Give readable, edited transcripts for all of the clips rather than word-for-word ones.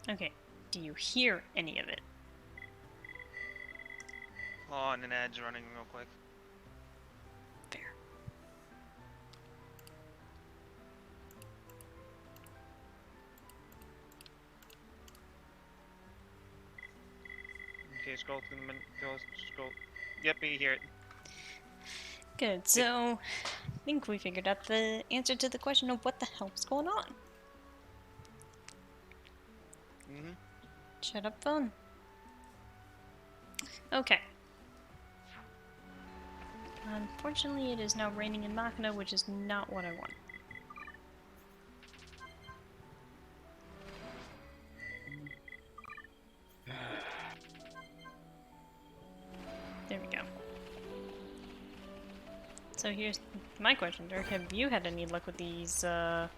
Okay. Do you hear any of it? On an edge running real quick. Fair. Okay, scroll through the scroll. Yep, you hear it. Good, so I think we figured out the answer to the question of what the hell's going on. Mm-hmm. Shut up, phone. Okay. Unfortunately, it is now raining in Machina, which is not what I want. There we go. So here's my question, Dirk. Have you had any luck with these, dust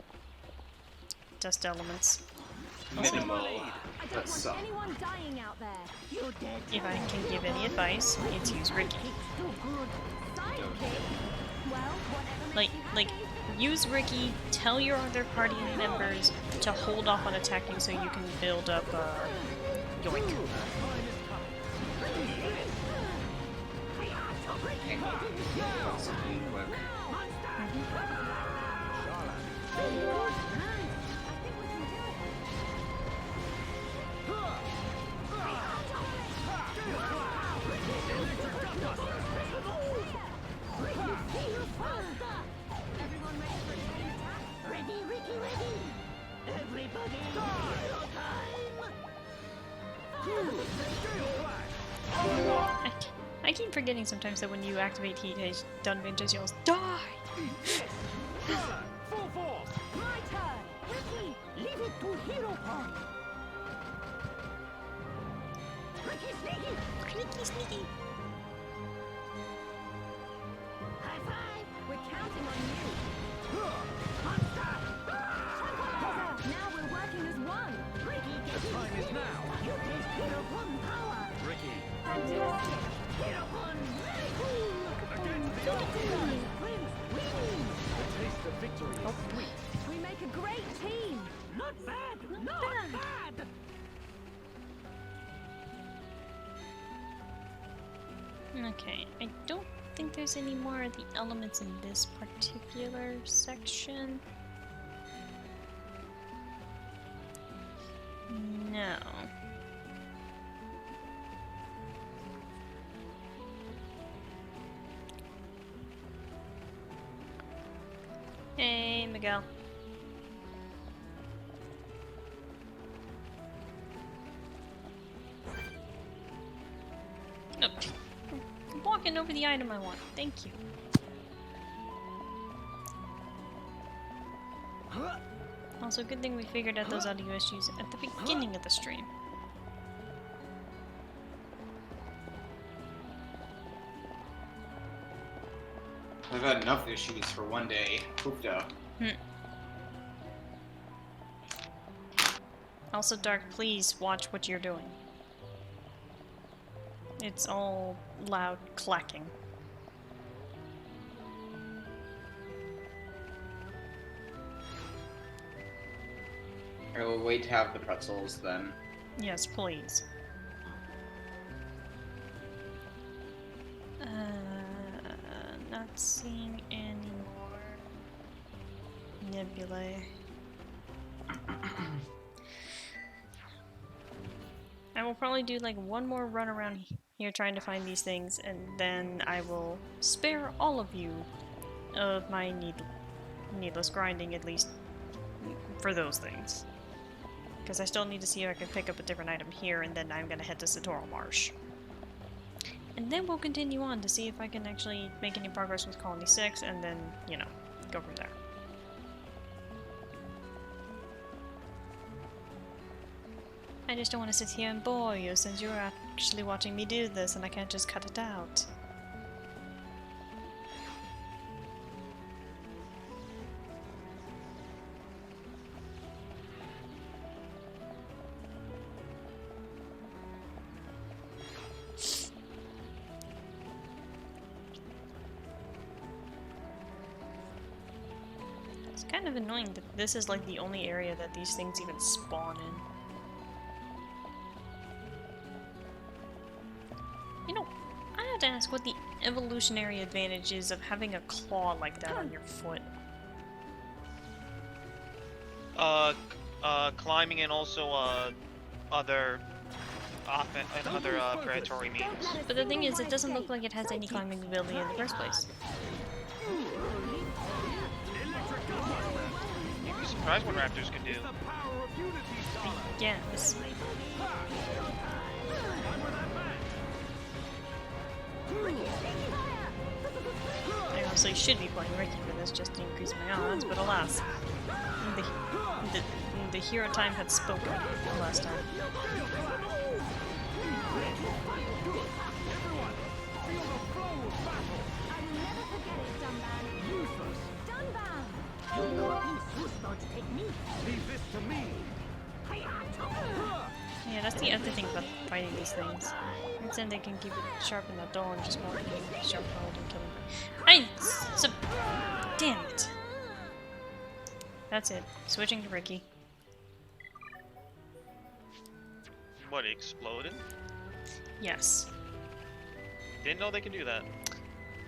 elements? Minimal, but Want some. anyone dying out there? You're dead. If I can give any advice, it's use Ricky. Too good. Sidekick. Well, whatever Like, use Ricky, tell your other party members to hold off on attacking so you can build up, yoink. Possibly work. Everyone ready for a chain attack? Ready, Ricky, ready! Everybody I keep forgetting sometimes that when you activate Heat Haze, Dunvinges yells, DIE! Full force! My turn! Ricky, leave it to Hero Point! Ricky sneaky! Sneaky, sneaky! High five! We're counting on you! Monster! Tranquilizer! Now we're working as one! Ricky, get in! Time is now! You take Hero Point power! Ricky, Fantastic! Hero Point! Very cool! against the So odds. cool! Prince, winning! The taste of victory is sweet. We make a great team! Not bad! Not bad! Okay, I don't think there's any more of the elements in this particular section. No. Hey, Miguel. Nope. I'm walking over the item I want. Thank you. Also, good thing we figured out those audio issues at the beginning of the stream. I've had enough issues for one day. Hooped. Also, Dark, please watch what you're doing. It's all loud clacking. I will wait to have the pretzels then. Yes, please. Not seeing any more nebulae. I will probably do like one more run around here trying to find these things, and then I will spare all of you of my needless grinding, at least for those things. Because I still need to see if I can pick up a different item here, and then I'm gonna head to Satoral Marsh. And then we'll continue on to see if I can actually make any progress with Colony 6, and then, you know, go from there. I just don't want to sit here and bore you, since you're actually watching me do this, and I can't just cut it out. It's kind of annoying that this is like the only area that these things even spawn in. to ask what the evolutionary advantage is of having a claw like that on your foot. Climbing and also other predatory means. But the thing is, it doesn't look like it has any climbing ability in the first place. You'd be surprised what raptors can do. Yes. I honestly should be playing Ricky for this just to increase my odds, but alas, the hero time had spoken last time. Leave this to me. Yeah, that's the other thing about fighting these things. And then they can keep it sharp and not dull and just walk in sharp mode and kill them. Damn it. That's it. Switching to Ricky. What, it exploded? Yes. Didn't know they could do that.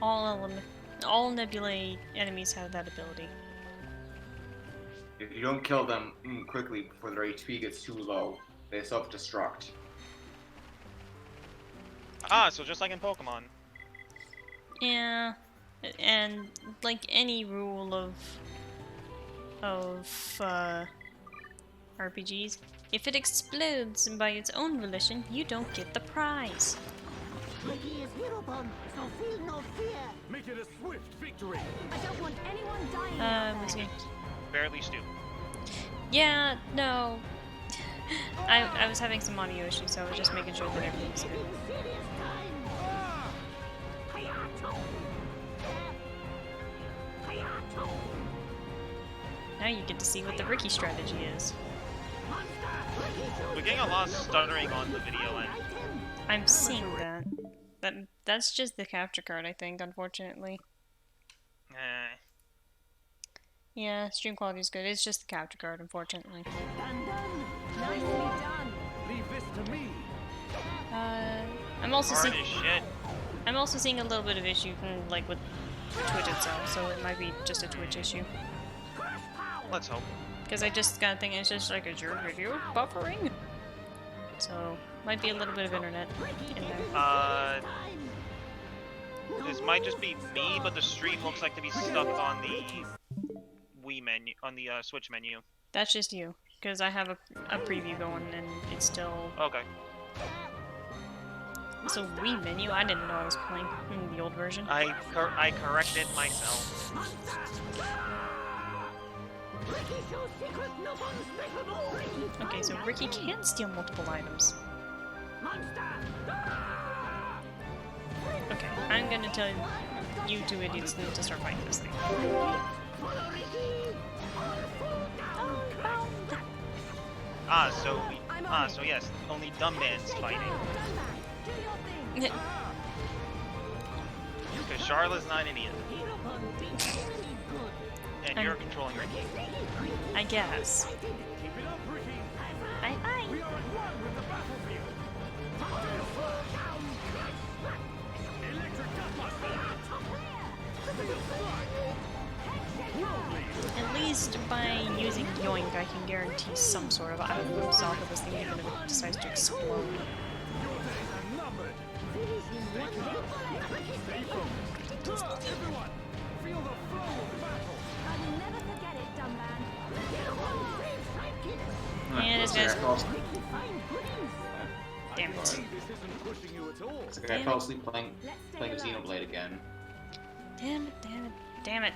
All nebulae enemies have that ability. If you don't kill them quickly before their HP gets too low, they self-destruct. Ah, so just like in Pokemon. Yeah, and like any rule of RPGs, if it explodes by its own volition, you don't get the prize. Ricky is hero bomb, so feel no fear. Make it a swift victory. I don't want anyone dying out Let's there. see. Barely stew. Yeah, no. I was having some audio issues, so I was just making sure that everything was good. Serious time. Hayato. Hayato. Now you get to see what the Ricky strategy is. We're getting a lot of stuttering on the video end. I'm seeing that. That's just the capture card, I think, unfortunately. Eh. Yeah, stream quality is good. It's just the capture card, unfortunately. Done, done. Nicely done. Leave this to me. I'm also Hard seeing as shit. I'm also seeing a little bit of issue like with Twitch itself, so it might be just a Twitch issue. Let's hope. Because I just got thinking it's just like, is your video buffering? So might be a little bit of internet in there. This might just be me, but the stream looks like to be stuck on the Wii menu, on the Switch menu. That's just you, because I have a preview going and it's still. Okay. It's a Wii menu. I didn't know I was playing the old version. I corrected myself. Okay, so Ricky can steal multiple items. Okay, I'm gonna tell you two idiots need to start fighting this thing. So yes, only dumb man's fighting. Because Charlotte's not an idiot. And you're controlling Ricky. I guess. Keep it up, Ricky. Bye bye. We are at one with the battlefield. Electric Gutbuster. At least by using Yoink, I can guarantee some sort of item moves off of this thing even if it decides to explode. Your days are numbered. Stay focused. Everyone, feel the flow of battle. I'll never forget it, dumb man. Yeah, this guy's. Damn it. This isn't pushing you at all. It's like I fell asleep playing Xenoblade again. Damn it, damn it, damn it.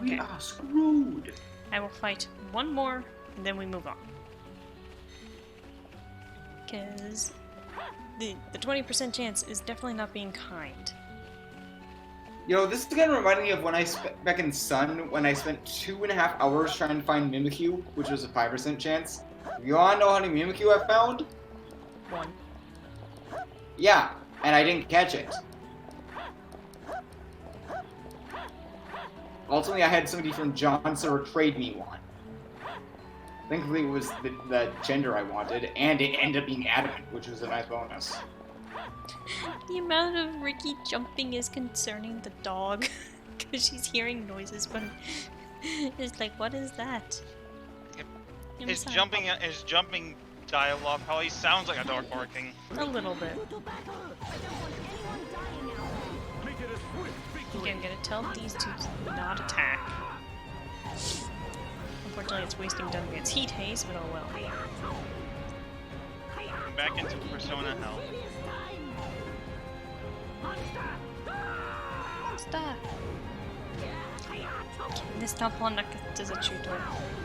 We Okay, are screwed. I will fight one more, and then we move on. Because the 20% chance is definitely not being kind. Yo, this is gonna remind me of when I back in Sun when I spent 2.5 hours trying to find Mimikyu, which was a 5% chance. You wanna know how many Mimikyu I found? One. Yeah, and I didn't catch it. Ultimately, I had somebody from John Silver trade me one. Thankfully, it was the gender I wanted, and it ended up being adamant, which was a nice bonus. The amount of Ricky jumping is concerning the dog. Because she's hearing noises, but it's like, what is that? I'm His sorry. jumping dialogue probably sounds like a dog barking. A little bit. To battle. I don't want anyone dying out there. Make it a swift victory. Okay, I'm gonna tell these two to not attack. Unfortunately, it's wasting them against heat haze, but oh well. I'm back into Persona Hell. Stop! This top one doesn't shoot to it.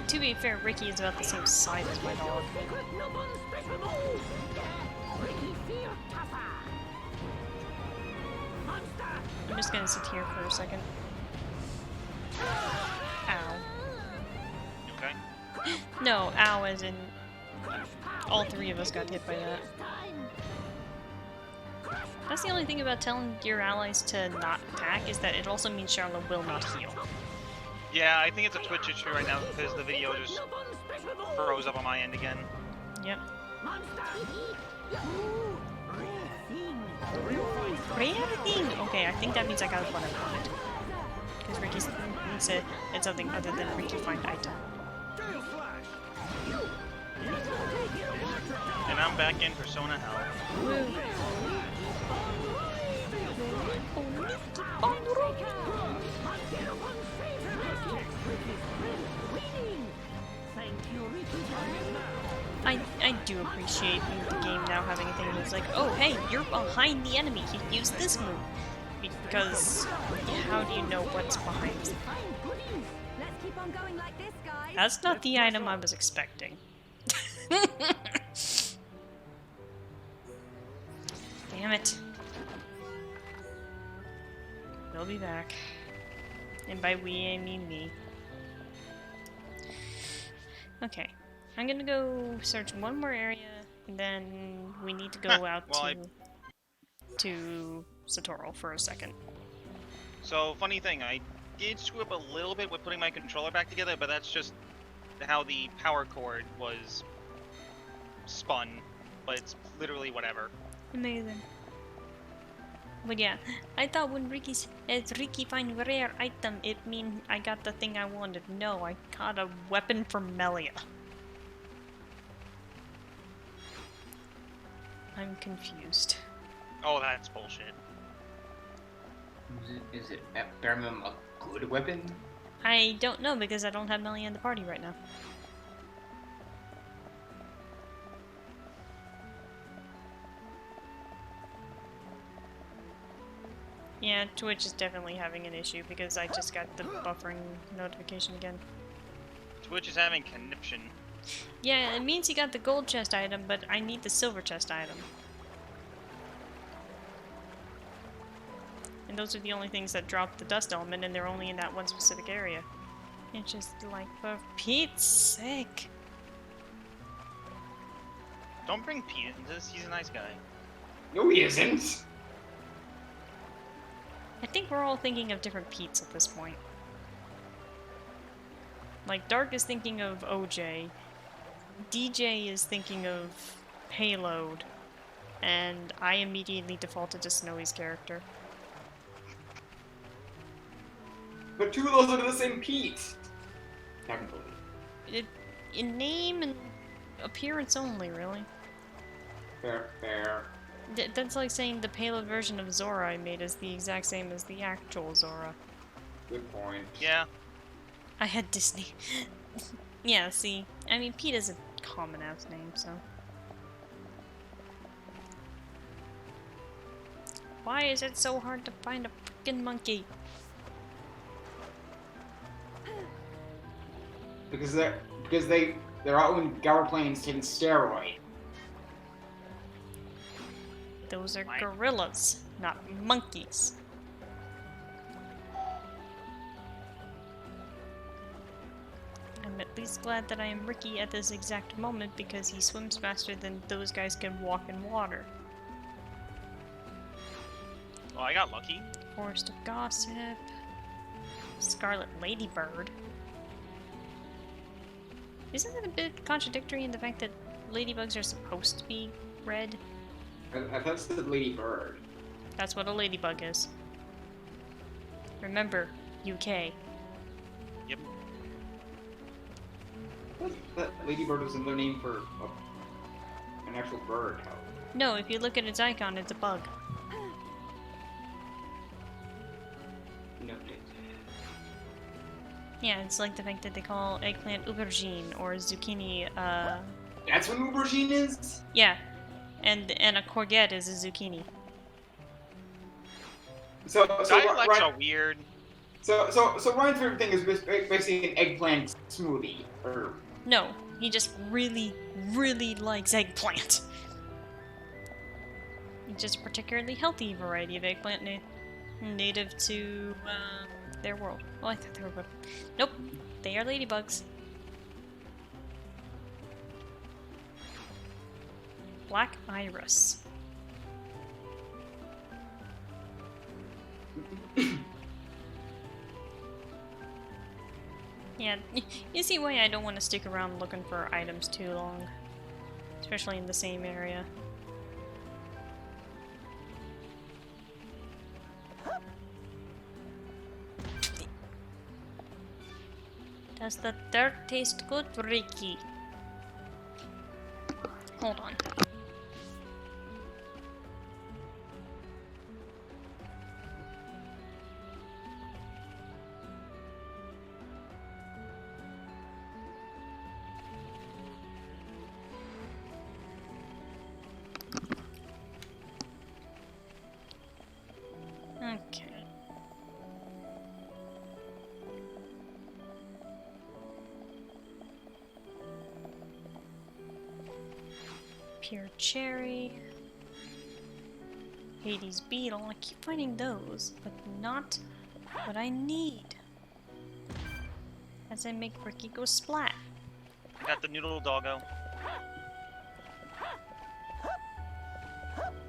To be fair, Ricky is about the same size as my dog. I'm just gonna sit here for a second. Ow. Okay. No, ow as in all three of us got hit by that. That's the only thing about telling your allies to not attack, is that it also means Charlotte will not heal. Yeah, I think it's a Twitch issue right now because the video just froze up on my end again. Yep. The real fight starts Rare thing! Okay, I think that means I got what I wanted. Because Ricky said it's something other than Ricky find item. Gale Slash. And I'm back in Persona Hell. Woo! I do appreciate the game now having a thing that's like, oh hey, you're behind the enemy, you use this move. Because how do you know what's behind? Let's keep on going like this, guys. That's not the item I was expecting. Damn it. They'll be back. And by we, I mean me. Okay. I'm gonna go search one more area, and then we need to go out Well, to Satoral for a second. So, funny thing, I did screw up a little bit with putting my controller back together, but that's just how the power cord was spun. But it's literally whatever. Amazing. But yeah, I thought when Ricky said Ricky find rare item, it mean I got the thing I wanted. No, I got a weapon from Melia. I'm confused. Oh, that's bullshit. Is it at bare minimum a good weapon? I don't know because I don't have Melia in the party right now. Yeah, Twitch is definitely having an issue because I just got the buffering notification again. Twitch is having conniption. Yeah, it means you got the gold chest item, but I need the silver chest item. And those are the only things that drop the dust element, and they're only in that one specific area. It's just like, for Pete's sake. Don't bring Pete into this, he's a nice guy. No, he isn't. I think we're all thinking of different Pete's at this point. Like, Dark is thinking of OJ, DJ is thinking of Payload, and I immediately defaulted to Snowy's character. But two of those are the same Pete. Technically. In name and appearance only, really. Fair. That's like saying the Payload version of Zora I made is the exact same as the actual Zora. Good point. Yeah. I had Disney. Yeah, see, I mean, Pete is a common ass name, so. Why is it so hard to find a freaking monkey? Because they're out in Gower Plains taking steroid. Those are What? gorillas, not monkeys. I'm at least glad that I am Ricky at this exact moment because he swims faster than those guys can walk in water. Well, I got lucky. Forest of Gossip. Scarlet Ladybird. Isn't it a bit contradictory in the fact that ladybugs are supposed to be red? I thought it said Lady Bird. That's what a ladybug is. Remember, UK. Yep. That Lady Bird was another name for an actual bird. No, if you look at its icon, it's a bug. No. Yeah, it's like the fact that they call eggplant aubergine or zucchini, That's what aubergine is? yeah. And a courgette is a zucchini. So Dialects Ryan, are weird. so Ryan's favorite thing is basically an eggplant smoothie. Or No, he just really, really likes eggplant. It's just a particularly healthy variety of eggplant native to their world. Oh, I thought they were good. Nope, they are ladybugs. Black iris. Yeah, you see why I don't want to stick around looking for items too long. Especially in the same area. Does the dirt taste good, Ricky? Hold on. Okay. Pure cherry. Hades beetle. I keep finding those, but not what I need. As I make Ricky go splat. Got the noodle doggo.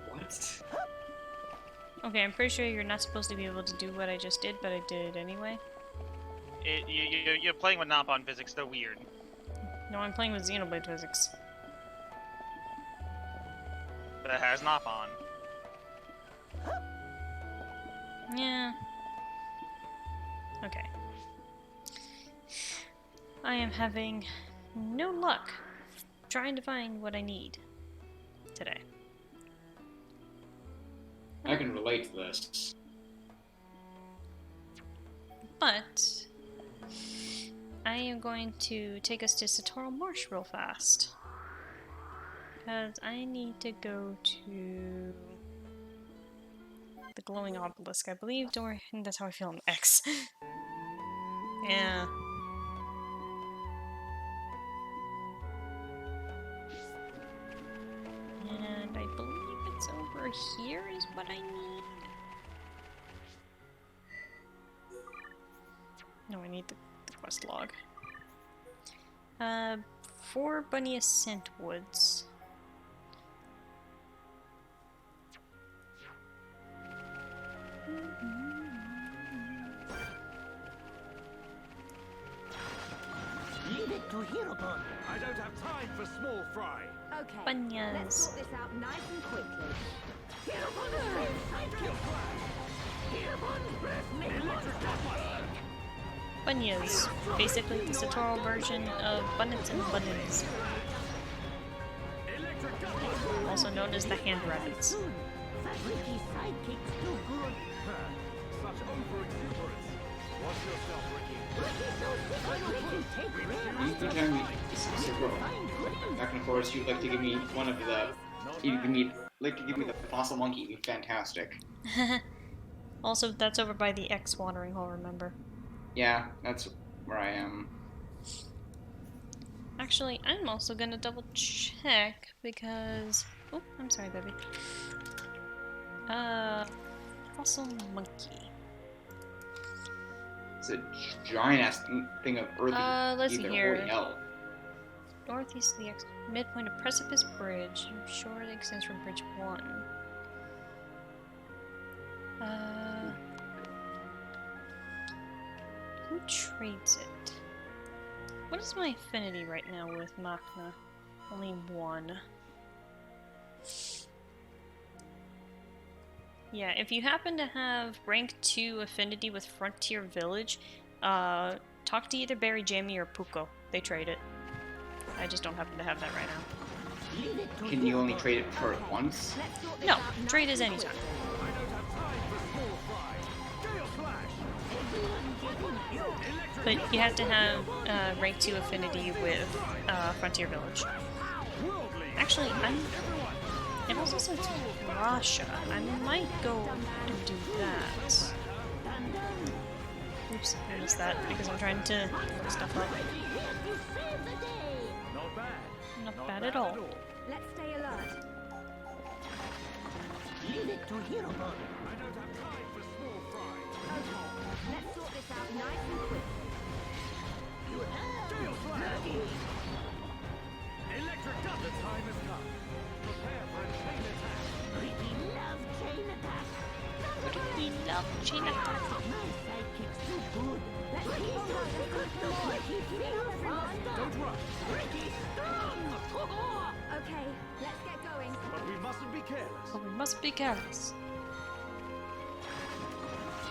what? Okay, I'm pretty sure you're not supposed to be able to do what I just did, but I did it anyway. You're playing with Nopon physics, they're weird. No, I'm playing with Xenoblade physics. But it has Nopon. Yeah. Okay. I am having no luck trying to find what I need today. I can relate to this. But I am going to take us to Satoral Marsh real fast. Because I need to go to the glowing obelisk, I believe, or that's how I feel on X. Yeah. And I believe it's over here is what I need. No, I need the quest log. 4 bunny ascent woods. Leave it to Hirobon. I don't have time for small fry. Okay, Banyas. let's sort this out nice and quickly. Bunyas. Basically the Satoral version of Bunnets and Bunnets. Also known as the hand rabbits. Ricky's sidekick's too good. Such over-exuberance. Watch yourself, Ricky. Anytime we circle back and forth, you'd like to give me one of the. You'd like to give me the fossil monkey. It'd be fantastic. Also, that's over by the X watering hole, remember? Yeah, that's where I am. Actually, I'm also gonna double check because... Oh, I'm sorry, baby. Fossil monkey. It's a giant ass thing of earthy. Let's see ether. here. Holy hell. Northeast of the midpoint of Precipice Bridge. I'm sure it extends from Bridge 1. Who trades it? What is my affinity right now with Machna? Only 1. Yeah, if you happen to have rank 2 affinity with Frontier Village, talk to either Berry Jammy or Puko. They trade it. I just don't happen to have that right now. Can you only trade it for it once? Let's sort this No, out nice trade is and anytime. quick. I don't have time for small fry. Gale flash. But you have to have rank 2 affinity with Frontier Village. Worldly. Actually, it also says Russia. I might go and do that. Oops, I missed that because I'm trying to look stuff up. Not bad. Not bad at all. Let's stay alert. I don't have time for small fry. Okay, let's sort this out nice and quick. Gale flash. Electric gun. The time has come. Prepare for a chain attack. We love chain attack. Let's keep on going. Don't rush. Okay, let's get going. But we mustn't be careless. But we must be careless.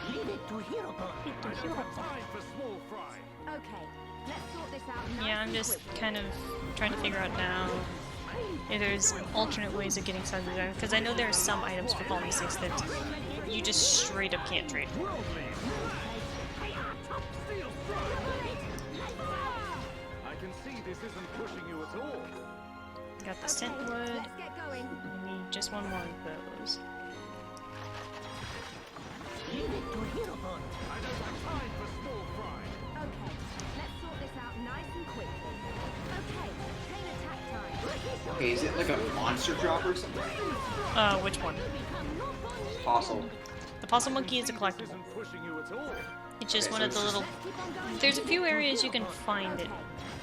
I don't have time for small fry. Okay, let's sort this out nice Yeah, I'm and just quick. kind of trying to figure out now if there's alternate ways of getting some design, because I know there are some items for Colony 6 that you just straight up can't trade. Worldly. Steel strike. I can see this isn't pushing you at all. Got the Okay, scent wood. let's get going. I need just one more of those. I don't have time for small fry. Okay, let's sort this out nice and quick. Okay, chain attack time. Okay, is it like a monster drop or something? Which one? Fossil. The Possum Monkey is a This collectible. isn't pushing you at all. It's just Okay, one so of the it's little. Let's keep on going. There's a few areas you can find it. Okay,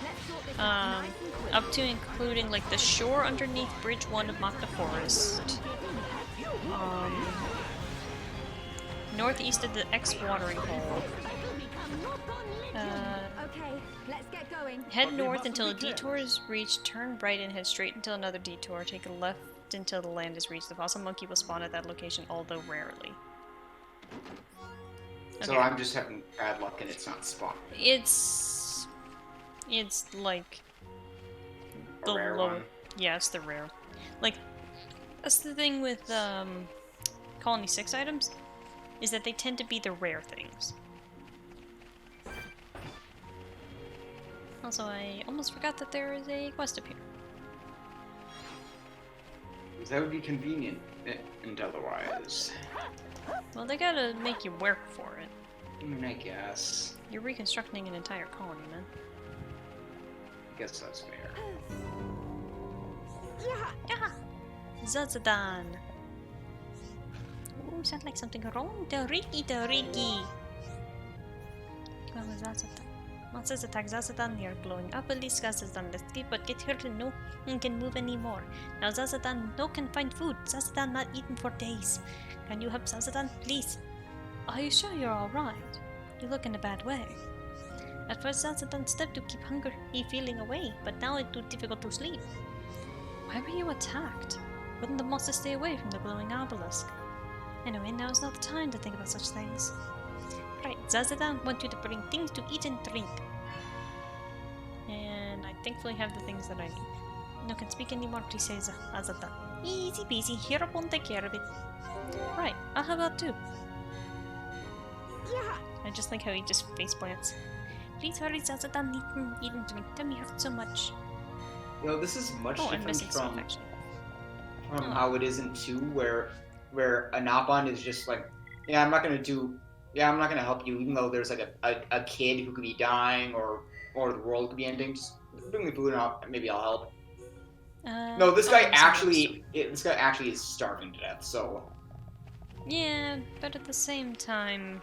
let's sort this out nice and quick. Up to including like the shore underneath Bridge 1 of Makta Forest. Northeast of the X watering hole. Okay, let's get going. Head But we north mustn't until a be careless. detour is reached, turn right and head straight until another detour. Take a left until the land is reached. The Possum Monkey will spawn at that location, although rarely. So Okay. I'm just having bad luck and it's not spawned. It's like A the rare low. one. Yeah, it's the rare. Like that's the thing with Colony 6 items, is that they tend to be the rare things. Also, I almost forgot that there is a quest up here. That would be convenient, and otherwise. Well, they gotta make you work for it. I mean, I guess. You're reconstructing an entire colony, man. I guess that's fair. Yeah! Zazadan! Ooh, sounds like something wrong. Teriki! Come on, Zazadan. Monsters attack Zazadan near glowing obelisk. Zazadan, let's sleep, but get hurt and no one can move anymore. Now Zazadan, no can find food. Zazadan not eaten for days. Can you help Zazadan, please? Are you sure you're alright? You look in a bad way. At first Zazadan stepped to keep hunger feeling away, but now it's too difficult to sleep. Why were you attacked? Wouldn't the monster stay away from the glowing obelisk? Anyway, now is not the time to think about such things. Right, Zazadan want you to bring things to eat and drink. And I thankfully have the things that I need. No can speak anymore, please say Zazadan. Easy peasy, here won't take care of it. Right, I'll have that too. I just like how he just face plants. Please hurry, Zazadan, eat and drink. Tummy hurts so much. You know, this is much Oh, I'm different missing stuff from actually. how it is in 2, where Anapon is just like, yeah, I'm not gonna help you, even though there's like a kid who could be dying or the world could be ending. Just bring me food and maybe I'll help. No, this guy this guy actually is starving to death. So Yeah, but at the same time,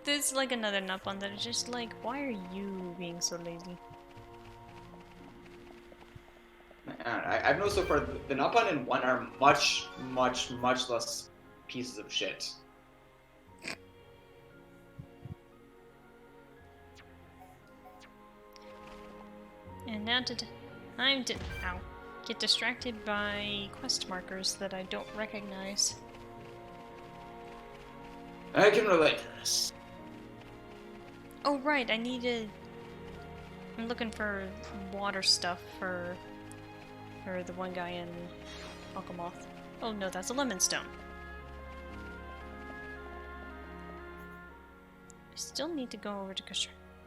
there's like another Napon that is just like, why are you being so lazy? I've noticed so far the Napon in 1 are much less pieces of shit. And now time to ow, get distracted by quest markers that I don't recognize. I can relate to this. Oh right, I needed. I'm looking for water stuff for the one guy in Alchemoth. Oh no, that's a lemon stone. I still need to go over to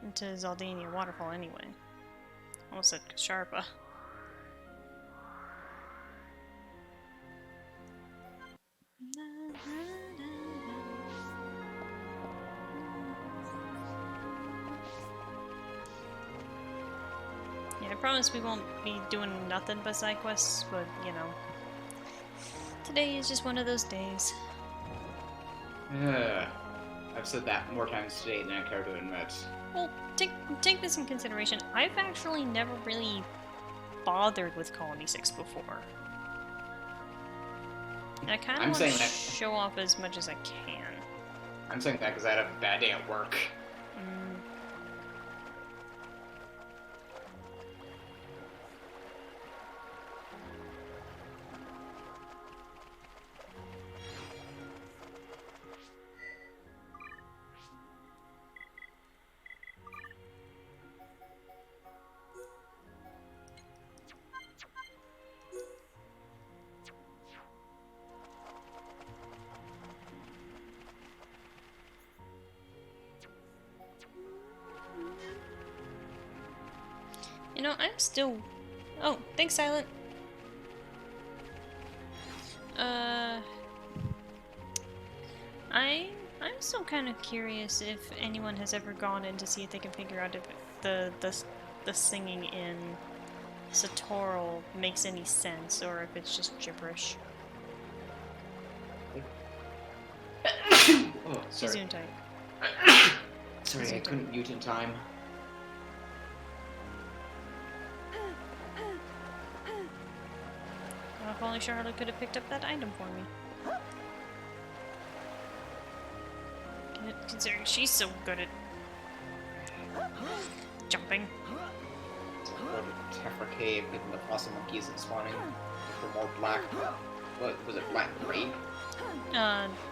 into Zaldania Waterfall anyway. Almost said Kasharpa. Yeah, I promise we won't be doing nothing but side quests, but you know, today is just one of those days. I've said that more times today than I care to admit. Well, take this in consideration. I've actually never really bothered with Colony 6 before. And I kind of want to show off as much as I can. I'm saying that because I had a bad day at work. You know, I'm still... Oh, thanks, Silent. I'm still kind of curious if anyone has ever gone in to see if they can figure out if the singing in Satoral makes any sense, or if it's just gibberish. Oh, sorry. Zoom tight. Sorry, I couldn't mute in time. If only Charlotte could have picked up that item for me. Considering she's so good at jumping. So go to Tephra Cave, getting the fossil monkeys and spawning for more black. What was it? Black grape?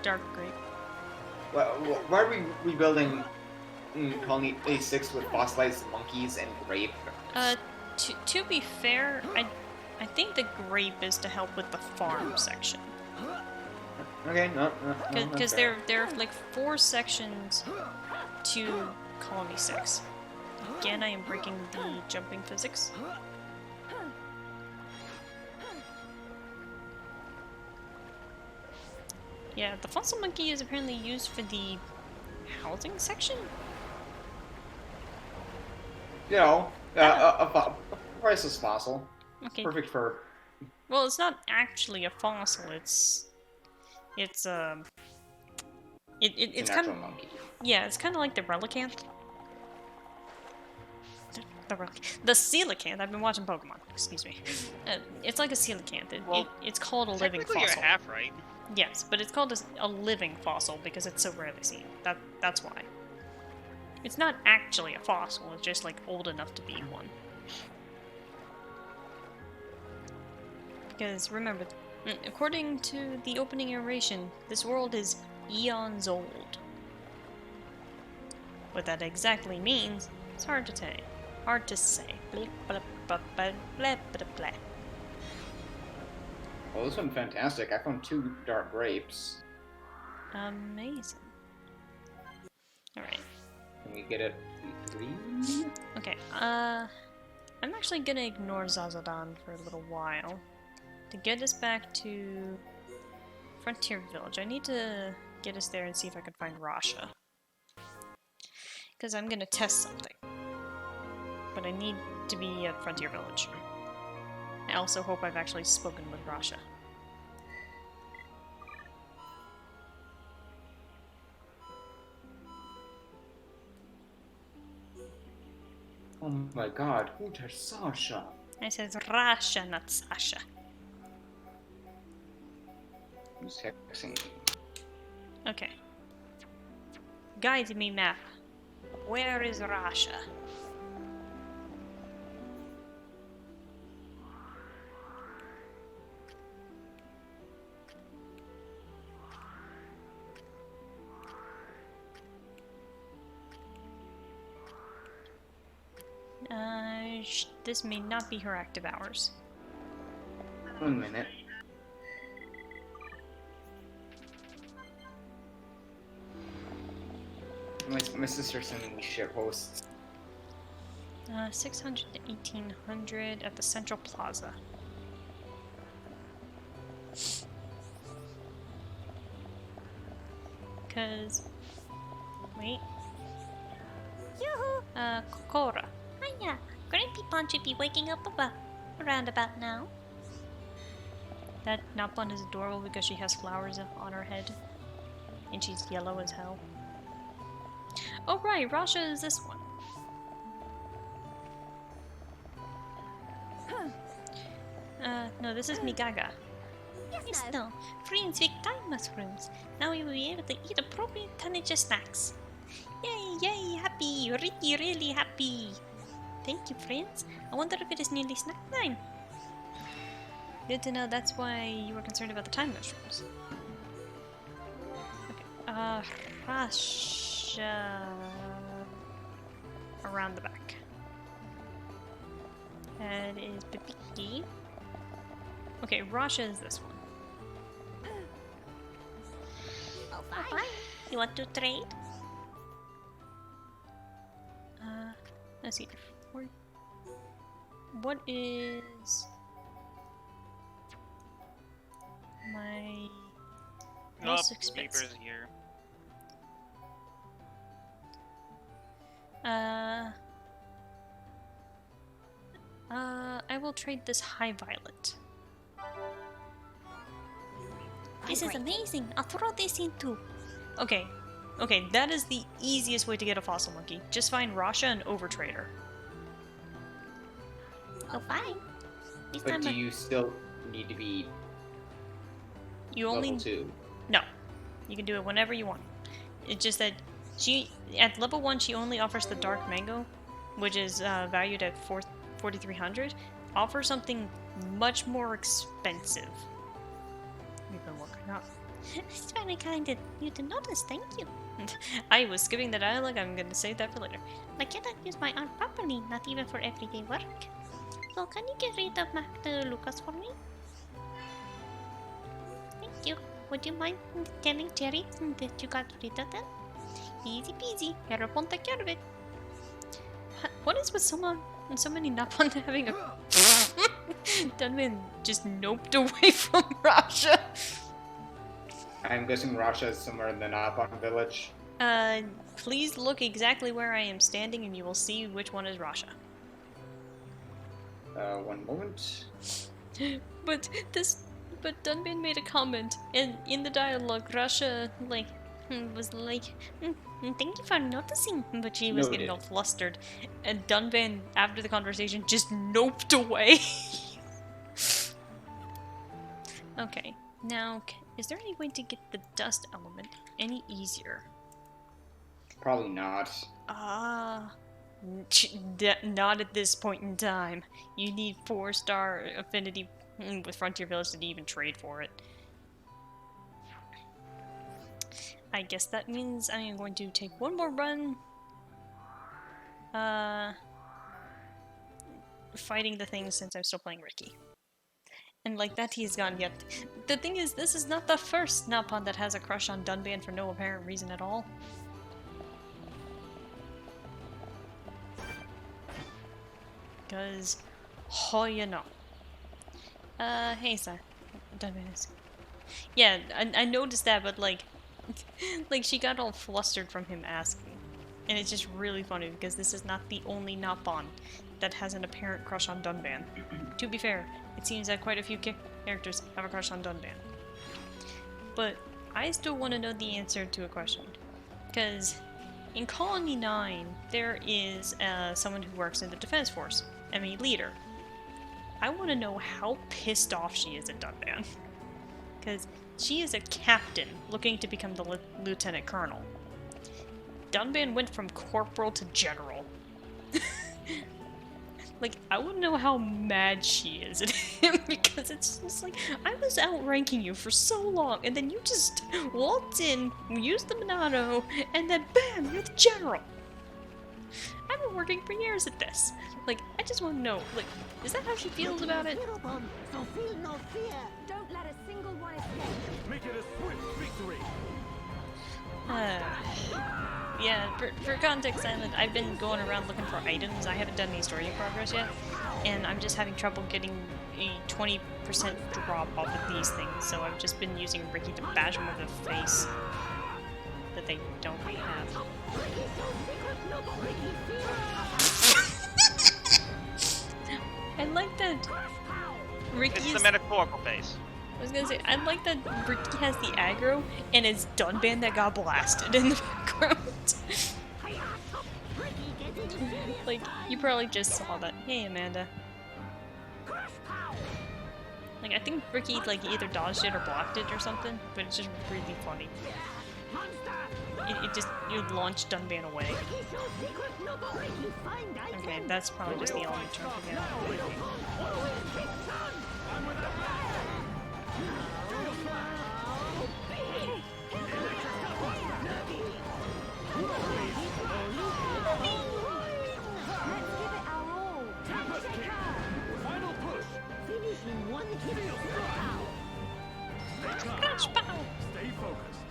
Dark grape. Why are we rebuilding Colony A6 with fossilized monkeys and grape? To be fair, I think the grape is to help with the farm section. Okay, no. Because there are like 4 sections to Colony 6. Again, I am breaking the jumping physics. Yeah, the fossil monkey is apparently used for the housing section? You know, a priceless fossil. Okay. Perfect for... Well, it's not actually a fossil, it's it's an kind actual of... monkey. Yeah, it's kind of like the relicanth. The coelacanth. I've been watching Pokemon. Excuse me. It's like a coelacanth. It's called a living fossil. Technically, you're half right. Yes, but it's called a living fossil because it's so rarely seen. That's why. It's not actually a fossil. It's just like old enough to be one. Because remember, according to the opening narration, this world is eons old. What that exactly means, it's hard to say. Hard to say. Well, this one's fantastic. I found 2 dark grapes. Amazing. Alright. Can we get it 3? Okay, I'm actually gonna ignore Zazadan for a little while. To get us back to Frontier Village, I need to get us there and see if I can find Rasha. Because I'm gonna test something. But I need to be at Frontier Village. I also hope I've actually spoken with Rasha. Oh my god, who's Sasha? I said Rasha, not Sasha. Who's texting? Okay. Guide me, map. Where is Rasha? This may not be her active hours. 1 minute. My sister's sending me shit posts. 600 to 1800 at the Central Plaza. Cause, wait. Yoo-hoo! Kokora. Hiya! Grumpy Pond should be waking up around about now. That Napon is adorable because she has flowers on her head. And she's yellow as hell. Oh right, Rasha is this one. No, this is Migaga. Yes, no. Friends with time mushrooms. Now we will be able to eat appropriate tonnage of snacks. Yay, yay, happy, really, really happy. Thank you, friends. I wonder if it is nearly snack time. Good to know, that's why you were concerned about the time mushrooms. Okay, Rasha... around the back. That is Bibiki. Okay, Rasha is this one. Oh, Oh, fine. fine. You want to trade? Let's see. What is my most expensive? Reaper's here. I will trade this High Violet. This is amazing. I'll throw this in too. Okay, that is the easiest way to get a fossil monkey. Just find Rasha and overtrade her. Oh, fine. This But time do you still need to be You only level 2? no. You can do it whenever you want. It's just that she at level 1 she only offers the dark mango, which is valued at 4,300. Offer something much more expensive. We've been working up. it's very kind of you to notice. Thank you. I was skipping the dialogue. I'm gonna save that for later. I cannot use my arm properly, not even for everyday work. So can you get rid of Master Lucas for me? Thank you. Would you mind telling Jerry that you got rid of them? Easy peasy. Here, won't take care of it. What is with someone and so many Napon having a Dunman just noped away from Rasha? I'm guessing Rasha is somewhere in the Napon village. Please look exactly where I am standing and you will see which one is Rasha. 1 moment. But Dunban made a comment, and in the dialogue, Rasha, was like, Thank you for noticing. but she was getting Noted. all flustered, and Dunban, after the conversation, just noped away. Okay, now, is there any way to get the dust element any easier? Probably not. Not at this point in time. You need 4-star affinity with Frontier Village to even trade for it. I guess that means I am going to take one more run. Fighting the things since I'm still playing Ricky. And like that he's gone yet. The thing is, this is not the first Napon that has a crush on Dunban for no apparent reason at all. Because, oh, you know. Hey, sir. Dunban is... Yeah, I noticed that, but like she got all flustered from him asking. And it's just really funny because this is not the only Napon that has an apparent crush on Dunban. To be fair, it seems that quite a few characters have a crush on Dunban. But I still want to know the answer to a question. Because in Colony 9, there is someone who works in the Defense Force, a leader. I want to know how pissed off she is at Dunban. Because she is a captain looking to become the lieutenant colonel. Dunban went from corporal to general. Like, I want to know how mad she is at him, because it's just like, I was outranking you for so long, and then you just waltz in, use the Monado, and then BAM! You're the general! I've been working for years at this. Like, I just want to know, like, is that how she feels about it? So feel no fear. Don't let a single one escape. Make it a swift victory. Yeah, for context, Island, I've been going around looking for items. I haven't done any story progress yet, and I'm just having trouble getting a 20% drop off of these things, so I've just been using Ricky to bash them over the face that they don't have. I like that Ricky It's is... the metaphorical face. I was gonna say, I like that Ricky has the aggro, and it's Dunban that got blasted in the background. Like, you probably just saw that. Hey, Amanda. Like, I think Ricky, like, either dodged it or blocked it or something, but it's just really funny. It just, you launched Dunban away. Okay, that's probably just the element chunk again. Final push. Crash, pow! Stay focused.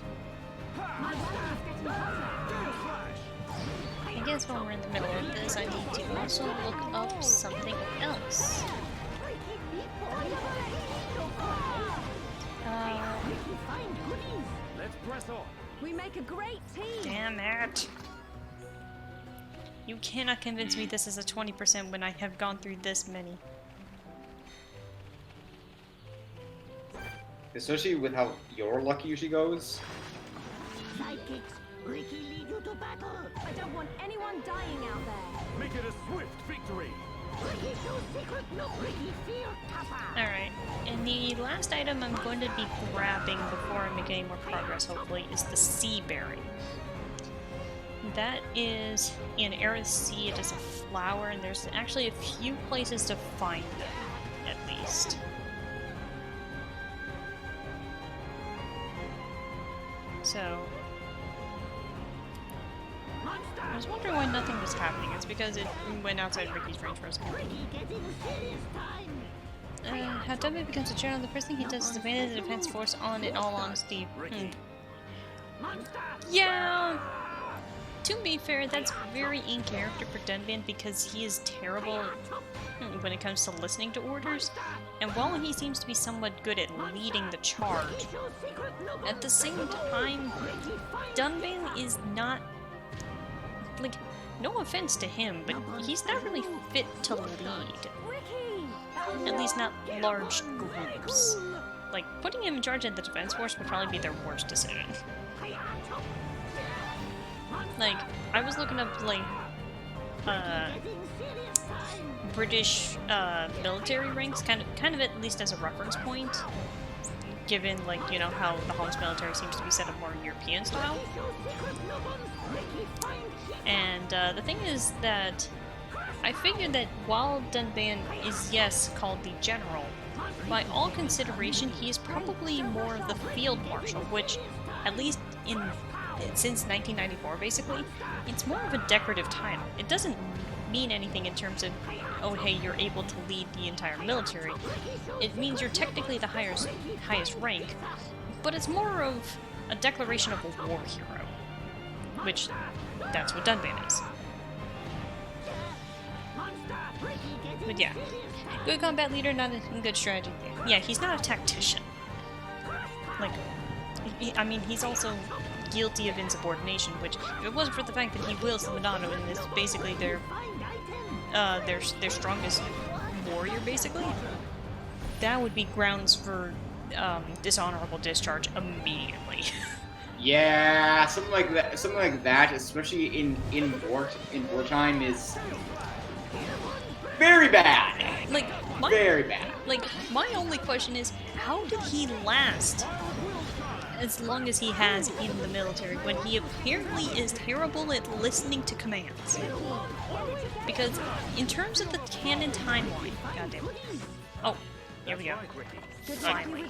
I guess while we're in the middle of this, I need to also look up something else. Let's press on. We make a great team. Damn it! You cannot convince me this is a 20% when I have gone through this many. Especially with how your luck usually goes. Sidekicks, Ricky lead you to battle. I don't want anyone dying out there. Make it a swift victory. Ricky shows secret, no Ricky fear tougher. Alright, and the last item I'm going to be grabbing before I make any more progress, hopefully, is the Sea Berry. That is in Aerith Sea. It is a flower, and there's actually a few places to find it, at least. So, I was wondering why nothing was happening. It's because it went outside Ricky's range for a second. How Dumbo becomes a general, the first thing he does is abandon the defense force on, in all honesty. Yeah! To be fair, that's very in character for Dunban because he is terrible when it comes to listening to orders. And while he seems to be somewhat good at leading the charge, at the same time, Dunban is not, like, no offense to him, but he's not really fit to lead. At least not large groups. Like, putting him in charge of the defense force would probably be their worst decision. Like, I was looking up, like, British, military ranks, kind of at least as a reference point, given, like, you know, how the Home's military seems to be set up more European style. And, the thing is that I figured that while Dunban is, yes, called the General, by all consideration, he is probably more of the Field Marshal, which, at least since 1994, basically, it's more of a decorative title. It doesn't mean anything in terms of, oh, hey, you're able to lead the entire military. It means you're technically the highest rank, but it's more of a declaration of a war hero, which, that's what Dunban is. But yeah, good combat leader, not a good strategy. Yeah, he's not a tactician. Like, I mean, he's also guilty of insubordination, which, if it wasn't for the fact that he wields the Madonna and is basically their strongest warrior, basically, that would be grounds for dishonorable discharge immediately. Yeah, something like that, especially in wartime, is very bad. Like, very bad. Like, my only question is, how did he last as long as he has in the military when he apparently is terrible at listening to commands? Because in terms of the canon timeline, goddamn. Oh, here we go. Finally.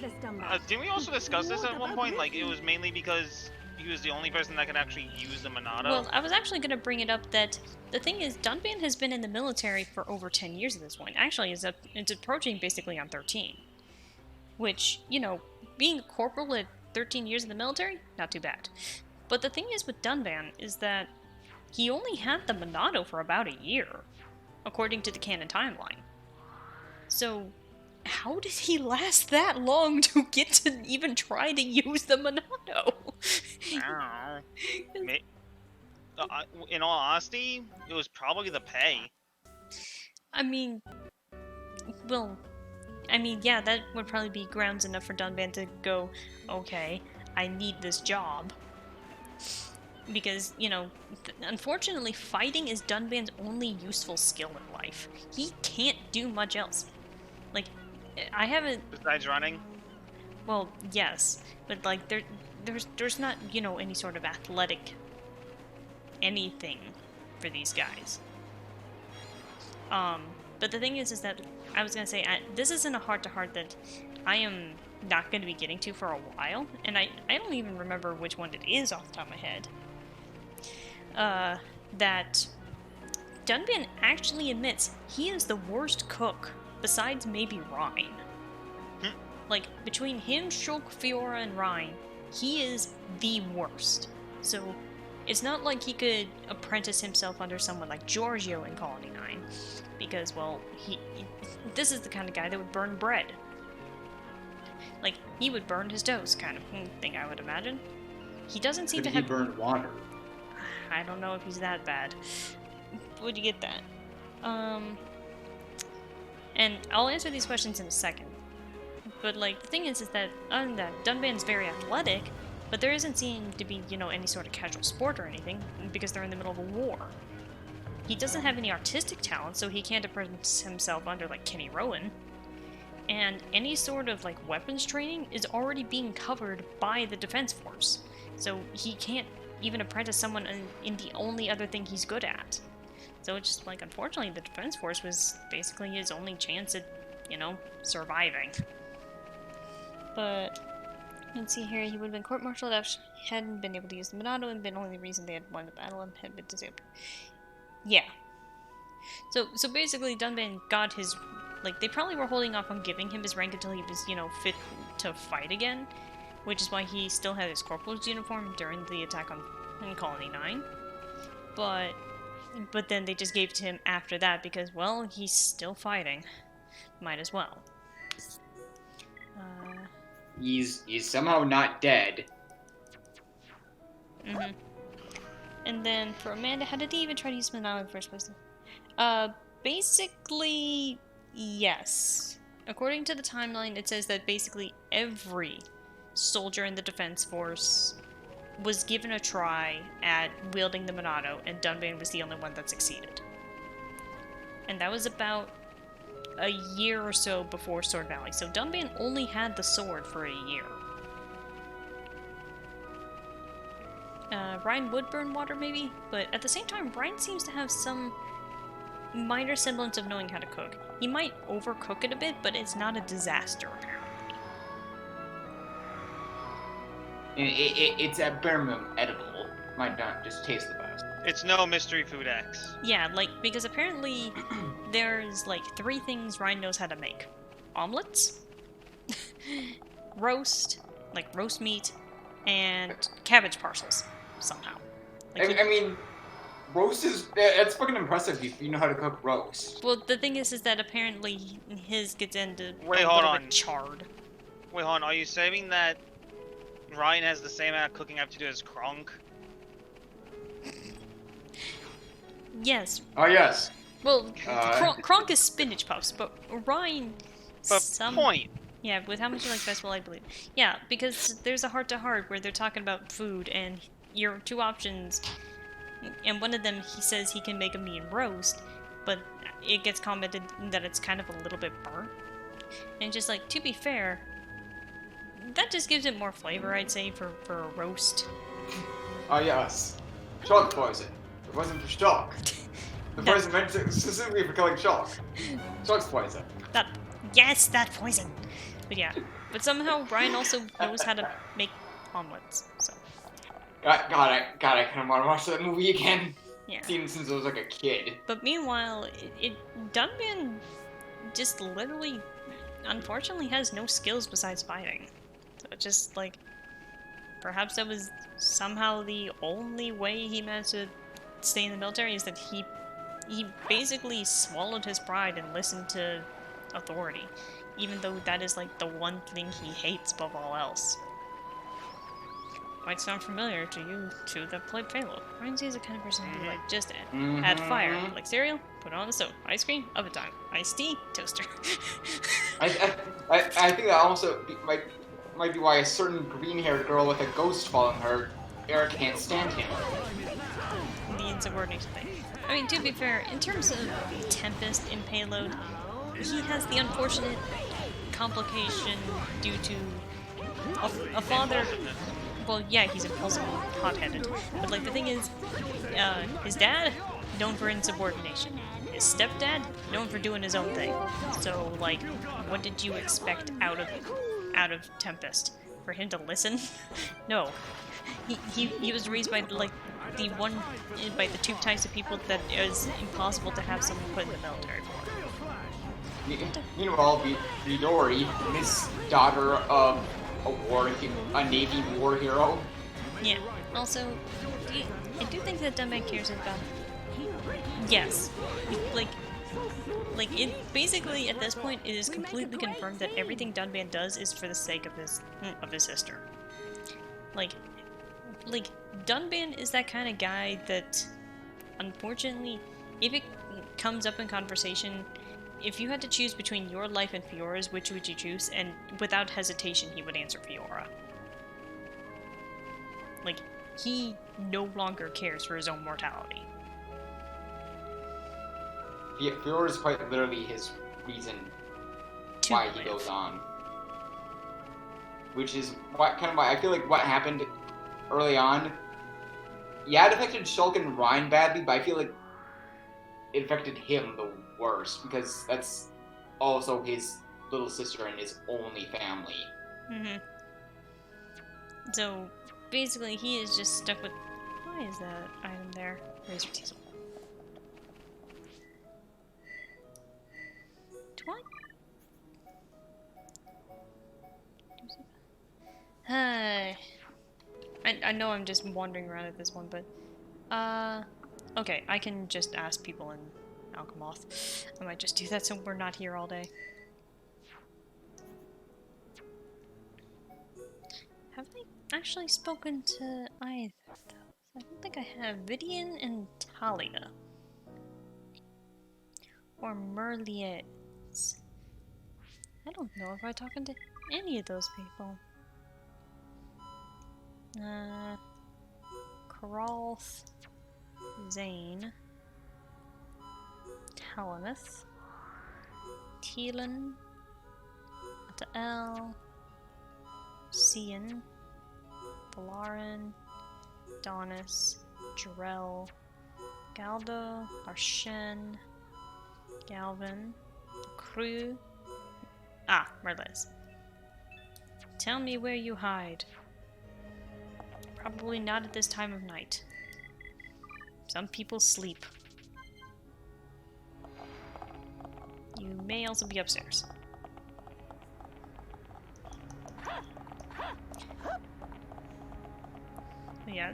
Didn't we also discuss this at one point? Like, it was mainly because he was the only person that could actually use the Monado. Well, I was actually going to bring it up that the thing is, Dunban has been in the military for over 10 years at this point. Actually, it's approaching basically on 13. Which, you know, being a corporal at 13 years in the military, not too bad. But the thing is with Dunban is that he only had the Monado for about a year, according to the canon timeline. So, how did he last that long to get to even try to use the Monado? I don't know. In all honesty, it was probably the pay. I mean, well, yeah, that would probably be grounds enough for Dunban to go, okay, I need this job. Because, you know, unfortunately, fighting is Dunban's only useful skill in life. He can't do much else. Like, I haven't... Besides running? Well, yes, but, like, there's not, you know, any sort of athletic anything for these guys. But the thing is that, I was gonna say, this isn't a heart-to-heart that I am not going to be getting to for a while, and I don't even remember which one it is off the top of my head. That Dunban actually admits he is the worst cook, besides maybe Rhine. Like, between him, Shulk, Fiora, and Rhine, he is the worst. So, it's not like he could apprentice himself under someone like Giorgio in Colony 9, because, well, this is the kind of guy that would burn bread. Like, he would burn his toast kind of thing, I would imagine. He doesn't seem to have... He burned water. I don't know if he's that bad. Would you get that? And I'll answer these questions in a second. But, like, the thing is that, other than that, Dunban's very athletic, but there isn't seen to be, you know, any sort of casual sport or anything, because they're in the middle of a war. He doesn't have any artistic talent, so he can't apprentice himself under, like, Kenny Rowan. And any sort of, like, weapons training is already being covered by the Defense Force. So he can't even apprentice someone in the only other thing he's good at. So it's just, like, unfortunately, the Defense Force was basically his only chance at, you know, surviving. But, let's see here, he would have been court-martialed if he hadn't been able to use the Monado, and been the only reason they had won the battle and had been disabled. Yeah. So basically, Dunban got his... Like, they probably were holding off on giving him his rank until he was, you know, fit to fight again, which is why he still had his corporal's uniform during the attack on Colony 9. But then they just gave it to him after that because, well, he's still fighting. Might as well. He's somehow not dead. Mm-hmm. And then for Amanda, how did he even try to use Monado in the first place? Basically, yes. According to the timeline, it says that basically every soldier in the Defense Force was given a try at wielding the Monado, and Dunban was the only one that succeeded. And that was about a year or so before Sword Valley, so Dunban only had the sword for a year. Ryan would burn water, maybe, but at the same time, Ryan seems to have some minor semblance of knowing how to cook. He might overcook it a bit, but it's not a disaster, apparently. It's at bare minimum edible. Might not just taste the best. It's no Mystery Food X. Yeah, like, because apparently there's, like, 3 things Ryan knows how to make. Omelets, roast meat, and cabbage parcels, somehow. Like, I mean, roast that's fucking impressive if you know how to cook roast. well, the thing is that apparently his gets into Wait, a hold little on. bit charred. Wait, hold on. Are you saying that Ryan has the same amount of cooking I have to do as Kronk? Yes. Oh, yes. Well, Kronk is spinach puffs, but Ryan... But point. Yeah, with how much you like festival, I believe. Yeah, because there's a heart-to-heart where they're talking about food, and your 2 options, and one of them, he says he can make a mean roast, but it gets commented that it's kind of a little bit burnt. And just like, to be fair, that just gives it more flavor, I'd say, for a roast. Oh, yes. Shark poison. It wasn't for shark. The poison meant specifically for killing shark. Shark's poison. Yes, that poison! But yeah, but somehow Ryan also knows how to make omelets, so. God, I kind of want to watch that movie again. Yeah. Seen it since I was like a kid. But meanwhile, Dunban just literally, unfortunately, has no skills besides fighting. So it's just like, perhaps that was somehow the only way he managed to stay in the military, is that he basically swallowed his pride and listened to authority, even though that is like the one thing he hates above all else. Might sound familiar to you two that played Phalo. Reminds you of the kind of person who like just add fire, like cereal, put it on the stove, ice cream, oven time, iced tea, toaster. I think that also might be why a certain green-haired girl with a ghost following her, Eric can't stand him. The insubordination thing. I mean, to be fair, in terms of Tempest in Payload, he has the unfortunate complication due to a father. Well, yeah, he's impulsive and hot-headed, but like the thing is, his dad, known for insubordination. His stepdad, known for doing his own thing. So, like, what did you expect out of Tempest? For him to listen? No. He was raised by like by the two types of people that it is impossible to have someone put in the military for. Meanwhile, Midori, this daughter of a Navy war hero. Yeah. Also, I do think that Dunban cares about. Yes. Like it basically at this point it is completely confirmed that everything Dunban does is for the sake of his sister. Like Dunban is that kind of guy that, unfortunately, if it comes up in conversation, if you had to choose between your life and Fiora's, which would you choose? And without hesitation, he would answer Fiora. Like, he no longer cares for his own mortality. Fiora is quite literally his reason why he goes on. Which is why I feel like what happened early on. Yeah, it affected Shulk and Ryan badly, but I feel like it affected him the worst because that's also his little sister and his only family. Mm-hmm. So basically, he is just stuck with. Why is that item there? Razor teasel. What? I know I'm just wandering around at this one, but okay, I can just ask people in Alchemoth. I might just do that so we're not here all day. Have I actually spoken to either of those? I don't think I have. Vidian and Talia. Or Merliez. I don't know if I'm talking to any of those people. Karalth, Zane, Talamus, Teelan, Atael, Cian, Valarin, Donis, Jarell, Galdo, Arshen, Galvin, the crew. Ah, Merliz. Tell me where you hide. Probably not at this time of night. Some people sleep. You may also be upstairs. Yeah,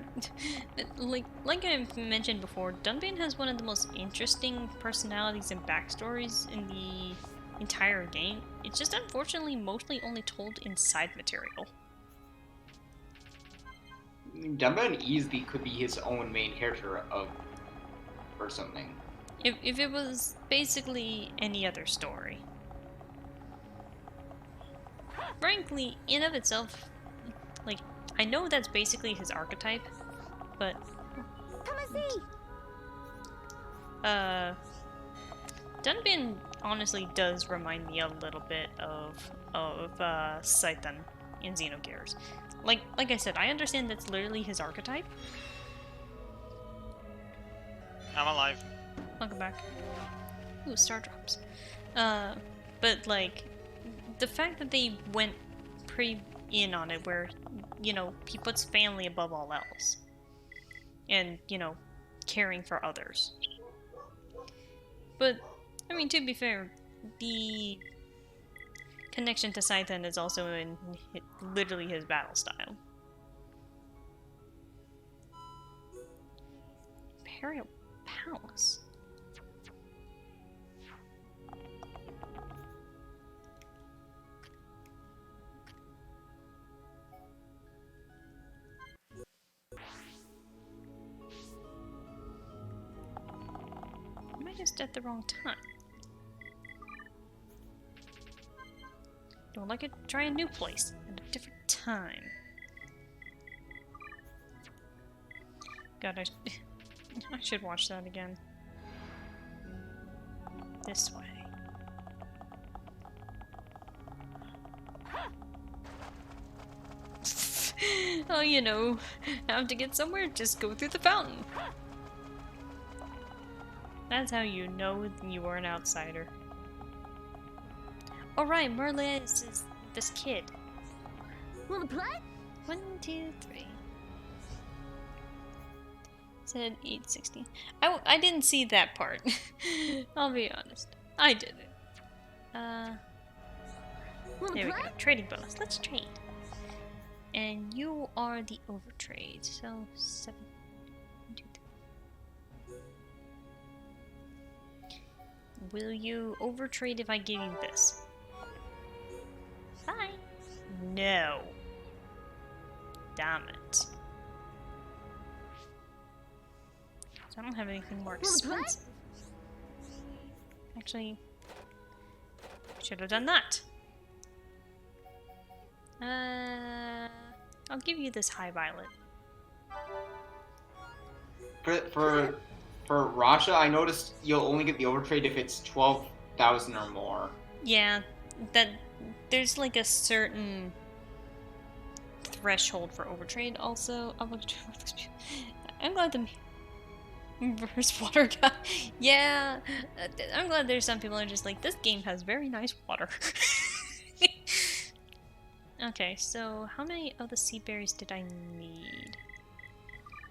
like I mentioned before, Dunban has one of the most interesting personalities and backstories in the entire game. It's just unfortunately mostly only told in side material. Dunban easily could be his own main character or something. If it was basically any other story. Frankly, in of itself, like, I know that's basically his archetype, but Come and see. Dunban honestly does remind me a little bit of Scythen in Xenogears. Like I said, I understand that's literally his archetype. I'm alive. Welcome back. Ooh, star drops. But like, the fact that they went pretty in on it, where you know, he puts family above all else. And, you know, caring for others. But, I mean, to be fair, the connection to Scythen is also in literally his battle style. Imperial Palace. Am I just at the wrong time? Don't like it? Try a new place at a different time. God, I should watch that again. This way. Oh, you know, have to get somewhere, just go through the fountain. That's how you know you are an outsider. Alright, Merle is this kid. Wanna play? 1, 2, 3. Said 860. I didn't see that part. I'll be honest. I didn't. Wanna There we play? go. Trading bonus. Let's trade. And you are the overtrade. So 7, 1, 2, 3. Will you overtrade if I give you this? Bye. No. Damn it. So I don't have anything more Wanna play? expensive. Actually, should have done that. I'll give you this high violet. For Rasha, I noticed you'll only get the overtrade if it's 12,000 or more. Yeah, that there's like a certain threshold for overtrade. Also, I'm glad the reverse water guy. Yeah, I'm glad there's some people who are just like, this game has very nice water. Okay, so how many of the sea berries did I need?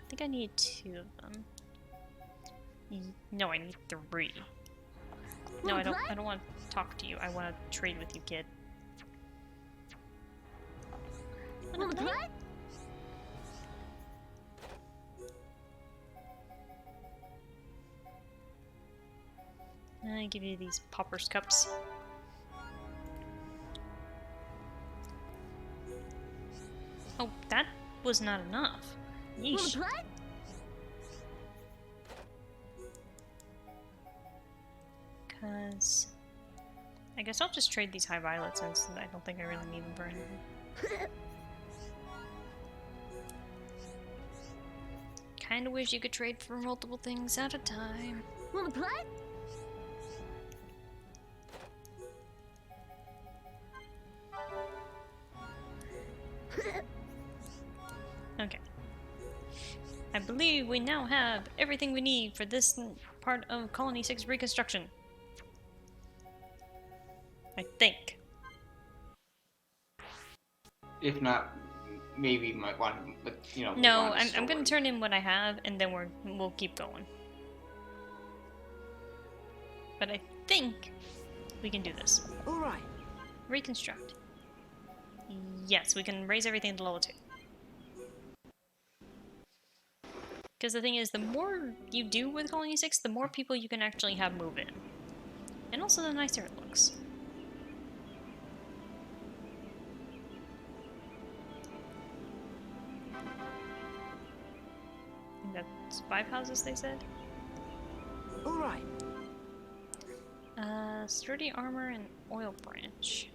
I think I need 2 of them. No, I need 3. No, I don't want to talk to you. I want to trade with you, kid. Wanna play? I give you these Pauper's Cups. Oh, that was not enough. Wanna Yeesh. play? Because I guess I'll just trade these high violets since I don't think I really need them for anything. Kinda wish you could trade for multiple things at a time. Wanna play? Okay. I believe we now have everything we need for this part of Colony 6 reconstruction. I think. If not, maybe you might want to, but you know. No, move on to I'm gonna store. turn in what I have, and then we'll keep going. But I think we can do this. All right. Reconstruct. Yes, we can raise everything to level 2. Because the thing is, the more you do with Colony 6, the more people you can actually have move in. And also the nicer it looks. I think that's 5 houses, they said. All right. Sturdy armor and oil branch.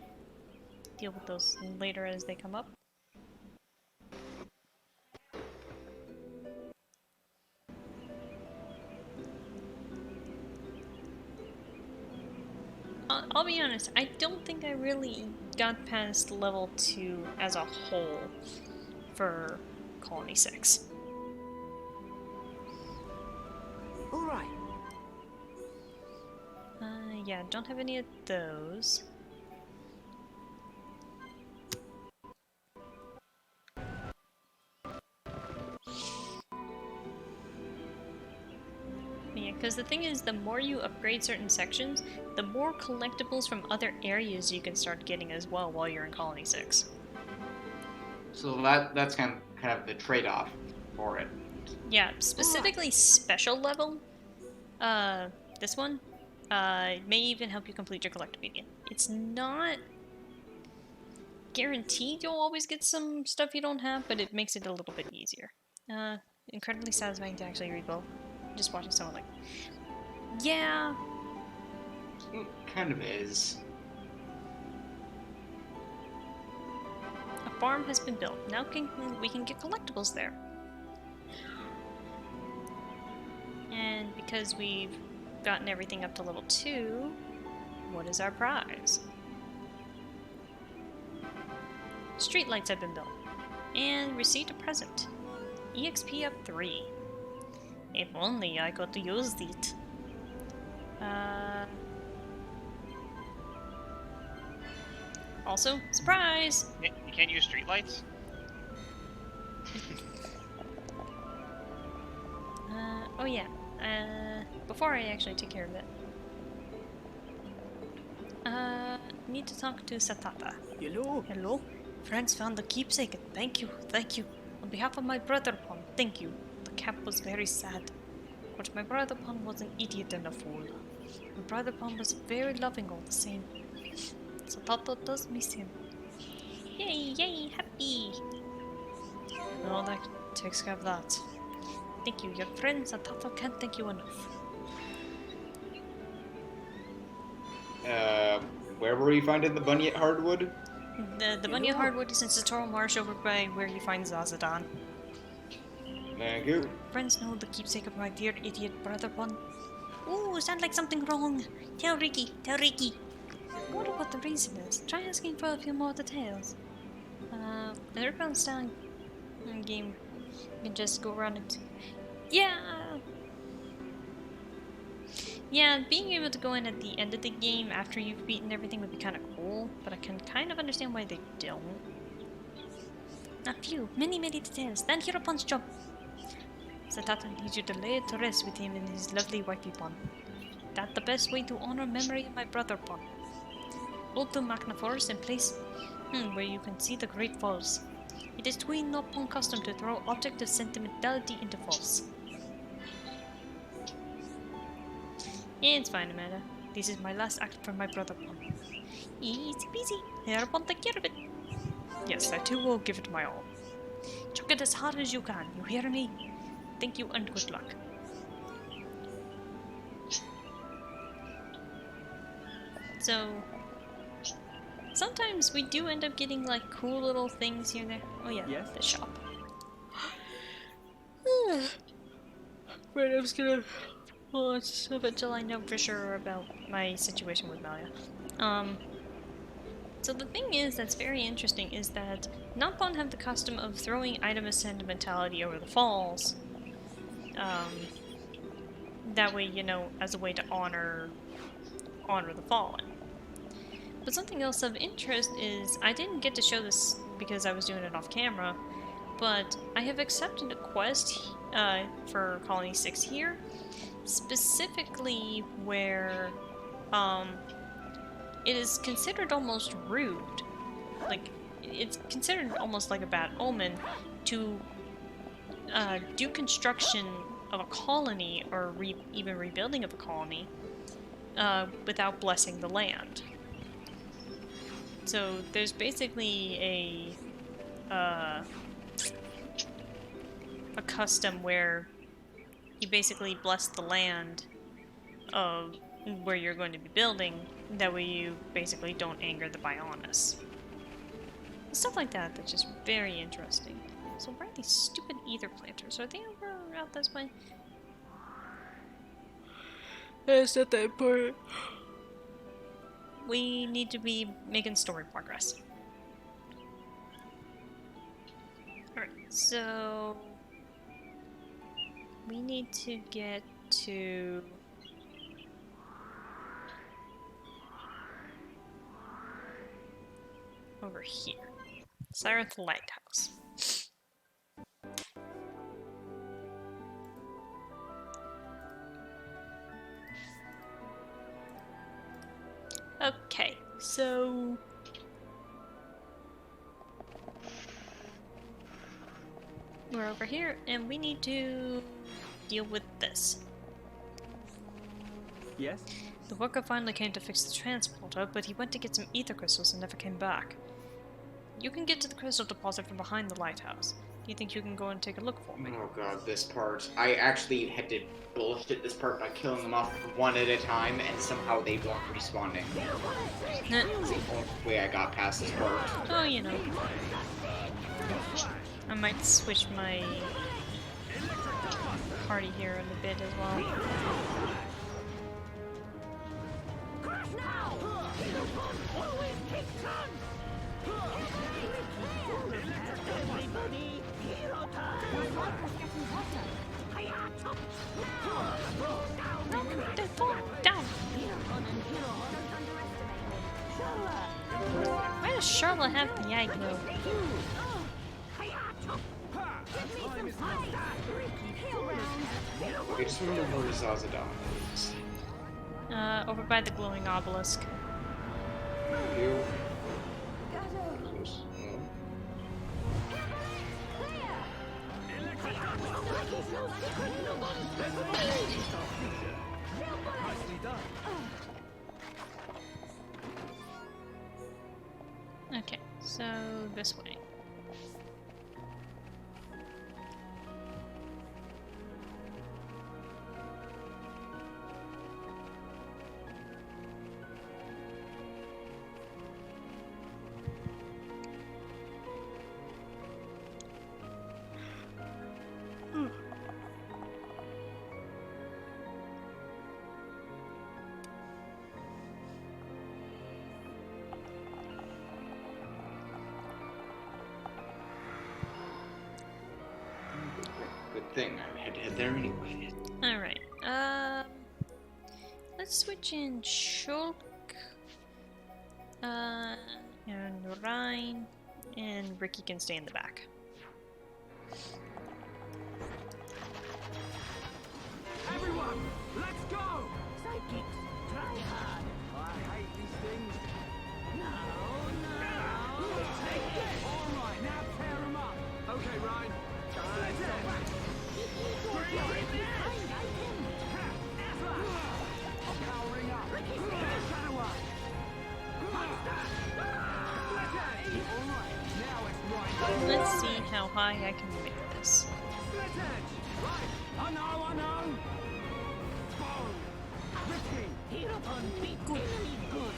Deal with those later as they come up. I'll be honest, I don't think I really got past level 2 as a whole for Colony 6. All right. Yeah, don't have any of those. Yeah, because the thing is, the more you upgrade certain sections, the more collectibles from other areas you can start getting as well while you're in Colony 6. So that's kind of the trade-off for it. Yeah, specifically special level, this one, may even help you complete your collectipedia. It's not guaranteed you'll always get some stuff you don't have, but it makes it a little bit easier. Incredibly satisfying to actually rebuild. Just watching someone like, yeah, It kind of is. a farm has been built. Now we can get collectibles there. And because we've gotten everything up to level 2, what is our prize? Streetlights have been built. And received a present. EXP up 3. If only I could use it. Also, surprise! You can't use streetlights? Oh yeah. Before I actually take care of it. Need to talk to Satata. Hello? Hello? Friends found the keepsake. Thank you, thank you. On behalf of my brother Pon, thank you. The cap was very sad. But my brother Pon was an idiot and a fool. My brother Pon was very loving all the same. Satata does miss him. Yay, yay, happy! Well, that takes care of that. Thank you, your friend Satata can't thank you enough. Where were you finding the bunny at Hardwood? The bunny hardwood is in Satoral Marsh over by where you find Zazadan. Thank you. Friends know the keepsake of my dear idiot brother Pon. Ooh, sounds like something wrong. Tell Ricky, tell Ricky. I wonder what the reason is. Try asking for a few more details. The Earthbound style game, you can just go around and... Yeah! Yeah, being able to go in at the end of the game after you've beaten everything would be kind of cool, but I can kind of understand why they don't. A few, many details. Then here Pon's job. Satata needs you to lay it to rest with him and his lovely wifey Pon. That's the best way to honor memory of my brother Pon. Go to Magna Forest and place where you can see the Great Falls. It is Twin not Pon custom to throw object of sentimentality into falls. It's fine, Amanda. This is my last act for my brother Pon. Easy peasy. Here Pon take care of it. Yes, I too will give it my all. Chuck it as hard as you can, you hear me? Thank you and good luck. So, sometimes we do end up getting like cool little things here and there. Oh yeah, Yes? the shop. Right, I was gonna watch of it till I know for sure about my situation with Malia. So the thing is that's very interesting is that Nampon have the custom of throwing item of sentimentality over the falls. That way, you know, as a way to honor the fallen. But something else of interest is, I didn't get to show this because I was doing it off camera, but I have accepted a quest for Colony 6 here, specifically where it is considered almost rude. Like, it's considered almost like a bad omen to do construction of a colony, or even rebuilding of a colony, without blessing the land. So there's basically a custom where you basically bless the land of where you're going to be building, that way you basically don't anger the Bionis. Stuff like that that's just very interesting. So where are these stupid ether planters? Are they over out this way? It's not that important. We need to be making story progress. Alright, so we need to get to over here. Siren's Lighthouse. Okay, so we're over here, and we need to deal with this. Yes? The worker finally came to fix the transporter, but he went to get some ether crystals and never came back. You can get to the crystal deposit from behind the lighthouse. Do you think you can go and take a look for me? Oh god, this part. I actually had to bullshit this part by killing them off one at a time, and somehow they weren't respawning. That's the only way I got past this part. Oh, you know. I might switch my party here in a bit as well. Crash now! Always kick time! Everybody, hero time! Down! Why does Charlotte have the aggro? I just remember where Zazadon is. Over by the glowing obelisk. You. Nicely done. Okay, so this way. Good thing I had to head there anyway. Alright, let's switch in Shulk, and Ryan, and Ricky can stay in the back. Everyone, let's go! Sidekicks, try hard. I hate these things. No. Take it! Alright, now tear them up. Okay, Ryan. I'm powering up. Shadow up. Alright, now it's right. Let's see how high I can make this. Split edge! Right, I know! Boom! Ricky! Hero on big enemy good.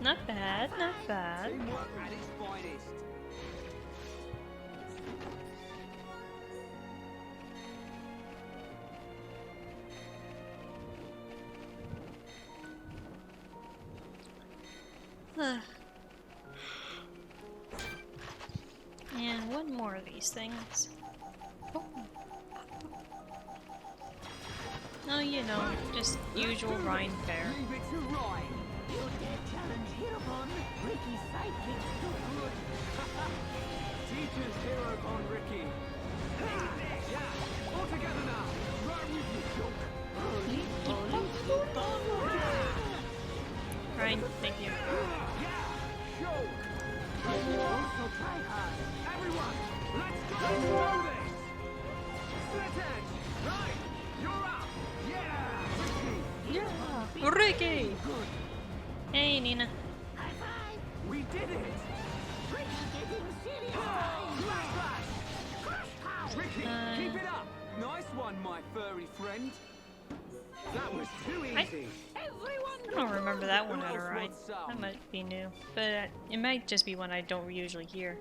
Not bad, not bad. Teamwork at its finest. And one more of these things. Oh, you know, just usual Rhine fare. Leave it to Ryan. You dare challenge Hero on Ricky's sidekicks too good. Teacher's hero on Ricky. Yeah, all together now. Right with you, Joke. Rhine, thank you. Yeah, Joke. Also try hard. Everyone, let's go through this. Split edge. Right, you're up. Yeah, Ricky. Yeah! Ricky! Hey, Nina. High five. We did it. Ricky getting serious. Smash that. Crash power. Ricky, keep it up. Nice one, my furry friend. That was too easy. I don't remember that one at a ride. That might be new. But it might just be one I don't usually hear.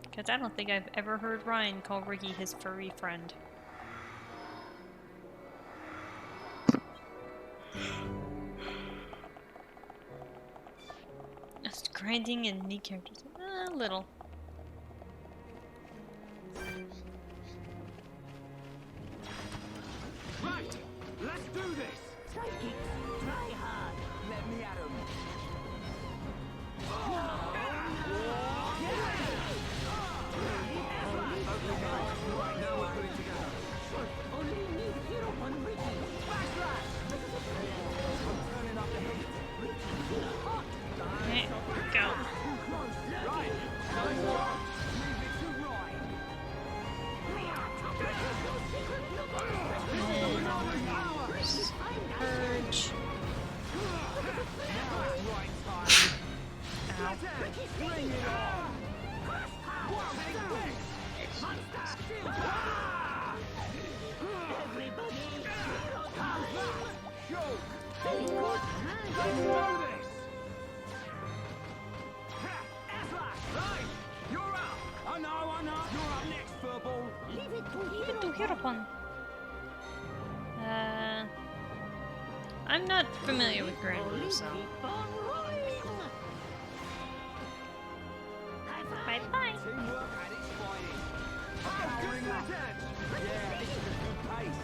Because I don't think I've ever heard Ryan call Ricky his furry friend. Just grinding and new characters. A little. Right, let's do this. Sidekicks, try hard. Let me at 'em. Okay, guys. Right, now we're putting together. Only need Hero on Ricky. Smash that! I'm turning up the heavy Hereupon. I'm not familiar with Grand Blue, so. Bye bye. Teamwork at its finest. Powering up. Yeah, this is a good pace.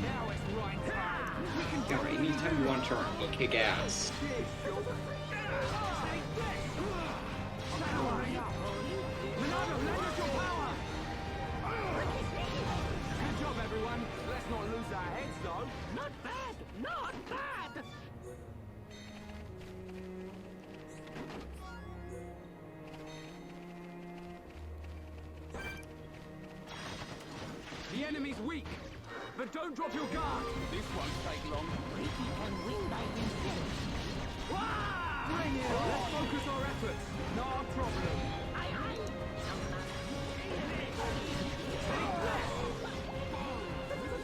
Now it's right time. We can Alright, anytime you want to turn, go kick ass. Cheers, Shulk. Take this. Powering up. Monado, lend us your power. Good job, everyone. Let's not lose our heads, though. Not bad. Not bad. The enemy's weak, but don't drop your guard. This won't take long. Ricky can win by himself. Bring it! Let's focus our efforts. Not a problem. Aye, aye.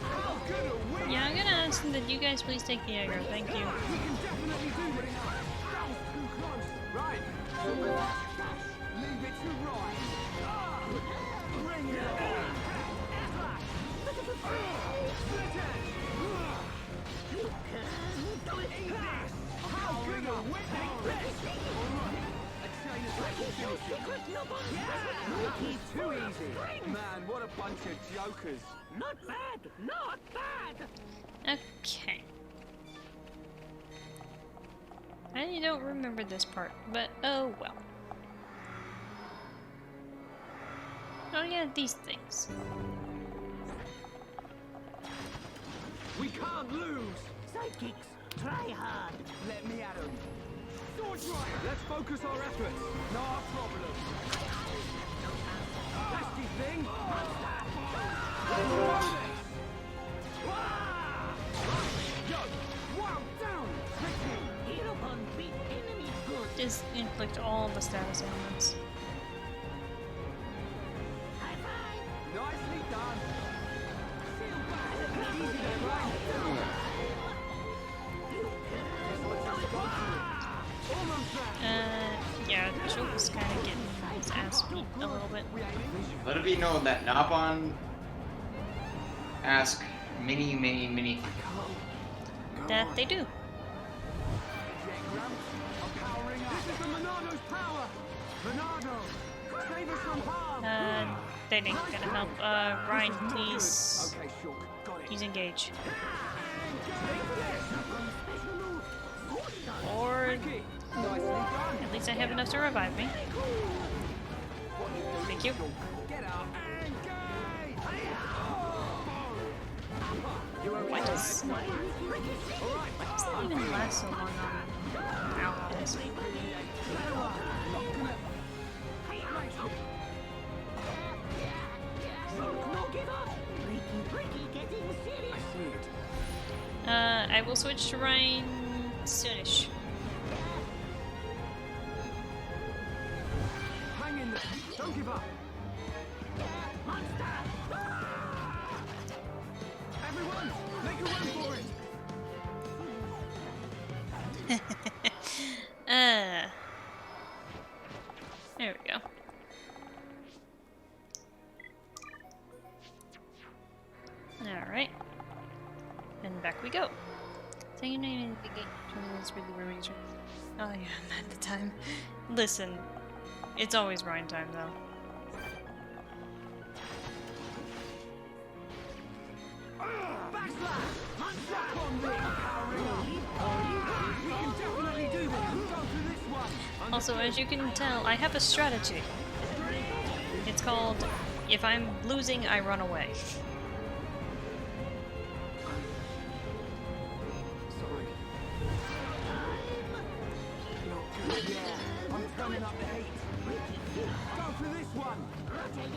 How good are we? Yeah, I'm gonna ask that you guys please take the aggro. Thank you. We can definitely do this. That was too close. Right. Leave it to right. Bring it on. How good are we? Too easy. Man, what a bunch of jokers. Not bad. Not bad. Okay. I don't remember this part, but oh well. Oh yeah, these things. We can't lose. Sidekicks, try hard. Let me at 'em. Sword right. Let's focus our efforts. No problem. Nasty thing. Let's do this. Yo, wow, down. Ricky. Hereupon beat enemy good. Just inflict all the status ailments. High five. Nicely done. Feel bad. Easy there, right? Almost there. Yeah, Shulk is kind of getting his ass beat a little bit. Let it be known that Nabon ask many. That they do. Jet Gramp, I'm powering up. This is the Monado's power. Monado, save us from harm. They ain't gonna help. Ryan, please. Okay, Shulk, got it. Please engage. Special move. Or Ricky, nicely done. at least I have enough to revive me. Thank you. Get up. Engage. Why does it even last so long on allies? No give up. Ricky getting serious. I will switch to Ryan soonish. Hang in there. Don't give up. Monster. Everyone, make a run for it. There we go. Alright. And back we go. So your name is the gate. Oh yeah, I'm at the time. Listen, it's always Ryan time though. Backslash. Monster on me. Powering up. We can definitely do this. Go for this one. Also, as you can tell, I have a strategy. It's called, if I'm losing, I run away. Sorry. Not good. Yeah, I'm turning up the heat. Go for this one. Okay,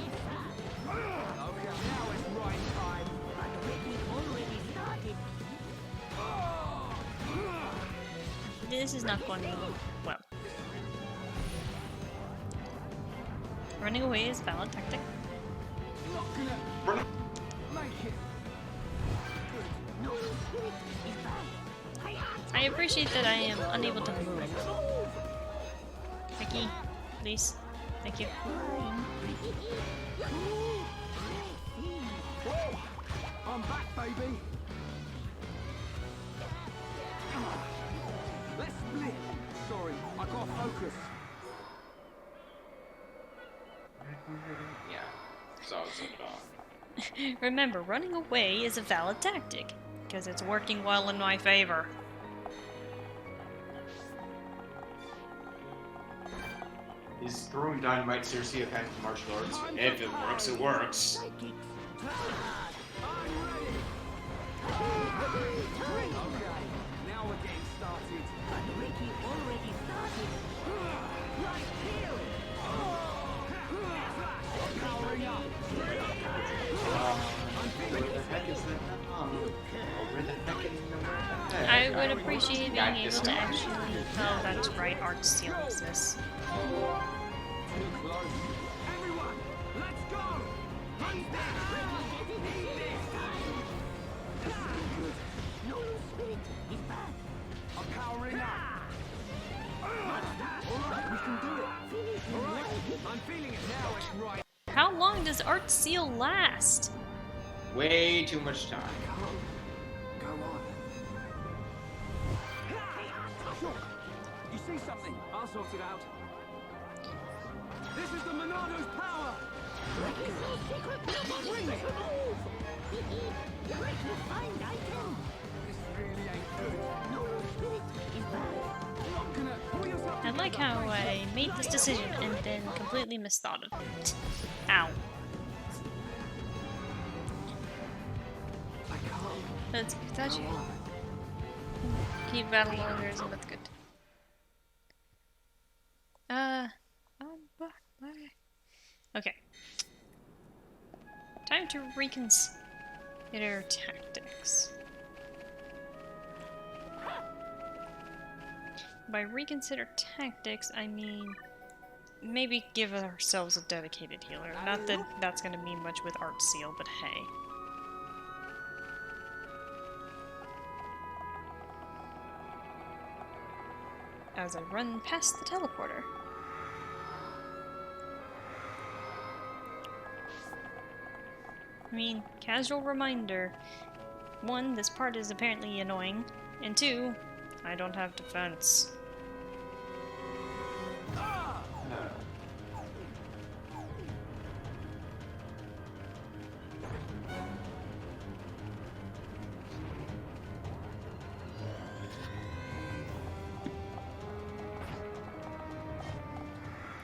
now it's right time. Already started. This is not going well. Running away is a valid tactic. Not gonna make it. No spirit is back. I appreciate that I am unable to move. Ricky, please. Thank you. Whoa! I'm back, baby. Let's split. Sorry, I got focus. Yeah. So Remember, running away is a valid tactic, because it's working well in my favor. is throwing dynamite seriously a kind of martial arts? If it works, it works. Okay, now we're getting started. But Ricky already started. Right here. Powering up. Where the heck is that? Where the heck is the I would appreciate being Got able this to one. actually... Oh, that's right, art seal exists. Too close. Everyone, let's go. Hunt No spirit is back. I'm powering up. Alright, we can do it. Alright, I'm feeling it now, it's right. How long does art seal last? Way too much time. Go on. Sure. You see something? I'll sort it out. This is the Monado's power! Ricky's no secret. Bring it. Ricky, find item. This really ain't good. No spirit is back. Not gonna pull yourself I like together. how I made this decision and then completely misthought of it. Ow. I can't. That's that you keep battle longer, so that's good. Okay. Time to reconsider tactics. By reconsider tactics, I mean maybe give ourselves a dedicated healer. Not that that's gonna mean much with Art Seal, but hey. As I run past the teleporter. I mean, casual reminder. 1, this part is apparently annoying, and 2, I don't have defense.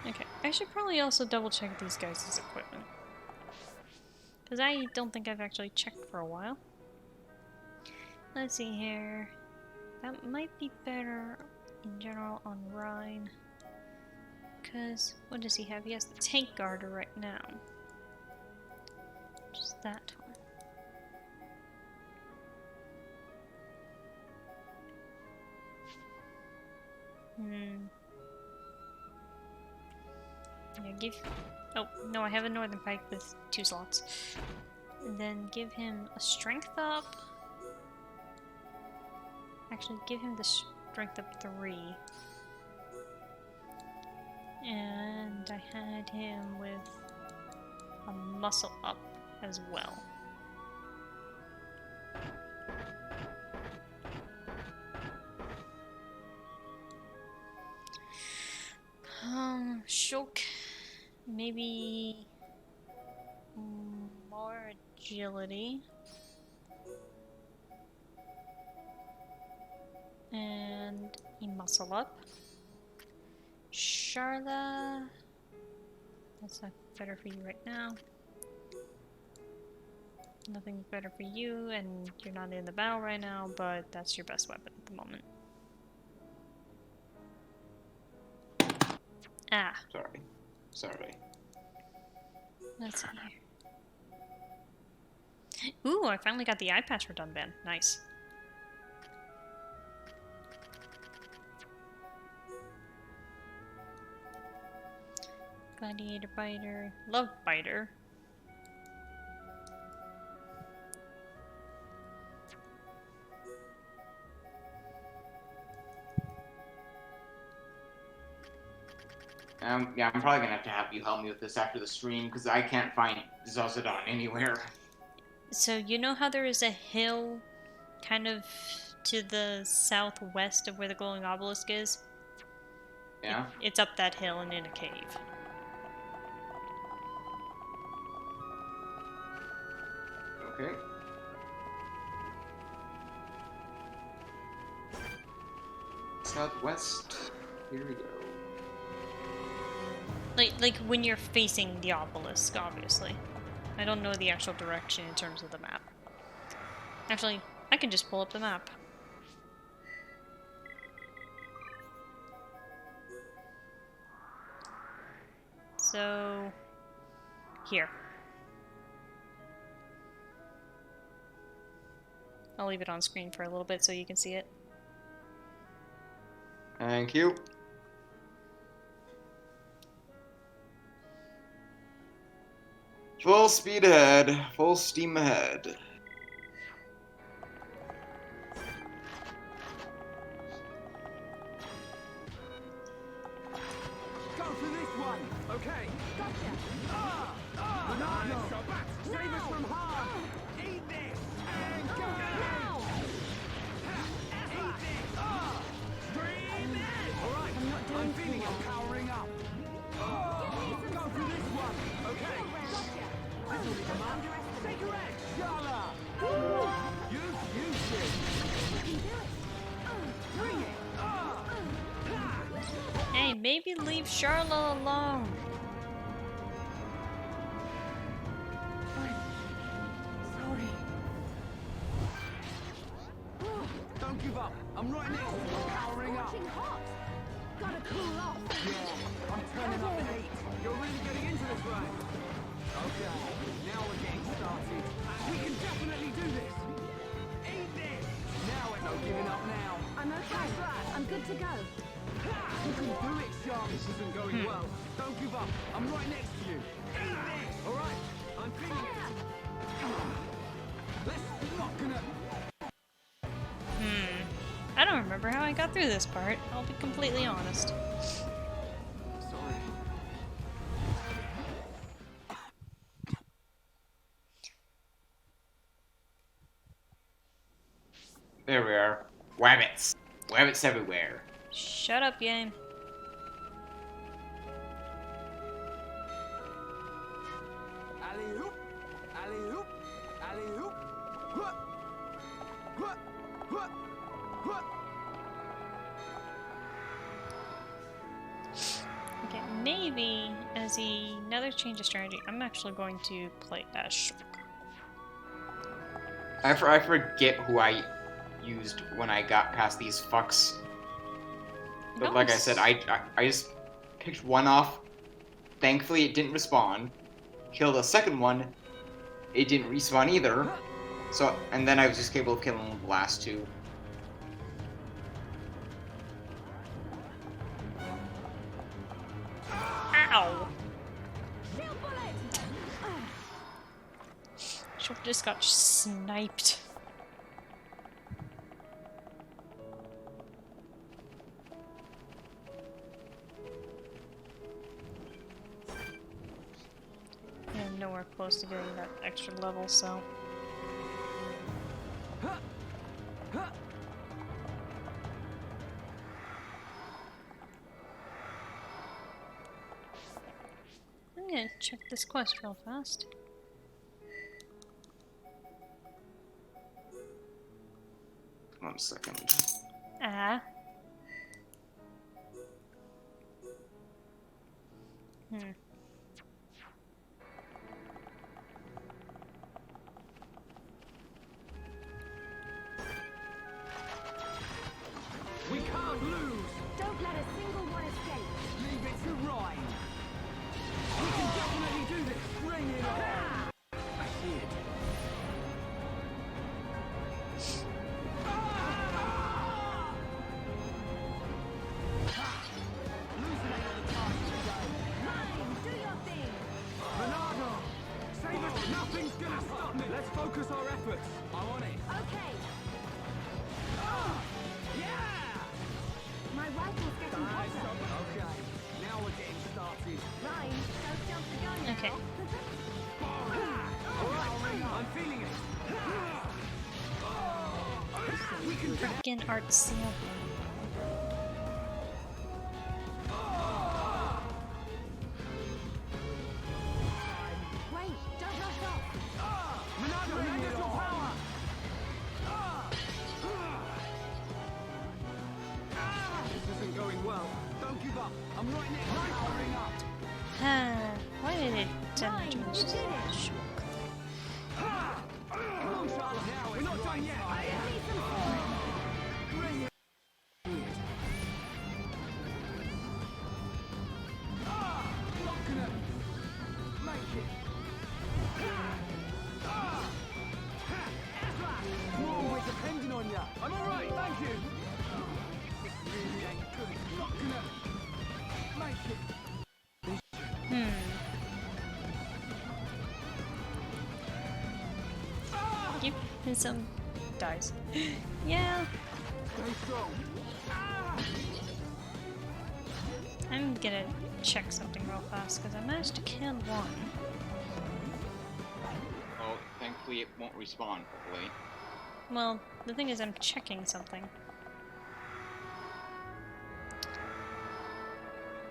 Okay, I should probably also double check these guys' equipment. Because I don't think I've actually checked for a while. Let's see here. That might be better in general on Rhine. Because, what does he have? He has the tank garter right now. Just that one. Yeah, give... Oh, no, I have a Northern Pike with 2 slots. And then give him a strength up. Actually, give him the strength up 3. And I had him with a muscle up as well. Shulk, maybe more agility. And a muscle up. Charla, that's not better for you right now. Nothing's better for you, and you're not in the battle right now, but that's your best weapon at the moment. Ah, Sorry. let's see here. Ooh, I finally got the eye patch for Dunban. Nice. Gladiator Biter. Love Biter. Yeah, I'm probably gonna have you help me with this after the stream because I can't find Zazadon anywhere. So you know how there is a hill kind of to the southwest of where the glowing obelisk is? Yeah. It's up that hill and in a cave. Okay. Southwest. Here we go. Like when you're facing the obelisk, obviously. I don't know the actual direction in terms of the map. Actually, I can just pull up the map. So, here. I'll leave it on screen for a little bit so you can see it. Thank you. Full speed ahead. Full steam ahead. Go for this one. Okay. Gotcha. Banana. Save us from harm. Eat this. And go. Now. Eat this. Scream it. All right. I'm not doing I'm feeling too it powering up. Go for this one. Okay. Gotcha. Come on. Take your edge. Shala. You shoot. You can do it. Bring it. Hey, maybe leave Charlotte alone. Sorry. Don't give up. I'm right next to you. Powering up. Scorching hot. Gotta cool off. Yeah, I'm turning up the heat. You're really getting into this, right? Okay, now we're getting started. We can definitely do this. Eat this. Now we're not giving up now. I'm okay. I'm good to go. You can do it, Sean. This isn't going well. Don't give up. I'm right next to you. Eat this. All right. I'm feeling it. Let's not gonna. I don't remember how I got through this part, I'll be completely honest. Sorry. There we are. Wabbits. Wabbits everywhere. Shut up, game. Alley-oop. Alley-oop. Alley-oop. Huh. Huh. Huh. Huh. Okay, maybe as another change of strategy, I'm actually going to play as Shulk. I forget who I used when I got past these fucks. But like I said, I just picked one off. Thankfully, it didn't respawn. Killed a second one. It didn't respawn either. So, and then I was just capable of killing the last two. Ow! Shield bullet. Shulk just got sniped. I'm nowhere close to getting that extra level, so. I'm gonna check this quest real fast. One second. Ah. We can't lose. Don't let a single one escape. Leave it to Ryan. We can definitely do this. Bring it on. I see it. Losing ain't the task today. Mine, do your thing. Bernardo, save us. Nothing's gonna stop me. Let's focus our efforts. I'm on it. Okay. Yeah! My rifle's getting Nice. hotter. Okay, now we're getting started. Freaking art seal. Wait, don't rush off. Monado, lend us your power! This isn't going well. Don't give up. I'm right next to powering up. Why did it tell me to Fine, use you did it. Come on, Charlotte. Now we're not done yet. Give me some form. Bring it. Not gonna make it. Whoa, we're depending on ya. I'm alright, thank you. This really ain't good. Not gonna make it. Give me some dice. Yeah, Stay strong. I'm gonna check something real fast because I managed to kill one. Oh, thankfully it won't respawn, hopefully. Well, the thing is I'm checking something.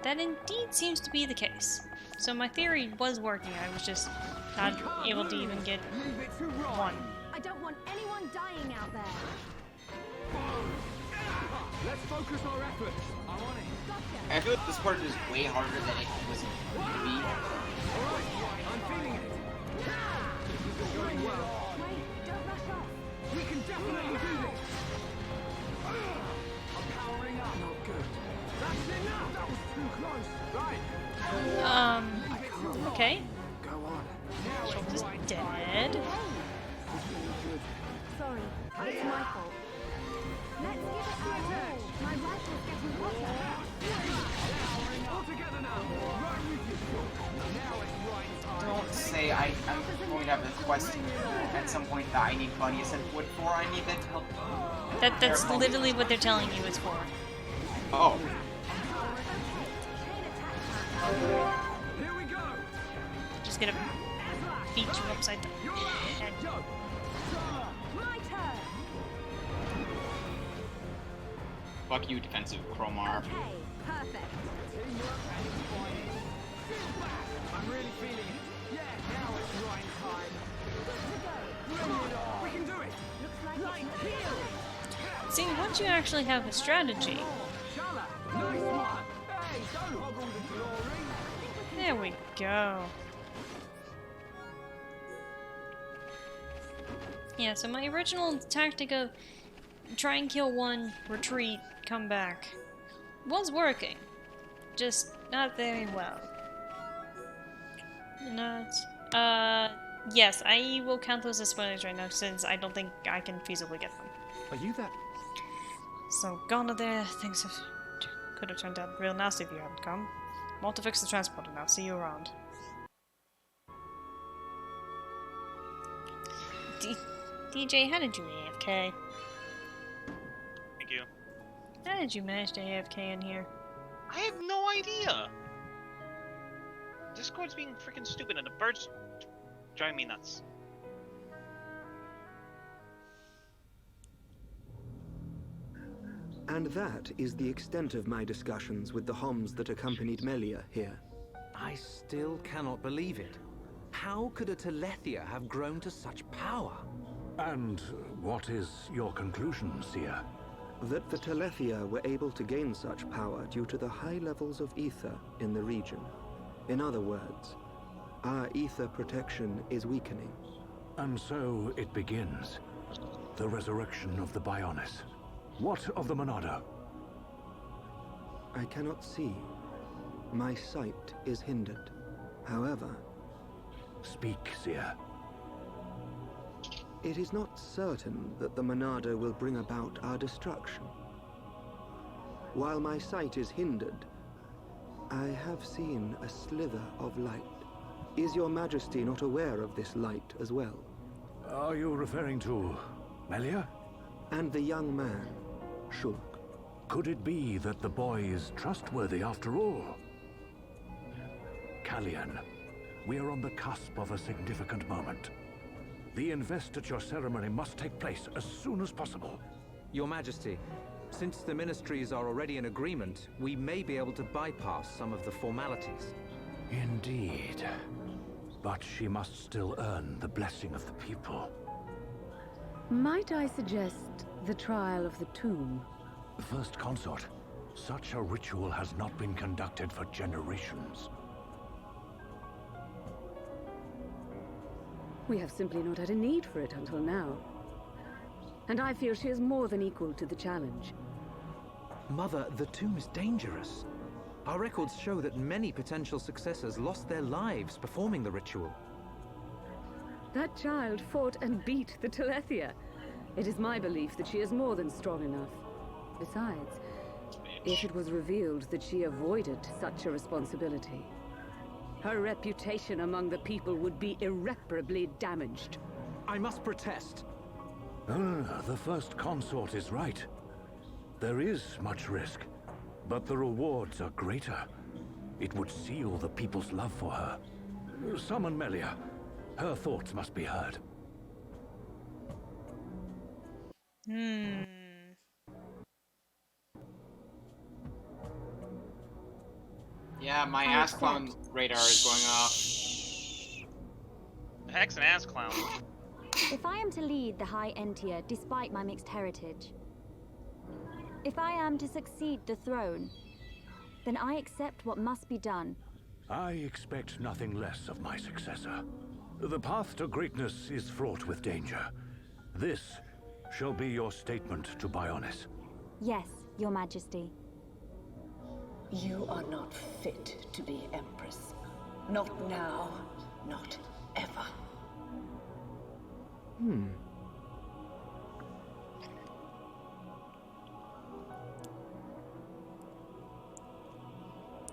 That indeed seems to be the case. So my theory was working, I was just not able to even get Leave it to Ryan. one. I don't want anyone dying out there. Let's focus our efforts. I'm on it. Gotcha. I feel like this part is way harder than it was going to be. Alright, I'm feeling it. This isn't going well. Wait, don't rush off. We can definitely do this. I'm powering up. Not good. That's enough. That was too close. Right. Okay. Go on. Now Schultz it's is right. dead. Sorry, it's my fault. Let's give it our all. My rifle's getting hotter. All together now. Right with you. Now it's right time. Don't say I'm going to have a quest at some point that I need money sent wood for. I need that to help. That's literally what they're telling you it's for. Oh. Here we go. Just gonna beat you upside the head. Yo. My turn. Fuck you, defensive Chromar. Okay, perfect. Teamwork and inspired. Feel back. I'm really feeling it. Yeah, now it's right time. Good to go. Bring it on. We can do it. Looks like it's ready. See, once you actually have a strategy, Shala, nice one. Hey, don't hog all the glory. there we go. Yeah, so my original tactic of try and kill one, retreat, come back was working. Just not very well. Yes, I will count those as spoilers right now since I don't think I can feasibly get them. Are you that? So, gone are there, things could have turned out real nasty if you hadn't come. I'm off to fix the transporter now, see you around. DJ, how did you AFK? Thank you. How did you manage to AFK in here? I have no idea. Discord's being freaking stupid, and the birds drive me nuts. And that is the extent of my discussions with the Homs that accompanied Melia here. I still cannot believe it. How could a Telethia have grown to such power? And what is your conclusion, Seer? That the Telethia were able to gain such power due to the high levels of ether in the region. In other words, our ether protection is weakening. And so it begins. The resurrection of the Bionis. What of the Monado? I cannot see. My sight is hindered. However, Speak, Seer. it is not certain that the Monado will bring about our destruction. While my sight is hindered, I have seen a slither of light. Is your Majesty not aware of this light as well? Are you referring to Melia? And the young man, Shulk. Could it be that the boy is trustworthy after all? Kallian, we are on the cusp of a significant moment. The investiture ceremony must take place as soon as possible. Your Majesty, since the ministries are already in agreement, we may be able to bypass some of the formalities. Indeed. But she must still earn the blessing of the people. Might I suggest the trial of the tomb? First Consort, such a ritual has not been conducted for generations. We have simply not had a need for it until now. And I feel she is more than equal to the challenge. Mother, the tomb is dangerous. Our records show that many potential successors lost their lives performing the ritual. That child fought and beat the Telethia. It is my belief that she is more than strong enough. Besides, if it was revealed that she avoided such a responsibility, her reputation among the people would be irreparably damaged. I must protest. The First Consort is right. There is much risk, but the rewards are greater. It would seal the people's love for her. Summon Melia. Her thoughts must be heard. Yeah, my ass clown radar is going off. Heck's an ass clown. If I am to lead the High Entia despite my mixed heritage, if I am to succeed the throne, then I accept what must be done. I expect nothing less of my successor. The path to greatness is fraught with danger. This shall be your statement to Bionis. Yes, Your Majesty. You are not fit to be Empress. Not now, not ever.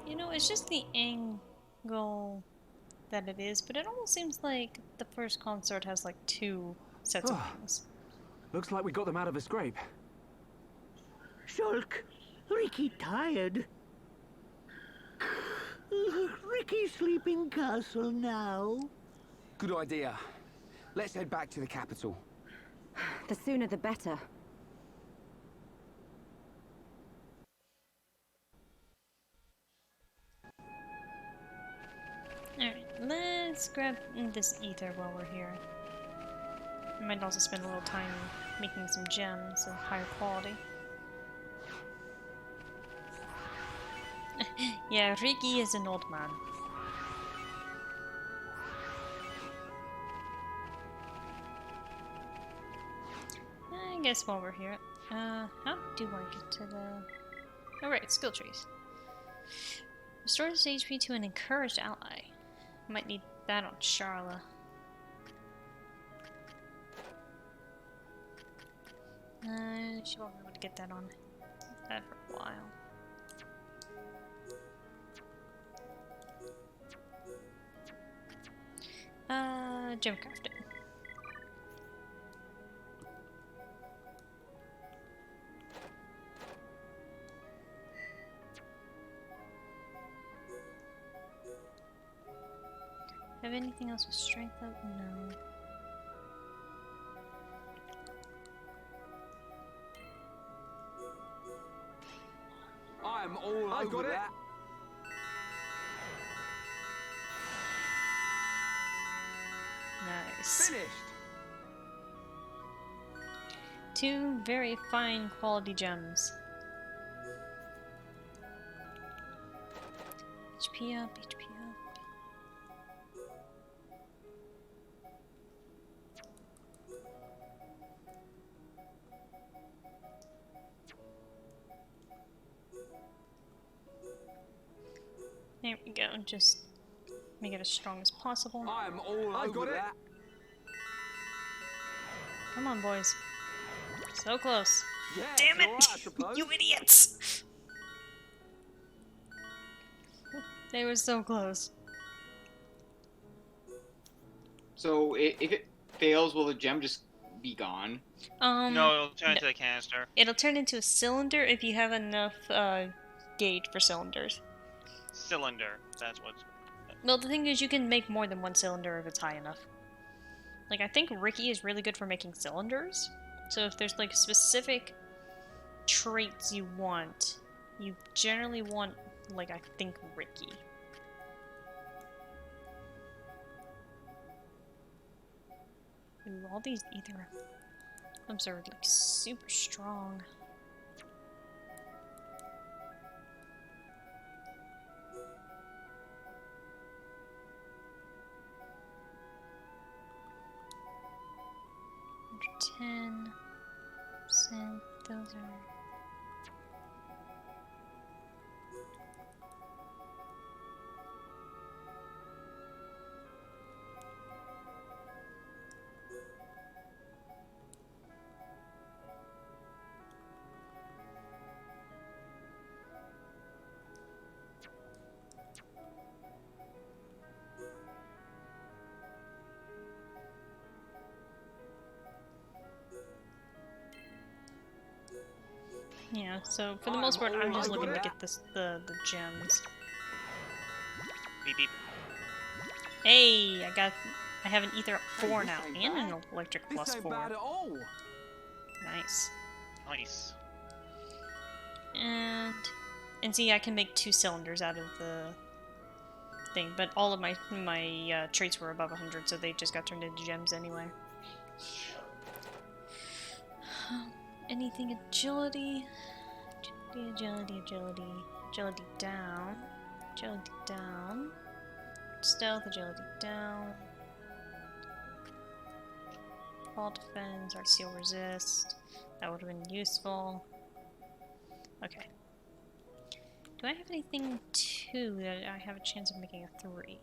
You know, it's just the angle that it is, but it almost seems like the First Consort has like two sets of wings. Looks like we got them out of a scrape. Shulk, Ricky tired. Ricky sleeping castle now. Good idea. Let's head back to the capital. The sooner the better. Alright, let's grab this ether while we're here. I might also spend a little time making some gems of higher quality. Yeah, Ricky is an old man. I guess while we're here, how do I get to the... Oh right, skill trees. Restores HP to an encouraged ally. Might need that on Charla. She won't be able to get that on that for a while. Gem crafting. Have anything else with strength up? No. I'm all over that. Nice. Finished. Two very fine quality gems. HP up, HP up. There we go, just make it as strong as possible. I'm all over that. Come on, boys. So close. Yeah, Damn it! alright, I suppose. You idiots! They were so close. So if it fails, will the gem just be gone? No, it'll turn into a canister. It'll turn into a cylinder if you have enough gauge for cylinders. Cylinder. That's what's... Well, the thing is, you can make more than one cylinder if it's high enough. Like, I think Ricky is really good for making cylinders. So if there's, like, specific traits you want, you generally want, like, I think Ricky. Ooh, all these ether items are like super strong. Under 10%, those are. Yeah, so for the most part, I'm just looking to get the gems. Beep beep. Hey, I have an ether 4 now, and an electric This plus ain't 4. bad at all. Nice. Nice. And see, I can make 2 cylinders out of the thing, but all of my traits were above 100, so they just got turned into gems anyway. Anything agility? Agility down. Agility down. Stealth, agility down. Fall defense, or seal resist. That would have been useful. Okay. Do I have anything 2 that I have a chance of making a 3?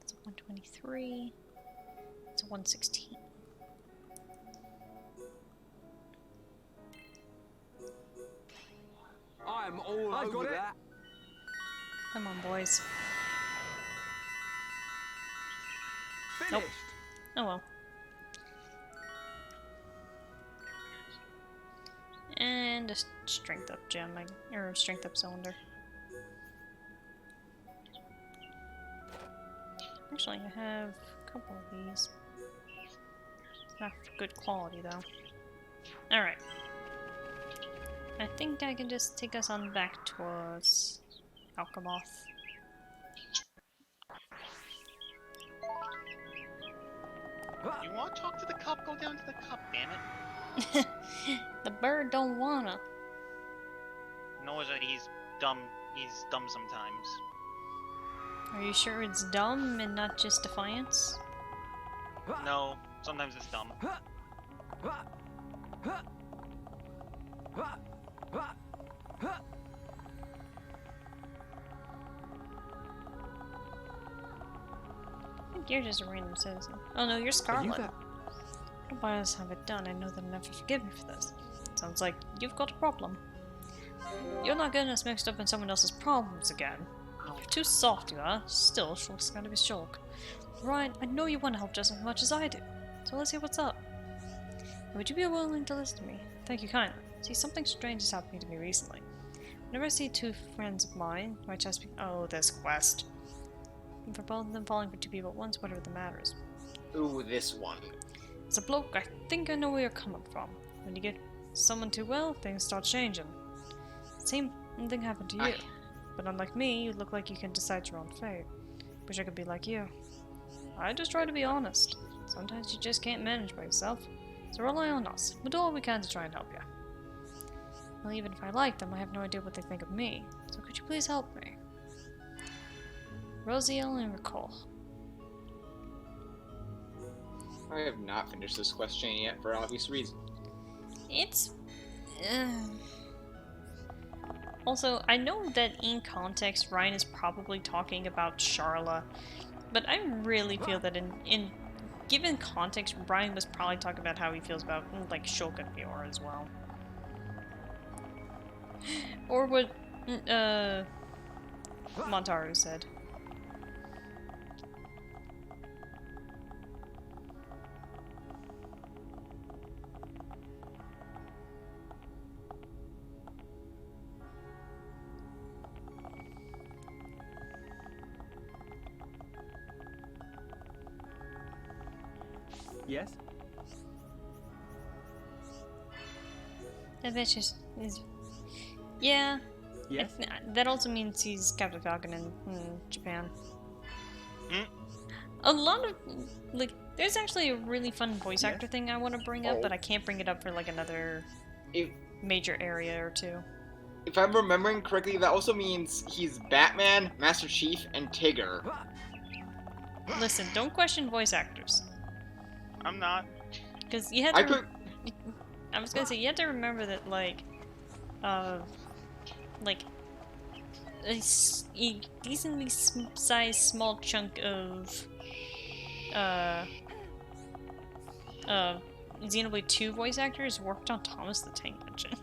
It's a 123. It's a 116. I'm all over that. Come on, boys. Finished. Nope. Oh well. And a strength up gem, or strength up cylinder. Actually, I have a couple of these. It's not good quality though. Alright. I think I can just take us on back towards Alchemoth. You want to talk to the cup? Go down to the cup, damn it. The bird don't wanna. Knows that he's dumb. He's dumb sometimes. Are you sure it's dumb and not just defiance? No, sometimes it's dumb. I think you're just a random citizen. Oh no, you're Scarlet. Nobody else have it done. I know they'll never forgive me for this. Sounds like you've got a problem. You're not getting us mixed up in someone else's problems again. You're too soft, you are. Still, Shulk's gotta be Shulk. Ryan, I know you want to help just as much as I do. So let's hear what's up. Would you be willing to listen to me? Thank you kindly. See, something strange is happening to me recently. Whenever I see 2 friends of mine, my chest oh, this quest. And for both of them falling for 2 people at once, whatever the matter is. Ooh, this one. As a bloke, I think I know where you're coming from. When you get someone too well, things start changing. Same thing happened to you. But unlike me, you look like you can decide your own fate. Wish I could be like you. I just try to be honest. Sometimes you just can't manage by yourself. So rely on us. We'll do all we can to try and help you. Well, even if I like them, I have no idea what they think of me. So could you please help me? Rosiel and Recall. I have not finished this quest chain yet for obvious reasons. It's... Also, I know that in context, Ryan is probably talking about Charla, but I really feel that in given context, Ryan was probably talking about how he feels about, like, Shulk and Fiora as well. Or what, Montaru said. Yes? Adventures is... Yeah. Yes? That also means he's Captain Falcon in Japan. Hmm? A lot of... Like, there's actually a really fun voice Yes? actor thing I want to bring up, but I can't bring it up for, like, another major area or two. If I'm remembering correctly, that also means he's Batman, Master Chief, and Tigger. Listen, don't question voice actors. I'm not. Because you have to... I was gonna say, you have to remember that, like... like... A decently sized small chunk of... Xenoblade 2 voice actors worked on Thomas the Tank Engine.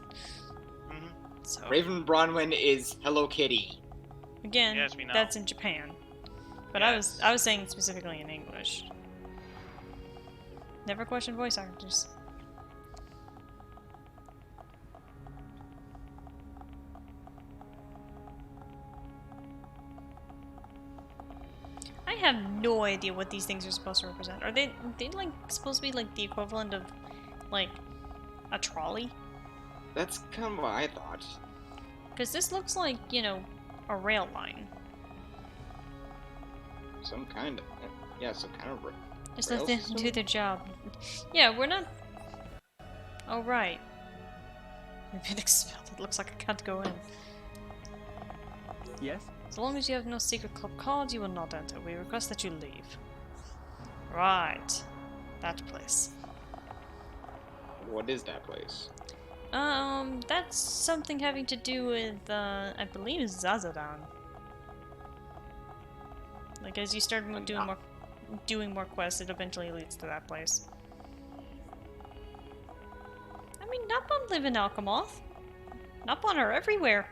So, Raven Bronwyn is Hello Kitty. Again, Yes, we know. that's in Japan. But Yes. I was saying specifically in English. Never question voice actors. I have no idea what these things are supposed to represent. Are they like supposed to be like the equivalent of like a trolley? That's kind of what I thought. Because this looks like, you know, a rail line. Some kind of... Yeah, some kind of... Just let them do their job. Yeah, we're not... Oh, right. I've been expelled. It looks like I can't go in. Yes? As long as you have no secret club card, you will not enter. We request that you leave. Right. That place. What is that place? That's something having to do with, I believe Zazadan. Like, as you start doing more quests, it eventually leads to that place. I mean, Napon live in Alchemoth. Napon are everywhere.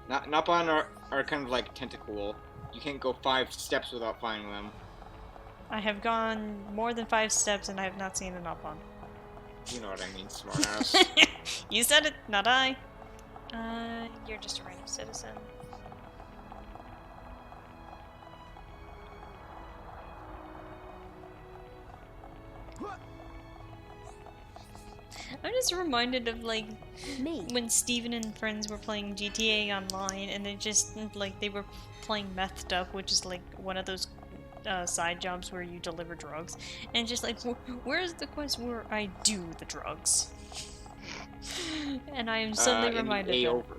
Napon are kind of like Tentacool. You can't go 5 steps without finding them. I have gone more than 5 steps and I have not seen a Napon. You know what I mean, smartass. You said it, not I. You're just a random citizen. I'm just reminded of like when Steven and friends were playing GTA Online and they just like they were playing meth up, which is like one of those side jobs where you deliver drugs, and just like where's the quest where I do the drugs? And I am suddenly reminded of that.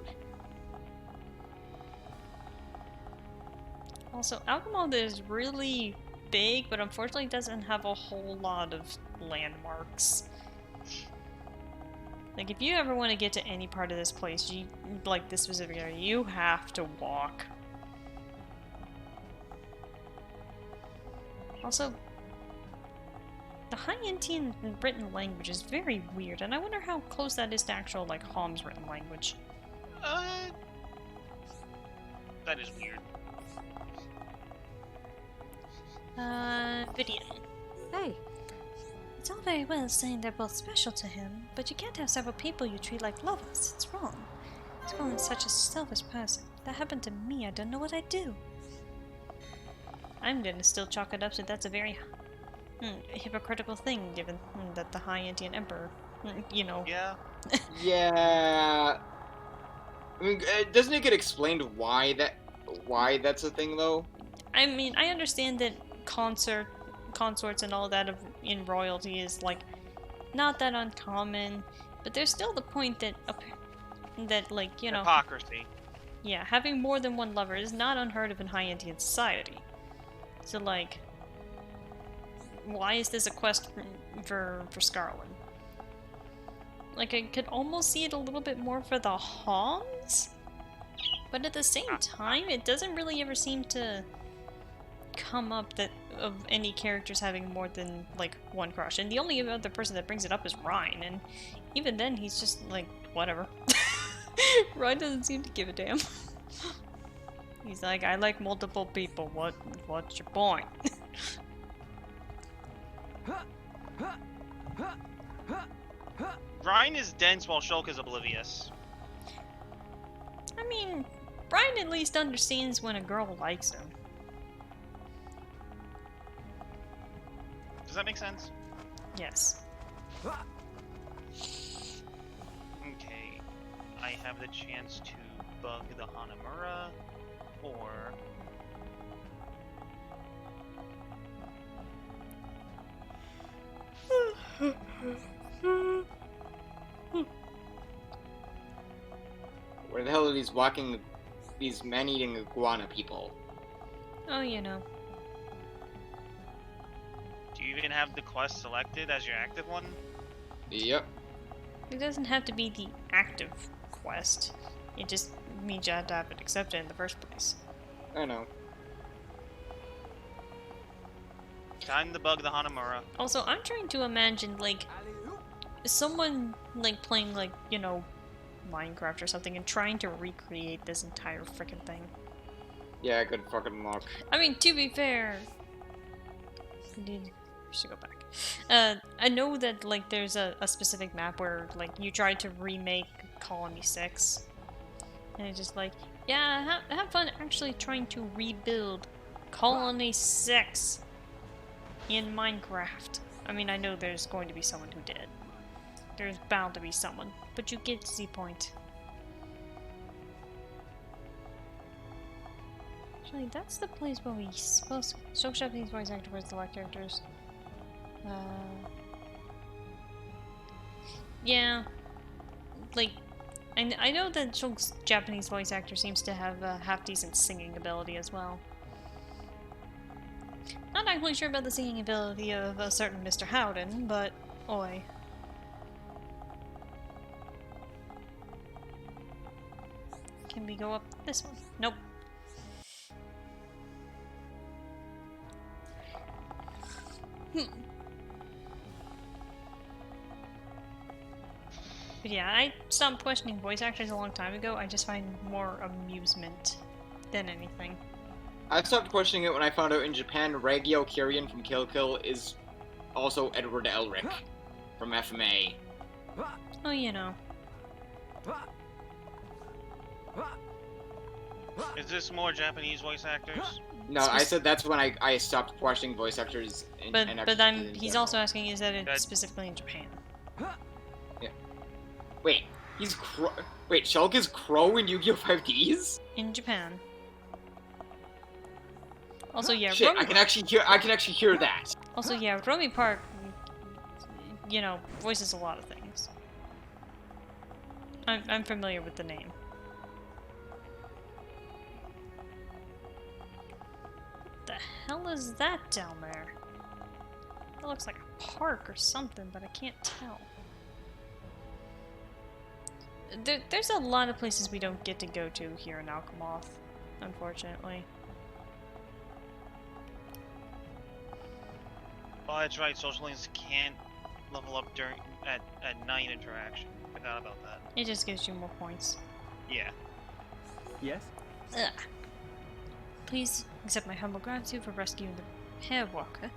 Also, Alchemoth is really big, but unfortunately doesn't have a whole lot of landmarks. Like, if you ever want to get to any part of this place, like this specific area, you have to walk. Also, the High Entian written language is very weird, and I wonder how close that is to actual, like, Hom's written language. That is weird. Vidian. Hey. It's all very well saying they're both special to him, but you can't have several people you treat like lovers. It's wrong. He's calling such a selfish person. If that happened to me, I don't know what I'd do. I'm gonna still chalk it up, so that's a very hypocritical thing, given that the High Entian Emperor, you know. Yeah. Yeah. I mean, doesn't it get explained why that's a thing, though? I mean, I understand that consorts and all that in royalty is like not that uncommon, but there's still the point that like, you know, hypocrisy. Yeah, having more than one lover is not unheard of in High Entian society. So like, why is this a quest for Scarlin? Like, I could almost see it a little bit more for the Homs, but at the same time, it doesn't really ever seem to come up that of any characters having more than like one crush, and the only other person that brings it up is Ryan, and even then he's just like whatever. Ryan doesn't seem to give a damn. He's like, I like multiple people. What's your point? Ryan is dense while Shulk is oblivious. I mean, Ryan at least understands when a girl likes him. Does that make sense? Yes. Okay. I have the chance to bug the Hanamura, or... Where the hell are these man-eating iguana people? Oh, you know. Do you even have the quest selected as your active one? Yep. It doesn't have to be the active quest. It just means you have to have it accepted in the first place. I know. Time to bug the Hanamura. Also, I'm trying to imagine, like, someone, like, playing, like, you know, Minecraft or something and trying to recreate this entire frickin' thing. Yeah, good fucking luck. I mean, to be fair... We should go back. I know that, like, there's a specific map where, like, you try to remake Colony 6. And it's just like, yeah, have fun actually trying to rebuild Colony 6 in Minecraft. I mean, I know there's going to be someone who did. There's bound to be someone, but you get the point. Actually, that's the place where we supposed to show Japanese voice actor for select characters. Yeah, like I know that Shulk's Japanese voice actor seems to have a half-decent singing ability as well. Not actually sure about the singing ability of a certain Mr. Howden, but oi. Can we go up this one? Nope. But yeah, I stopped questioning voice actors a long time ago. I just find more amusement than anything. I stopped questioning it when I found out in Japan, Regio Kyrian from Kill Kill is also Edward Elric from FMA. Oh, you know. Is this more Japanese voice actors? No, I said that's when I stopped questioning voice actors. He's also asking, is that it's specifically in Japan? Yeah. Wait, wait, Shulk is Crow in Yu-Gi-Oh! 5Ds? In Japan. Also, yeah, Shit, Romy... I can actually hear that. Also, yeah, Romy Park, you know, voices a lot of things. I'm familiar with the name. What the hell is that down there? It looks like a park or something, but I can't tell. There's a lot of places we don't get to go to here in Alchemoth, unfortunately. Oh, that's right. Social links can't level up during at night interaction. Forgot about that. It just gives you more points. Yeah. Yes? Ugh. Please accept my humble gratitude for rescuing the hair walker.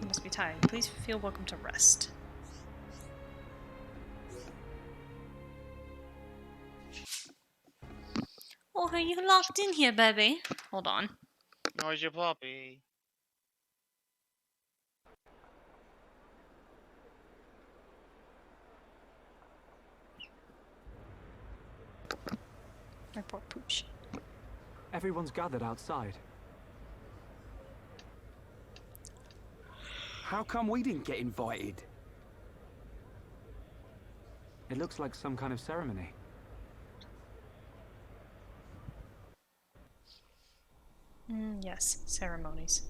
You must be tired. Please feel welcome to rest. Oh, are you locked in here, baby? Hold on. Where's your puppy? My poor pooch. Everyone's gathered outside. How come we didn't get invited? It looks like some kind of ceremony. Yes, ceremonies.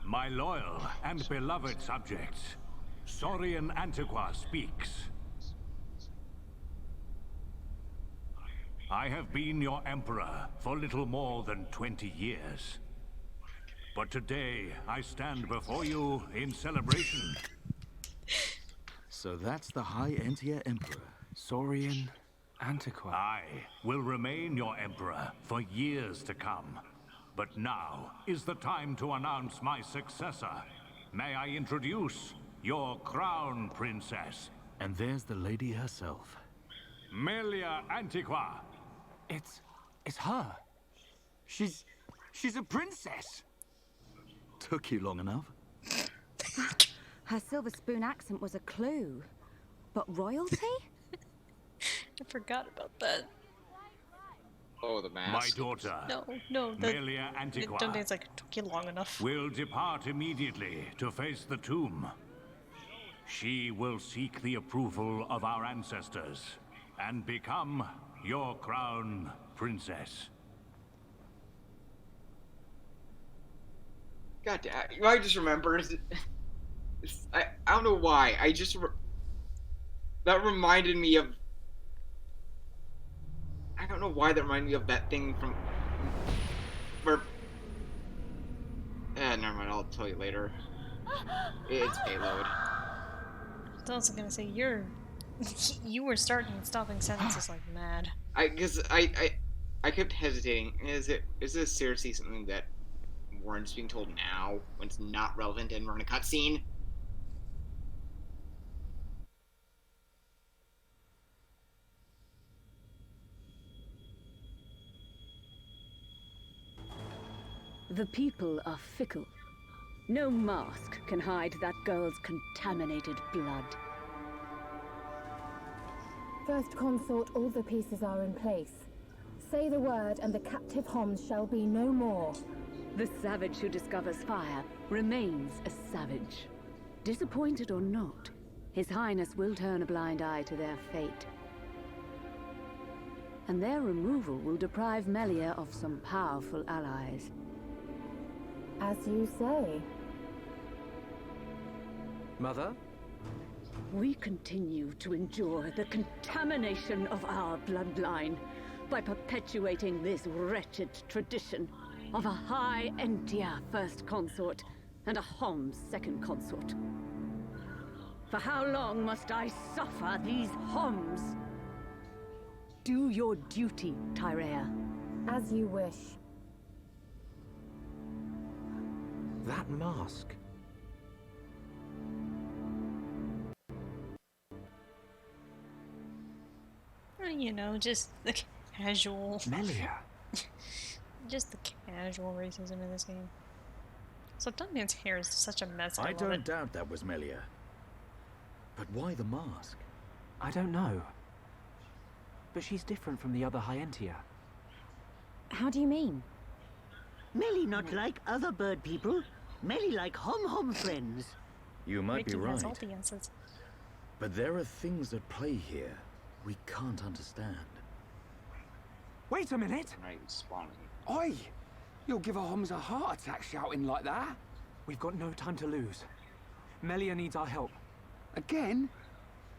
My loyal and beloved subjects, Saurian Antiqua speaks. I have been your emperor for little more than 20 years. But today, I stand before you in celebration. So that's the High Entia Emperor, Saurian Antiqua. I will remain your emperor for years to come. But now is the time to announce my successor. May I introduce your crown princess? And there's the lady herself. Melia Antiqua, It's her. She's a princess. Took you long enough. Her silver spoon accent was a clue. But royalty? I forgot about that. Oh, the mask. My daughter, No, Melia Antiqua, Dundane's like, it took you long enough. will depart immediately to face the tomb. She will seek the approval of our ancestors and become your crown princess. God damn, I just remembered. I don't know why. That reminded me of. I don't know why that reminded me of that thing from. Where. Never mind. I'll tell you later. It's payload. I was also gonna say you were starting and stopping sentences like mad. I kept hesitating. Is this seriously something that we're just being told now when it's not relevant and we're in a cutscene? The people are fickle. No mask can hide that girl's contaminated blood. First Consort, all the pieces are in place. Say the word and the captive Homs shall be no more. The savage who discovers fire remains a savage. Disappointed or not, His Highness will turn a blind eye to their fate. And their removal will deprive Melia of some powerful allies. As you say. Mother? We continue to endure the contamination of our bloodline by perpetuating this wretched tradition of a High Entia First Consort and a Homs Second Consort. For how long must I suffer these Homs? Do your duty, Tyrea. As you wish. That mask. You know, just the casual. Melia. Just the casual racism in this game. So Dunman's hair is such a mess. I love don't it. doubt that was Melia. But why the mask? I don't know. But she's different from the other Hyentia. How do you mean? Melly not like other bird people. Melly like hom-hom friends. You might be Ricky has all right. the answers. But there are things at play here we can't understand. Wait a minute! Right, spawning. Oi! You'll give a Homs a heart attack shouting like that. We've got no time to lose. Melia needs our help. Again?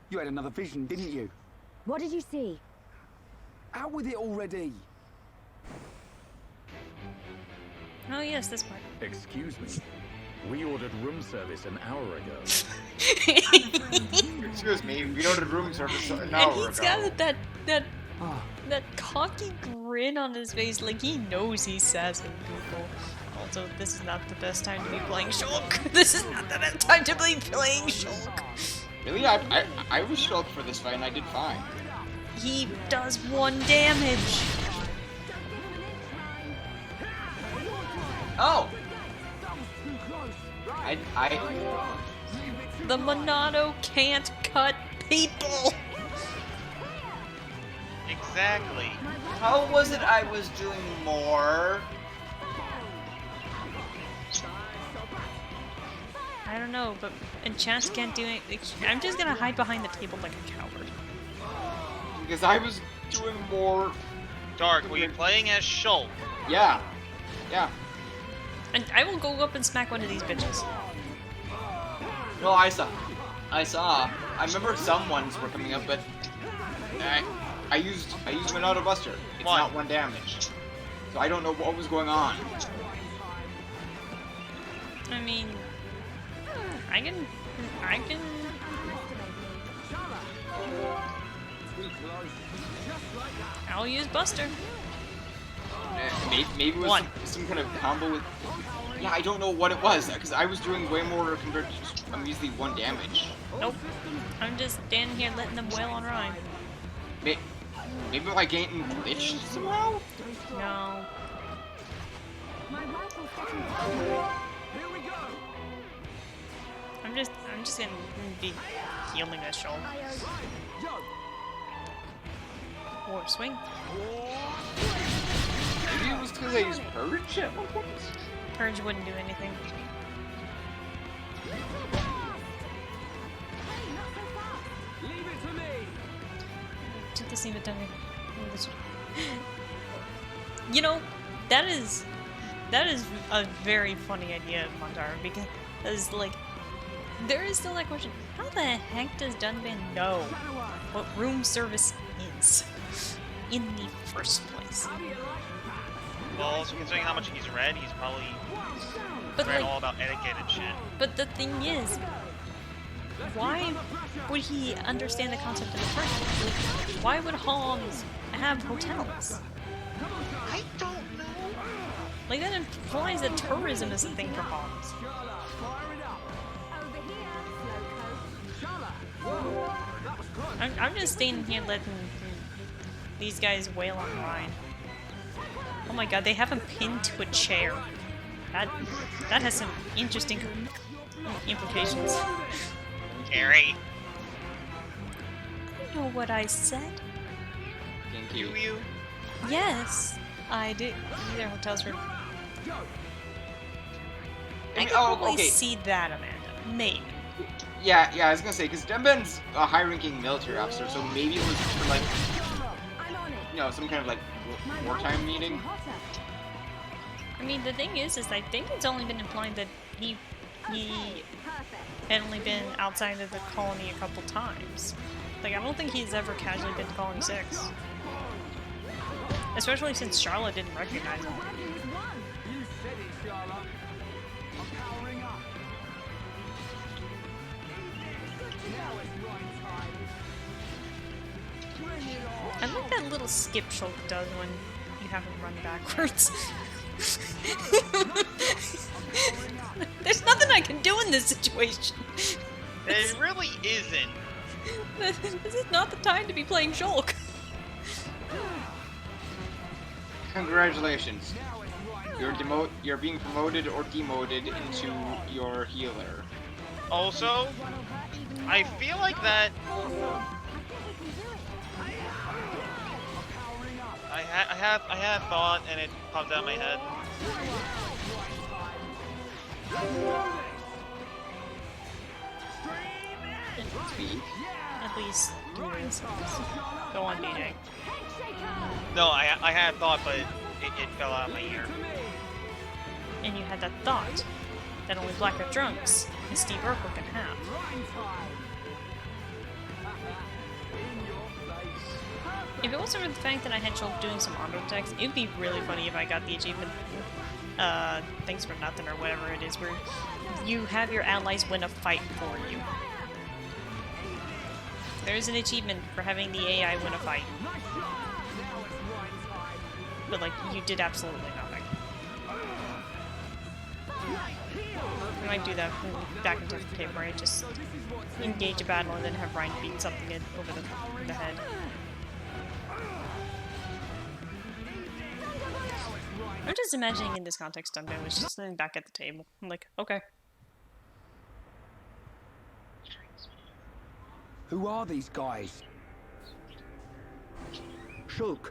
You had another vision, didn't you? What did you see? Out with it already! Oh yes, this part. Excuse me. We ordered room service an hour ago. Excuse me, we ordered room service an And hour he's ago. got that cocky grin on his face, like he knows he's sassing people. Also, this is not the best time to be playing Shulk. This is not the best time to be playing Shulk. Really? I was Shulk for this fight and I did fine. He does 1 damage. Oh! The Monado can't cut people. Exactly. How was it I was doing more? I don't know, but enchants can't do it. I'm just gonna hide behind the table like a coward. Because I was doing more. Dark, were you playing as Shulk? Yeah. Yeah. And I will go up and smack one of these bitches. No, I saw. I remember some ones were coming up, but I used an auto buster. It's not 1 damage, so I don't know what was going on. I mean, I can. I'll use Buster. Maybe it was some kind of combo with. Yeah, I don't know what it was because I was doing way more compared to just measly 1 damage. Nope. I'm just standing here letting them wail on rhyme. Maybe my game glitched somehow? No. Here we go. I'm just gonna be healing a shoulder. Or swing. Maybe it was because I used Purge at one point? Purge wouldn't do anything. Leave it to me. Took this even done. You know, that is a very funny idea, Montaro, because like there is still that question: how the heck does Dunban know what room service is in the first place? Well, also considering how much he's read, he's probably read all about etiquette and shit. But the thing is, why would he understand the concept in the first place? Like, why would Homs have hotels? I don't know. Like, that implies that tourism is a thing for Homs. I'm just staying here letting these guys wail on Ryan. Oh my god, they have him pinned to a chair. That has some interesting implications. Gary. You know what I said? Thank you. You? Yes, I did. Their hotels were. I can oh, probably okay. see that, Amanda. Maybe. Yeah, I was gonna say, because Dunban's a high-ranking military officer, so maybe it was for, like, you know, some kind of, like, wartime meeting. I mean, the thing is I think it's only been implied that he had only been outside of the colony a couple times. Like, I don't think he's ever casually been to Colony 6. Especially since Charlotte didn't recognize him. You said it, Charlotte. I'm powering up. Now it's run time. Bring it on. I like that little skip Shulk does when you have him run backwards. There's nothing I can do in this situation. There really isn't. This is not the time to be playing Shulk. Congratulations. You're being promoted or demoted into your healer. Also, I feel like that. I had a thought and it popped out of my head. At least go on, DJ. No, I had a thought, but it fell out of my ear. And you had that thought that only Black Earth Drunks and Steve Urkel can have. If it wasn't for the fact that I had Shulk doing some auto attacks, it would be really funny if I got the achievement, Thanks for Nothing or whatever it is, where you have your allies win a fight for you. There's an achievement for having the AI win a fight. But, like, you did absolutely nothing. I might do that back in Different Tape, where I just engage a battle and then have Ryan beat something over the head. I'm just imagining in this context Dunban was just sitting back at the table. I'm like, okay. Who are these guys? Shulk.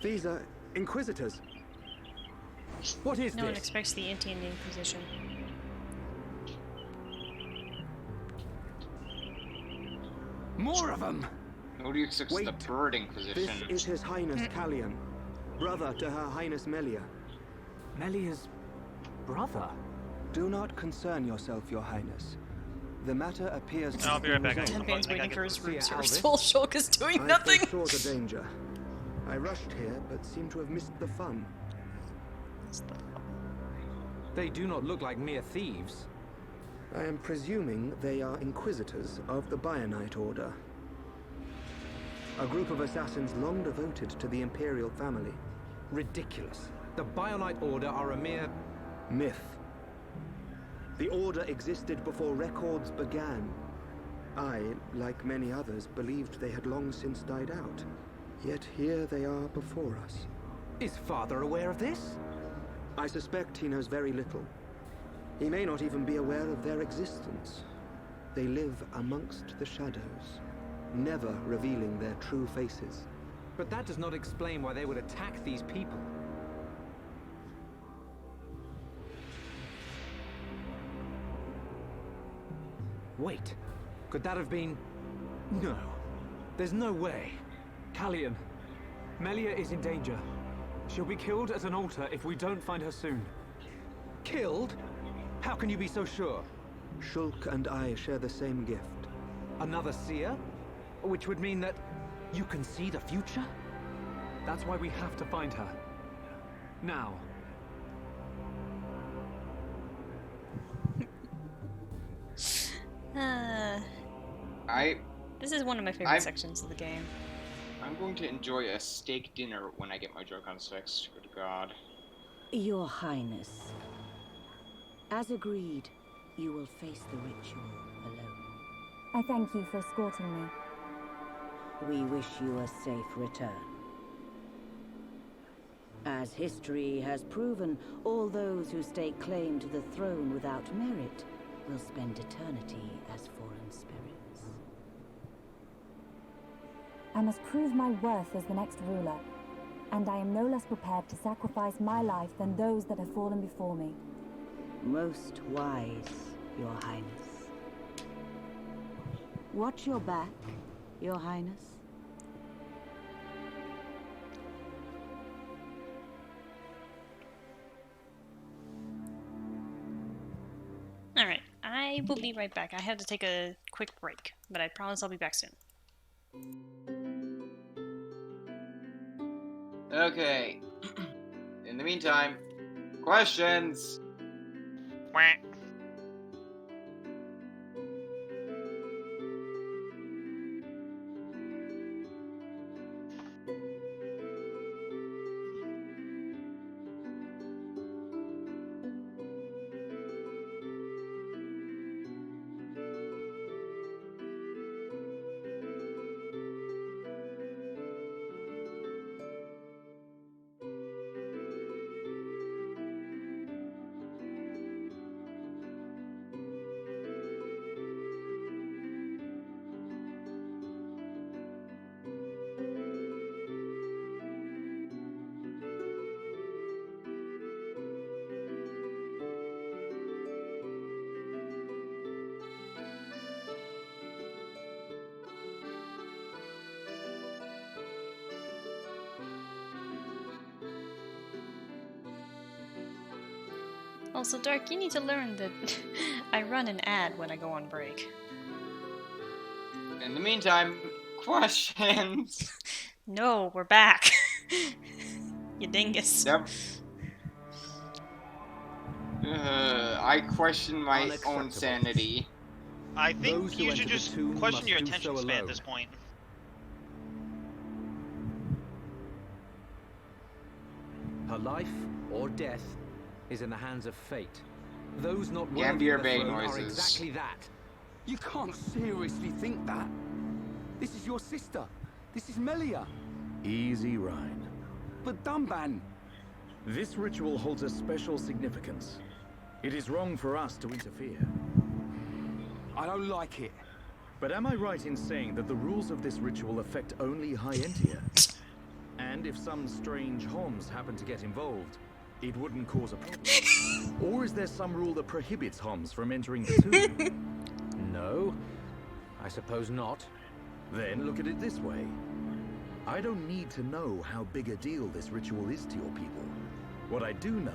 These are Inquisitors. What is No one this? expects the Indian Inquisition. More of them! Nobody expects the Bird Inquisition. This is His Highness Callian, brother to Her Highness Melia. Melia's brother? Do not concern yourself, Your Highness. The matter appears to I'll be right back. Dunban's waiting for his room see service Albus. while Shulk is doing I nothing. foresaw the danger. I rushed here, but seem to have missed the fun. They do not look like mere thieves. I am presuming they are Inquisitors of the Bionite Order. A group of assassins long devoted to the Imperial family. Ridiculous. The Bionite Order are a mere... Myth. The Order existed before records began. I, like many others, believed they had long since died out. Yet here they are before us. Is Father aware of this? I suspect he knows very little. He may not even be aware of their existence. They live amongst the shadows, never revealing their true faces. But that does not explain why they would attack these people. Wait, could that have been... No, there's no way. Callian, Melia is in danger. She'll be killed at an altar if we don't find her soon. Killed? How can you be so sure? Shulk and I share the same gift. Another seer? Which would mean that you can see the future? That's why we have to find her. Now. This is one of my favorite sections of the game. I'm going to enjoy a steak dinner when I get my Joy-Cons fixed. Good God. Your Highness, as agreed, you will face the ritual alone. I thank you for escorting me. We wish you a safe return. As history has proven, all those who stake claim to the throne without merit will spend eternity as fallen spirits. I must prove my worth as the next ruler, and I am no less prepared to sacrifice my life than those that have fallen before me. Most wise, Your Highness. Watch your back, Your Highness. Alright, I will be right back. I have to take a quick break, but I promise I'll be back soon. Okay. In the meantime, questions. Quack. Also, Dark, you need to learn that I run an ad when I go on break. In the meantime, questions. No, we're back. You dingus. Yep. I question my own sanity. I think you should just question your attention span at this point. Her life or death is in the hands of fate. Those not worthy Gambier of the Bay throne are noises. exactly that. You can't seriously think that. This is your sister. This is Melia. Easy, Rhine. But Dunban. This ritual holds a special significance. It is wrong for us to interfere. I don't like it. But am I right in saying that the rules of this ritual affect only High Entia? And if some strange Homs happen to get involved, it wouldn't cause a problem? Or is there some rule that prohibits Homs from entering the tomb? No, I suppose not. Then look at it this way. I don't need to know how big a deal this ritual is to your people. What I do know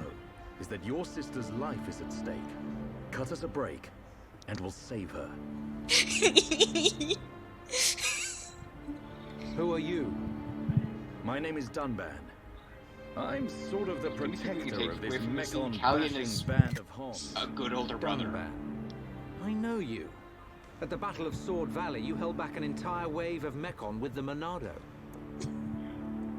is that your sister's life is at stake. Cut us a break, and we'll save her. Who are you? My name is Dunban. I'm sort of the protector of this Mekon Callian bashing is band of Homs. a good older brother. Dunban. I know you. At the Battle of Sword Valley, you held back an entire wave of Mekon with the Monado.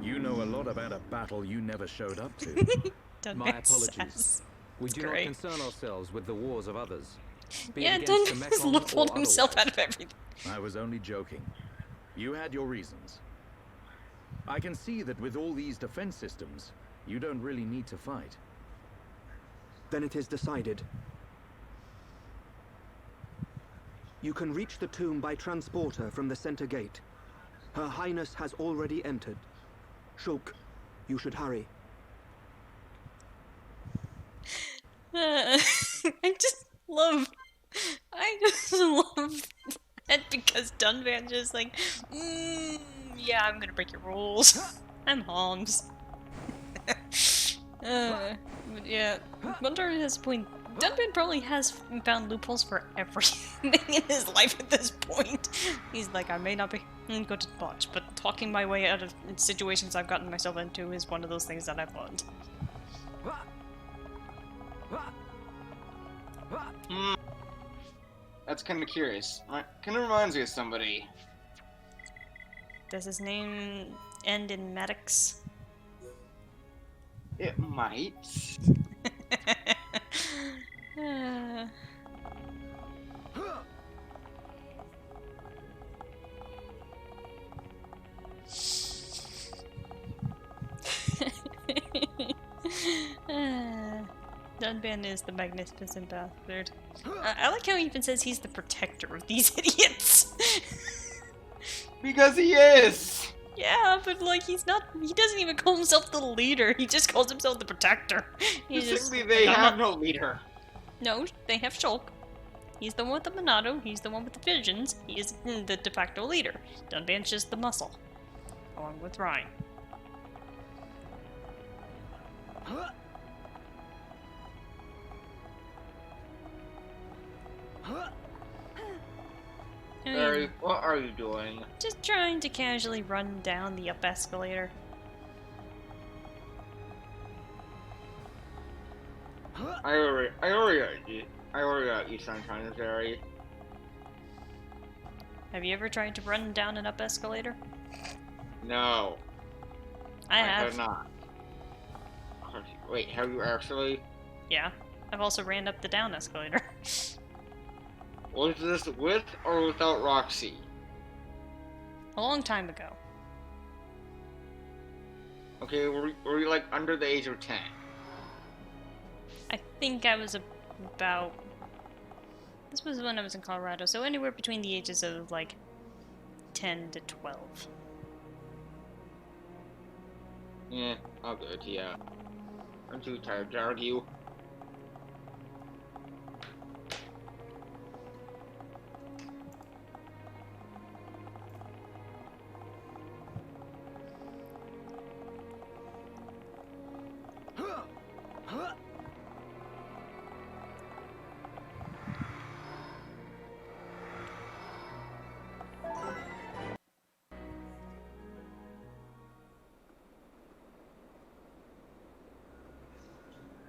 You know a lot about a battle you never showed up to. Don't My make apologies. sense. We do great. not concern ourselves with the wars of others. Be it Yeah, against the Duncan just Mekon leveled or himself otherwise. out of everything. I was only joking. You had your reasons. I can see that with all these defense systems, you don't really need to fight. Then it is decided. You can reach the tomb by transporter from the center gate. Her Highness has already entered. Shulk, you should hurry. I just love it because Dunban just like, yeah, I'm gonna break your rules. I'm Holmes. But yeah, Bunter has a point. Dunban probably has found loopholes for everything in his life at this point. He's like, I may not be good at much, but talking my way out of situations I've gotten myself into is one of those things that I've learned. That's kind of curious. Kind of reminds me of somebody. Does his name end in Maddox? It might. Dunban is the magnificent bastard. I like how he even says he's the protector of these idiots. Because he is! Yeah, but like he doesn't even call himself the leader, he just calls himself the protector. Simply they have no leader. No, they have Shulk. He's the one with the Monado, he's the one with the visions, he is the de facto leader. Dunban's just the muscle. Along with Ryan. Barry, what are you doing? Just trying to casually run down the up escalator. I already got you sometimes, Barry. Have you ever tried to run down an up escalator? No. I have. have not. Wait, have you actually? Yeah. I've also ran up the down escalator. Was this with or without Roxy? A long time ago. Okay, were you like under the age of 10? I think I was about... This was when I was in Colorado, so anywhere between the ages of like 10 to 12. Yeah, I'll go to you. I'm too tired to argue.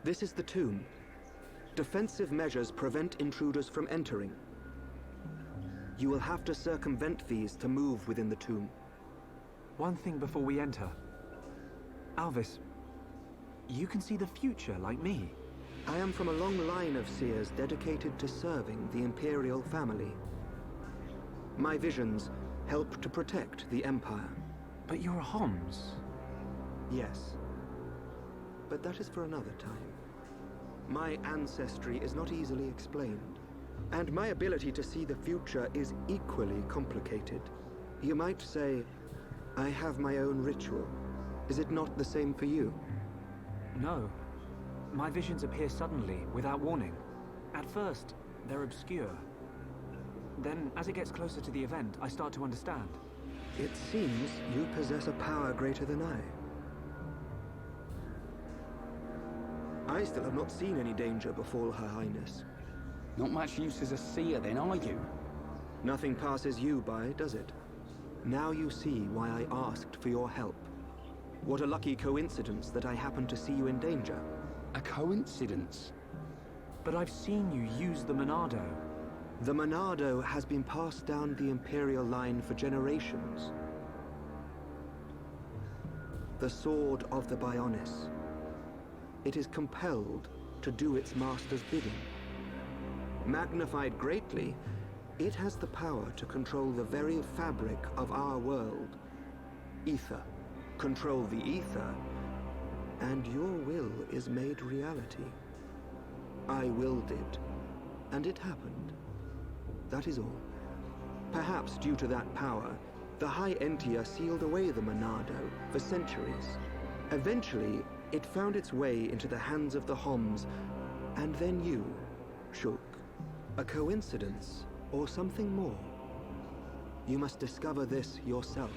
This is the tomb. Defensive measures prevent intruders from entering. You will have to circumvent these to move within the tomb. One thing before we enter. Alvis, you can see the future like me. I am from a long line of seers dedicated to serving the Imperial family. My visions help to protect the Empire. But you're a Homs. Yes. But that is for another time. My ancestry is not easily explained, and my ability to see the future is equally complicated. You might say, I have my own ritual. Is it not the same for you? No. My visions appear suddenly, without warning. At first, they're obscure. Then, as it gets closer to the event, I start to understand. It seems you possess a power greater than I still have not seen any danger befall Her Highness. Not much use as a seer then, are you? Nothing passes you by, does it? Now you see why I asked for your help. What a lucky coincidence that I happened to see you in danger. A coincidence? But I've seen you use the Monado. The Monado has been passed down the Imperial line for generations. The sword of the Bionis. It is compelled to do its master's bidding. Magnified greatly, it has the power to control the very fabric of our world. Ether. Control the ether, and your will is made reality. I willed it, and it happened. That is all. Perhaps due to that power, the High Entia sealed away the Monado for centuries. Eventually, it found its way into the hands of the Homs, and then you, Shulk. A coincidence, or something more? You must discover this yourself,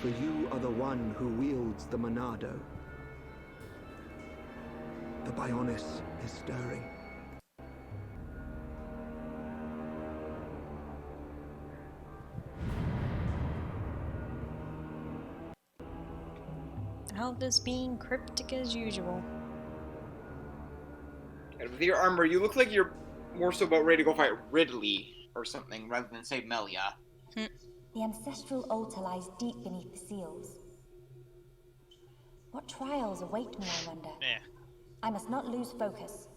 for you are the one who wields the Monado. The Bionis is stirring. Albus being cryptic as usual. And with your armor, you look like you're more so about ready to go fight Ridley or something, rather than say Melia. The ancestral altar lies deep beneath the seals. What trials await me, I wonder? Yeah. I must not lose focus.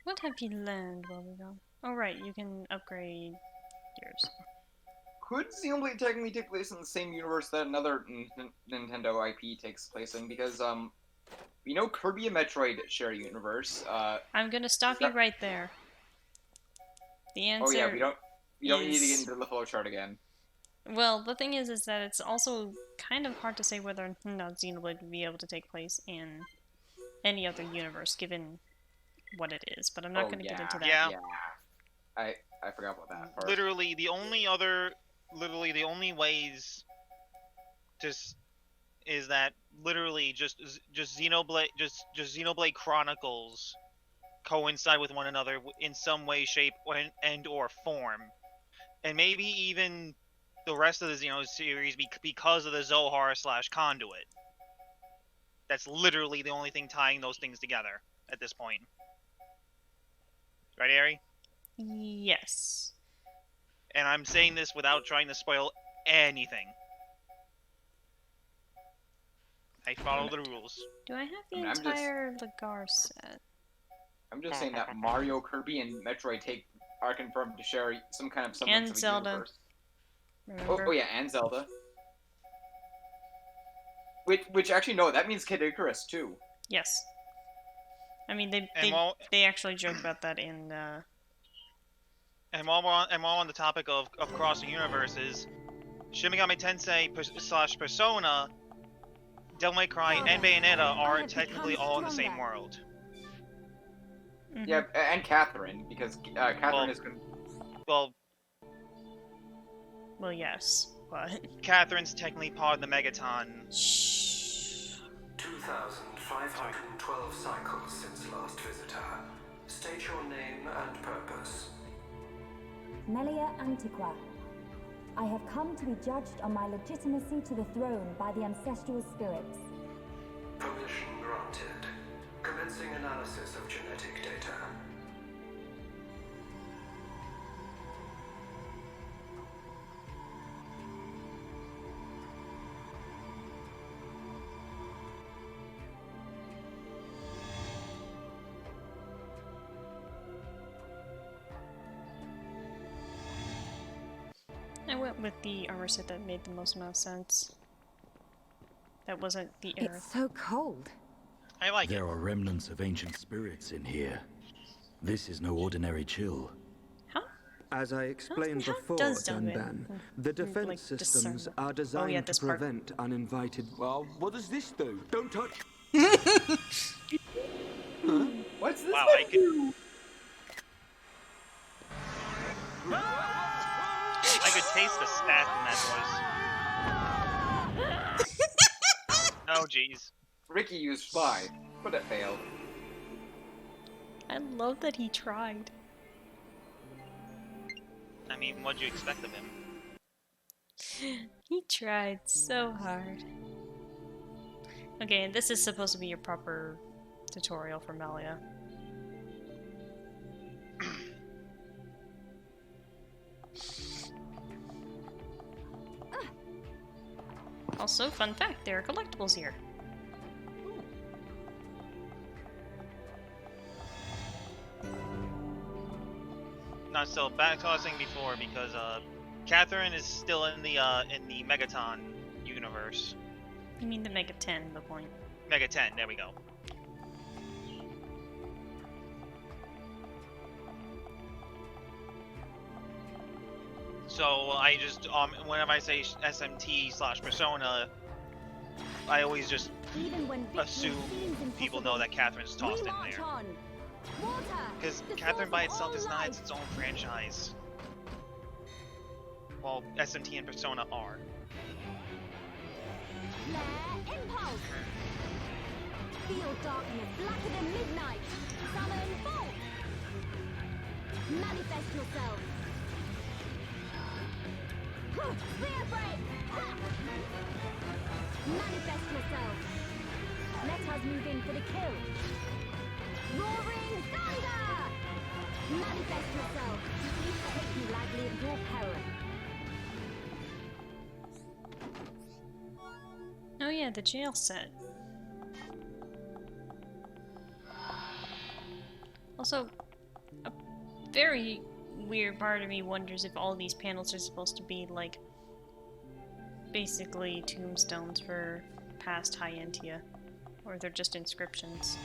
What have you learned while we're gone? Oh right, you can upgrade yours. Could Xenoblade technically take place in the same universe that another Nintendo IP takes place in? Because, we know Kirby and Metroid share a universe. I'm gonna stop you right there. The answer. Oh yeah, we don't need to get into the flow chart again. Well, the thing is that it's also kind of hard to say whether or not Xenoblade would be able to take place in any other universe, given what it is. But I'm not going to get into that. Yeah. I forgot about that part. Literally, the only ways just is that literally just Xenoblade Chronicles coincide with one another in some way, shape, or form, and maybe even the rest of the Xeno series because of the Zohar / Conduit. That's literally the only thing tying those things together at this point. Right, Ari? Yes. And I'm saying this without trying to spoil anything. I follow the rules. Do I have the entire Lagar set? I'm just saying that Mario, Kirby, and Metroid are confirmed to share some kind of semblance of a Zelda. universe. Remember? Oh yeah, and Zelda. Which actually no, that means Kid Icarus too. Yes. I mean they actually joke about that in. And while we're on the topic of crossing universes, Shin Megami Tensei / Persona, Devil May Cry, and Bayonetta are technically all in the same world. Mm-hmm. Yeah, and Catherine, because Catherine is. Well, yes, but Catherine's technically part of the Megaton. 2,512 cycles since last visitor. State your name and purpose. Melia Antiqua. I have come to be judged on my legitimacy to the throne by the ancestral spirits. Permission granted. Commencing analysis of genetic data. I went with the armor set that made the most amount of sense. That wasn't the error. It's so cold. I like There are remnants of ancient spirits in here. This is no ordinary chill. As I explained before, Dunban, the defense systems are designed to prevent uninvited... Well, what does this do? Don't touch... What's this? Wow, I could taste the spat in that voice. Oh, jeez. Ricky used Fly, but it failed. I love that he tried. I mean, what'd you expect of him? He tried so hard. Okay, and this is supposed to be your proper tutorial for Melia. Also, fun fact, there are collectibles here. Not still back to what I was saying before, because Catherine is still in the Megaton universe. You mean the Mega 10, the point. Mega 10, there we go. So I just whenever I say SMT/Persona, I always just assume people know that Catherine's tossed in there. Because Catherine by itself is not its own franchise. Well, SMT and Persona are. Flare impulse. Feel darkness blacker than midnight. Summon bolt. Manifest yourself. Spear break. Manifest yourself. Let us move in for the kill. Roaring thunder. Manifest yourself. Take you lightly at your peril. Oh yeah, the jail set. Also, a very weird part of me wonders if all these panels are supposed to be like basically tombstones for past High Entia, or they're just inscriptions.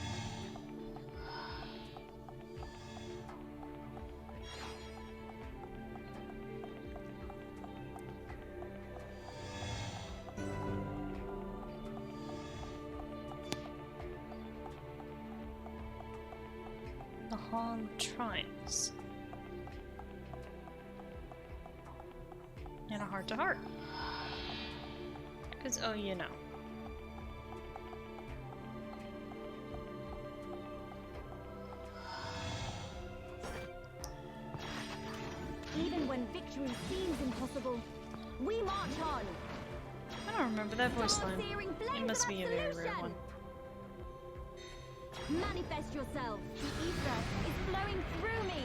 The Hall of Triumphs. And a heart-to-heart. Because, oh, you know. Even when victory seems impossible, we march on. I don't remember that voice line. It must be a very rare one. Manifest yourself. The ether is flowing through me.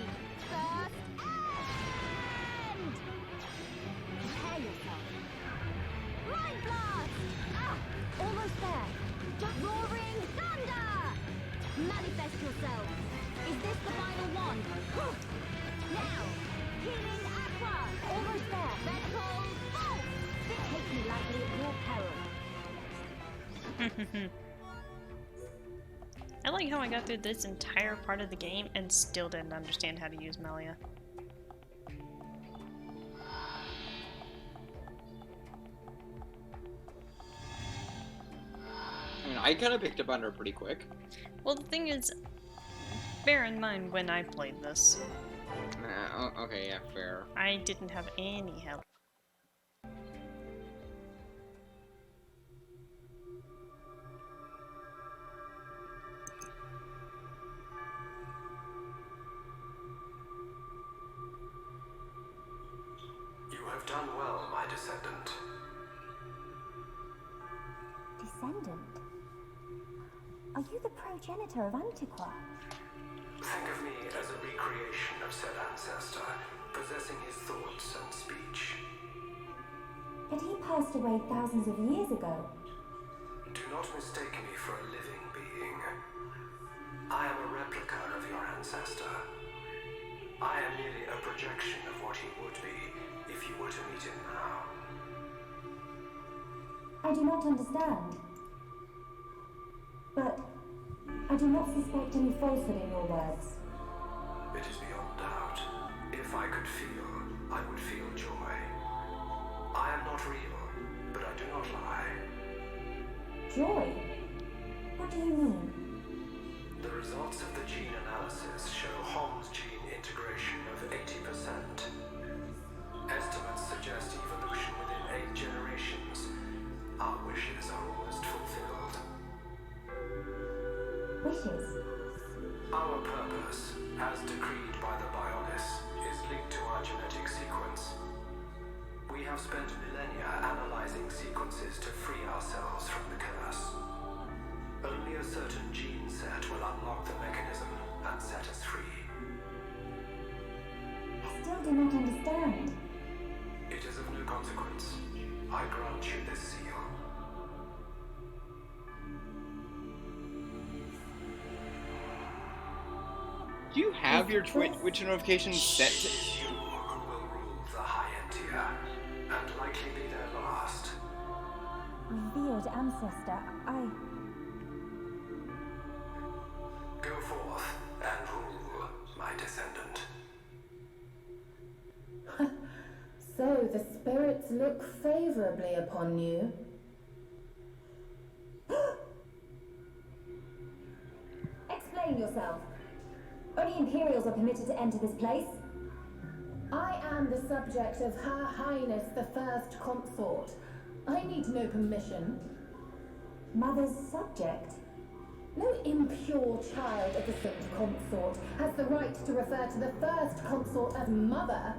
First end. Prepare yourself. Mind blast. Ah, almost there. Just roaring thunder. Manifest yourself. Is this the final one? Now, healing aqua. Almost there. Vertical bolt. Take me lightly at your peril. I like how I got through this entire part of the game and still didn't understand how to use Melia. I mean, I kind of picked up on her pretty quick. Well, the thing is, bear in mind when I played this. Okay, yeah, fair. I didn't have any help. You have done well, my descendant. Descendant? Are you the progenitor of Antiqua? Think of me as a recreation of said ancestor, possessing his thoughts and speech. But he passed away thousands of years ago. Do not mistake me for a living being. I am a replica of your ancestor. I am merely a projection of what he would be if you were to meet him now. I do not understand. But I do not suspect any falsehood in your words. It is beyond doubt. If I could feel, I would feel joy. I am not real, but I do not lie. Joy? What do you mean? The results of the gene analysis show Hom's gene integration of 80%. Estimates suggest evolution within 8 generations. Our wishes are almost fulfilled. Wishes? Our purpose, as decreed by the Bionis, is linked to our genetic sequence. We have spent millennia analyzing sequences to free ourselves from the curse. Only a certain gene set will unlock the mechanism and set us free. I still do not understand. I grant you this seal. Do you have your Twitch notifications set to... You will rule the High Entia, and likely be their last. Revered ancestor, Go forth and rule, my descendant. So the spirits look favorably upon you. explain yourself. Only Imperials are permitted to enter this place. I am the subject of Her Highness the First Consort. I need no permission. Mother's subject? No impure child of the First Consort has the right to refer to the First Consort as mother.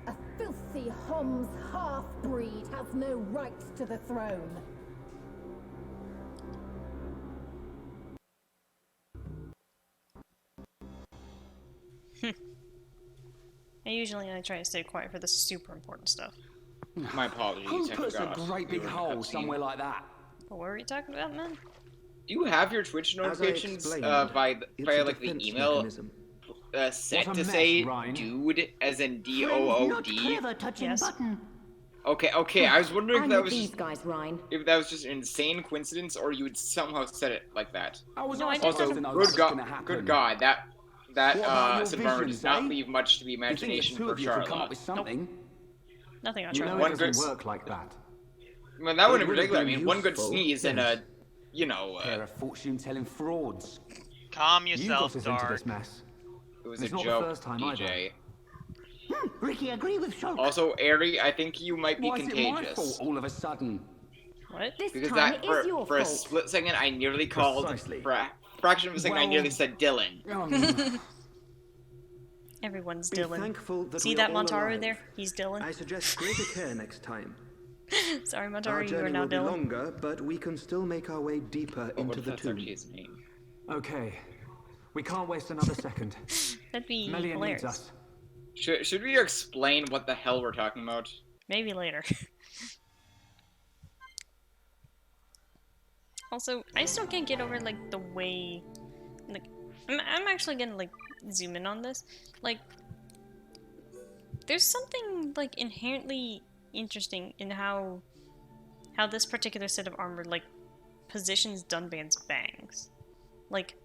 A filthy Homs half-breed has no right to the throne. I try to stay quiet for the super important stuff. My apologies. Who puts a great big hole somewhere like that? What were you talking about, man? Do you have your Twitch notifications by like the email set to say dude as in D-O-O-D? Touching button. Okay. I was wondering if that was these guys, Ryan. If that was just an insane coincidence, or you would somehow set it like that. No, I also, good God, that environment does not eh? leave much to the imagination for Charlotte. Come up with something. Nothing on You know Charlotte. it doesn't work like that. Well, that one in particular. I mean, one good sneeze and a, pair of fortune-telling frauds. Calm You got yourself, us into Dark. this mess. It was It's a not joke, the first time DJ. Ricky, agree with Shulk. Also, Airy, I think you might be Why is it my contagious. fault all of a sudden? What? Because that for a split second, I nearly called. For a fraction of a second, I nearly said Dylan. Everyone's Be Dylan. thankful that See we that are all Montaru alive. there? He's Dylan. I suggest greater care next time. Sorry, Our Montaru, you are journey now will be Dylan. longer, but we can still make our way deeper into the tomb. His name. Okay. We can't waste another second. That'd be Melia hilarious. needs us. Should we explain what the hell we're talking about? Maybe later. Also, I still can't get over like the way, like, I'm actually gonna like zoom in on this. Like, there's something like inherently interesting in how this particular set of armor like positions Dunban's bangs. Like,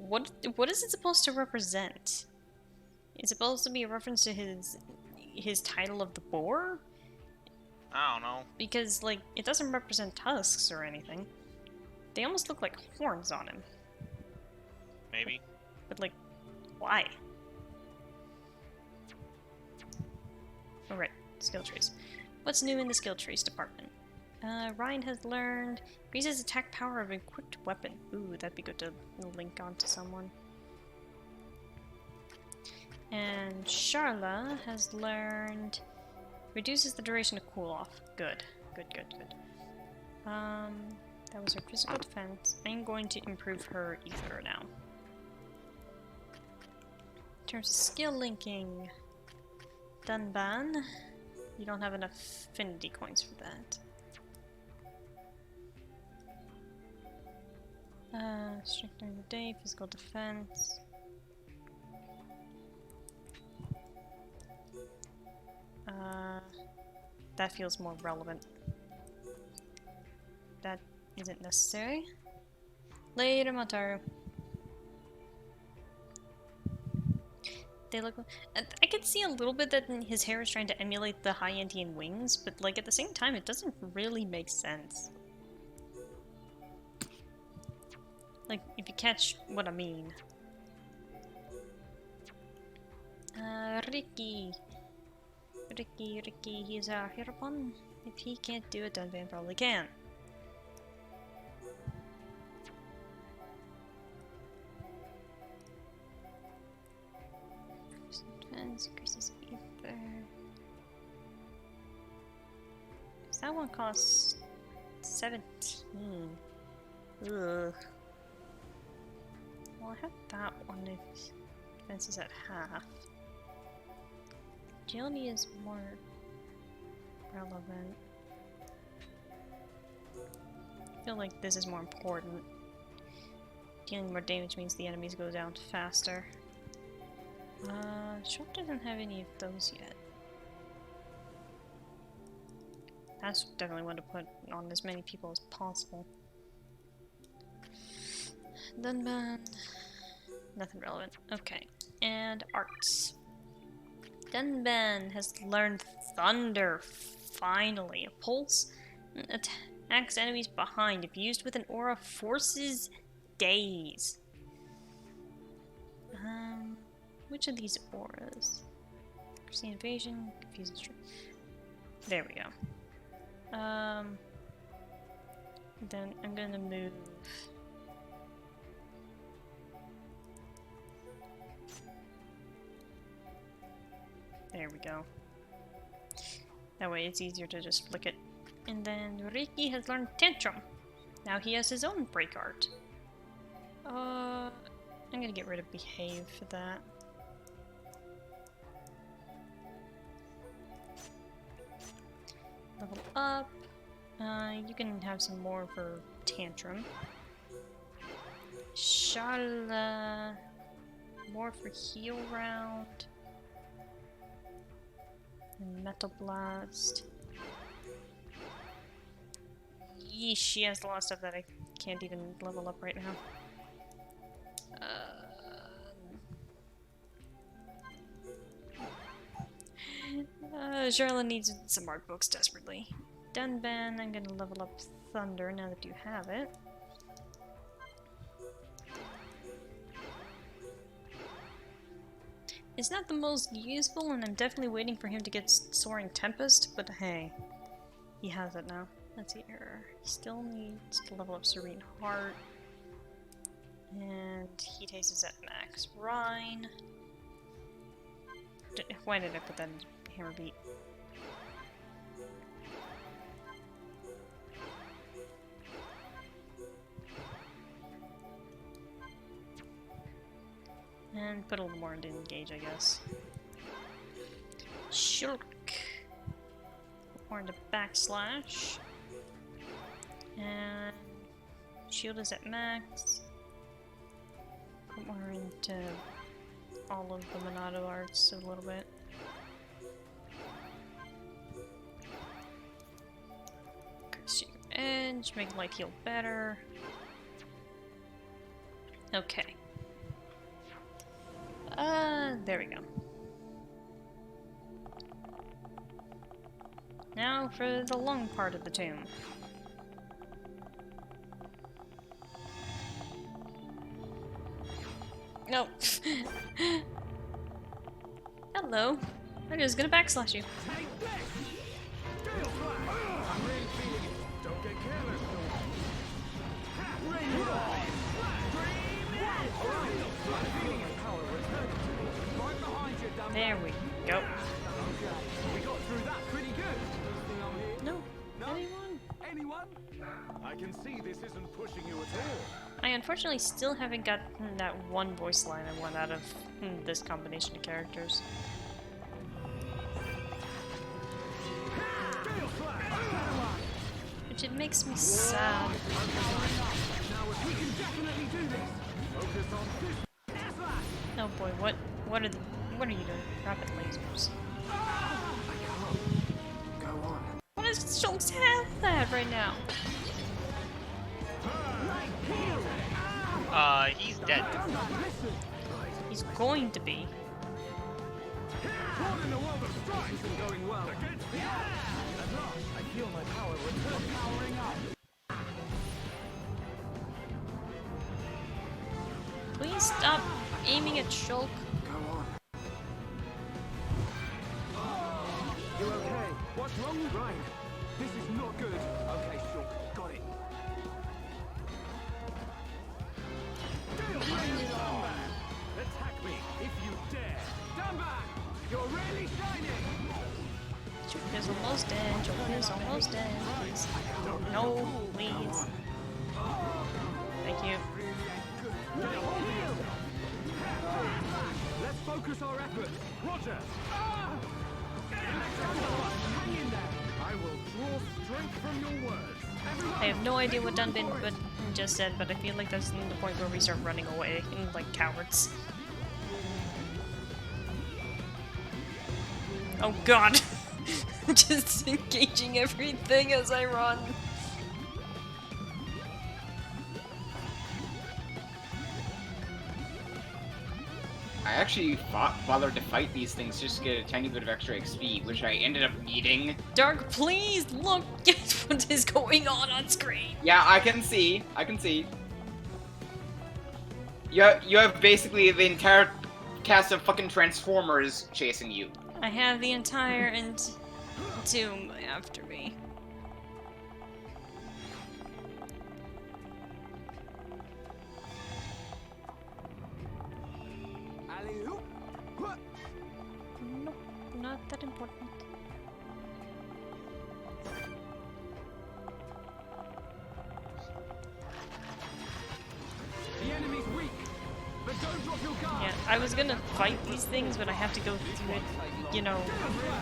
what is it supposed to represent? Is it supposed to be a reference to his title of the boar? I don't know. Because, like, it doesn't represent tusks or anything. They almost look like horns on him. Maybe. But, like, why? Alright, skill trees. What's new in the skill trees department? Ryan has learned increases attack power of equipped weapon. Ooh, that'd be good to link onto someone. And Charla has learned reduces the duration of cool off. Good. That was her physical defense. I'm going to improve her ether now. In terms of skill linking, Dunban, you don't have enough affinity coins for that. Strength during the day, physical defense. That feels more relevant. That isn't necessary. Later, Montaru. They look. I could see a little bit that his hair is trying to emulate the High Antian wings, but like at the same time, it doesn't really make sense. Like, if you catch what I mean. Ricky, he's our hero one. If he can't do it, Dunban probably can. Defense increases ether. That one costs 17. Ugh. Well, I have that one if defense is at half. Agility is more relevant. I feel like this is more important. Dealing more damage means the enemies go down faster. Shulk doesn't have any of those yet. That's definitely one to put on as many people as possible. Dunban. Nothing relevant. Okay. And arts. Dunban has learned Thunder. Finally. A pulse attacks enemies behind. If used with an aura, forces daze. Which of these auras? Christine Invasion, Confusing Stream. There we go. Then I'm gonna move. There we go. That way it's easier to just flick it. And then Riki has learned Tantrum. Now he has his own break art. I'm gonna get rid of Behave for that. Level up. You can have some more for Tantrum. Shala. More for heal round. And Metal Blast. Yeesh, she has a lot of stuff that I can't even level up right now. Charlotte needs some art books desperately. Dunban, I'm gonna level up Thunder now that you have it. It's not the most useful, and I'm definitely waiting for him to get Soaring Tempest, but hey, he has it now. Let's see here. He still needs to level up Serene Heart. And Heat Haze is at max. Rhine. Why did I put that in Hammer Beat? And put a little more into Engage, I guess. Shulk. More into Backslash. And Shield is at max. Put more into all of the Monado arts a little bit. Consumer Edge, make light heal better. Okay. There we go. Now for the long part of the tomb. No. Hello. I'm just gonna backslash you. There we go. We got through that pretty good. No. Anyone? I can see this isn't pushing you at all. I unfortunately still haven't gotten that one voice line I want out of this combination of characters. Which it makes me sad. Oh boy, what are you doing? Rapid lasers. Go on. Why does Shulk have that right now? He's dead. He's going to be. What in the world of strikes isn't going well? At last, I feel my power return. Powering up. Please stop aiming at Shulk. Go on. You okay? What's wrong? Right. This is not good. Okay, Shulk. Got it. Attack me if you dare. Stand back. You're really shining. Shulk is almost dead. Shulk is almost dead. Please. No, please. Thank you. Let's focus our effort. Roger. I will draw strength from your words. I have no idea what Dunban just said, but I feel like that's the point where we start running away, like cowards. Oh god! Just engaging everything as I run. I actually bothered to fight these things just to get a tiny bit of extra XP, which I ended up needing. Dark, please look at what is going on screen. Yeah, I can see. I can see. You have basically the entire cast of fucking Transformers chasing you. I have the entire Doom after me. Nope, not that important. The enemy's weak, but don't drop your guard. Yeah, I was gonna fight these things, but I have to go through it, you know,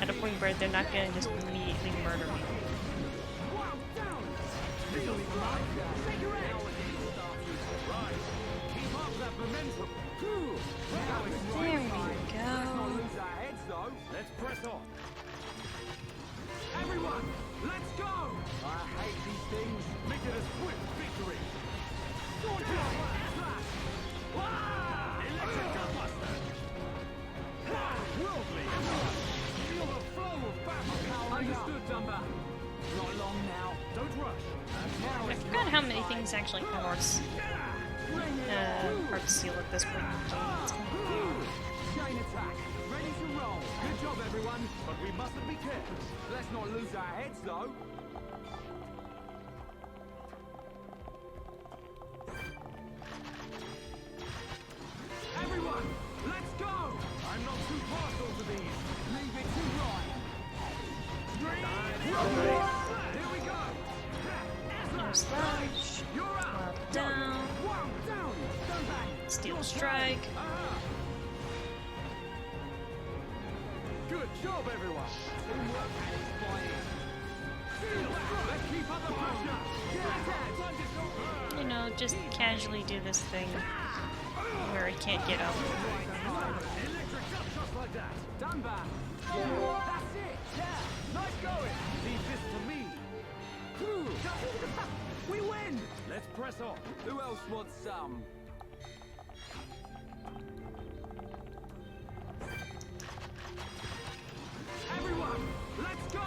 at a point where they're not gonna just immediately murder me. There we go. Let's press on. Everyone, let's go! I hate these things. Make it a swift victory. Sword slash! Electric gunbuster! Worldly! Feel the flow of battle power. Understood, Dumba. Not long now. Don't rush. I forgot how many things actually have hearts. Hard to seal at this point. Chain attack. Ready to roll. Good job, everyone. But we mustn't be careless. Let's not lose our heads, though. Everyone, let's go! I'm not too partial to these. Leave it to Ryan. Here we go! No slash. Well down. Steel strike. Good job, everyone. Teamwork at its finest. Let's keep up the pressure. You know, just casually do this thing where I can't get up. Electric up just like that. Done back. That's it. Yeah. Nice going. Leave this to me. We win. Let's press on. Who else wants some? Everyone, let's go!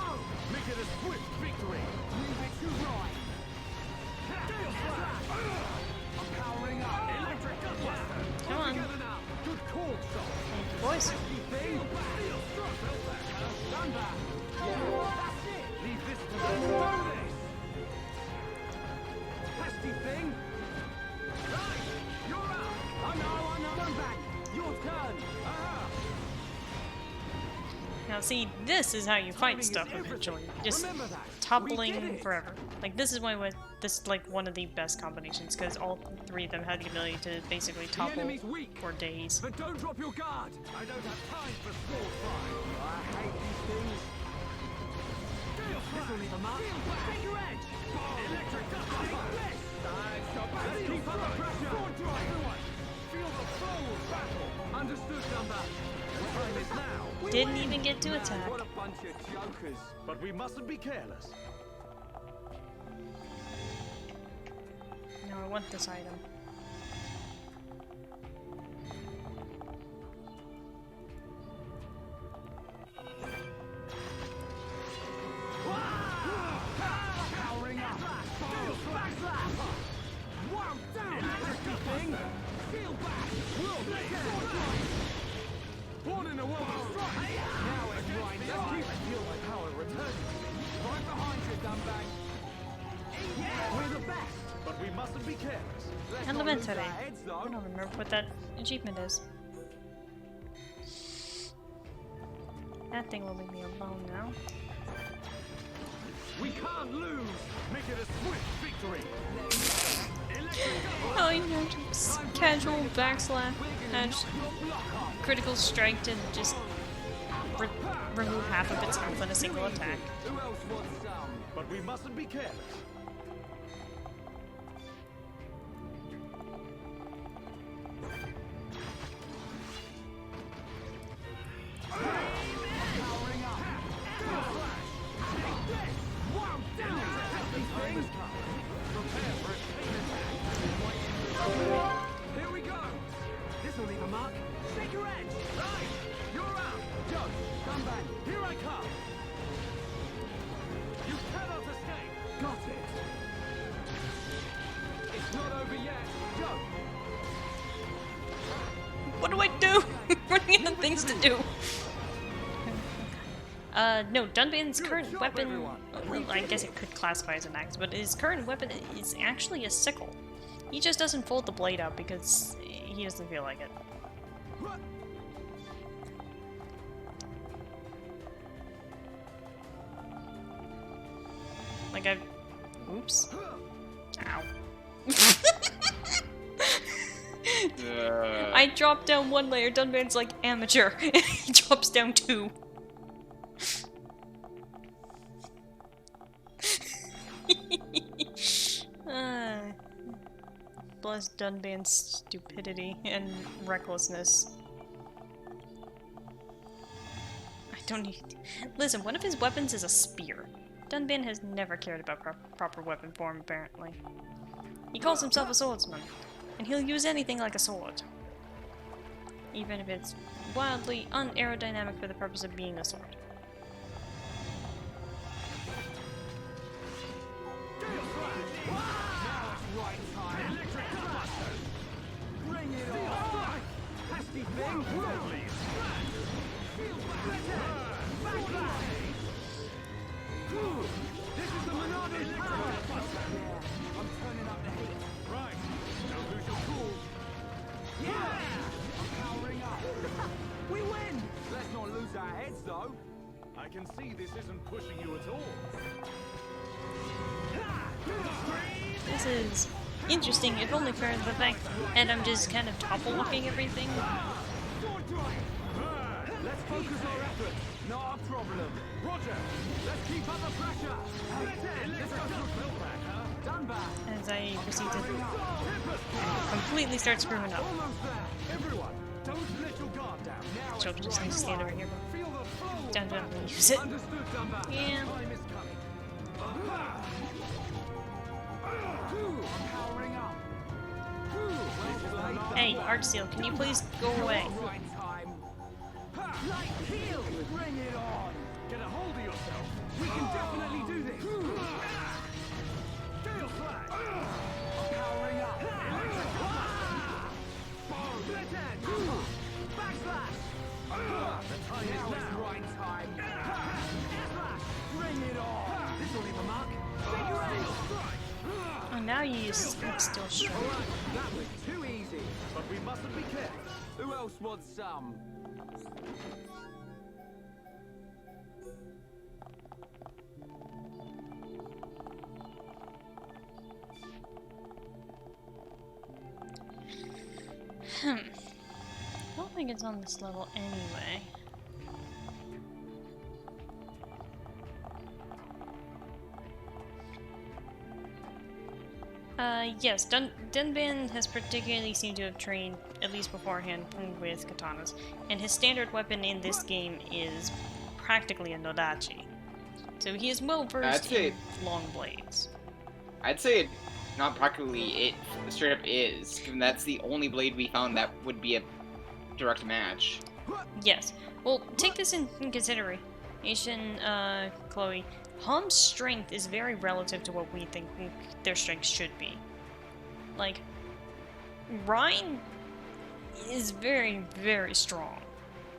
Make it a swift victory. Leave it to Ryan. Steel slash. I'm powering up. Electric gunbuster. Come on. Together now. Good call, son. Thank you, boys. Steel struck. Done back. That's it. Leave this to me. Do this. Pesky thing. Right. You're up. I know. Run back. Your turn. Now see, this is how you fight stuff eventually. Just toppling forever. Like this is why this is like one of the best combinations, because all three of them had the ability to basically topple for days. But don't drop your guard. I don't have time for sword fight. I hate these things. This will leave a mark. Take your edge. Electric gunbuster. Let's keep up the pressure. Sword drive. Feel the flow of battle. Understood, Dumba. The time is now. Didn't even get to attack. What a bunch of jokers. But we mustn't be careless. No, I want this item. Powering up. Wow, down. Electric thing. Feel back. Born in a world of strife. Now it's right. Let's keep it. Feel my power returning. Right behind you, Dumbag. We're the best. But we mustn't be careless. Elementary. I don't remember what that achievement is. That thing will leave me alone now. We can't lose. Make it a swift victory. Oh, you know, just casual backslash, critical strike to just remove half of its health in a single attack. Who else wants some? But we mustn't be careless. Here we go. This'll leave a mark. Shake your edge. Right. You're out. Joe, come back. Here I come. You cannot escape. Got it. It's not over yet. Joe. What do I do? Running out of things to do. No, Dunban's current weapon, well, I guess it could classify as an axe, but his current weapon is actually a sickle. He just doesn't fold the blade out because he doesn't feel like it. Like oops. Ow. I dropped down one layer, Dunban's like amateur, and he drops down 2. Bless Dunban's stupidity and recklessness. I don't need. Listen, one of his weapons is a spear. Dunban has never cared about proper weapon form, apparently. He calls himself a swordsman, and he'll use anything like a sword. Even if it's wildly unaerodynamic for the purpose of being a sword. This is the Monado's power! I'm turning up the heat. Right. Don't lose your cool. Yeah! I'm powering up. We win! Let's not lose our heads, though. I can see this isn't pushing you at all. This is interesting, if only for the fact that I'm just kind of topple-walking everything. Let's focus our efforts. Not a problem. Roger. Let's keep up the pressure. Let's go through Philback. Done back. As I proceed to completely start screwing up. Everyone, don't let your guard down. Now Children just need to stand over here. Feel the flow. Down and use it. Understood, Dunbar. Yeah. Time is coming. I'm powering up. Hey, Artseal, can you please go away? Right time. Light heal! Bring it on! Get a hold of yourself! We can definitely do this! Gale flash! I'm powering up! Split edge! Backslash! The time is now! Right time! Flash! Bring it on! This will leave a mark! Take your aim! Oh, now you use still strength. Alright, that was too easy! But we mustn't be careless. Who else wants some? I don't think it's on this level anyway. Yes, Dunban has particularly seemed to have trained, at least beforehand, with katanas, and his standard weapon in this game is practically a Nodachi. So he is well versed in long blades. I'd say not practically, it straight up is, given that's the only blade we found that would be a direct match. Yes. Well, take this in consideration, Chloe. Hom's strength is very relative to what we think their strength should be. Like, Ryan is very, very strong.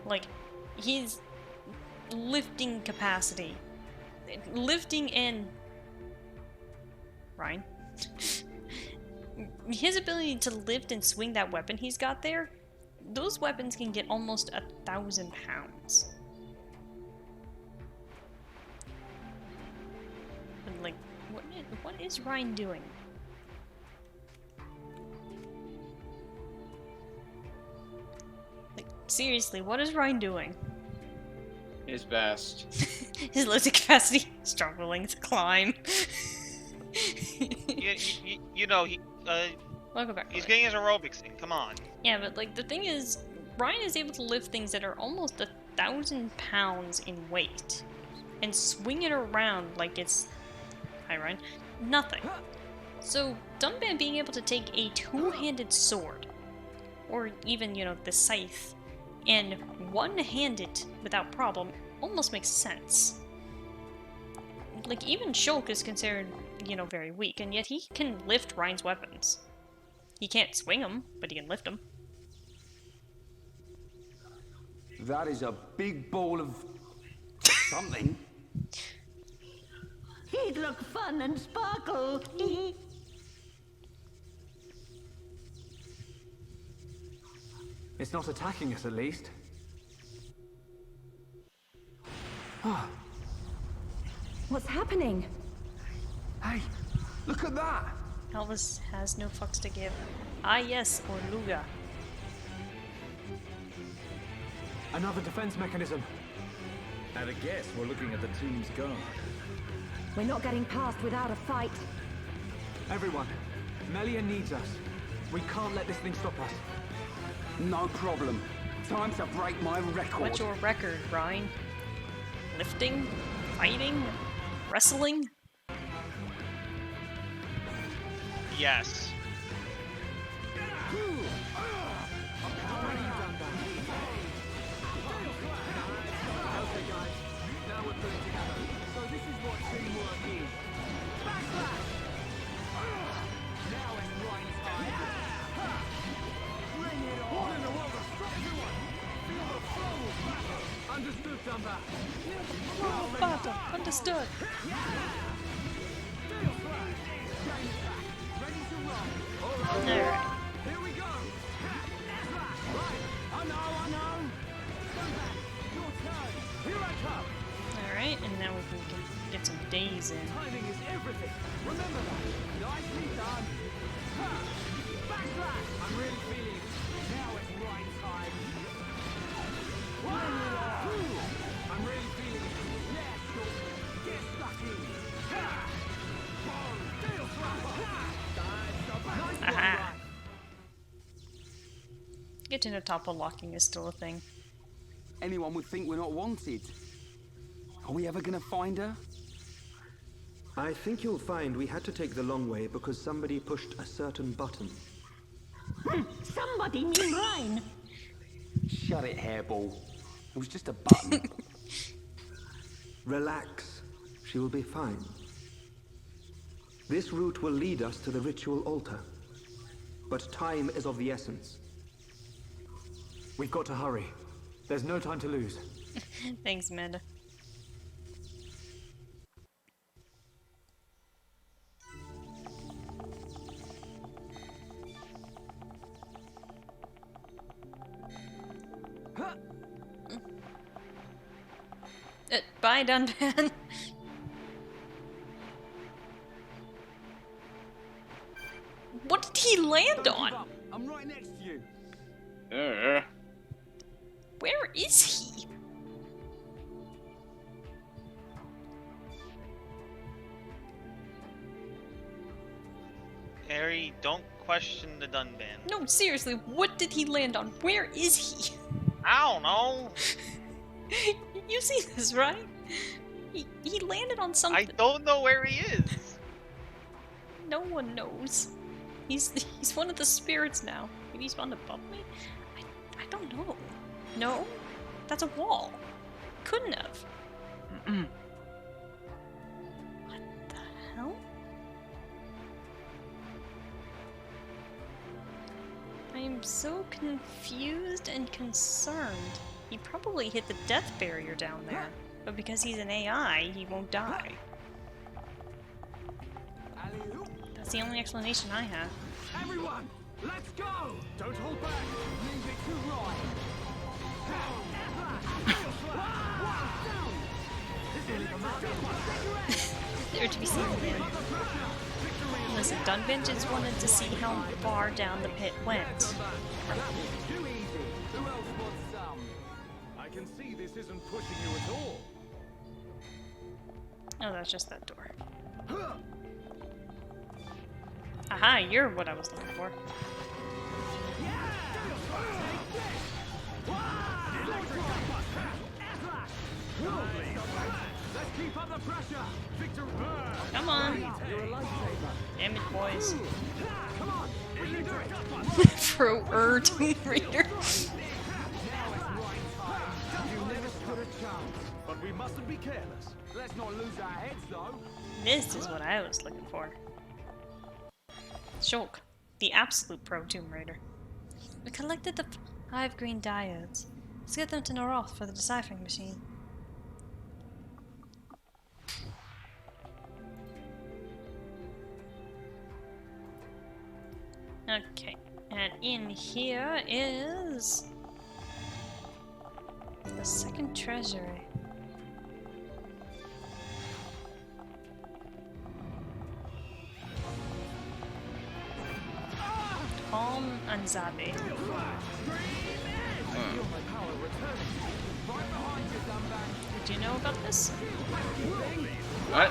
Like, his lifting capacity. Lifting and... Ryan? His ability to lift and swing that weapon he's got there, those weapons can get almost 1,000 pounds. Like, what is Ryan doing? Like, seriously, what is Ryan doing? His best. His lifting capacity struggling to climb. You know, he Welcome back. he's getting his aerobics in. Come on. Yeah, but like the thing is, Ryan is able to lift things that are almost 1,000 pounds in weight and swing it around like it's, hi Ryan, nothing. So Dunban being able to take a two-handed sword, or even, you know, the scythe, and one-hand it without problem almost makes sense. Like, even Shulk is considered, you know, very weak, and yet he can lift Ryan's weapons. He can't swing them, but he can lift them. That is a big ball of something. He'd look fun and sparkle. It's not attacking us, at least. What's happening? Hey, look at that! Elvis has no fucks to give. Ah yes, or Luga. Another defense mechanism. At a guess, we're looking at the team's guard. We're not getting past without a fight. Everyone, Melia needs us. We can't let this thing stop us. No problem. Time to break my record. What's your record, Ryan? Lifting? Fighting? Wrestling? Yes. Understood, Dumba. Oh, Bata, understood. Alright. Here we go. Right. I know. Your turn. Here I come. Alright, and now we can get some days in. Timing is everything. Remember that. Nicely done. Ha! Backslash. I'm really feeling it. Now it's right time. I'm really feeling it. Yeah, sure. Get stuck in. Ha! Boom. Tail slapper. Nice one, Aha. Ryan. Getting a topple locking is still a thing. Anyone would think we're not wanted. Are we ever gonna find her? I think you'll find we had to take the long way because somebody pushed a certain button. Somebody mean Ryan. Shut it, hairball. It was just a button. Relax. She will be fine. This route will lead us to the ritual altar. But time is of the essence. We've got to hurry. There's no time to lose. Thanks, Amanda. Bye, Dunban. What did he land on? I'm right next to you. Where is he? Harry, don't question the Dunban. No, seriously, what did he land on? Where is he? I don't know. You see this, right? He landed on something. I don't know where he is. No one knows. He's one of the spirits now. Maybe he's spawned above me? I don't know. No? That's a wall. Couldn't have. What the hell? I am so confused and concerned. He probably hit the death barrier down there. But because he's an AI, he won't die. That's the only explanation I have. Everyone, let's go! Don't hold back. Leave it to Ryan. There to be seen again. Listen, Dunban just wanted to see how far down the pit went. Too easy. Who else wants some? I can see this isn't pushing you at all. Oh, that's just that door. Aha, you're what I was looking for. Let's keep up the pressure. Victor, Come on. you're a lifesaver. Damn it, boys. Come on, we can do it. Throw Tomb Raider. You never stood a chance. But we mustn't be careless. Let's not lose our heads, though. This is what I was looking for. Shulk, the absolute pro Tomb Raider. We collected the 5 green diodes. Let's get them to Noroth for the deciphering machine. Okay, and in here is the second treasury. Tom and Zabi. Did you know about this? What?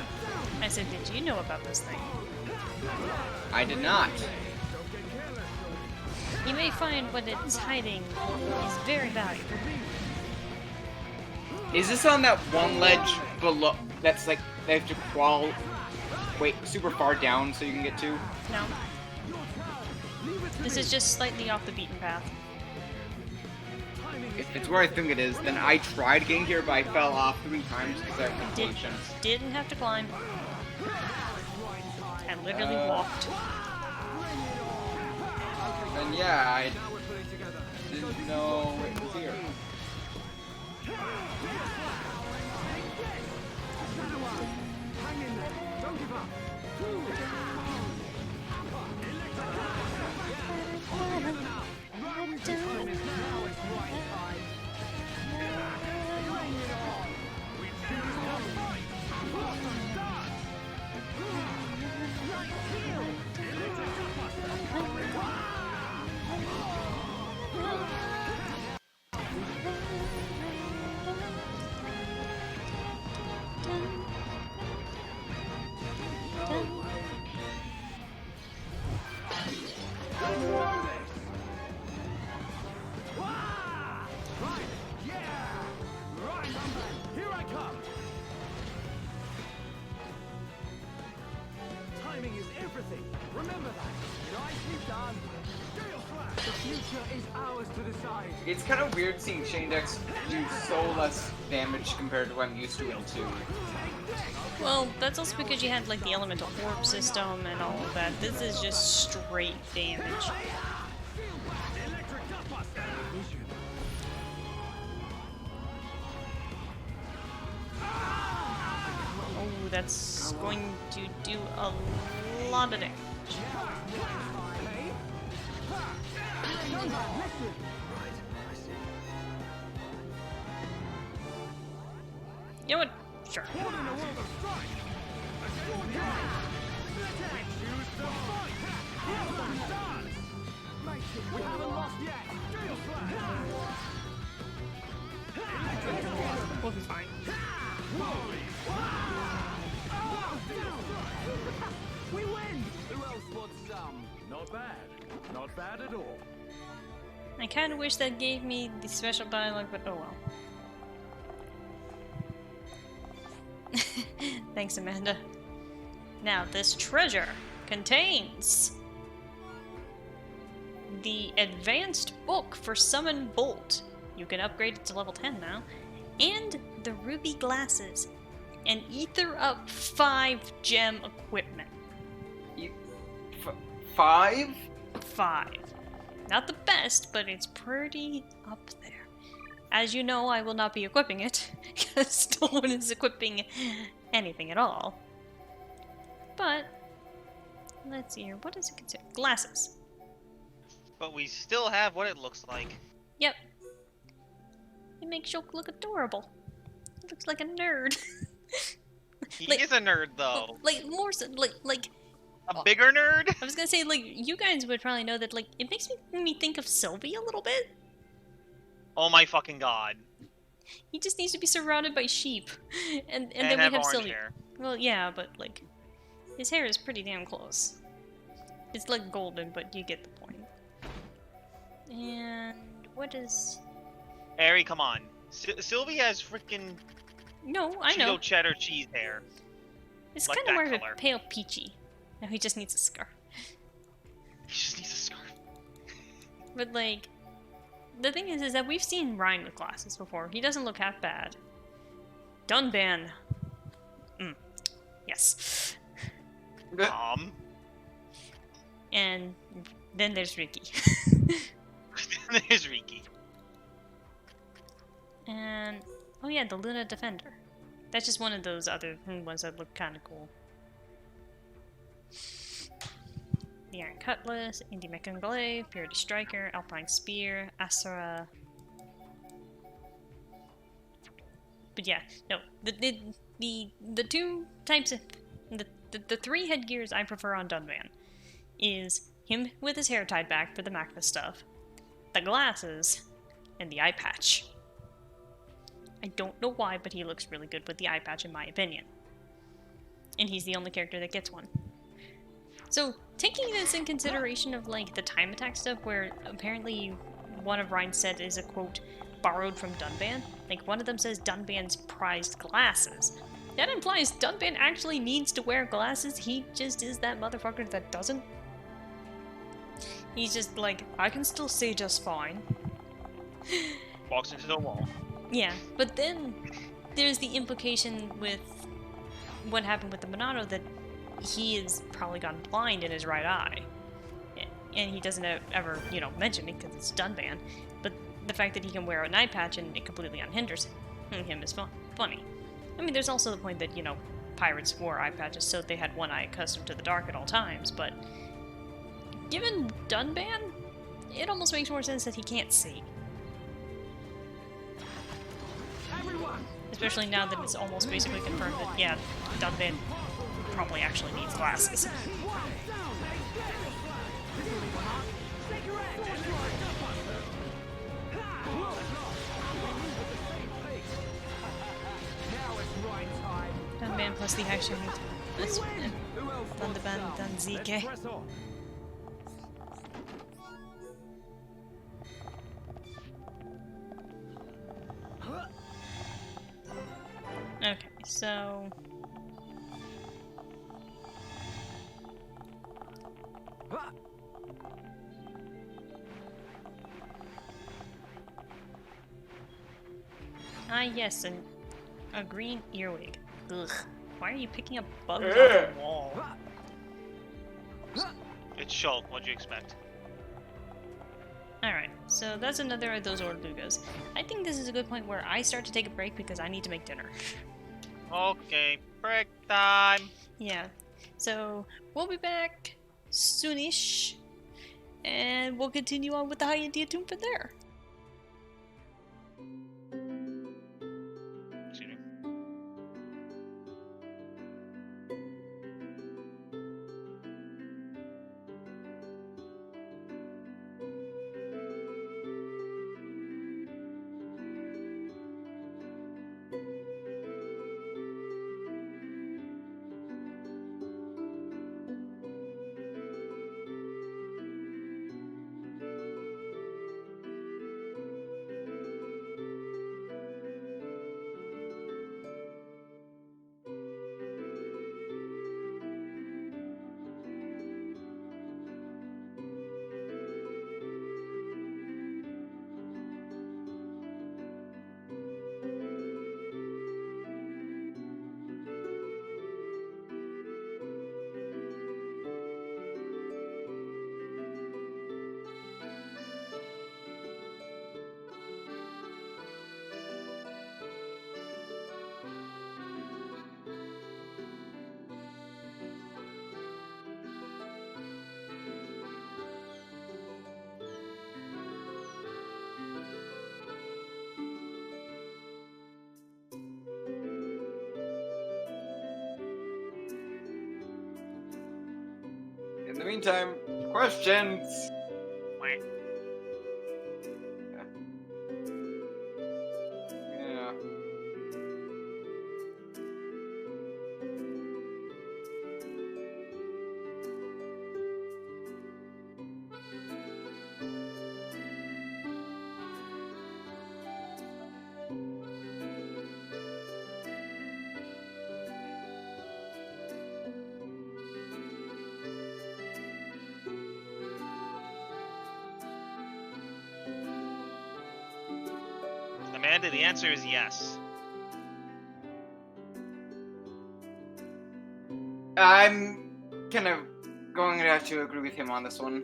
I said, did you know about this thing? I did not. You may find what it's hiding is very valuable. Is this on that one ledge below? That's like they have to crawl, wait, super far down so you can get to? No. This is just slightly off the beaten path. If it's where I think it is, then I tried getting here, but I fell off 3 times because I have completions. Didn't have to climb. I literally walked. And yeah, I didn't know it was here. Hang in there. Don't give up. Timing is everything. Remember that. Nicely done. The future is ours to decide. It's kind of weird seeing Chain Decks do so less damage compared to what I'm used to in 2. Well, that's also because you had like the elemental orb system and all of that. This is just straight damage. Oh, that's going to do a lot of damage. You know what? Sure. We haven't lost yet. We'll be fine. We win! Who else wants some? Not bad. Not bad at all. I kind of wish that gave me the special dialogue, but oh well. Thanks, Amanda. Now, this treasure contains the advanced book for Summon Bolt. You can upgrade it to level 10 now. And the ruby glasses. And Ether Up 5 gem equipment. 5? 5. Not the best, but it's pretty up there. As you know, I will not be equipping it, because no one is equipping anything at all. But, let's see here. What does it consider? Glasses. But we still have what it looks like. Yep. It makes Shulk look adorable. He looks like a nerd. He is a nerd, though. Like, more so, like... A bigger nerd? I was gonna say, like, you guys would probably know that, like, it makes me think of Sylvie a little bit. Oh my fucking god. He just needs to be surrounded by sheep, and then And have we have orange Sylvia. hair. Well, yeah, but like, his hair is pretty damn close. It's like golden, but you get the point. And what is? Ari, come on. Sylvia has freaking No, I know. Cheeto cheddar cheese hair. It's like kind of that more color. of a pale peachy. Now he just needs a scarf. He just needs a scarf. But like, the thing is that we've seen Ryan with glasses before. He doesn't look half bad. Dunban. Yes. And then there's Ricky. There's Riki. And oh yeah, the Luna Defender. That's just one of those other ones that look kind of cool. The Iron Cutlass, Indie Mechan Glaive, Purity Striker, Alpine Spear, Asura. But yeah, no, the two types of the three headgears I prefer on Dunban is him with his hair tied back for the Macbeth stuff, the glasses, and the eye patch. I don't know why, but he looks really good with the eye patch in my opinion. And he's the only character that gets one. So, taking this in consideration of like the time attack stuff where apparently one of Ryan's set is a quote, borrowed from Dunban, like one of them says Dunban's prized glasses. That implies Dunban actually needs to wear glasses, he just is that motherfucker that doesn't. He's just like, I can still see just fine. Walks into the wall. Yeah, but then there's the implication with what happened with the Monado that he has probably gone blind in his right eye. And he doesn't ever, mention it because it's Dunban. But the fact that he can wear an eye patch and it completely unhinders him is funny. I mean, there's also the point that, pirates wore eye patches so they had one eye accustomed to the dark at all times, but given Dunban, it almost makes more sense that he can't see. Especially now that it's almost basically confirmed that, yeah, Dunban probably actually needs glasses. Dunban plus the action. Dunban, Dunzike. Okay, so... Ah, yes, a green earwig. Ugh. Why are you picking up bugs off the wall? It's Shulk, what'd you expect? Alright, so that's another of those Orlugas. I think this is a good point where I start to take a break because I need to make dinner. Okay, break time! Yeah, so we'll be back soonish, and we'll continue on with the High India Tomb from there. In the meantime, questions. Yeah. Amanda, the answer is yes. I'm kind of going to have to agree with him on this one.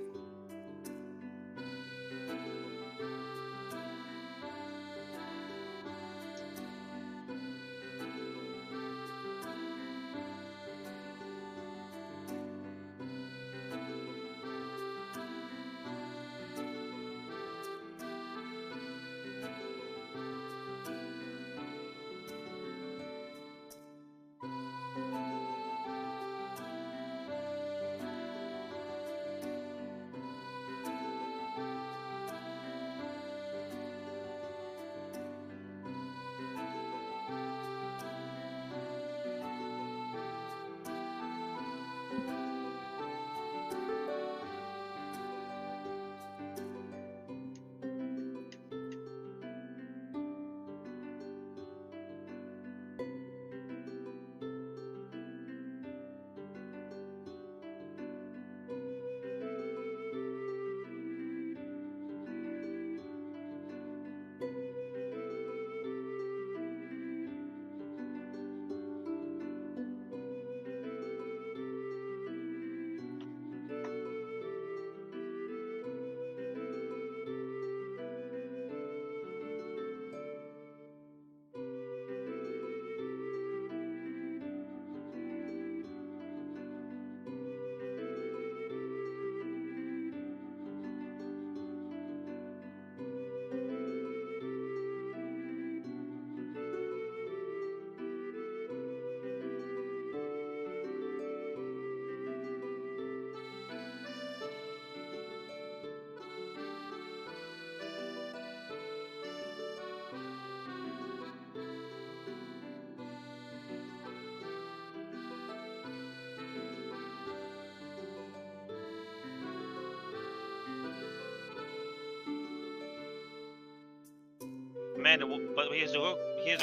Amanda, but here's a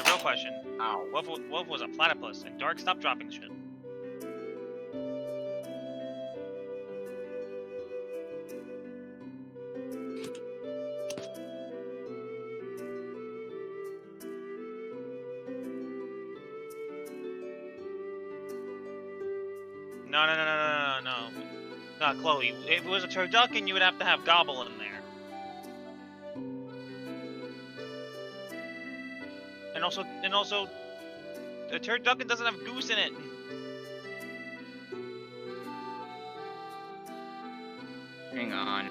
real question. What was a platypus? And Dark, stop dropping shit. No. No, Chloe. If it was a turducken, you would have to have Gobble in there. And also, the turducken doesn't have goose in it. Hang on.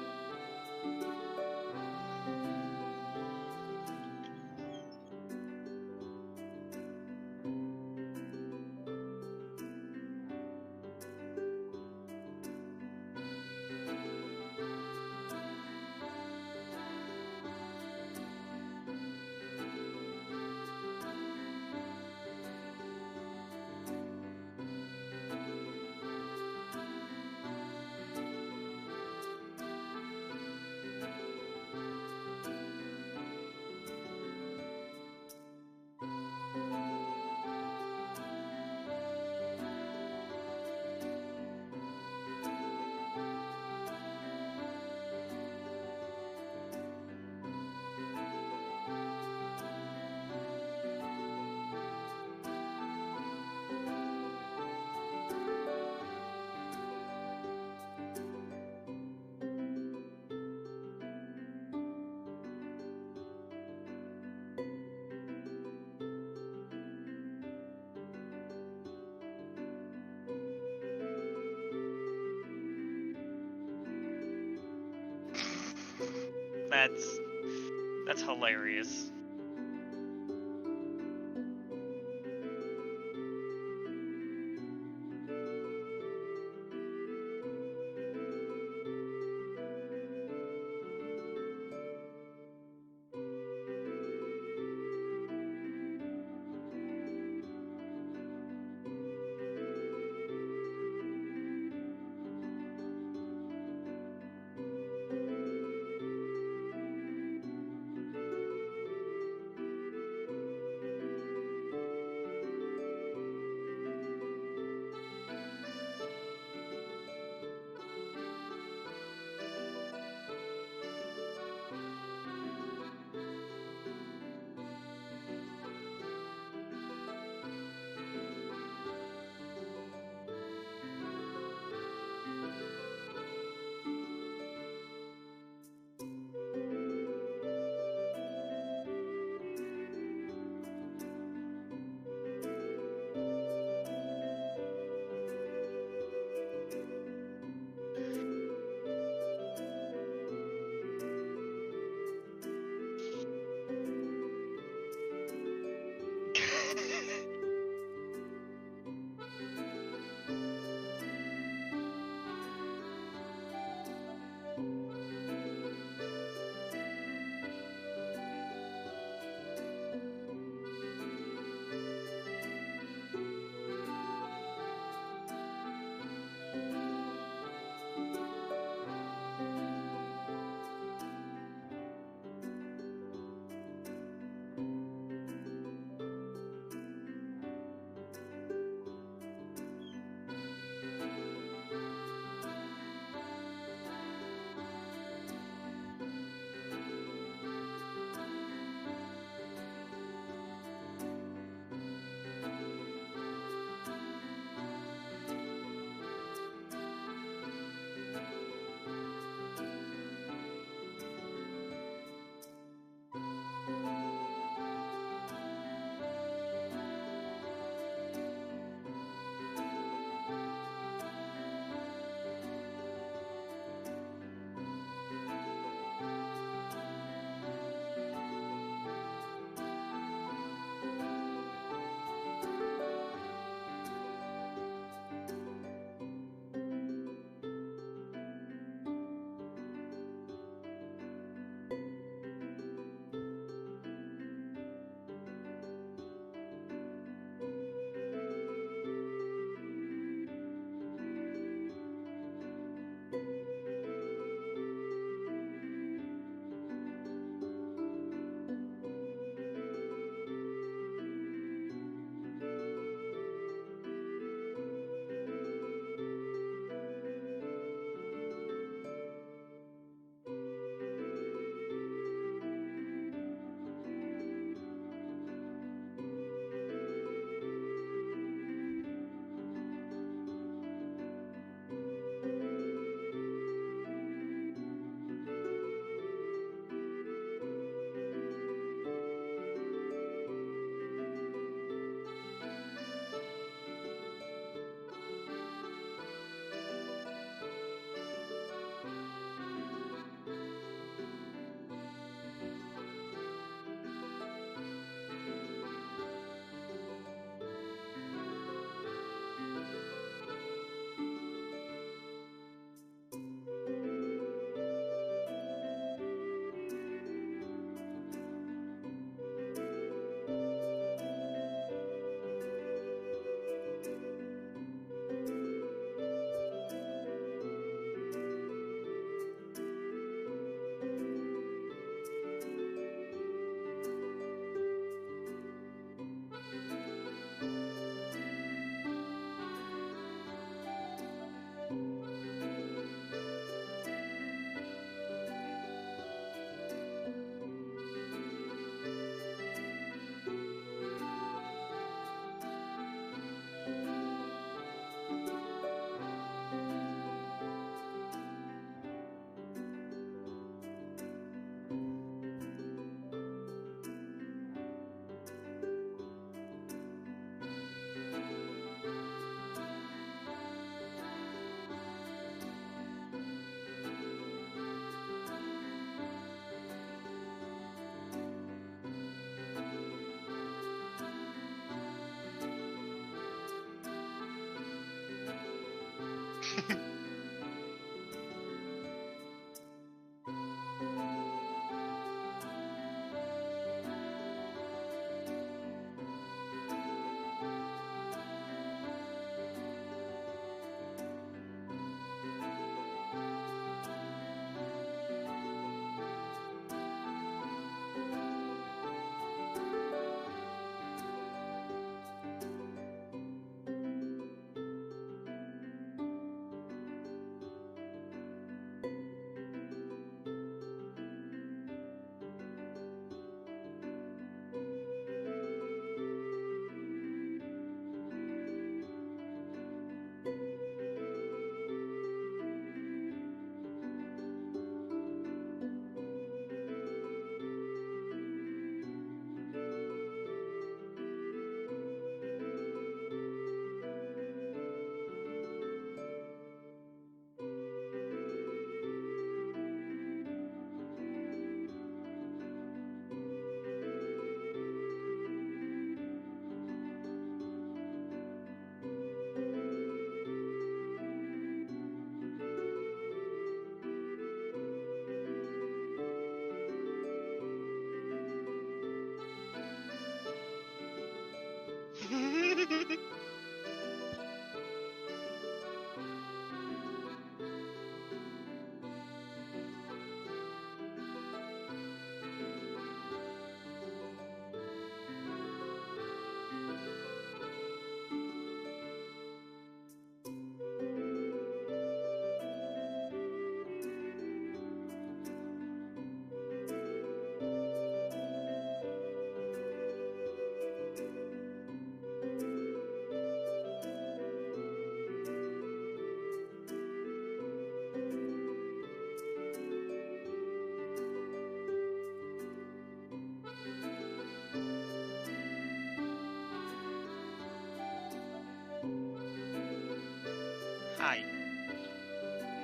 That's hilarious.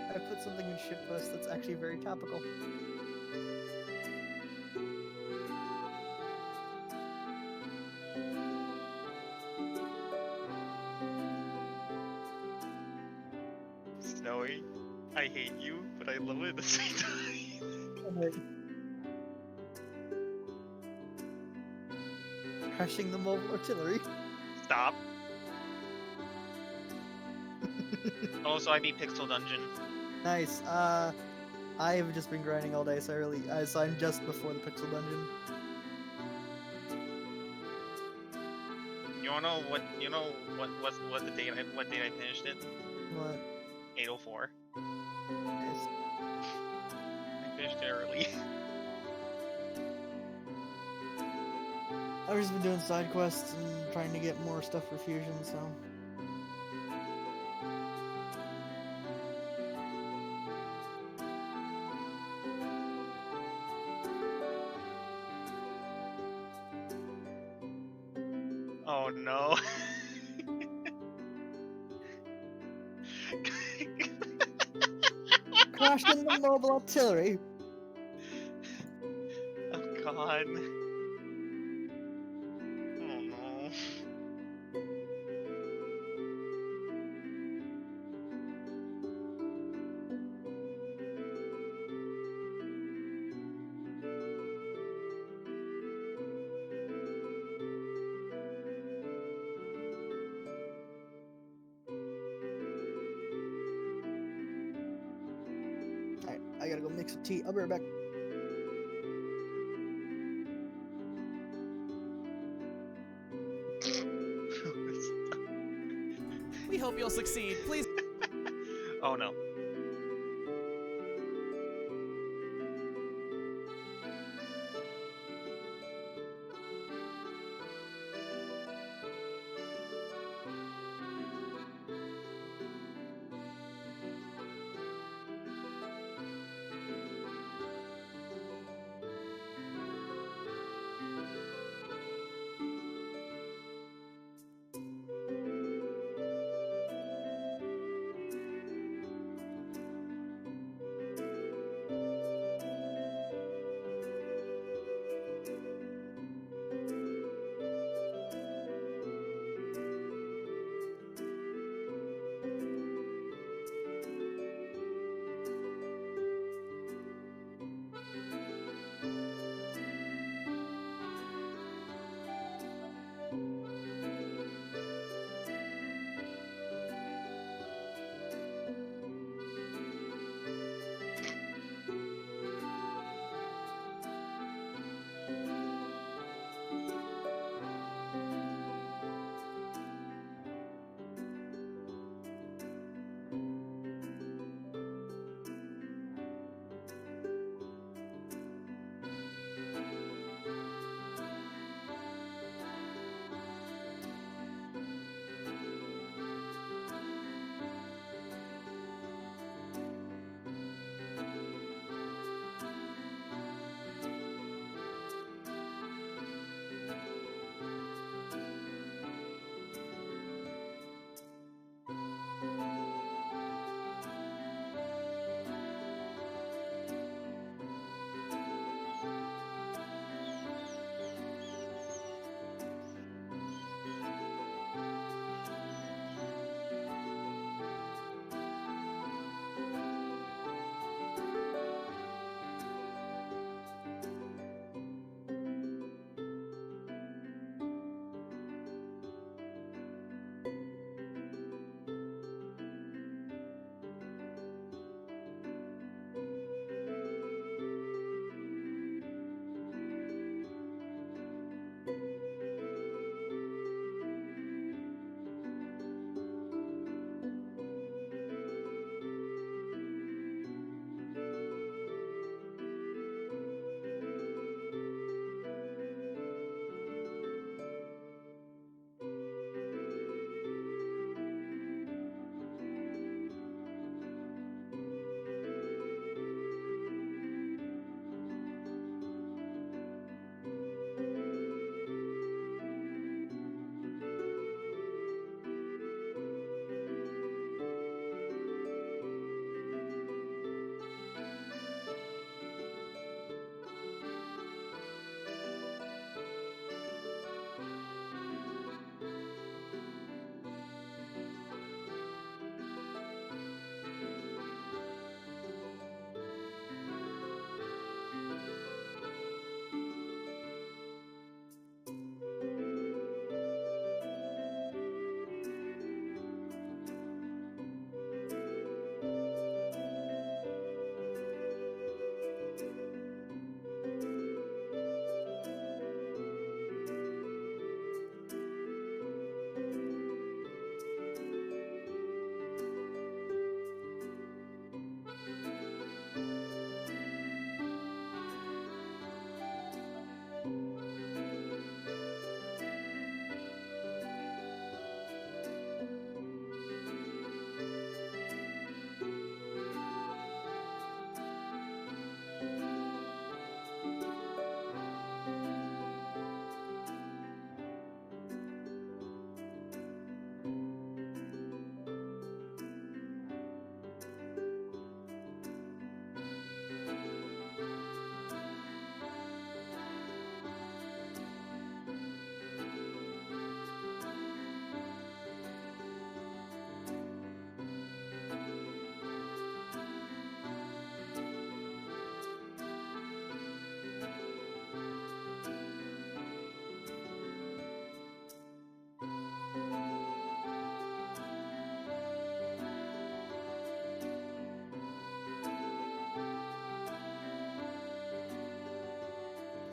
I put something in shitpost that's actually very topical. Snowy, I hate you, but I love it at the same time. Crashing the mobile artillery. Stop. Also, I beat Pixel Dungeon. Nice. I have just been grinding all day, so I'm just before the Pixel Dungeon. You wanna know what the date I finished it? What? 8:04. Nice. I finished it early. I've just been doing side quests and trying to get more stuff for Fusion, so. Oh no. Crashing the mobile artillery. Oh god. Oh no. Alright, I gotta go make some tea. I'll be right back. We hope you'll succeed. Please. Oh no.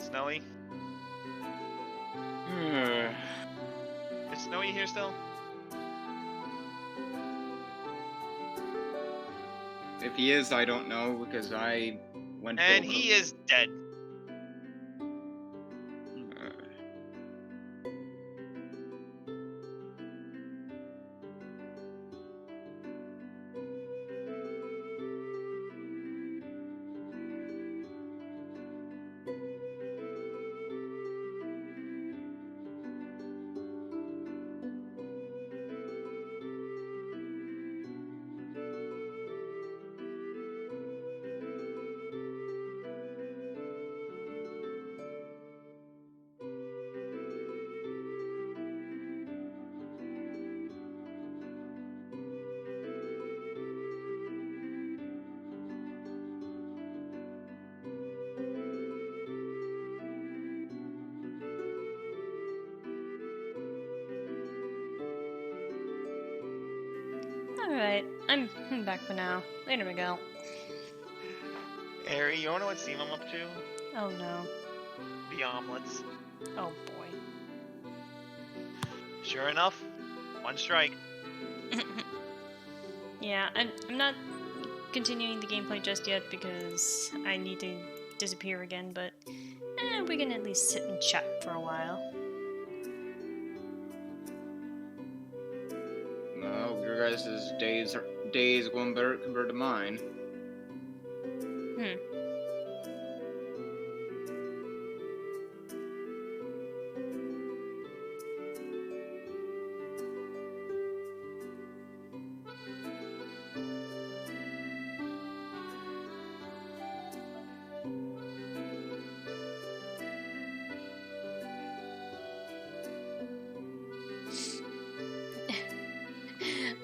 Snowy? Is Snowy here still? If he is, I don't know because I went. And he is dead. Alright, I'm back for now. Later, Miguel. Harry, you wanna know what Steam I'm up to? Oh no. The omelets. Oh boy. Sure enough, one strike. Yeah, I'm not continuing the gameplay just yet because I need to disappear again, but we can at least sit and chat for a while. Well, your guys' days going better compared to mine.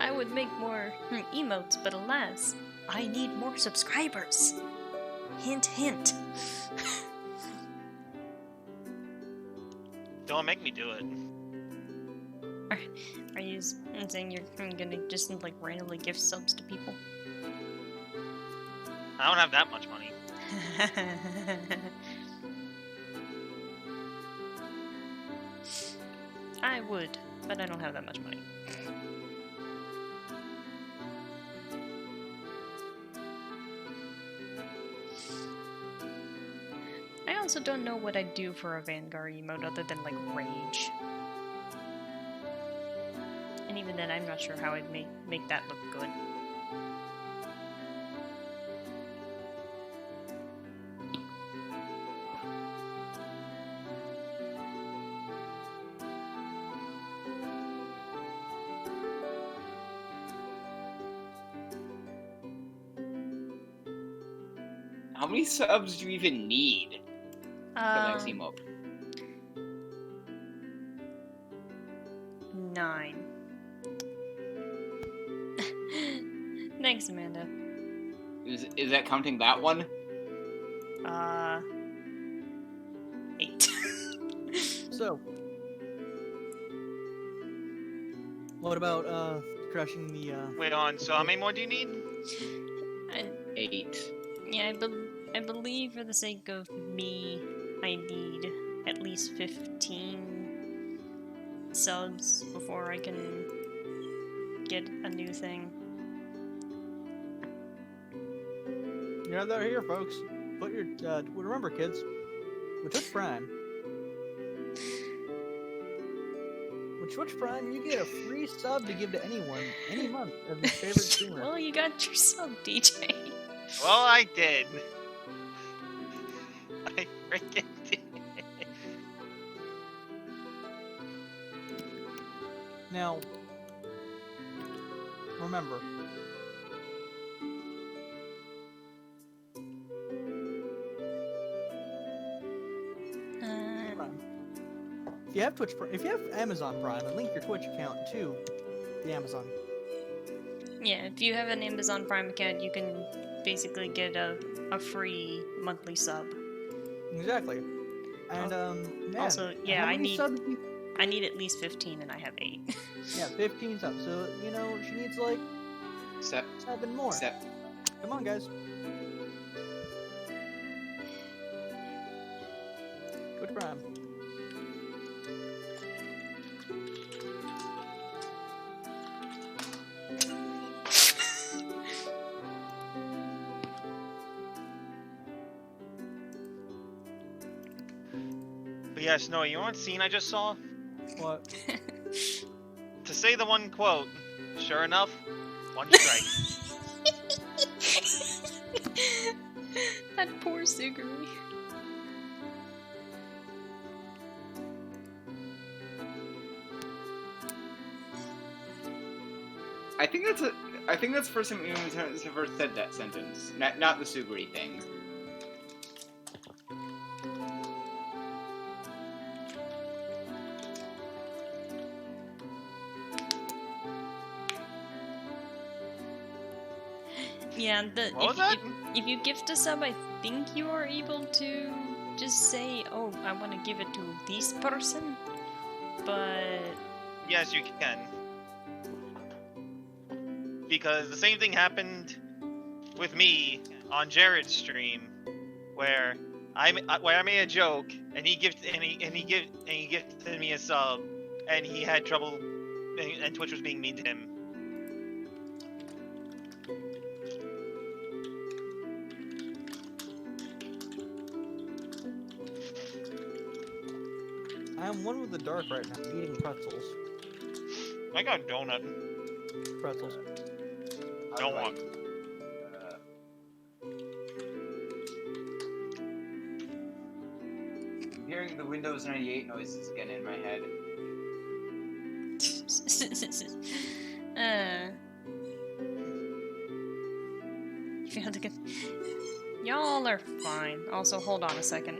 I would make more emotes, but alas, I need more subscribers. Hint, hint. Don't make me do it. Are you saying you're gonna just like randomly gift subs to people? I don't have that much money. I would, but I don't have that much money. I also don't know what I'd do for a Vanguard emote other than like rage. And even then, I'm not sure how I'd make that look good. How many subs do you even need for that emote? 9. Thanks, Amanda. Is that counting that one? 8. So, what about crushing the? Wait on. So how many more do you need? 8. Yeah, I believe for the sake of me, I need at least 15 subs before I can get a new thing. You know that here, folks. Put your remember, kids. With Twitch Prime. With Twitch Prime, you get a free sub to give to anyone, any month of your favorite streamer. Well, you got your sub, DJ. Well, I did. I freaking did. Now, remember. If you have if you have Amazon Prime, and link your Twitch account to the Amazon. Yeah, if you have an Amazon Prime account, you can basically get a free monthly sub. Exactly. And man, also, yeah, how I many need subs I need at least 15, and I have 8. Yeah, 15 subs. So you know she needs like 7 more. Come on, guys. Good crime. But yeah, Snowy, you know what scene I just saw? What? To say the one quote, sure enough, one strike. That poor Suguri. I think that's the first time anyone's ever said that sentence. Not the Suguri thing. Yeah, What was that? if you gift a sub, I think you are able to just say, "Oh, I want to give it to this person," but Yes, you can. Because the same thing happened with me on Jared's stream, where I made a joke and he gifted me a sub, and he had trouble, and Twitch was being mean to him. I am one with the dark right now, eating pretzels. I got a donut. Pretzels. Don't want. I'm hearing the Windows 98 noises again in my head. you have to get. Y'all are fine. Also, hold on a second.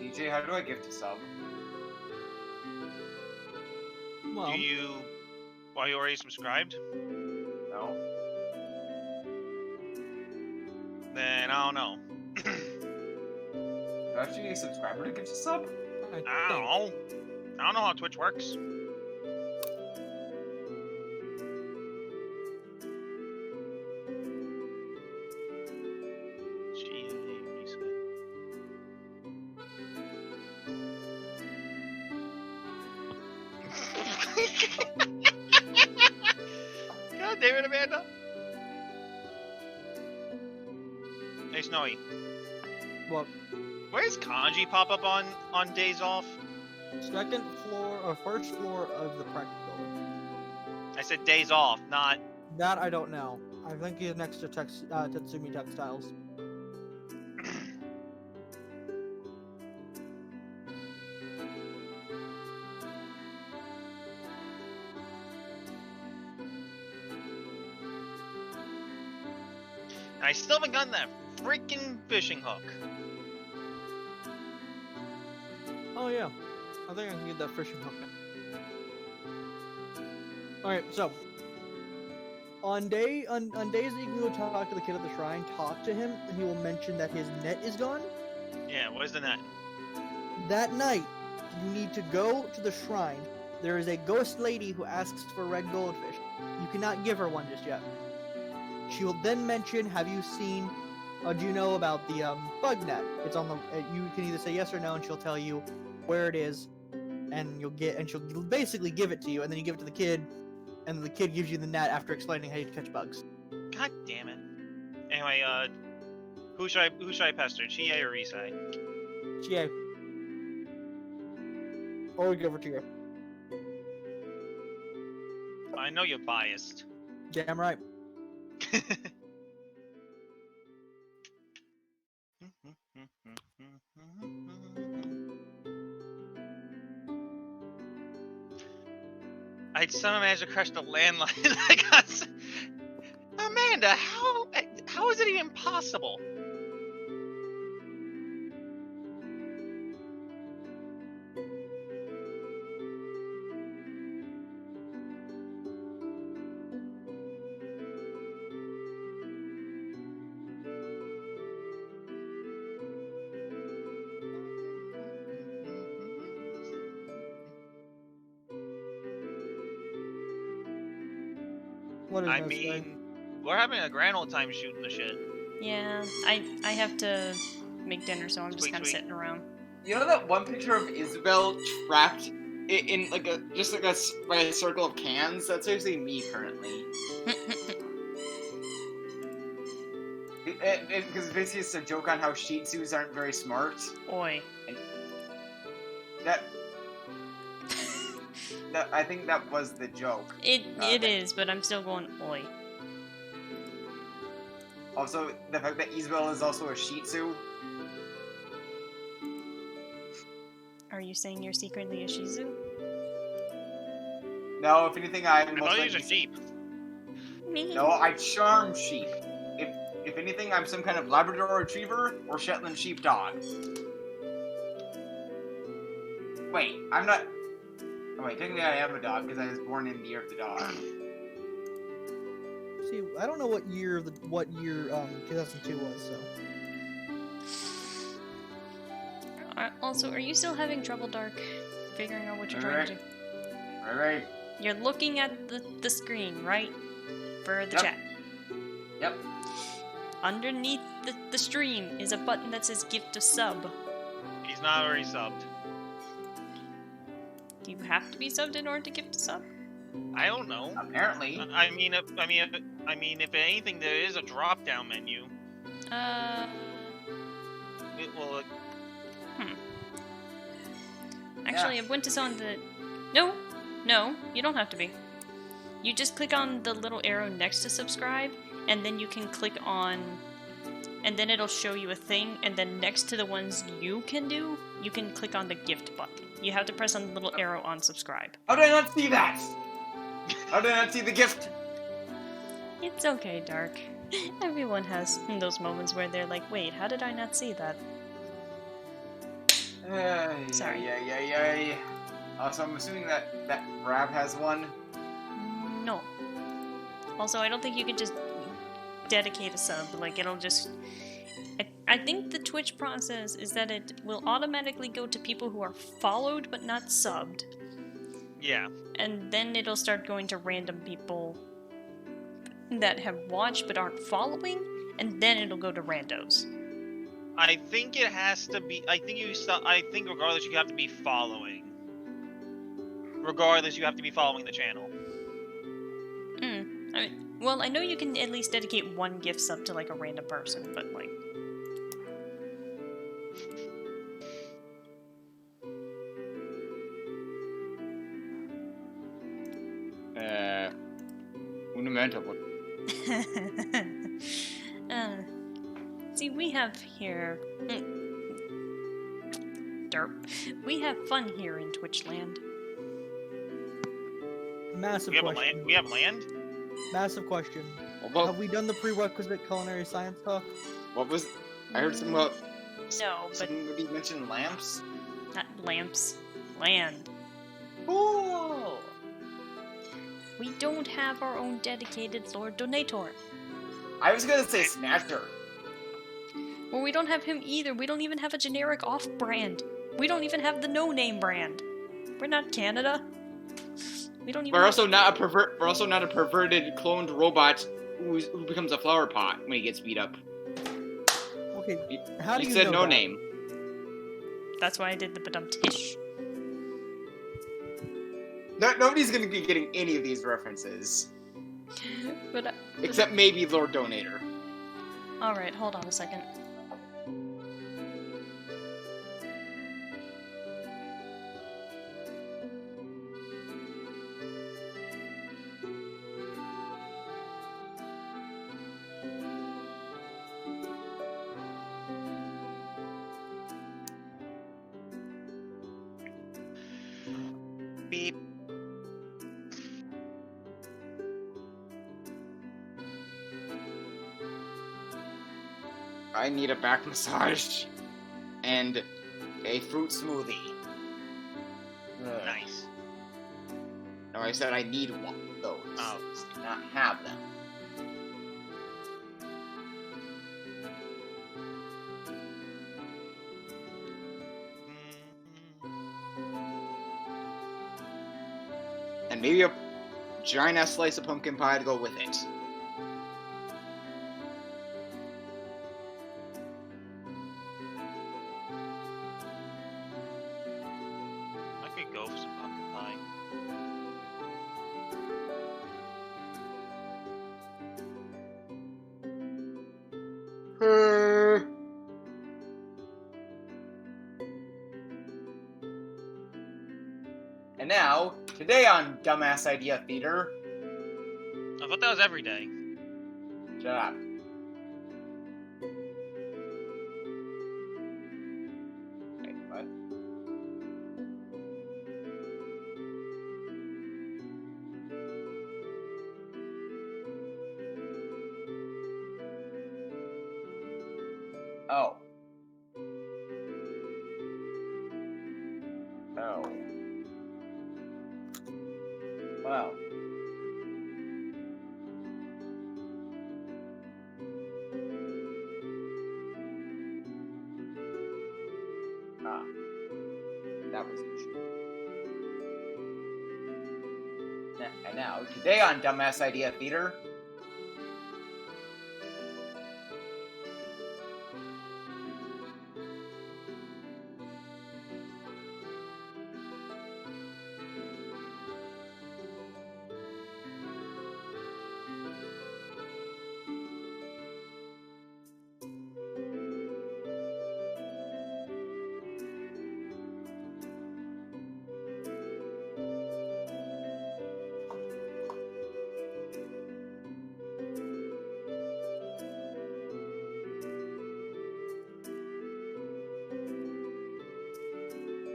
DJ, how do I gift a sub? Well, Do you? Are you already subscribed? No. Then I don't know. Do I have to be a subscriber to gift a sub? I don't know. I don't know how Twitch works. God damn it, Amanda. Hey, Snowy. What? Where's Kanji pop up on days off? Second floor or first floor of the practice building. I said days off, not. That I don't know. I think he's next to Tatsumi Textiles. I still haven't gotten that freaking fishing hook. Oh yeah, I think I can get that fishing hook now. Alright, so on days that you can go talk to the kid at the shrine, talk to him, and he will mention that his net is gone. Yeah, where's the net? That night, you need to go to the shrine. There is a ghost lady who asks for red goldfish. You cannot give her one just yet. She will then mention, have you seen, do you know about the bug net? It's on the, you can either say yes or no, and she'll tell you where it is, and she'll basically give it to you, and then you give it to the kid, and the kid gives you the net after explaining how you catch bugs. God damn it. Anyway, who should I pester? Chie or Risai? Chie. Or give her to you. I know you're biased. Damn right. I somehow managed to crush the landline. I got Amanda, how is it even possible? What is I no sky? mean, we're having a grand old time shooting the shit. Yeah, I have to make dinner, so I'm just Sweet, kind of sweet. sitting around. You know that one picture of Isabel trapped in like a just like a circle of cans? That's actually me currently. Because basically it's a joke on how Shih Tzus aren't very smart. Oi. And that I think that was the joke. It is, but I'm still going oi. Also, the fact that Isabel is also a Shih Tzu. Are you saying you're secretly a Shih Tzu? No, if anything, I'm I most thought he was likely a sheep. No, I charm sheep. If anything, I'm some kind of Labrador Retriever or Shetland Sheepdog. Wait, I'm not. Oh, wait, technically I am a dog because I was born in the year of the dog. See, I don't know what year 2002 was. So. Also, are you still having trouble, Dark, figuring out what you're trying to do? Alright. You're looking at the screen, right? For the Yep. chat. Yep. Underneath the stream is a button that says gift a sub. He's not already subbed. Do you have to be subbed in order to gift a sub? I don't know. Apparently. I mean, if anything, there is a drop-down menu. Actually, I went to on the... No, you don't have to be. You just click on the little arrow next to subscribe, and then you can click on... And then it'll show you a thing, and then next to the ones you can do, you can click on the gift button. You have to press on the little arrow on subscribe. How did I not see that? How did I not see the gift? It's okay, Dark. Everyone has those moments where they're like, wait, how did I not see that? Sorry. Yeah. So I'm assuming that Brab has one? No. Also, I don't think you can just dedicate a sub. Like, it'll just... I think the Twitch process is that it will automatically go to people who are followed but not subbed. Yeah. And then it'll start going to random people that have watched but aren't following, and then it'll go to randos. I think it has to be. I think regardless, you have to be following. Regardless, you have to be following the channel. Well, I know you can at least dedicate one gift sub to like a random person, but like. Fundamental. See, we have here... Derp. We have fun here in Twitchland. Massive We have question. We have land? Massive question. Well, have we done the prerequisite culinary science talk? What was... I heard something about... No, but... Somebody mentioned lamps? Not lamps. Land. Cool! We don't have our own dedicated Lord Donator. I was gonna say Snatcher. Well, we don't have him either. We don't even have a generic off-brand. We don't even have the no-name brand. We're not Canada. We don't even. We're also not a pervert. We're also not a perverted cloned robot who becomes a flower pot when he gets beat up. Okay. How do you said know no that? name. That's why I did the badum-tish. Nobody's gonna be getting any of these references. But except maybe Lord Donator. Alright, hold on a second. Beep. I need a back massage and a fruit smoothie. Nice. No, I said I need one of those. Oh. I do not have them. And maybe giant ass slice of pumpkin pie to go with it. I could go for some pumpkin pie. And now, today on Dumbass Idea Theater. I thought that was every day. Shut up. Wait, what? Oh. Oh. Wow. Ah. That was the issue. And now, today on Dumbass Idea Theater.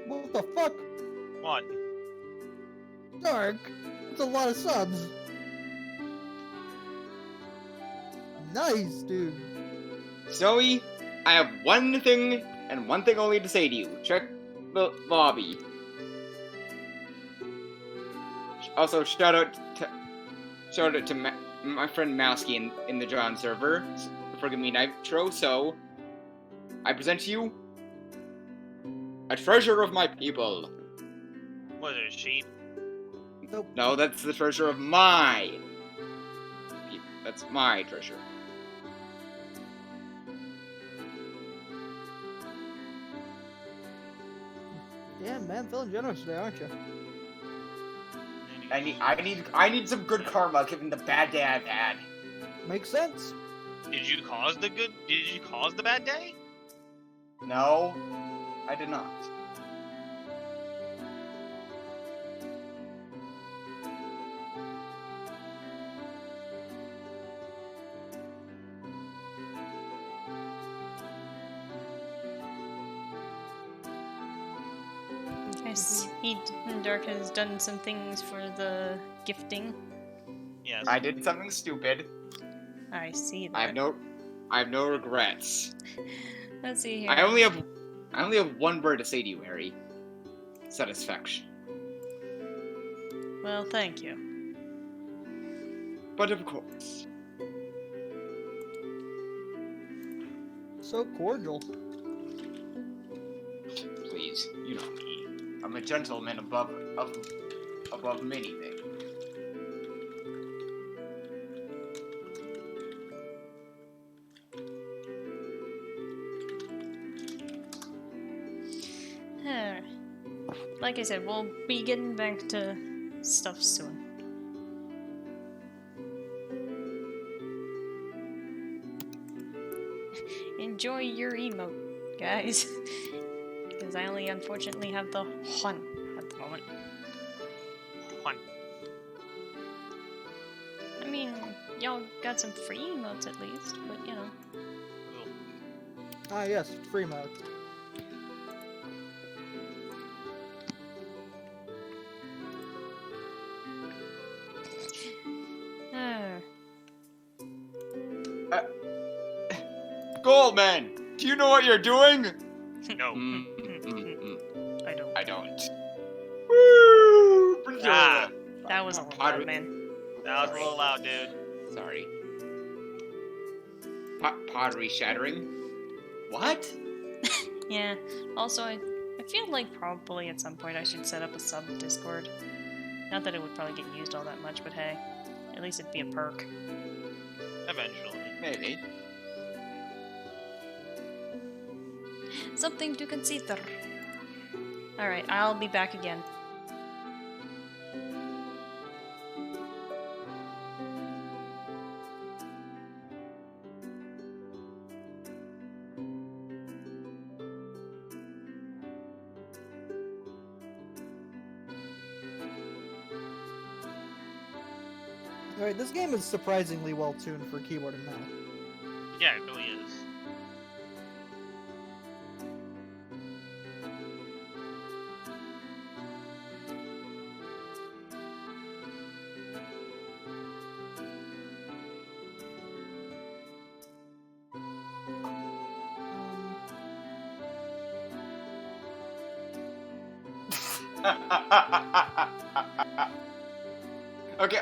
What the fuck? What? Dark. That's a lot of subs. Nice, dude. Zoe, I have one thing, and one thing only to say to you. Check the lobby. Also, shout out to my friend Mousky in the John server for giving me Nitro. So, I present to you a treasure of my people. What is it, a sheep? Nope. No, that's the treasure of my people. That's my treasure. Yeah, man, feeling generous today, aren't you? I need some good karma given the bad day I've had. Makes sense. Did you cause the bad day? No, I did not. Yes, Dark has done some things for the gifting. Yes. I did something stupid. I see that. I have no regrets. Let's see here. I only have one word to say to you, Mary. Satisfaction. Well, thank you. But of course. So cordial. Please, you know me. I'm a gentleman above many things. Like I said, we'll be getting back to stuff soon. Enjoy your emote, guys. Because I only unfortunately have the one at the moment. One. I mean, y'all got some free emotes at least, but you know. Ah, yes, free mode. Goldman, do you know what you're doing? No. I don't. Woo! Ah, that was loud, man. That was a little loud, dude. Sorry. Pottery shattering? What? Yeah. Also, I feel like probably at some point I should set up a sub Discord. Not that it would probably get used all that much, but hey, at least it'd be a perk. Eventually. Maybe. Something to consider. Alright, I'll be back again. Alright, this game is surprisingly well tuned for keyboard and mouse. Yeah, it really is.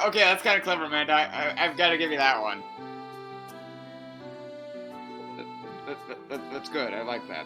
Okay, that's kind of clever, Amanda. I've got to give you that one. That's good. I like that.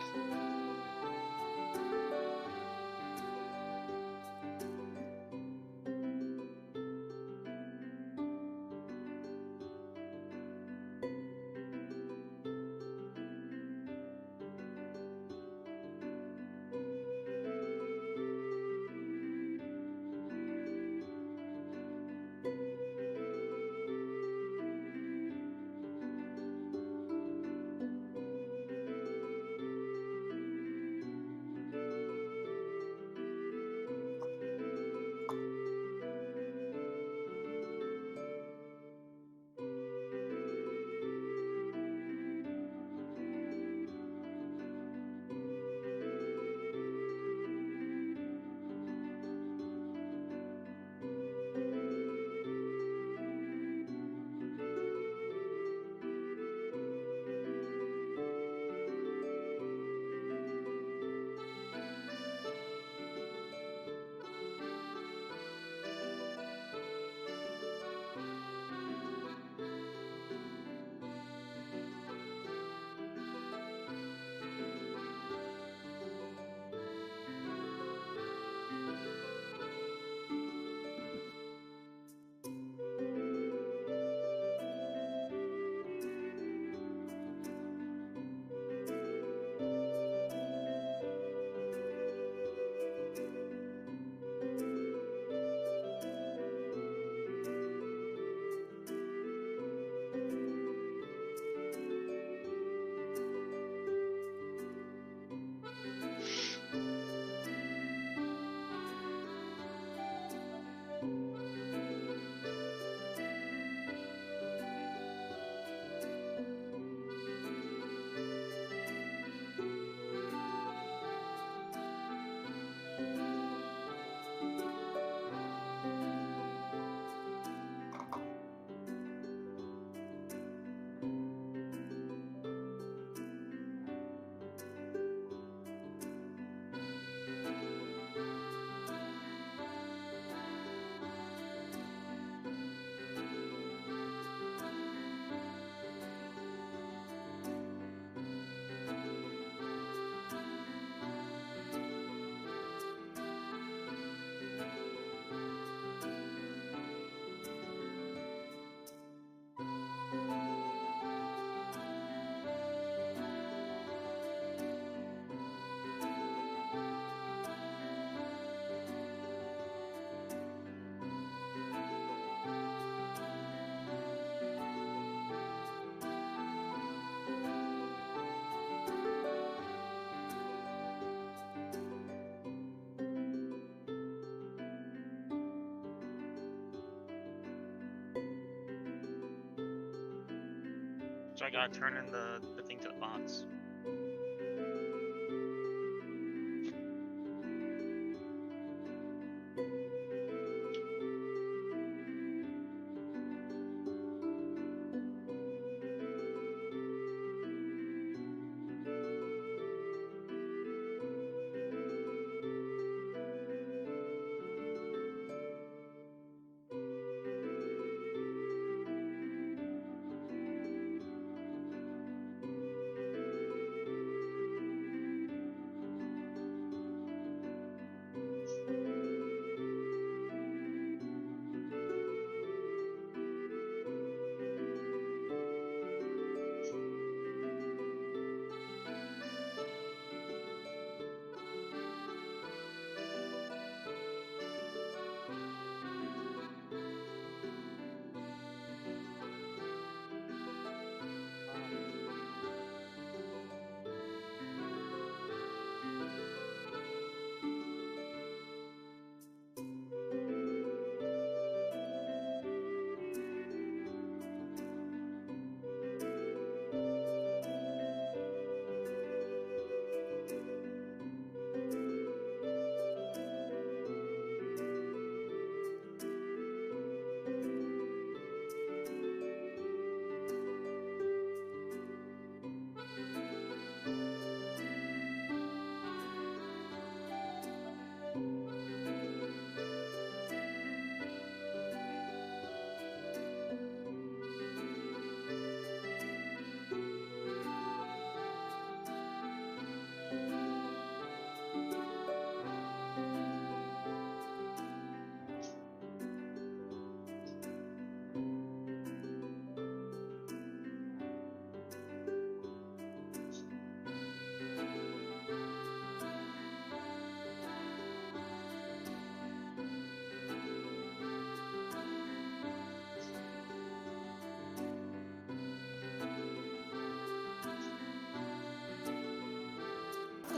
So I gotta turn in the thing to the bots.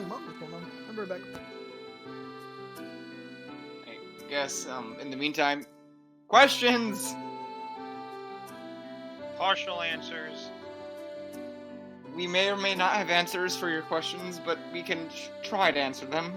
Something Marvel's going on. I'll be right back. I guess, in the meantime, questions! Partial answers. We may or may not have answers for your questions, but we can try to answer them.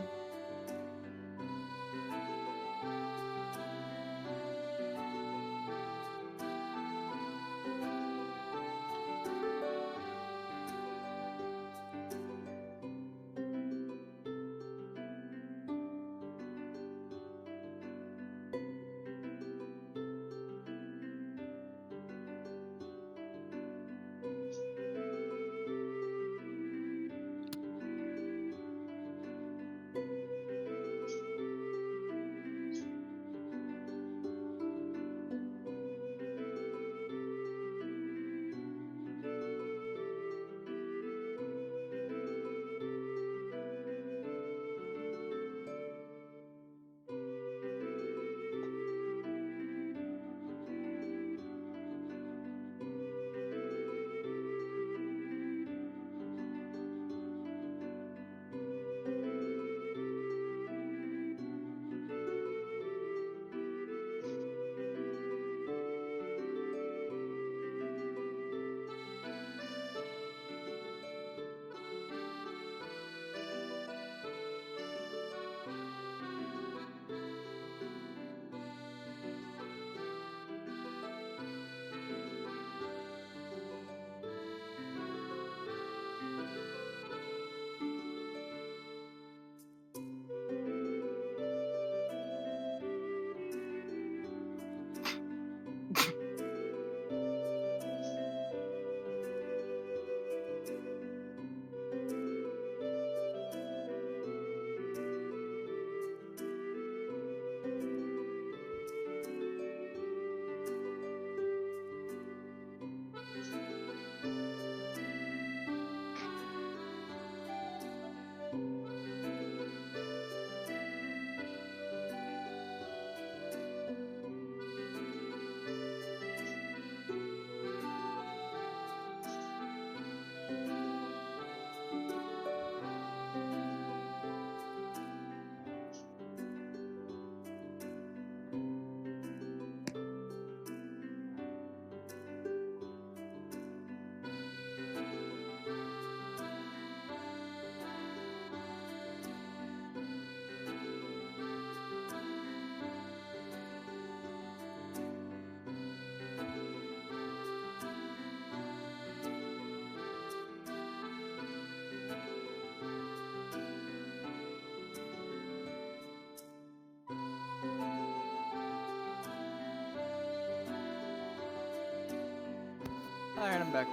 Alright, I'm back.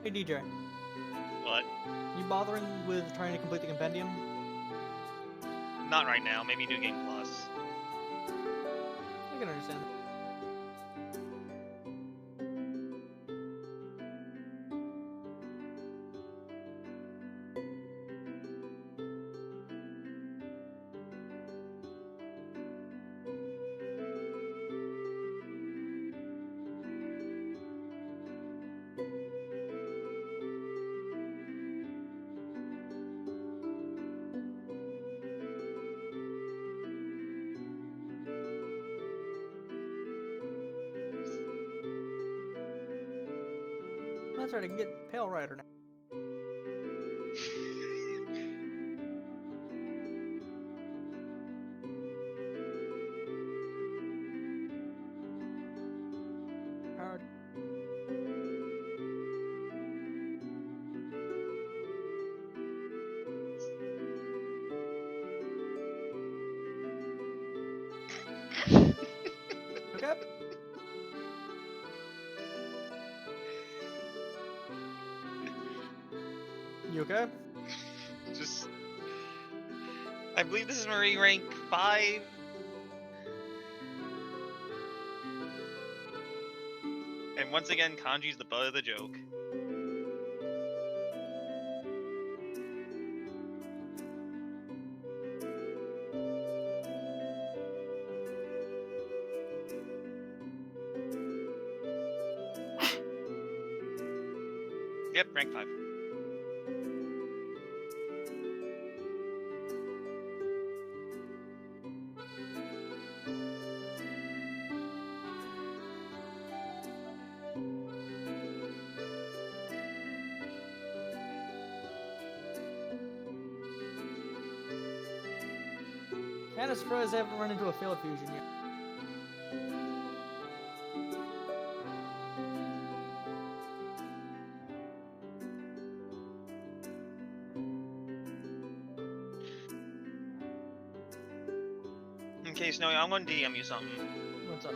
Hey DJ, What? you bothering with trying to complete the compendium? Not right now. Maybe New Game Plus. I can understand. That's right, I can get Pale Rider now. Hard. Okay. You okay? Just, I believe this is Marie rank 5. And once again, Kanji's the butt of the joke. Yep, rank 5. Kinda surprised I haven't run into a field fusion yet. Okay, Snowy, I'm going to DM you something. What's up?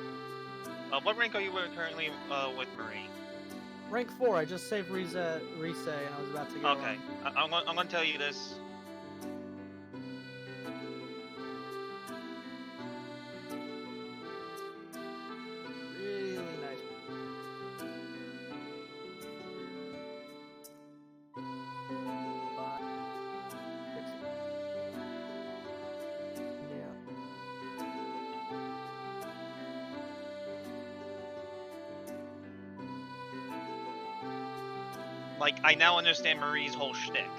What rank are you currently with Marie? Rank 4, I just saved Rise and I was about to go Okay, I'm going to tell you this. Really nice. 5, 6. Yeah. Like, I now understand Marie's whole shtick.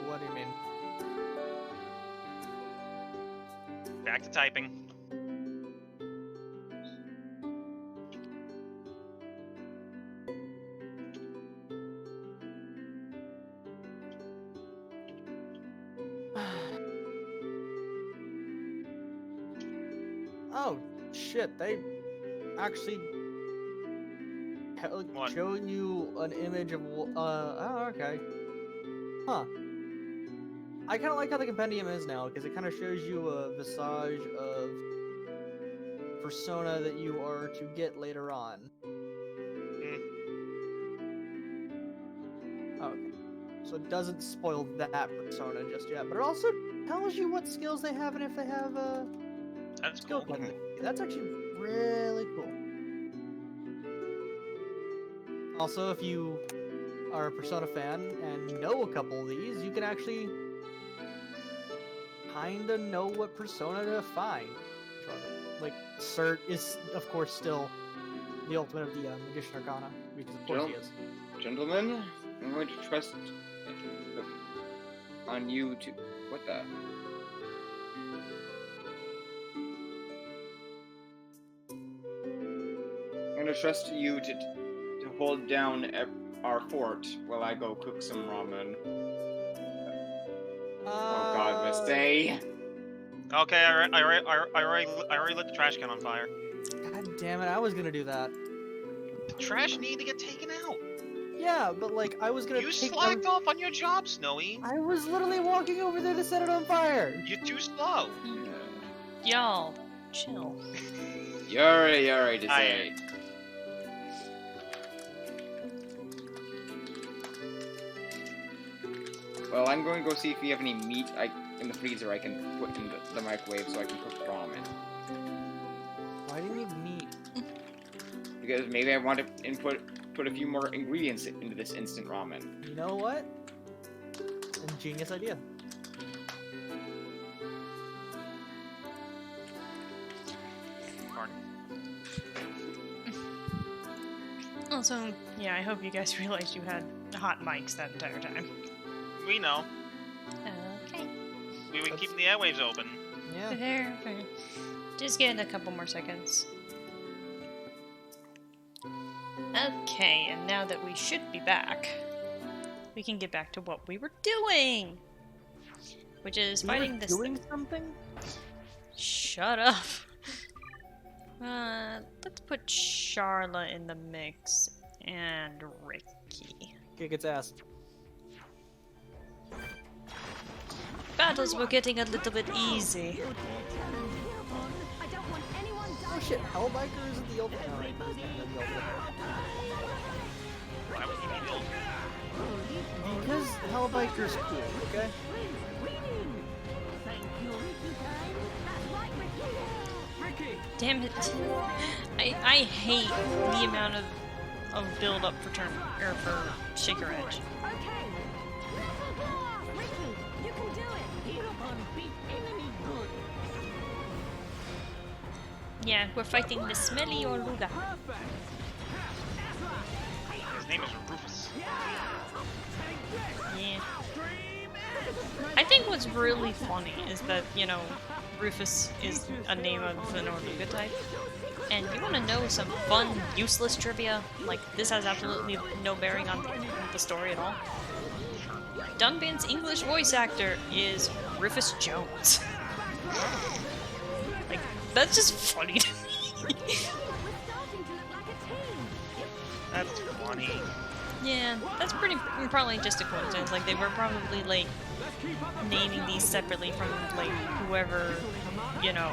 What do you mean? Back to typing. Oh, shit, they actually show you an image of, oh, okay. Huh. I kind of like how the compendium is now, because it kind of shows you a visage of persona that you are to get later on. Okay. So it doesn't spoil that persona just yet, but it also tells you what skills they have and if they have That's skill cool. points. That's actually really cool. Also, if you are a Persona fan and know a couple of these, you can actually kinda know what Persona to find. Like, Cert is, of course, still the ultimate of the Magician Arcana, because of course he is. Gentlemen, I'm going to trust on you to... What the... I'm going to trust you to hold down our fort while I go cook some ramen. Oh god, Mistake. Okay, I already lit the trash can on fire. God damn it, I was gonna do that. The trash needed to get taken out. Yeah, but like, I was gonna You take slacked off on your job, Snowy. I was literally walking over there to set it on fire. You're too slow. Y'all, chill. Yuri, Desai. Well, I'm going to go see if we have any meat in the freezer I can put in the microwave so I can cook ramen. Why do you need meat? Because maybe I want to put a few more ingredients into this instant ramen. You know what? Ingenious idea. Also, yeah, I hope you guys realized you had hot mics that entire time. We know. Okay. We were keeping the airwaves open. Yeah. Fair. Just get a couple more seconds. Okay, and now that we should be back, we can get back to what we were doing, which is fighting this. Doing something? Shut up. Let's put Charla in the mix and Ricky. Kick its ass. Battles were getting a little bit easy. Oh shit, Hellbiker isn't the ultimate. No, right, he's not the ultimate. Why would he be the ultimate? Because Hellbiker's cool, okay? Damn it. I hate the amount of build up for for Shaker Edge. Yeah, we're fighting the smelly Oruga. His name is Rufus. Yeah. I think what's really funny is that, you know, Rufus is a name of an Orluga type. And you want to know some fun, useless trivia? Like, this has absolutely no bearing on the story at all. Dunban's English voice actor is Rufus Jones. Like, that's just funny to me. That's funny. Yeah, that's probably just a coincidence. Like, they were probably, like, naming these separately from, like, whoever, you know,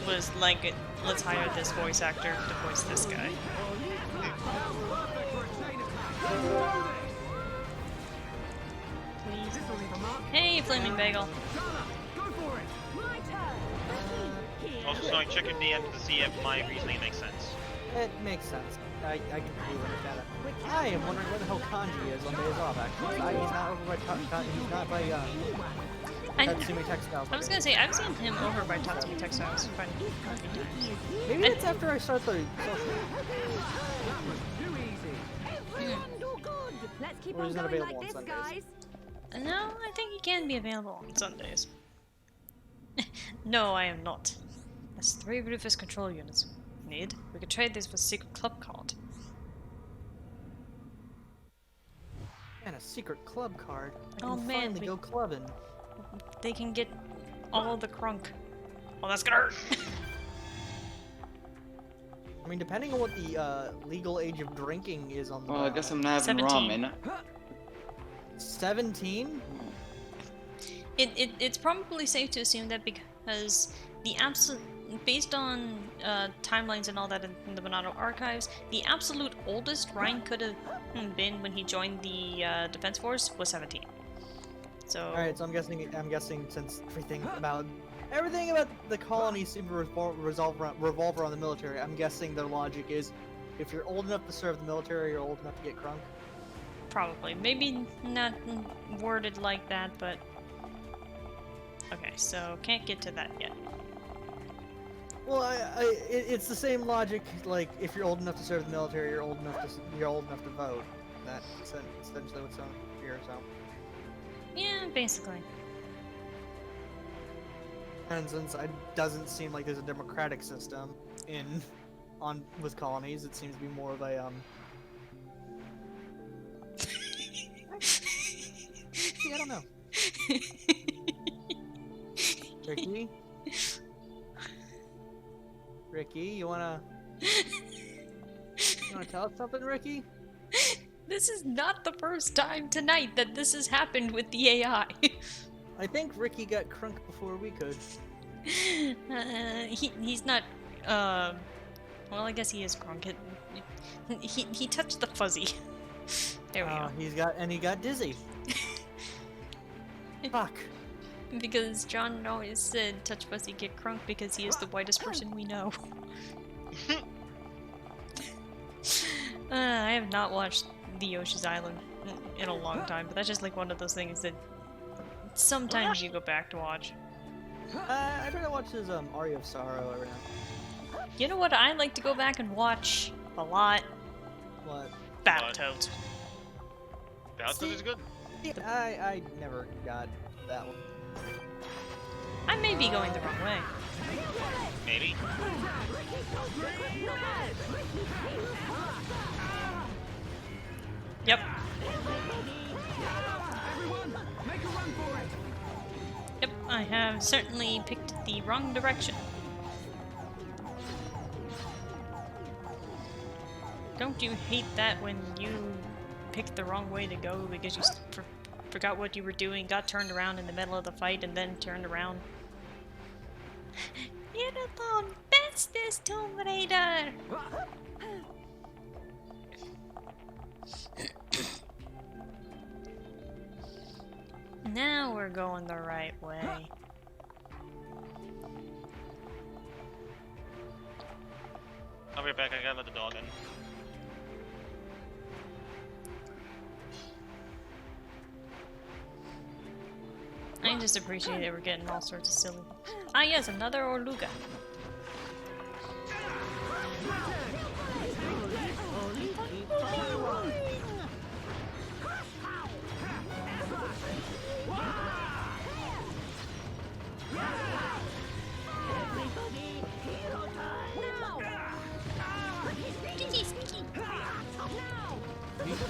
was like, let's hire this voice actor to voice this guy. Please. Hey, Flaming Bagel. Also, so I check your DM to see if my reasoning makes sense. It makes sense. I can completely understand that. I am wondering where the hell Kanji is on days off, actually. He's not over by he's not by Tatsumi Textiles. I was gonna say, I've seen him over by Tatsumi Textiles quite a few times. Maybe it's after I start the Let's keep Or on is it going available like on this, Sundays? guys. No, I think he can be available on Sundays. No, I am not. That's 3 Rufus control units. Need? We could trade these for a secret club card. And a secret club card. I can Oh man, finally go clubbing. They can get all the crunk. Oh, that's gonna hurt! I mean, depending on what the legal age of drinking is on the. Well, I guess I'm not having 17. ramen. 17? It's probably safe to assume that because the absolute, based on timelines and all that in the Monado archives, the absolute oldest Ryan could have been when he joined the Defense Force was 17. So. All right, so I'm guessing since everything about the colonies seem to revolve around the military, I'm guessing their logic is, if you're old enough to serve the military, you're old enough to get crunk. Probably, maybe not worded like that, but. Okay, so can't get to that yet. Well, it's the same logic. Like, if you're old enough to serve the military, you're old enough to vote. That's essentially what's on here. So. Yeah, basically. And since it doesn't seem like there's a democratic system with colonies, it seems to be more of a See, I don't know. Ricky, you wanna tell us something, Ricky? This is not the first time tonight that this has happened with the AI. I think Ricky got crunk before we could. He's not. Well, I guess he is crunk. He touched the fuzzy. There we go. He got dizzy. Fuck. Because John always said, touch fuzzy, get crunk, because he is the whitest person we know. I have not watched The Yoshi's Island in a long time, but that's just like one of those things that sometimes you go back to watch. I try to watch his Aria of Sorrow every now. You know what I like to go back and watch a lot? What? Battletoads. Battletoads is good. I never got that one. I may be going the wrong way. Maybe. Yep. Yep, I have certainly picked the wrong direction. Don't you hate that when you picked the wrong way to go because you forgot what you were doing, got turned around in the middle of the fight, and then turned around? Beautiful, bestest Tomb Raider! Now we're going the right way. I'll be right back, I gotta let the dog in. I just appreciate that we're getting all sorts of silly. Ah yes, another Orluga.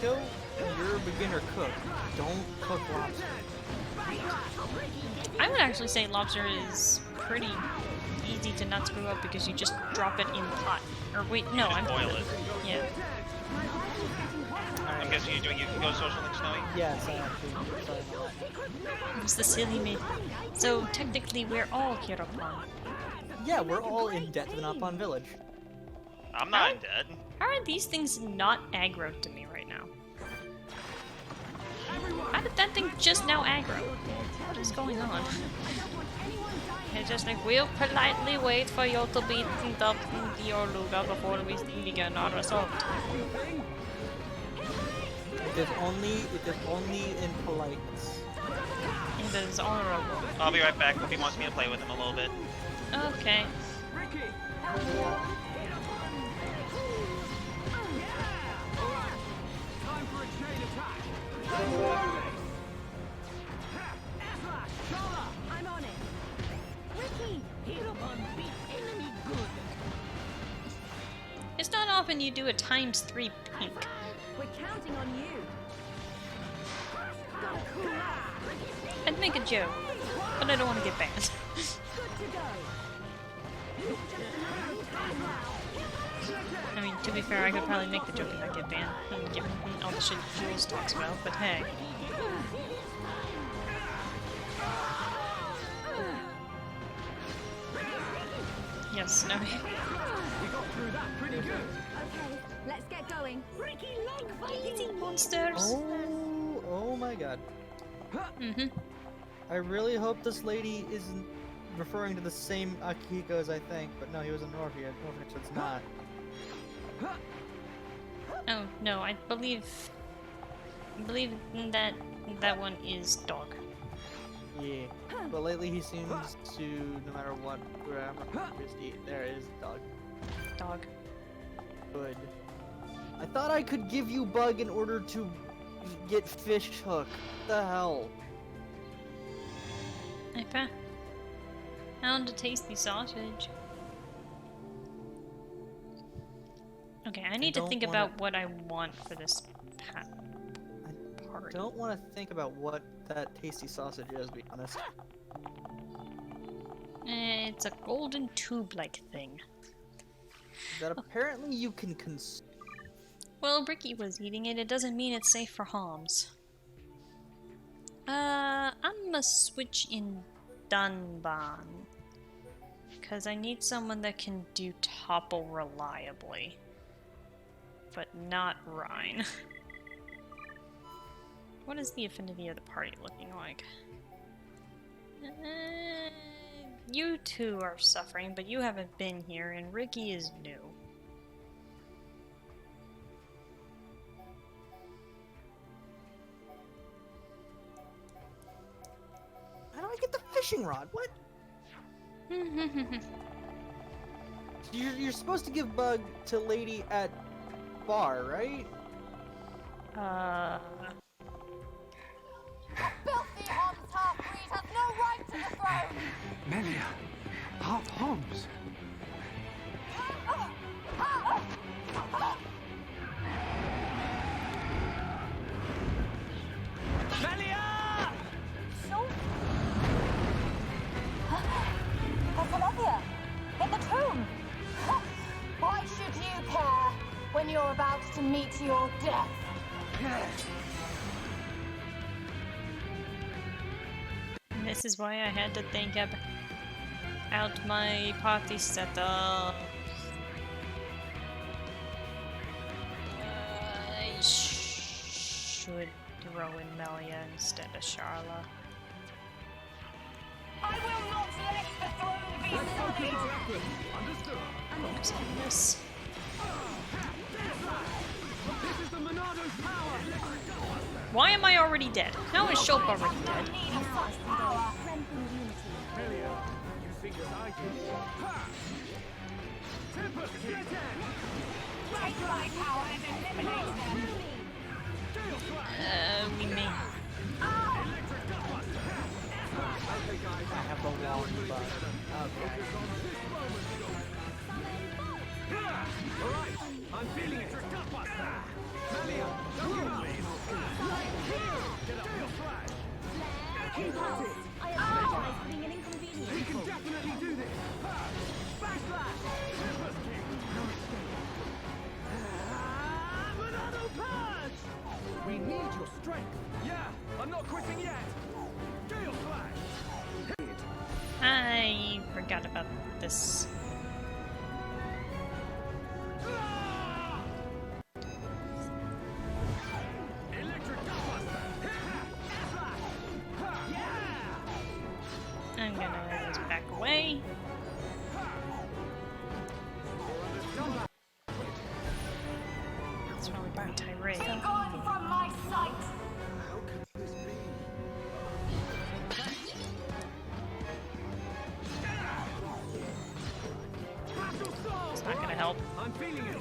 kill your beginner cook. Don't cook lobster. I would actually say lobster is pretty easy to not screw up because you just drop it in pot. Or wait, no, I'm boil it. Yeah. I'm guessing you're doing Yukiko social like Snowy? Yes, I actually decided on that. It's the silly me. So technically, we're all here upon. Yeah, we're all in debt to the Napon village. I'm not in dead. How are these things not aggroed to me right now? How did that thing just now aggro? What is going on? It's just like, we'll politely wait for you to be up in your luga before we begin our assault. It is only in politeness. It is honorable. I'll be right back. Hope he wants me to play with him a little bit. Okay. I'm on it. Ricky, hit upon beat enemy good. It's not often you do a ×3 pink. We're counting on you. I'd make a joke, but I don't want to get banned. Good to go. I mean, to be fair, I could probably make the joke and not get banned, given all the shit Jules talks about, but hey. Yes, no. We got through that pretty good. Okay, let's get going. Ricky, long Easy monsters. Oh my god. Mm-hmm. I really hope this lady isn't referring to the same Akihiko as I think, but no, he was an orphan, so it's not. Oh no, I believe that one is dog. Yeah, but lately he seems to, no matter what grammar just eat, there is dog. Dog. Good. I thought I could give you bug in order to get fish hook. What the hell? I found a tasty sausage. Okay, I need to think about what I want for this part. I don't want to think about what that tasty sausage is, to be honest. It's a golden tube-like thing. That apparently you can consume. Well, Ricky was eating it. It doesn't mean it's safe for Homs. I'm gonna switch in Dunban. Because I need someone that can do topple reliably. But not Rhine. What is the affinity of the party looking like? You two are suffering, but you haven't been here, and Ricky is new. How do I get the fishing rod? What? You're supposed to give bug to lady at bar, right? Filthy Homs half-breed has no right to the throne! Melia, half Homs. Melia! Olivia, in the tomb! Why should you care when you're about to meet your death? This is why I had to think out my party setup. I should throw in Melia instead of Charla. I will not let the throne be sullied! Focus on this. This is the Monado's power! Why am I already dead? How is Shulk already dead? Melia, you think that I can... Tempest, get in! Take my power and eliminate them! We may. I have the wall bug. Okay. Alright, I'm feeling it. I apologize for being an inconvenience. We can definitely do this. Backslash. Monado Purge. We need your strength. Yeah, I'm not quitting yet. Gale Flash. I forgot about this. I'm gonna just back away. It's probably by Tyree. Gone from my sight. How can this be? It's not gonna help. I'm feeling it.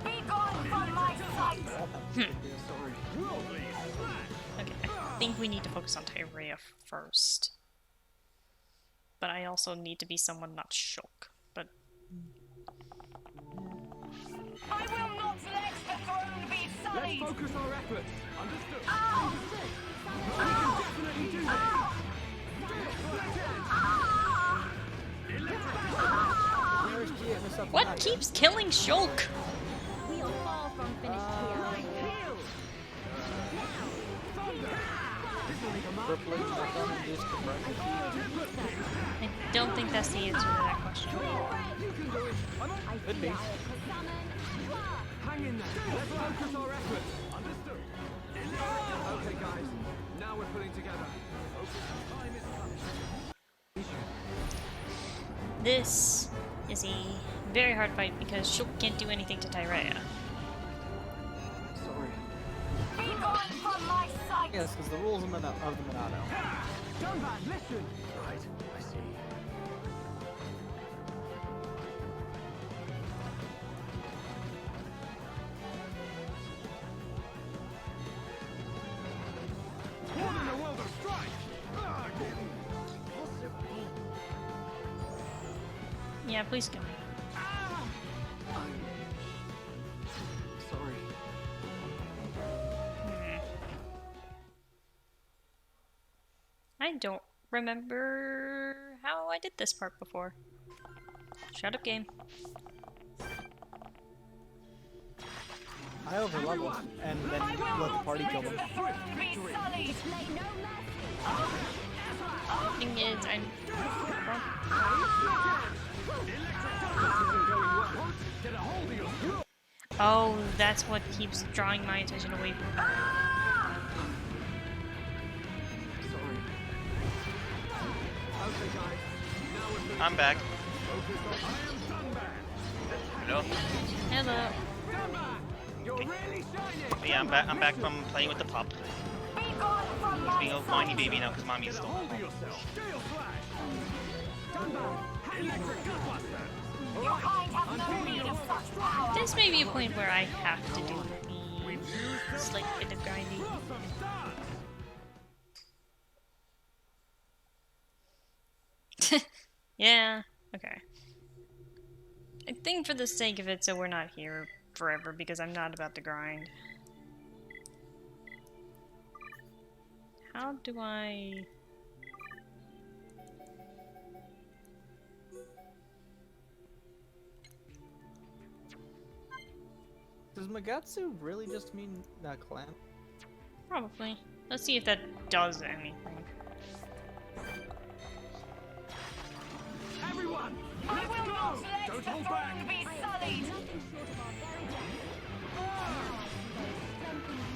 Be gone from my sight. Sorry. Okay, I think we need to focus on Tyrea first. But I also need to be someone not shook. But I will not let the throne be Let's sullied. focus our efforts. Understood. Ow! We can definitely do this. Where's Gia? Miss up what keeps killing Shulk? We are far from finished here. Crippling, induced compression. I don't think that's the answer to that question. Could be. Hang in there. Let's focus our efforts. Understood. Okay, guys. Now we're putting together. Time is coming. This is a very hard fight because Shulk can't do anything to Tyrea. Sorry. Be gone from my sight. Yes, because the rules of the Monado. Dunban, listen. Right, I see. What in the world of strife? Yeah, please go. I'm sorry. I don't remember how I did this part before. Shut up, game. I overleveled and then let the party kill them. Thing is, I'm. Oh, that's what keeps drawing my attention away from her. I'm back. Hello? Hello. Yeah, I'm back from playing with the pup. He's being a whiny baby now because mommy's still home. This may be a point where I have to do the slight bit of grinding. Yeah, okay. I think for the sake of it, so we're not here forever, because I'm not about to grind. How do I... Does Magatsu really just mean that clan? Probably. Let's see if that does anything. Everyone, let's go! Don't hold back!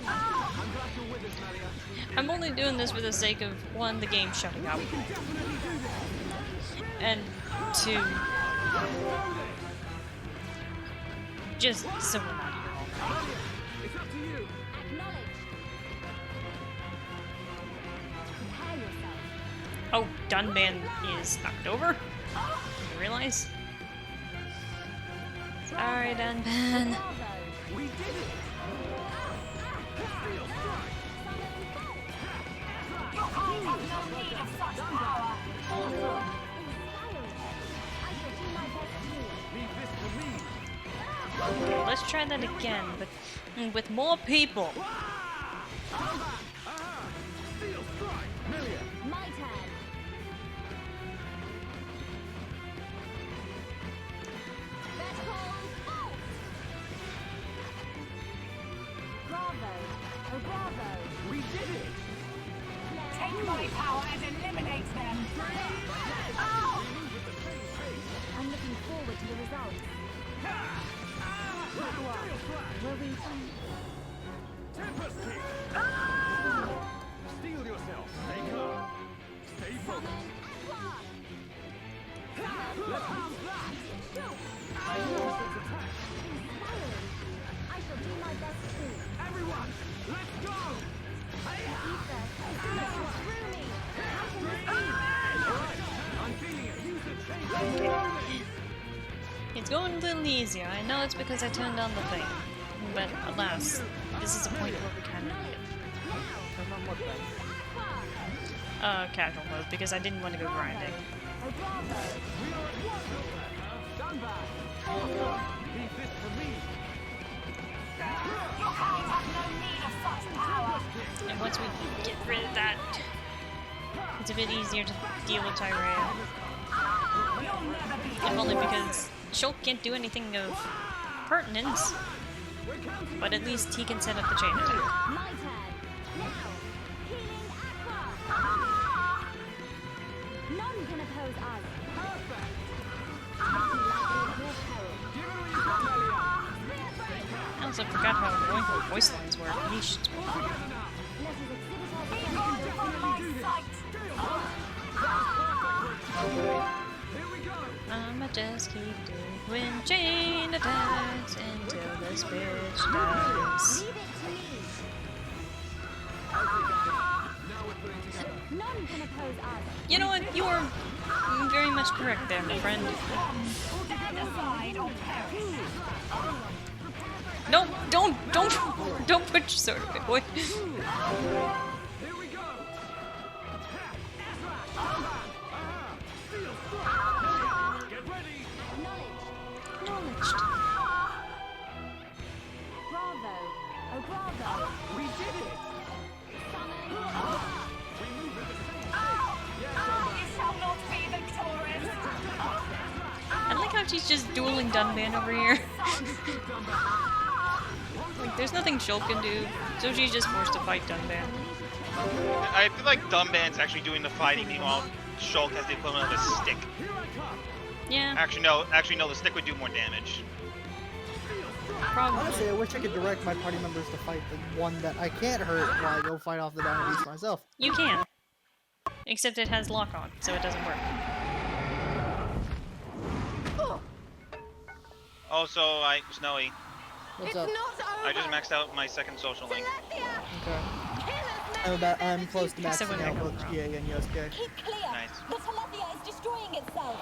I'm glad you're with us, Malia. I'm only doing this for the sake of, one, the game shutting up, and two, just so we're not here all night. It's up to you. Oh, Dunban is knocked over? Didn't realize. Sorry, Dunban. We did it! Your kind has no need of such power. Leave this to me. Okay, let's try that again, but with more people. My turn. Bravo. Oh, bravo. We did it! Take my power and eliminate them. I'm looking forward to the results. Will we Tempest kick! Steel yourself. Stay calm. Stay focused. Let's bounce that! I lost its attack. I shall do my best too. Everyone, let's go! Ether is flowing through me. I'm feeling it. Use the chain. It's going a little easier. I know it's because I turned on the thing. But alas, this is a point where we kind of need it. Turn on what then? Casual mode, because I didn't want to go grinding. Stand back. Leave this to me. Your kind have no need of such power. And once we get rid of that, it's a bit easier to deal with Tyrea. If only because Shulk can't do anything of pertinence. But at least he can set up the chain attack. My turn. Now, healing aqua. None can oppose us. Perfect. I also forgot how annoying her voice lines were. Yeesh. I'ma just keep doing chain attacks until this bitch dies. None can oppose us. You know what? You are very much correct there, my friend. No, don't put your sword away. Here we go. Get ready. Acknowledged. Bravo. Oh, bravo. We did it. We move at the same You shall not be victorious. I like how she's just dueling Dunban over here. Like, there's nothing Shulk can do, so she's just forced to fight Dunban. I feel like Dumban's actually doing the fighting, meanwhile Shulk has the equivalent of a stick. Yeah. Actually, no, the stick would do more damage. Probably. Honestly, I wish I could direct my party members to fight the one that I can't hurt while I go fight off the Dino Beast myself. You can. Except it has lock on, so it doesn't work. Also, Snowy. What's up? I just maxed out my second social link. Okay. I'm close to Except maxing when out I both GA and Yosuke. Keep clear. Nice. The Telethia is destroying itself.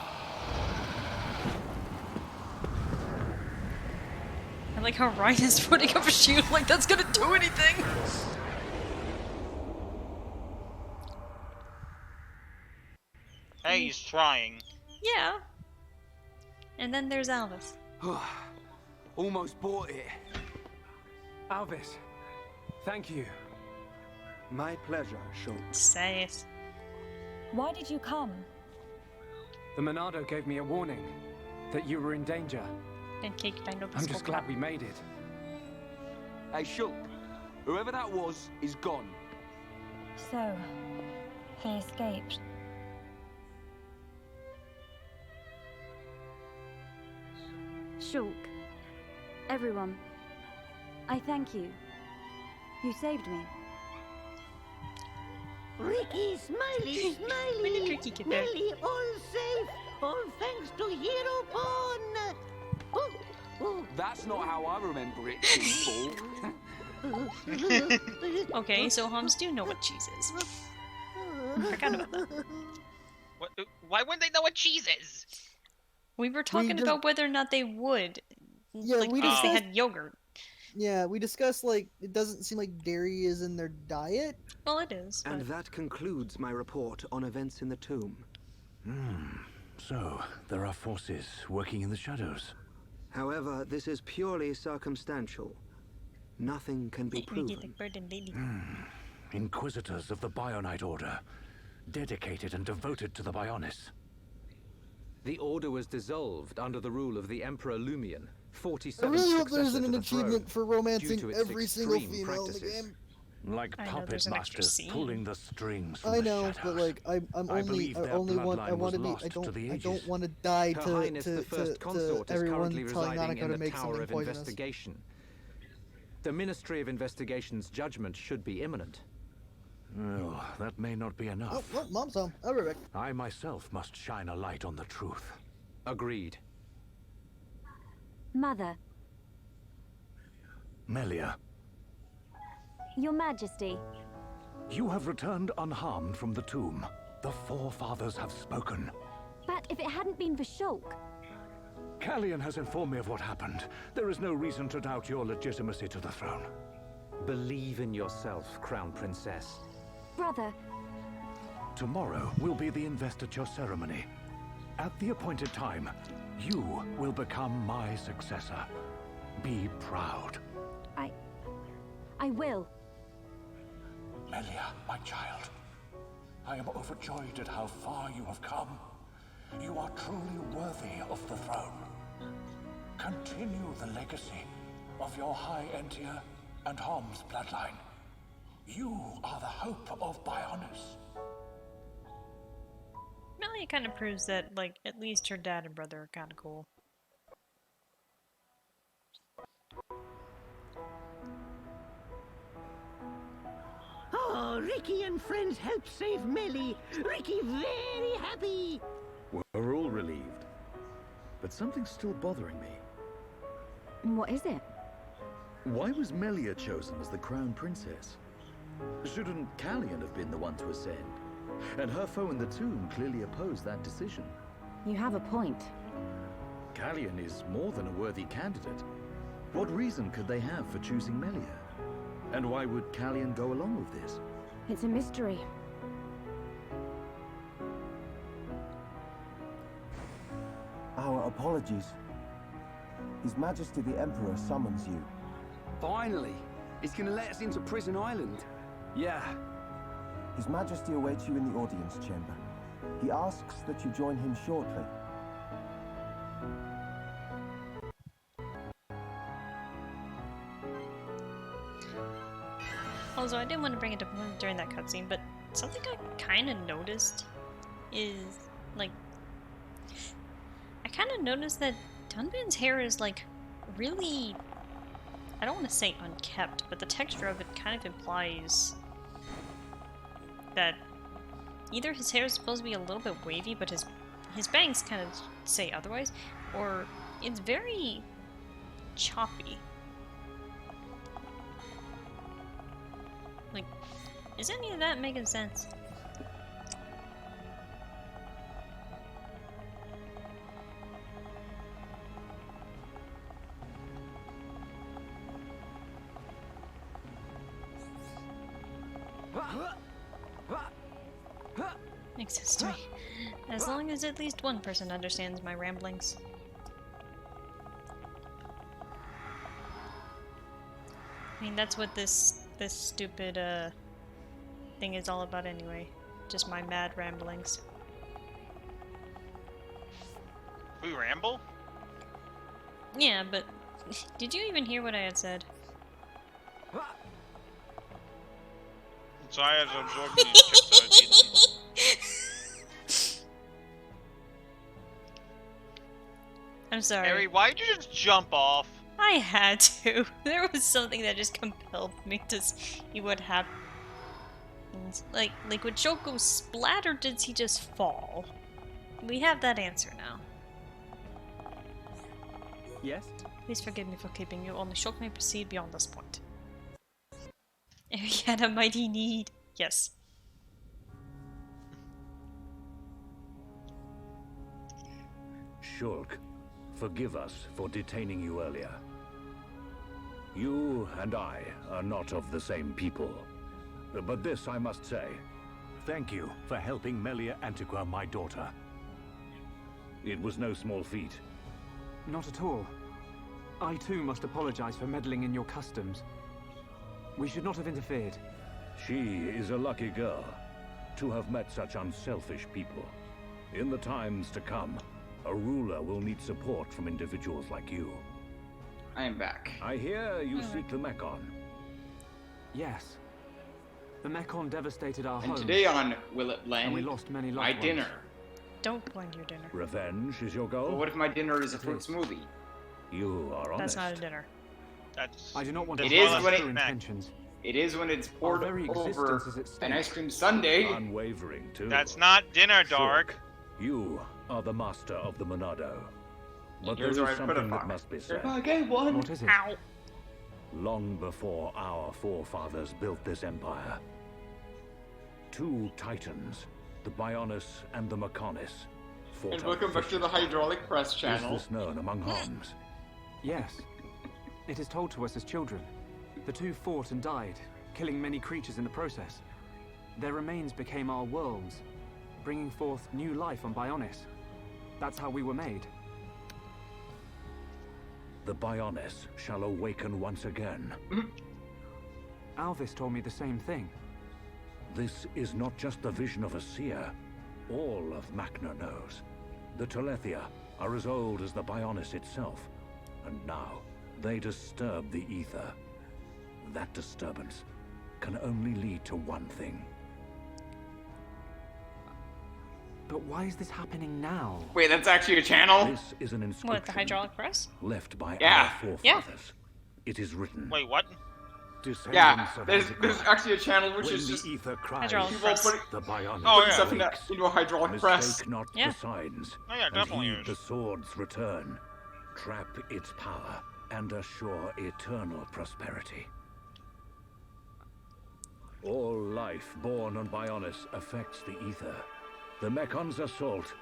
I like how Ryan is putting up a shield like that's gonna do anything! Hey, he's trying. Yeah. And then there's Alvis. Almost bought it. Alvis, thank you. My pleasure, Shulk. Say it. Why did you come? The Monado gave me a warning that you were in danger. And Cake Dino I'm just glad we made it. Hey, Shulk. Whoever that was is gone. So, he escaped. Shulk, everyone, I thank you. You saved me. Ricky, Smiley, When did Ricky get there? Millie, all safe. All thanks to Hero Pawn. Oh, That's not how I remember it, cheeseball. Okay, so Homs do know what cheese is. Forgot about that. Why wouldn't they know what cheese is? We were talking about whether or not they would. Yeah, like, we because they discussed- had yogurt. Yeah, we discussed, like, it doesn't seem like dairy is in their diet. Well, it is. And that concludes my report on events in the tomb. So, there are forces working in the shadows. However, this is purely circumstantial. Nothing can be proven. Inquisitors of the Bionite Order, dedicated and devoted to the Bionis. The Order was dissolved under the rule of the Emperor Lumion. I 47 really hope there successor isn't to an the achievement for throne, due romancing to its every single extreme female in the practices. game. Like I know puppet there's an extra masters scene. pulling the strings from I the know, shadows. but like I believe their only want bloodline was to be lost to the I don't ages. want to die Her to Highness the First Consort is everyone currently telling residing Nanako in to the make Tower something of poisonous. Investigation. The Ministry of Investigation's judgment should be imminent. Oh, that may not be enough. Oh, Mom's home. I'll be back. I myself must shine a light on the truth. Agreed. Mother, Melia, Your Majesty. you have returned unharmed from the tomb. The forefathers have spoken. But if it hadn't been for Shulk, Callian has informed me of what happened. There is no reason to doubt your legitimacy to the throne. Believe in yourself, Crown Princess. brother, Tomorrow will be the investiture ceremony. At the appointed time, you will become my successor. Be proud. I will. Melia, my child, I am overjoyed at how far you have come. You are truly worthy of the throne. Continue the legacy of your High Entia and Hom's bloodline. You are the hope of Bionis. Melia kind of proves that, like, at least her dad and brother are kind of cool. Oh, Ricky and friends helped save Melly. Ricky very happy. We're all relieved. But something's still bothering me. What is it? Why was Melia chosen as the Crown Princess? Shouldn't Callian have been the one to ascend? And her foe in the tomb clearly opposed that decision. You have a point. Callian is more than a worthy candidate. What reason could they have for choosing Melia? And why would Callian go along with this? It's a mystery. Our apologies. His Majesty the Emperor summons you. Finally! He's gonna let us into Prison Island. Yeah. His Majesty awaits you in the audience chamber. He asks that you join him shortly. Also, I didn't want to bring it up during that cutscene, but something I kind of noticed is, like, I kind of noticed that Dunban's hair is, like, really, I don't want to say unkept, but the texture of it kind of implies that either his hair is supposed to be a little bit wavy, but his bangs kind of say otherwise, or it's very choppy. Like, is any of that making sense? Makes sense to me. As long as at least one person understands my ramblings. I mean, that's what this stupid thing is all about anyway. Just my mad ramblings. We ramble? Yeah, but did you even hear what I had said? So I had to absorb these chips I was eating. I'm sorry. Harry, why'd you just jump off? I had to. There was something that just compelled me to see what happened. Like would Shoko splat or did he just fall? We have that answer now. Yes? Please forgive me for keeping you. Only Shulk may proceed beyond this point. He had a mighty need. Yes. Shulk, forgive us for detaining you earlier. You and I are not of the same people. But this I must say. Thank you for helping Melia Antiqua, my daughter. It was no small feat. Not at all. I too must apologize for meddling in your customs. We should not have interfered. She is a lucky girl to have met such unselfish people. In the times to come, a ruler will need support from individuals like you. I am back. I hear you seek the Mechon. Yes. The Mechon devastated our And home. today on Will It Blend, And we lost many loved my ones. dinner. Don't blend your dinner. Revenge is your goal? But what if my dinner is a fruit smoothie? You are honest. That's not a dinner. That's. I do not want It to is harm when true it- intentions. It is when it's poured Our very over existence is at stake. an ice cream sundae. Unwavering too. That's not dinner, Dark. You are the master of the Monado. But there Here's is where I put a something that fuck. must be said. If I get one. What is it? Ow. Long before our forefathers built this empire, two titans, the Bionis and the Mechonis, fought And out welcome back to the viciously. Hydraulic Press channel. Is this known among Homs? Yes. It is told to us as children. The two fought and died, killing many creatures in the process. Their remains became our worlds, bringing forth new life on Bionis. That's how we were made. The Bionis shall awaken once again. Alvis told me the same thing. This is not just the vision of a seer. All of Macna knows. The Telethia are as old as the Bionis itself, and now they disturb the ether. That disturbance can only lead to one thing. But why is this happening now? Wait, that's actually a channel? This is an inscription What, the hydraulic press? left by Yeah. our forefathers. Yeah. It is written. Wait, what? Yeah, Descendants of there's Antiquity. actually a channel which When is the just ether cries, Hydraulic people press. putting, the Bionis Oh, yeah. stuff wakes. into a hydraulic press. Mistake not Yeah. the signs. Oh, yeah, and definitely heed is. the sword's return. Trap its power and assure eternal prosperity. All life born on Bionis affects the ether. The Mekon's assault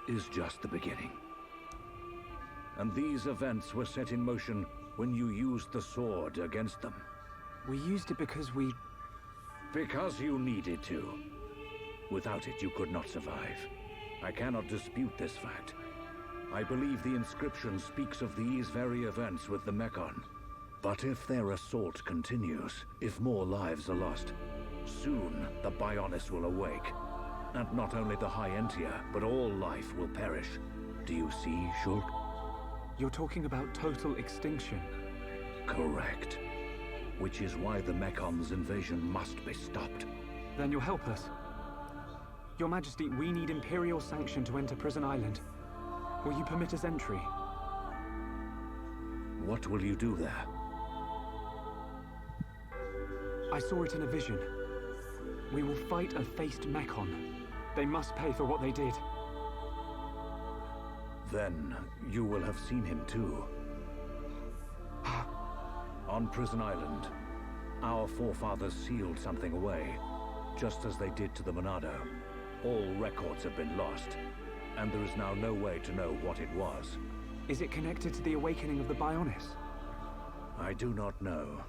is just the beginning. And these events were set in motion when you used the sword against them. We used it because we... Because you needed to. Without it, you could not survive. I cannot dispute this fact. I believe the inscription speaks of these very events with the Mechon. But if their assault continues, if more lives are lost, soon the Bionis will awake. And not only the Hyentia, but all life will perish. Do you see, Shulk? You're talking about total extinction. Correct. Which is why the Mekon's invasion must be stopped. Then you'll help us. Your Majesty, we need Imperial sanction to enter Prison Island. Will you permit us entry? What will you do there? I saw it in a vision. We will fight a faced Mechon. They must pay for what they did. Then you will have seen him too. On Prison Island, our forefathers sealed something away, just as they did to the Monado. All records have been lost, and there is now no way to know what it was. Is it connected to the awakening of the Bionis? I do not know,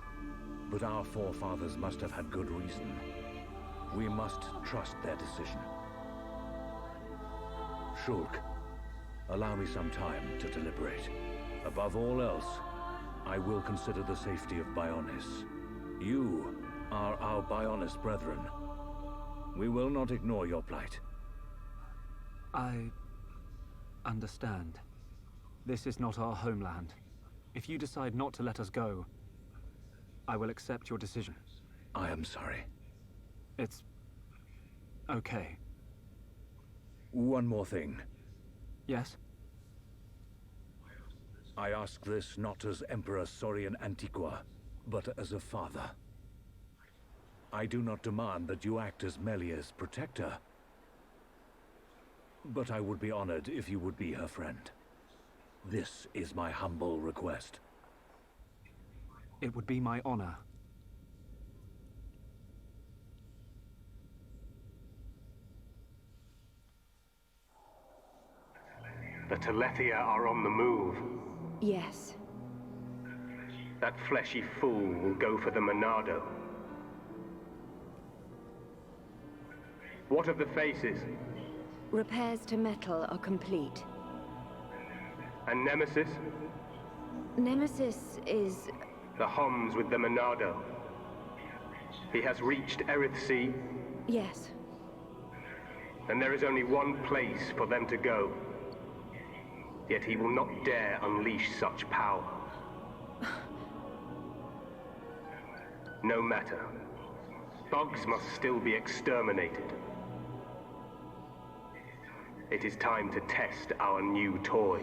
but our forefathers must have had good reason. We must trust their decision. Shulk, allow me some time to deliberate. Above all else, I will consider the safety of Bionis. You are our Bionis brethren. We will not ignore your plight. I understand. This is not our homeland. If you decide not to let us go, I will accept your decision. I am sorry. It's okay. One more thing. Yes? I ask this not as Emperor Saurian Antiqua, but as a father. I do not demand that you act as Melia's protector, but I would be honored if you would be her friend. This is my humble request. It would be my honor. The Telethia are on the move. Yes. That fleshy fool will go for the Monado. What of the faces? Repairs to metal are complete. And Nemesis? Nemesis is... The Homs with the Monado. He has reached Erith Sea, Yes. and there is only one place for them to go. Yet he will not dare unleash such power. No matter. Bugs must still be exterminated. It is time to test our new toy.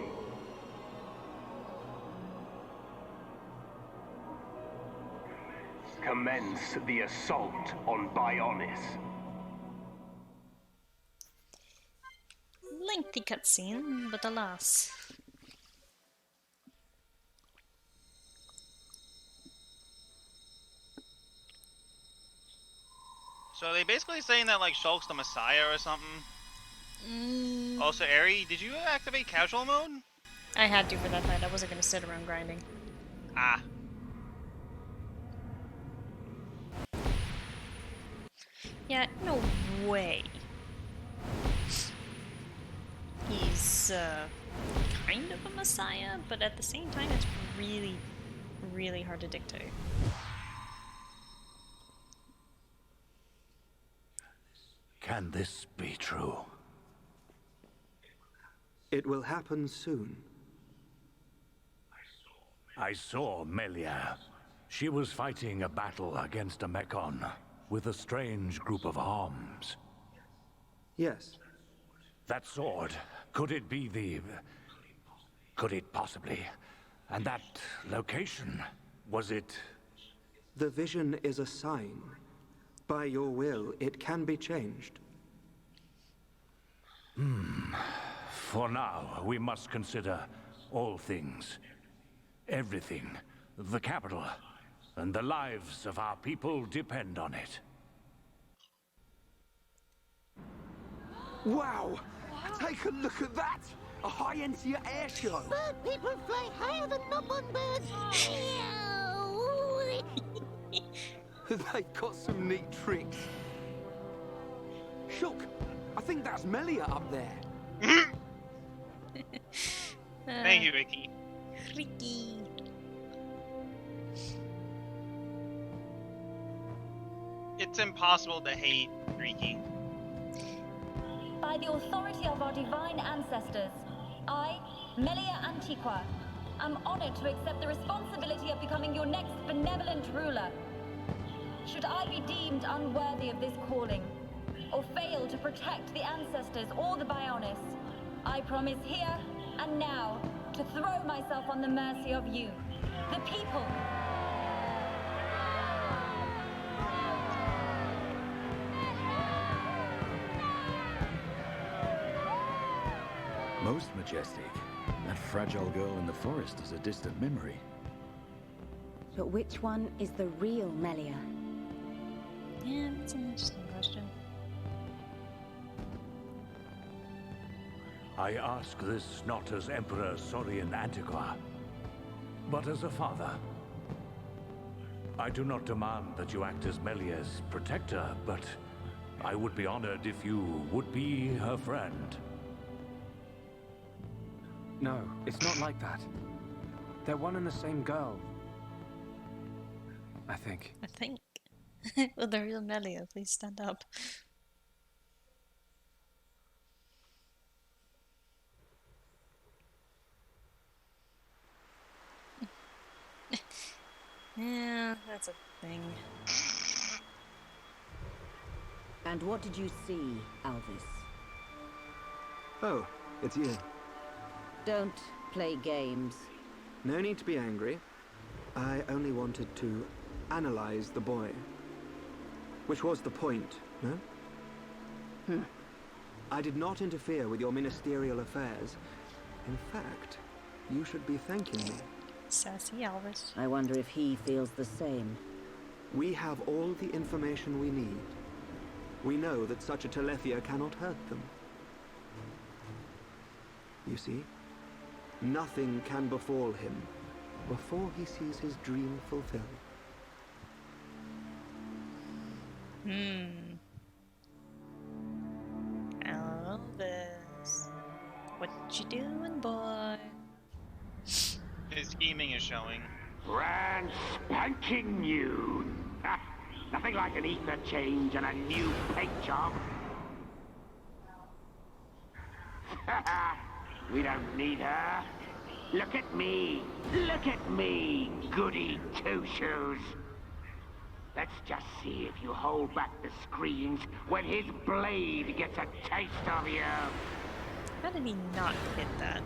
Commence the assault on Bionis. Lengthy cutscene, but alas. So are they basically saying that like Shulk's the Messiah or something? Also, Eri, did you activate casual mode? I had to for that fight. I wasn't gonna sit around grinding. Ah. Yeah, no way. He's kind of a messiah, but at the same time it's really, really hard to dictate. Can this be true? It will happen soon. I saw Melia. She was fighting a battle against a Mechon with a strange group of Homs. Yes. That sword, could it be the... Could it possibly... And that location, was it... The vision is a sign. By your will, it can be changed. For now, we must consider all things. Everything. The capital. And the lives of our people depend on it. Wow! Take a look at that! A high-end-tier air show! Bird people fly higher than Nopon birds! They've got some neat tricks. Shook, I think that's Melia up there. Thank you, Ricky. Ricky. It's impossible to hate Ricky. By the authority of our divine ancestors, I, Melia Antiqua, am honored to accept the responsibility of becoming your next benevolent ruler. Should I be deemed unworthy of this calling, or fail to protect the ancestors or the Bionis, I promise here and now to throw myself on the mercy of you, the people. Most majestic. That fragile girl in the forest is a distant memory. But which one is the real Melia? Yeah, that's an interesting question. I ask this not as Emperor Saurian Antiqua, but as a father. I do not demand that you act as Melia's protector, but I would be honored if you would be her friend. No, it's not like that. They're one and the same girl. I think. I think. Well, the real Melia, please stand up. Yeah, that's a thing. And what did you see, Alvis? Oh, it's you. Don't play games. No need to be angry. I only wanted to analyze the boy. Which was the point, no? I did not interfere with your ministerial affairs. In fact, you should be thanking me. Sassy Elvis. I wonder if he feels the same. We have all the information we need. We know that such a Telethia cannot hurt them. You see, nothing can befall him before he sees his dream fulfilled. Elvis. What you doing, boy? His Scheming is showing. Brand spanking new. Nothing like an ether change and a new paint job. We don't need her. Look at me. Look at me, goody two-shoes. Let's just see if you hold back the screams when his blade gets a taste of you. How did he not hit that?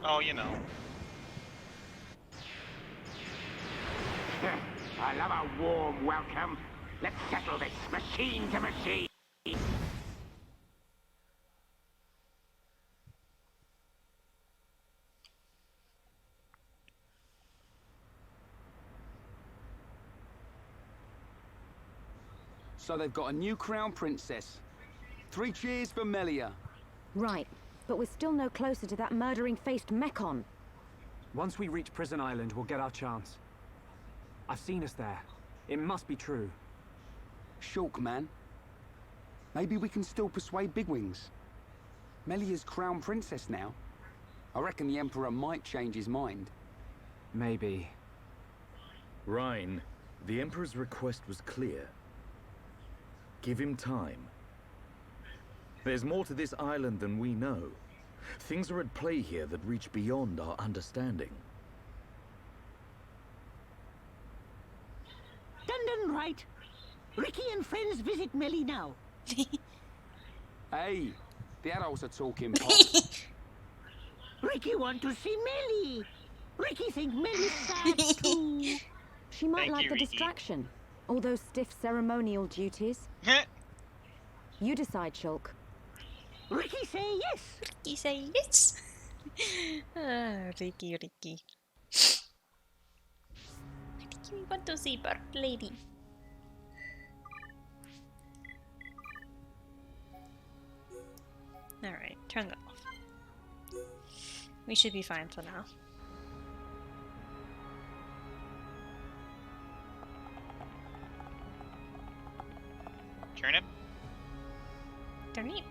Oh, you know. I love a warm welcome. Let's settle this machine to machine. So they've got a new crown princess. 3 cheers for Melia. Right, but we're still no closer to that murdering-faced Mekon. Once we reach Prison Island, we'll get our chance. I've seen us there. It must be true. Shulk, man. Maybe we can still persuade Bigwings. Melia's crown princess now. I reckon the Emperor might change his mind. Maybe. Rhine, the Emperor's request was clear. Give him time. There's more to this island than we know. Things are at play here that reach beyond our understanding. Dun right. Ricky and friends visit Melly now. Hey, the adults are talking pop. Ricky want to see Melly. Ricky think Melly's sad too. She might Thank like you, the Ricky. distraction. All those stiff ceremonial duties. You decide, Shulk. Ricky say yes. Ricky say yes. Ricky. Ricky, we want to see Bird Lady. Alright, turn that off. We should be fine for now. Turnip? Turnip.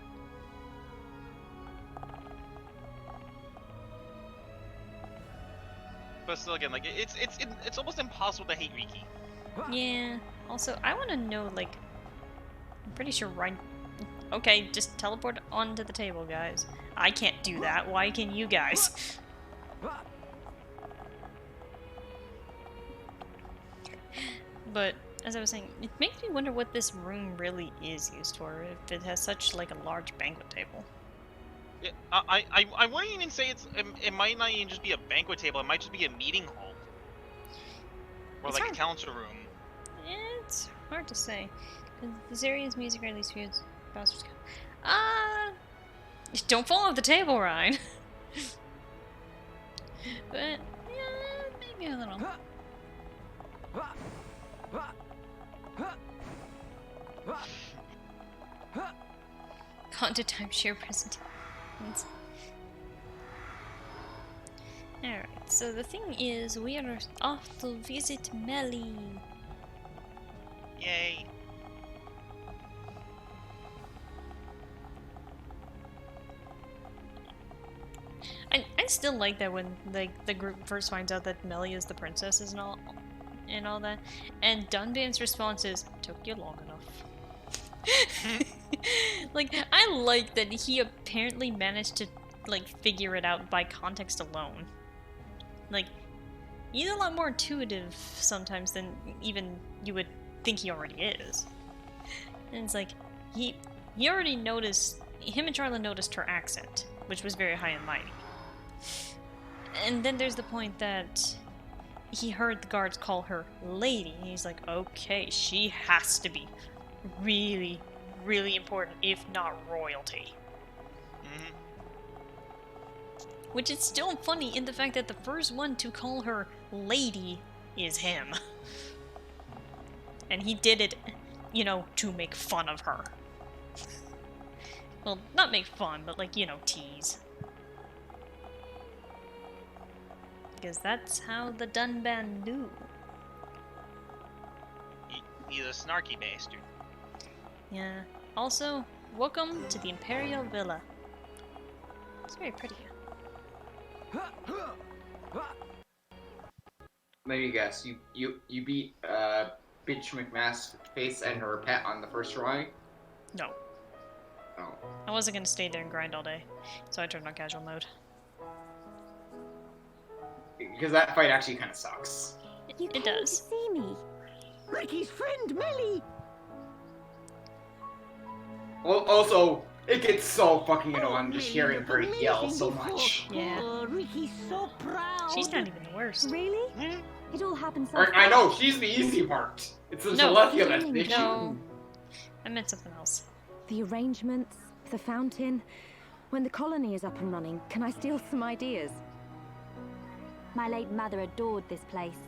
But still, again, like it's almost impossible to hate Riki. Yeah. Also, I want to know, like, I'm pretty sure Ryan. Okay, just teleport onto the table, guys. I can't do that. Why can you guys? But as I was saying, it makes me wonder what this room really is used for. If it has such like a large banquet table. Yeah, I wouldn't even say it might not even just be a banquet table. It might just be a meeting hall, or It's like hard. a council room. It's hard to say. This area's music rarely feuds. Bowser's don't fall off the table, Ryan. But yeah, maybe a little. Haunted timeshare present. Alright, so the thing is, we are off to visit Melly. Yay! I still like that when the group first finds out that Melly is the princess and all that, and Dunban's response is, "Took you long enough." Like, I like that he apparently managed to like figure it out by context alone. Like, he's a lot more intuitive sometimes than even you would think he already is. And it's like he already noticed, him and Charlotte noticed her accent, which was very high and mighty. And then there's the point that he heard the guards call her lady, and he's like, okay, she has to be really, really important, if not royalty. Mm-hmm. Which is still funny in the fact that the first one to call her lady is him. And he did it, you know, to make fun of her. Well, not make fun, but like, you know, tease. Because that's how the Dunban do. He's a snarky bastard. Yeah. Also, welcome to the Imperial Villa. It's very pretty here. Let me guess. You beat Bitch McMass face and her pet on the first try. No. Oh. I wasn't gonna stay there and grind all day, so I turned on casual mode. Because that fight actually kind of sucks. It does. See me. Ricky's friend, Melly. Well, also, it gets so fucking annoying just hearing her yell so much. Yeah. Oh, Ricky's so proud. She's not even the worst. Really? It all happened so I know, she's the easy part. It's the No. Celestia that's the issue. No. I meant something else. The arrangements, the fountain. When the colony is up and running, can I steal some ideas? My late mother adored this place.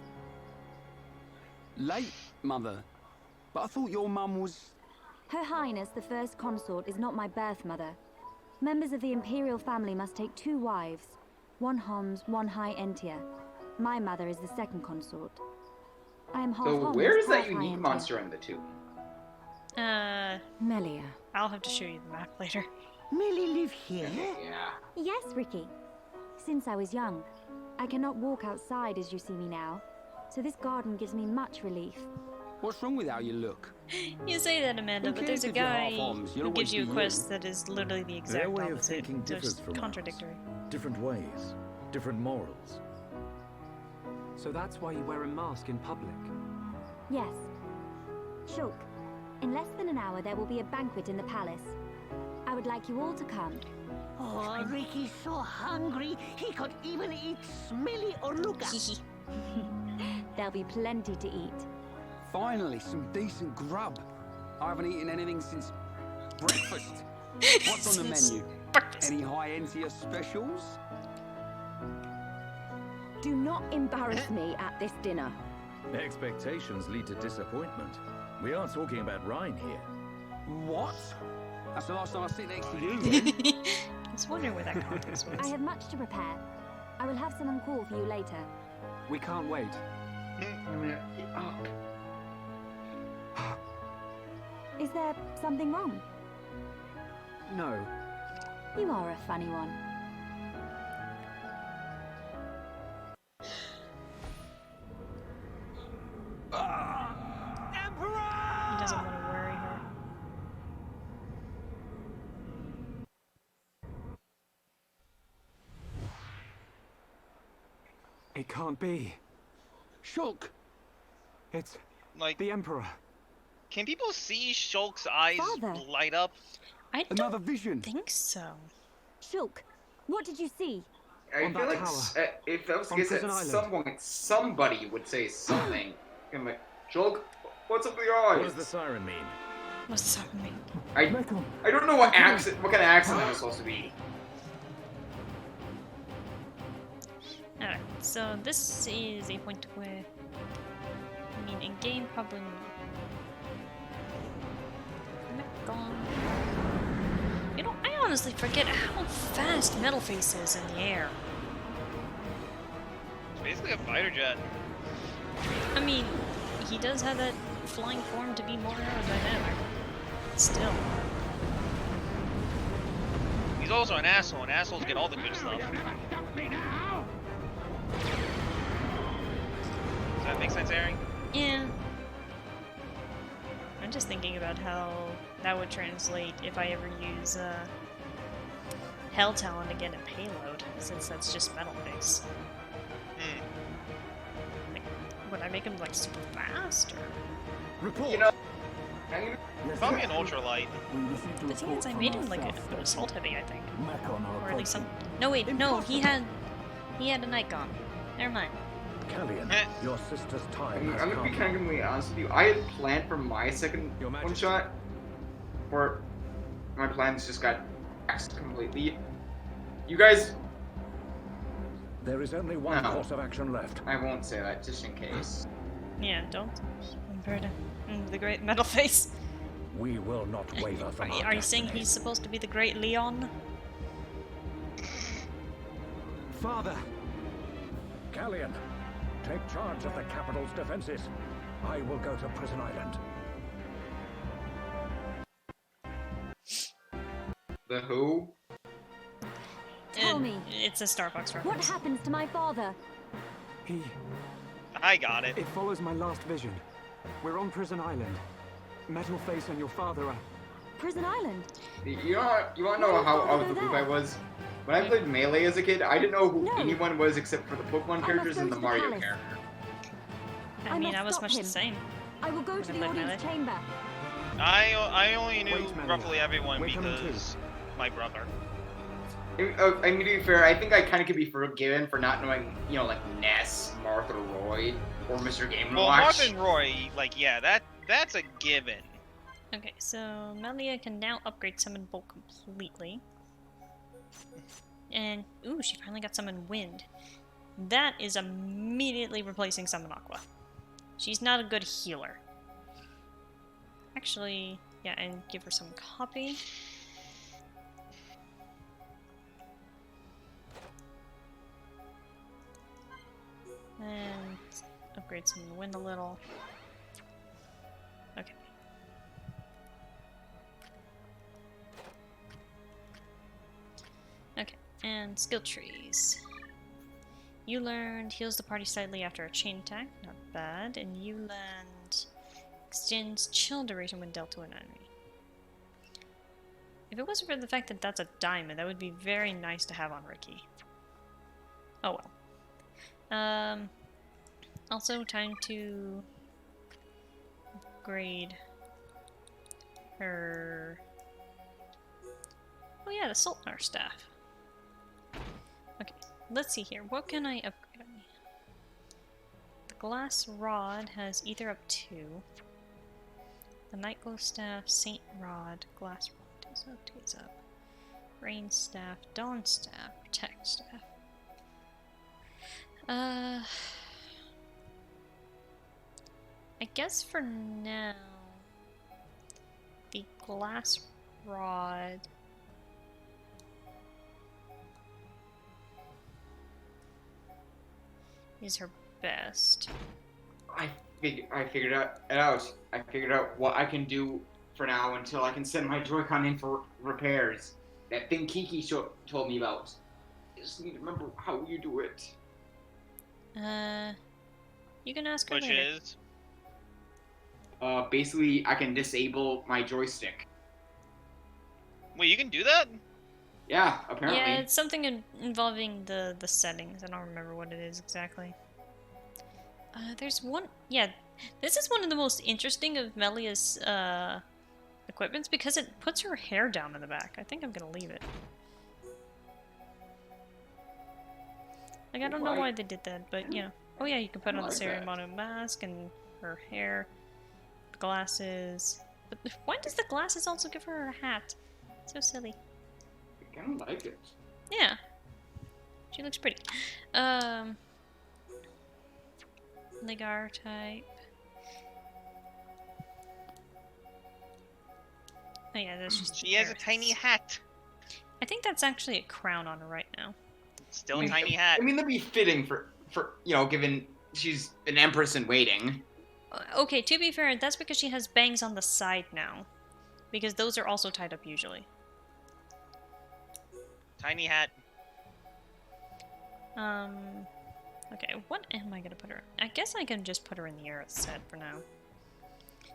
Late, Mother? But I thought your mum was... Her Highness, the first consort, is not my birth mother. Members of the imperial family must take 2 wives. 1 Homs, 1 High Entia. My mother is the second consort. I am half So Homs, where is that half High unique Entia. monster in the two? Melia. I'll have to show you the map later. Millie live here? Yeah. Yes, Ricky. Since I was young. I cannot walk outside as you see me now, so this garden gives me much relief. What's wrong with how you look? You say that, Amanda, Who but there's a cares if you're guy half-Oms? You'll who gives always you a be quest you. that is literally the Their exact way of opposite. thinking So differs it's from contradictory. ours. Different ways, different morals. So that's why you wear a mask in public? Yes. Shulk, in less than an hour there will be a banquet in the palace. I would like you all to come. Oh, Ricky's so hungry, he could even eat Smelly or Luca. There'll be plenty to eat. Finally, some decent grub. I haven't eaten anything since breakfast. What's on the menu? Any High Entia specials? Do not embarrass me at this dinner. Expectations lead to disappointment. We aren't talking about Rhine here. What? That's the last time I sit next to you. I was wondering where that context was. I have much to prepare. I will have someone call for you later. We can't wait. Is there something wrong? No. You are a funny one. He doesn't want to worry her. It can't be. Shulk! It's like the Emperor. Can people see Shulk's eyes Father. light up? I Another vision. think so. Shulk, what did you see? I On feel that like tower. if that was the On case, at Prison Island. some point somebody would say something. I'm like, Julk, what's up with your eyes? What does the siren mean? What's happening? I don't know what accent, what kind of accent that was supposed to be. Alright, so this is a point where, I mean, in game probably. Gone. You know, I honestly forget how fast Metalface is in the air. It's basically a fighter jet. I mean, he does have that flying form to be more aerodynamic. Still. He's also an asshole, and assholes get all the good stuff. Does that make sense, Aaron? Yeah. I'm just thinking about how that would translate if I ever use Hell Talon to get a payload, since that's just metal face. Like, would I make him like super fast or? Report. You know, Probably an ultralight. The thing is, I made him like an assault heavy, I think, Mechon are or at least some. approaching. No wait, no, he had a Nikon. Never mind. Callian, your sister's time has I'm gonna be come. kind of completely honest with you. I had planned for my second one shot, where my plans just got axed completely. You guys, There is only one No. course of action left. I won't say that just in case. Yeah, don't. Bird, the great metal face. We will not waver from our Are you saying he's supposed to be the great Leon? Father! Callian, take charge of the capital's defenses. I will go to Prison Island. The who? Tell me. It's a Starbucks reference. What happens to my father? He I got it. It follows my last vision. We're on Prison Island. Metalface and your father are... Prison Island? You want to know how out of the loop I was? When I played Melee as a kid, I didn't know who anyone was except for the Pokemon characters and the Mario character. I mean, I was much the same. I will go to the audience chamber. I only knew roughly everyone because my brother. I mean, to be fair, I think I kind of could be forgiven for not knowing, you know, like Ness, Martha Roy, or Mr. Game & Well, Watch. Martha and Roy, like, yeah, that's a given. Okay, so Melia can now upgrade Summon Bolt completely. And, ooh, she finally got Summon Wind. That is immediately replacing Summon Aqua. She's not a good healer. Actually, yeah, and give her some copy. And upgrade Summon Wind a little. Okay. Okay, and skill trees. You learned heals the party slightly after a chain attack, not bad. And you learned extends chill duration when dealt to an enemy. If it wasn't for the fact that that's a diamond, that would be very nice to have on Ricky. Oh well. Also time to upgrade her... Oh yeah, the Sultanar staff. Okay, let's see here. What can I upgrade on me? The glass rod has Ether up 2. The Nightglow staff, Saint rod, glass rod, takes up. Rain staff, Dawn staff, Protect staff. I guess for now, the glass rod is her best. I figured out. I figured out what I can do for now until I can send my Joy-Con in for repairs. That thing Kiki told me about. I just need to remember how you do it. You can ask her Which later. is? Basically, I can disable my joystick. Wait, you can do that? Yeah, apparently. Yeah, it's something involving the settings. I don't remember what it is exactly. There's one... Yeah, this is one of the most interesting of Melia's equipments because it puts her hair down in the back. I think I'm gonna leave it. Like, I don't know why they did that, but, you know. Oh yeah, you can put on the Ceremono mask and her hair, glasses. But why does the glasses also give her a hat? So silly. I kind of like it. Yeah. She looks pretty. Ligar type. Oh yeah, that's just... She has a tiny hat. I think that's actually a crown on her right now. Still a tiny hat. I mean, that'd be fitting for you know, given she's an empress in waiting. Okay, to be fair, that's because she has bangs on the side now. Because those are also tied up usually. Tiny hat. Okay, what am I gonna put her in? I guess I can just put her in the Aerith set for now.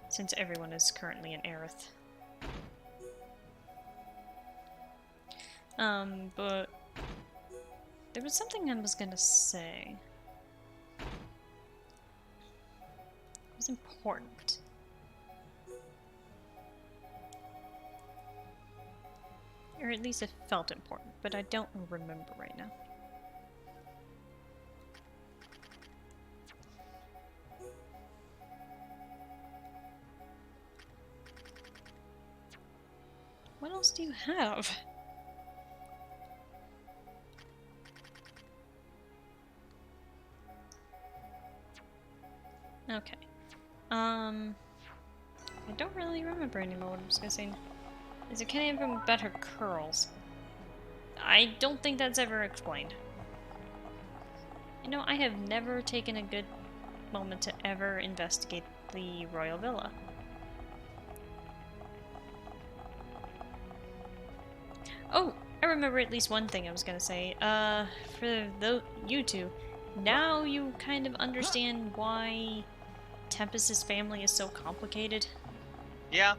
Since everyone is currently in Aerith. But... there was something I was gonna say. It was important. Or at least it felt important, but I don't remember right now. What else do you have? Okay. I don't really remember anymore what I was gonna say. Is it kind of about her curls? I don't think that's ever explained. You know, I have never taken a good moment to ever investigate the Royal Villa. Oh, I remember at least one thing I was gonna say. For you two, now you kind of understand why Tempest's family is so complicated. Yeah.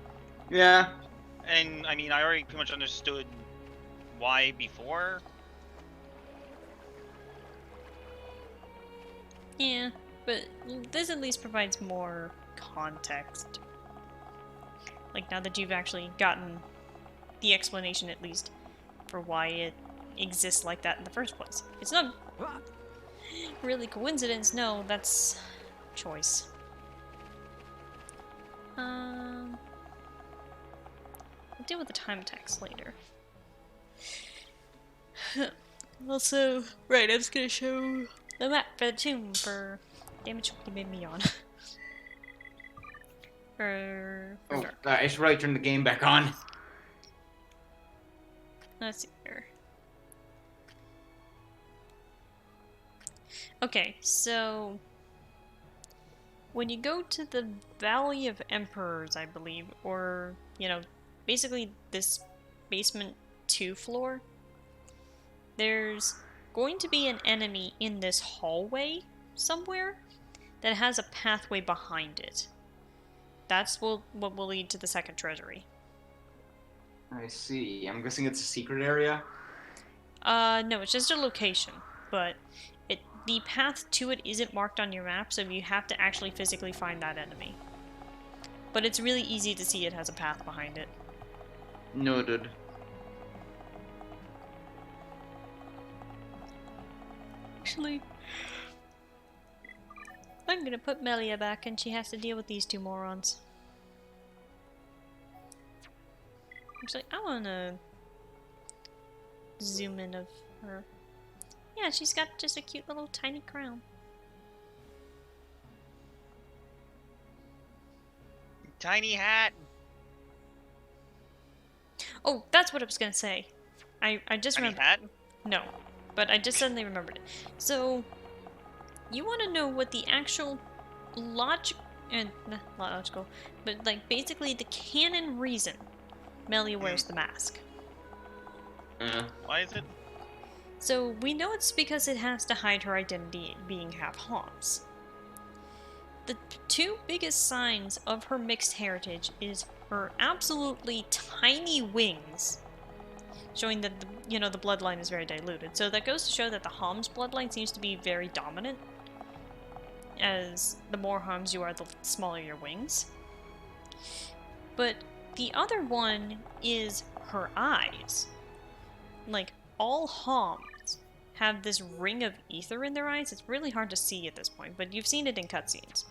Yeah. And I mean, I already pretty much understood why before. Yeah, but this at least provides more context. Like, now that you've actually gotten the explanation, at least, for why it exists like that in the first place. It's not really coincidence, no, that's choice. I'll deal with the time text later. Also, right, I was gonna show the map for the tomb for damage you made me on. for Oh, dark. I should probably turn the game back on. Let's see here. Okay, so when you go to the Valley of Emperors, I believe, or, you know, basically this basement 2 floor, there's going to be an enemy in this hallway somewhere that has a pathway behind it. That's what will lead to the second treasury. I see. I'm guessing it's a secret area? No, it's just a location, but the path to it isn't marked on your map, so you have to actually physically find that enemy. But it's really easy to see it has a path behind it. Noted. Actually, I'm gonna put Melia back and she has to deal with these two morons. Actually, I wanna zoom in of her. Yeah, she's got just a cute little tiny crown. Tiny hat. Oh, that's what I was gonna say. I just Tiny remembered. hat? No, but I just suddenly remembered it. So, you want to know what the actual not logical, but like basically the canon reason Melia wears the mask. Why is it? So we know it's because it has to hide her identity being half Homs. The two biggest signs of her mixed heritage is her absolutely tiny wings, showing that the bloodline is very diluted. So that goes to show that the Homs bloodline seems to be very dominant. As the more Homs you are, the smaller your wings. But the other one is her eyes. Like, all Homs have this ring of ether in their eyes. It's really hard to see at this point, but you've seen it in cutscenes.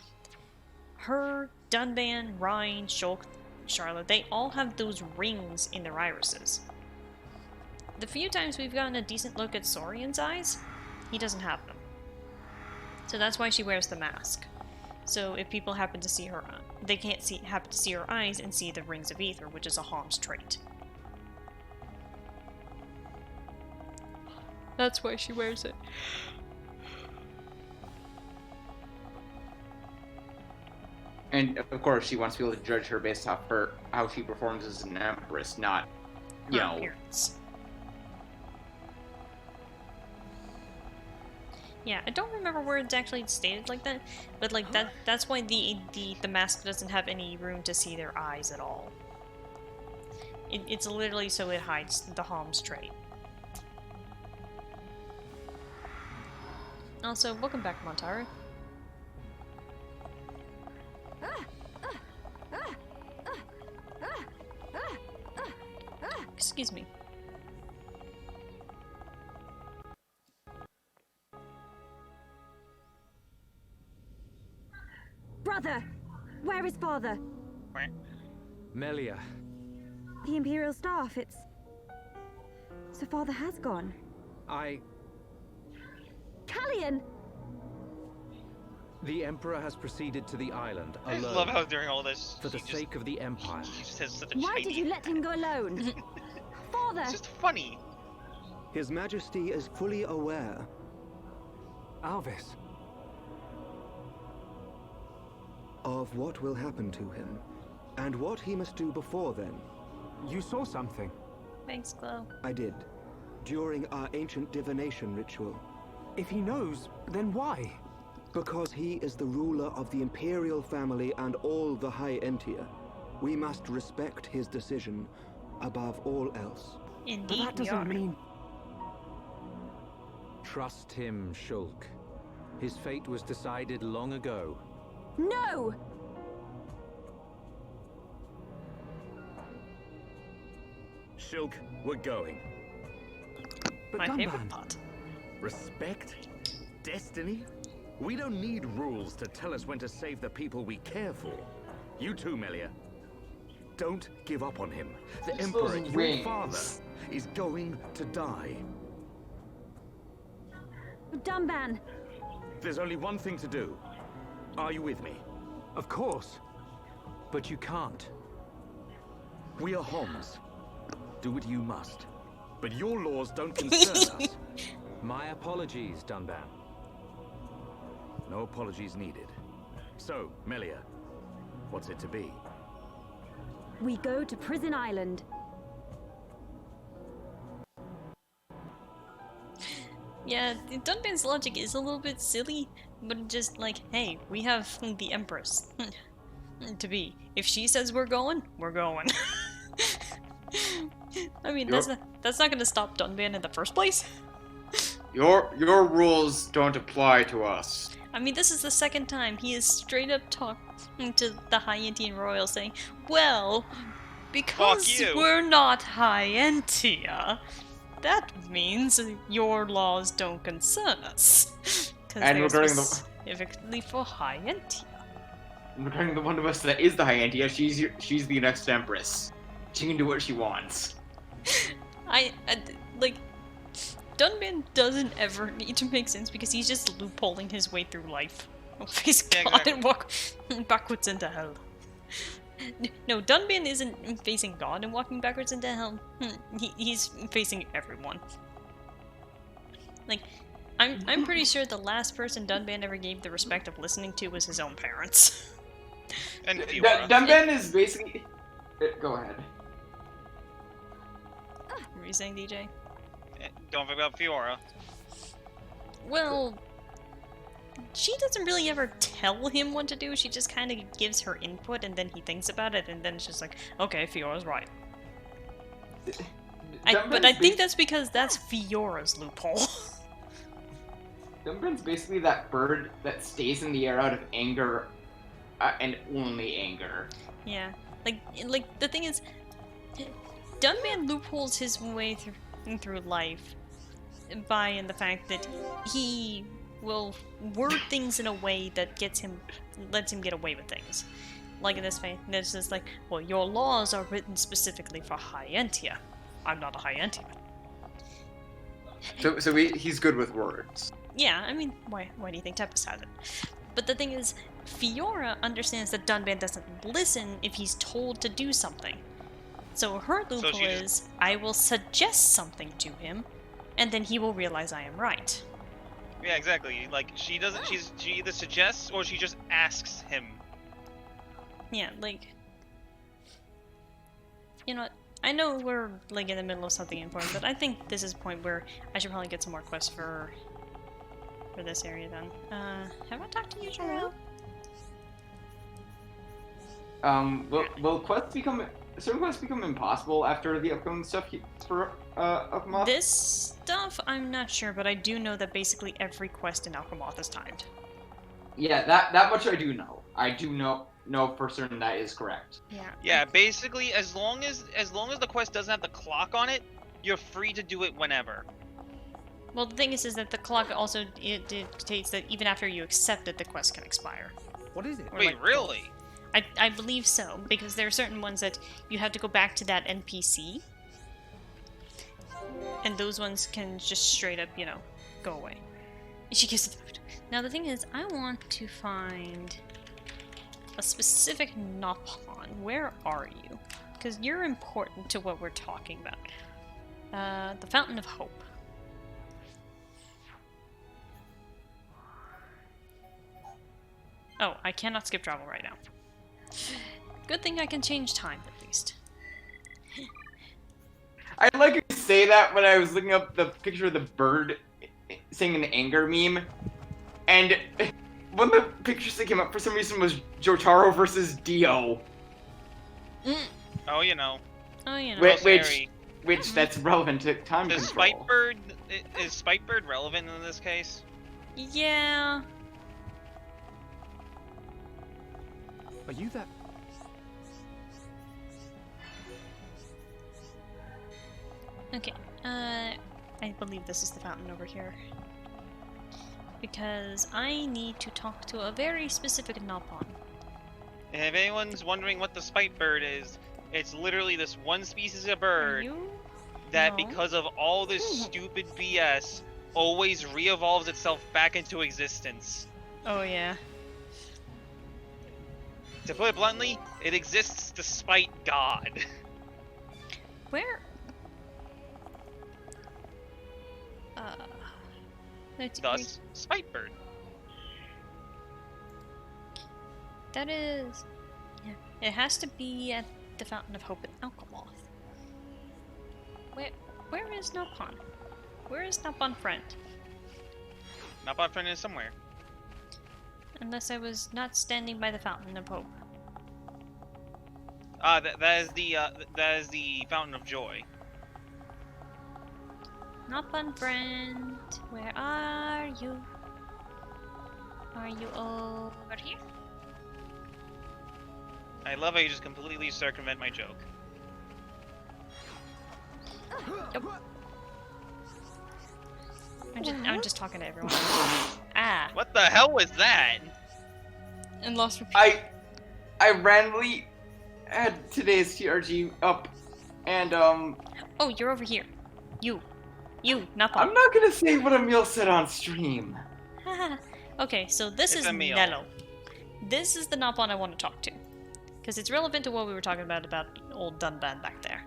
Her, Dunban, Rhine, Shulk, Charlotte, they all have those rings in their irises. The few times we've gotten a decent look at Saurian's eyes, he doesn't have them. So that's why she wears the mask. So if people happen to see her, they can't happen to see her eyes and see the rings of ether, which is a Hom's trait. That's why she wears it. And of course, she wants people to judge her based off how she performs as an empress, not, you know. Appearance. Yeah, I don't remember where it's actually stated like that, but like that's why the mask doesn't have any room to see their eyes at all. It's literally so it hides the Hom's trait. Also, welcome back, Montaru. Excuse me. Brother! Where is father? Melia. The Imperial staff, it's... So father has gone. Callian! The Emperor has proceeded to the island I alone. love how during all this, for the sake of the Empire. He just has such a Why shiny did you let him go alone? Father! It's just funny. His Majesty is fully aware. Alvis. Of what will happen to him, and what he must do before then. You saw something. Thanks, Glow. I did. During our ancient divination ritual, If he knows, then why? Because he is the ruler of the Imperial family and all the High Entia. We must respect his decision above all else. Indeed, But that we doesn't are. mean... Trust him, Shulk. His fate was decided long ago. No! Shulk, we're going. But My favorite Dunban, part. Respect? Destiny? We don't need rules to tell us when to save the people we care for. You too, Melia. Don't give up on him. The It's Emperor, those your wings. father, is going to die. Dunban! There's only one thing to do. Are you with me? of course. But you can't. We are Homs. Do what you must. But your laws don't concern us. My apologies, Dunban. No apologies needed. So, Melia, what's it to be? We go to Prison Island. Yeah, Dunban's logic is a little bit silly, but just like, hey, we have the Empress to be. If she says we're going, we're going. I mean, that's not gonna stop Dunban in the first place. Your rules don't apply to us. I mean, this is the second time he is straight up talking to the High Entian Royal saying, well, because you. we're not High Entia, that means your laws don't concern us. Because And they're regarding specifically for High Entia. regarding the one of us that is the High Entia, she's the next Empress. She can do what she wants. I like, Dunban doesn't ever need to make sense because he's just loopholing his way through life. Face God and walk backwards into hell. No, Dunban isn't facing God and walking backwards into hell. He's facing everyone. Like, I'm pretty sure the last person Dunban ever gave the respect of listening to was his own parents. And Dunban is basically... Go ahead. What were you saying, DJ? Don't forget about Fiora. Well, she doesn't really ever tell him what to do. She just kind of gives her input, and then he thinks about it, and then it's just like, okay, Fiora's right. But I think that's because that's Fiora's loophole. Dunban's basically that bird that stays in the air out of anger, and only anger. Yeah, like the thing is, Dunban loopholes his way through life by the fact that he will word things in a way that lets him get away with things. Like in this way, there's just like, well, your laws are written specifically for High Entia. I'm not a High Entia. So he's good with words. Yeah, I mean, why do you think Tempest has it? But the thing is, Fiora understands that Dunban doesn't listen if he's told to do something. So her loophole is, I will suggest something to him, and then he will realize I am right. Yeah, exactly. Like, she doesn't. She either suggests or she just asks him. Yeah, like, you know what? I know we're like in the middle of something important, but I think this is a point where I should probably get some more quests for this area then. Have I talked to you, Jarrell? Will quests become... certain quests become impossible after the upcoming stuff for Alchemoth? This stuff, I'm not sure, but I do know that basically every quest in Alchemoth is timed. Yeah, that much I do know. I do know for certain that is correct. Yeah. Yeah, basically, as long as the quest doesn't have the clock on it, you're free to do it whenever. Well, the thing is that the clock also dictates that even after you accept it, the quest can expire. What is it? Wait, really? I believe so, because there are certain ones that you have to go back to that NPC, and those ones can just straight up, go away. She gives it the food. Now the thing is, I want to find a specific Nopon. Where are you? Because you're important to what we're talking about. The Fountain of Hope. Oh, I cannot skip travel right now. Good thing I can change time, at least. I like you say that when I was looking up the picture of the bird saying an anger meme, and one of the pictures that came up for some reason was Jotaro versus Dio. Oh, you know. Oh, you know. Which that's relevant to time Is control. Is Spitebird relevant in this case? Yeah. Are you that? Okay, I believe this is the fountain over here. Because I need to talk to a very specific Nopon. And if anyone's wondering what the Spitebird is, it's literally this one species of bird that, because of all this stupid BS, always re-evolves itself back into existence. Oh, yeah. To put it bluntly, it exists despite God. Where? Thus, Spitebird. That is... Yeah. It has to be at the Fountain of Hope in Alkamoth. Where is Nopon? Where is Nopon Friend? Nopon Friend is somewhere. Unless I was not standing by the Fountain of Hope. That is the Fountain of Joy. Nopon Friend, where are you? Are you over here? I love how you just completely circumvent my joke. Yep. I'm just talking to everyone. Ah. What the hell was that? And lost repeat. I randomly had today's TRG up, and Oh, you're over here. You, Nopon. I'm not gonna say what Emil said on stream. Okay, so this is Nello. This is the Nopon I want to talk to. Because it's relevant to what we were talking about old Dunban back there.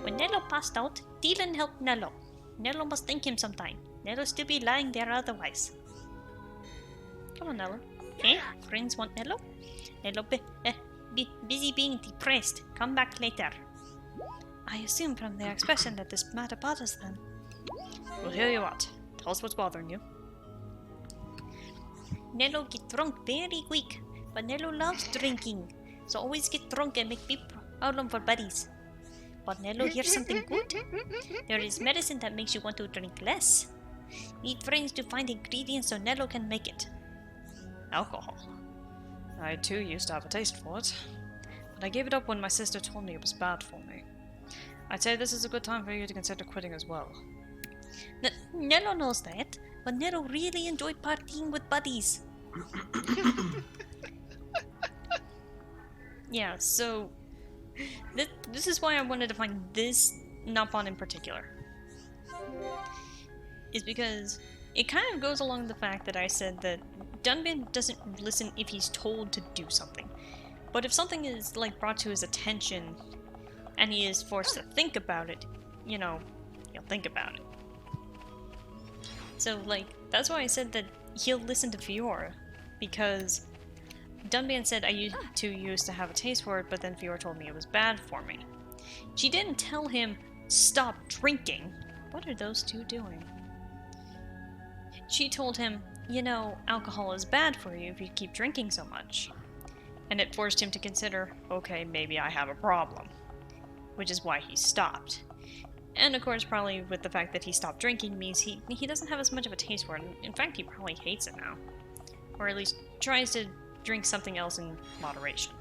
When Nello passed out, Dylan helped Nello. Nello must thank him sometime. Nello still be lying there otherwise. Come on, Nello. Eh? Friends want Nello? Nello busy being depressed. Come back later. I assume from their expression that this matter bothers them. Well, hear you out. Tell us what's bothering you. Nello get drunk very quick, but Nello loves drinking. So always get drunk and make people problem for buddies. But Nello, here's something good. There is medicine that makes you want to drink less. Need friends to find ingredients so Nello can make it. Alcohol. I too used to have a taste for it, but I gave it up when my sister told me it was bad for me. I'd say this is a good time for you to consider quitting as well. Nello knows that, but Nello really enjoyed partying with buddies. Yeah, so this is why I wanted to find this Nopon in particular. Is because it kind of goes along the fact that I said that Dunban doesn't listen if he's told to do something. But if something is like brought to his attention and he is forced to think about it, you know, he'll think about it. So like, that's why I said that he'll listen to Fiora, because Dunban said I used to have a taste for it, but then Fiora told me it was bad for me. She didn't tell him, stop drinking. What are those two doing? She told him, you know, alcohol is bad for you if you keep drinking so much. And it forced him to consider, okay, maybe I have a problem. Which is why he stopped. And of course, probably with the fact that he stopped drinking means he doesn't have as much of a taste for it. In fact, he probably hates it now. Or at least tries to drink something else in moderation.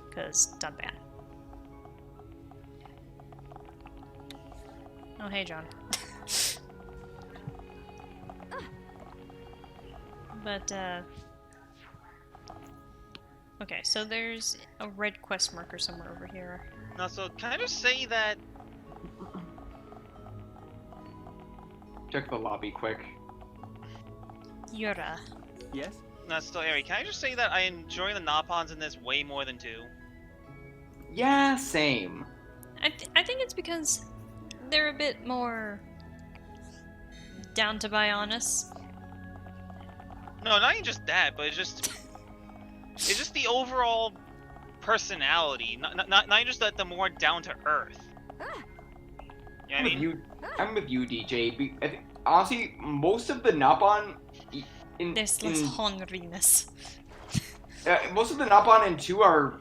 Because Dunban. Oh, hey, John. But, okay, so there's a red quest marker somewhere over here. Now, so can I just say that... Check the lobby quick. Yura. Yes? No, still, Ari, can I just say that I enjoy the Nopons in this way more than 2? Yeah, same. I think it's because they're a bit more down to be honest. No, not even just that, but it's just the overall personality, not just the more down to earth. You know what I mean? I'm with you, DJ. Honestly, most of the Napon There's less hungriness. Most of the Napon in 2 are